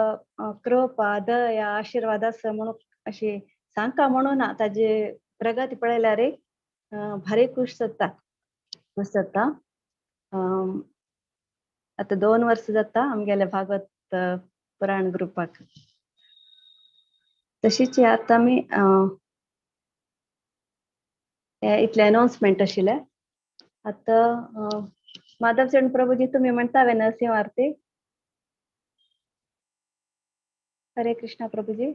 कृपा दया आशीर्वाद आसा म्हणून अशी सांगता म्हणून ताजी प्रगती पळयल्यार भारी खुश जाता. आता 2 वर्ष जाता आमगेले भागवत पुराण ग्रुपाक. तशीच आता आमी इतले अनाउन्समेंट आशिल्ले. आता माधव चरण प्रभुजी तुम्ही म्हणतावे नरसिंह आरती. हरे कृष्णा प्रभुजी.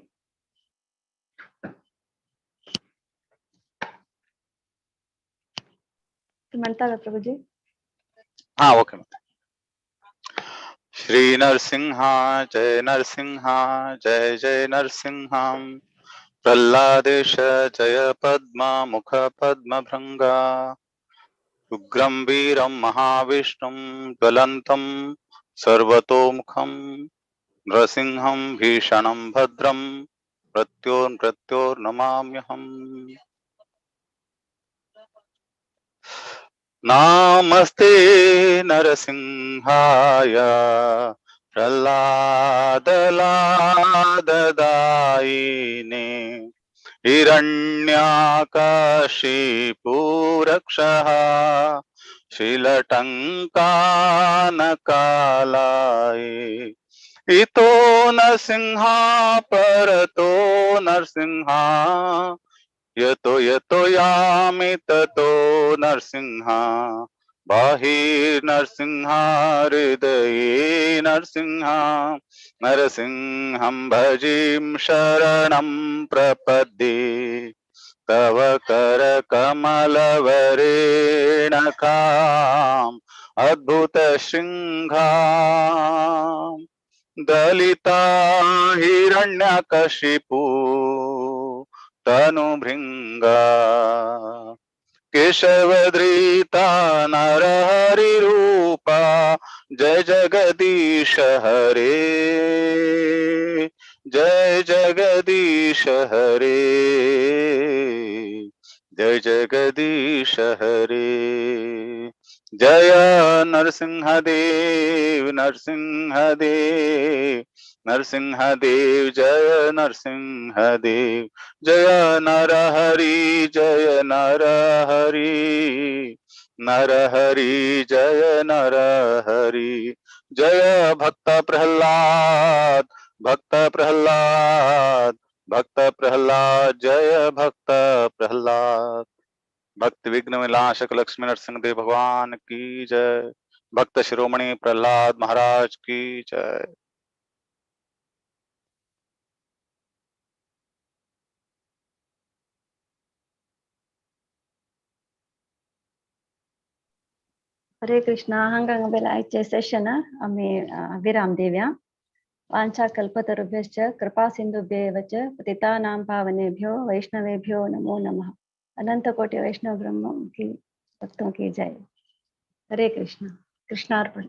म्हणतावे प्रभुजी. हा ओके. श्री नरसिंहा जय नरसिंहा जय जय नरसिंहा. प्रह्लादेश जय पद्म मुख पद्म भृंगा. उग्रं वीरं महाविष्णुं ज्वलन्तं सर्वतोमुखं. नृसिंहं भीषणं भद्रं मृत्योर्नमाम्यहम्. नमस्ते नरसिंहाय प्रह्लादलाददायिने. हिरण्यकशिपुरक्षः शीलटङ्कानकालाय. इतो नरसिंहा परतो नरसिंहा. यतो यतो यामि ततो नरसिंहा. बाहिर्नरसिंहा हृदये नरसिंहा. नरसिंहं भजिं शरणं प्रपद्ये. तव करकमलवरेणकाम् अद्भुत शृङ्गाम्. दलिता हिरण्यकशिपु तनुभृङ्गा. केशवधृता नरहरिरूपा. जय जगदीश हरे जय जगदीश हरे जय जगदीश हरे. जय नरसिंहदेव नरसिंहदेव नरसिंहदेव जय नरसिंहदेव. जय नरहरि जय नरहरि नरहरि जय नरहरि. जय भक्त प्रह्लाद भक्त प्रह्लाद भक्त प्रह्लाद जय भक्त प्रह्लाद. भक्त विघ्न विनाशक लक्ष्मी नरसिंह देव भगवान की जय. भक्त शिरोमणि प्रह्लाद महाराज की जय. हरे कृष्णा. हांगा बेला आयचे सेशन आमी विराम देवया. वांछा कल्पतरुभ्यश्च कृपा सिंधुभ्येव च पतितानां पावनेभ्यो वैष्णवेभ्यो नमो नमः. अनंत कोटि वैष्णव ब्रह्म की भक्तों की जय. हरे कृष्णा. कृष्णार्पण.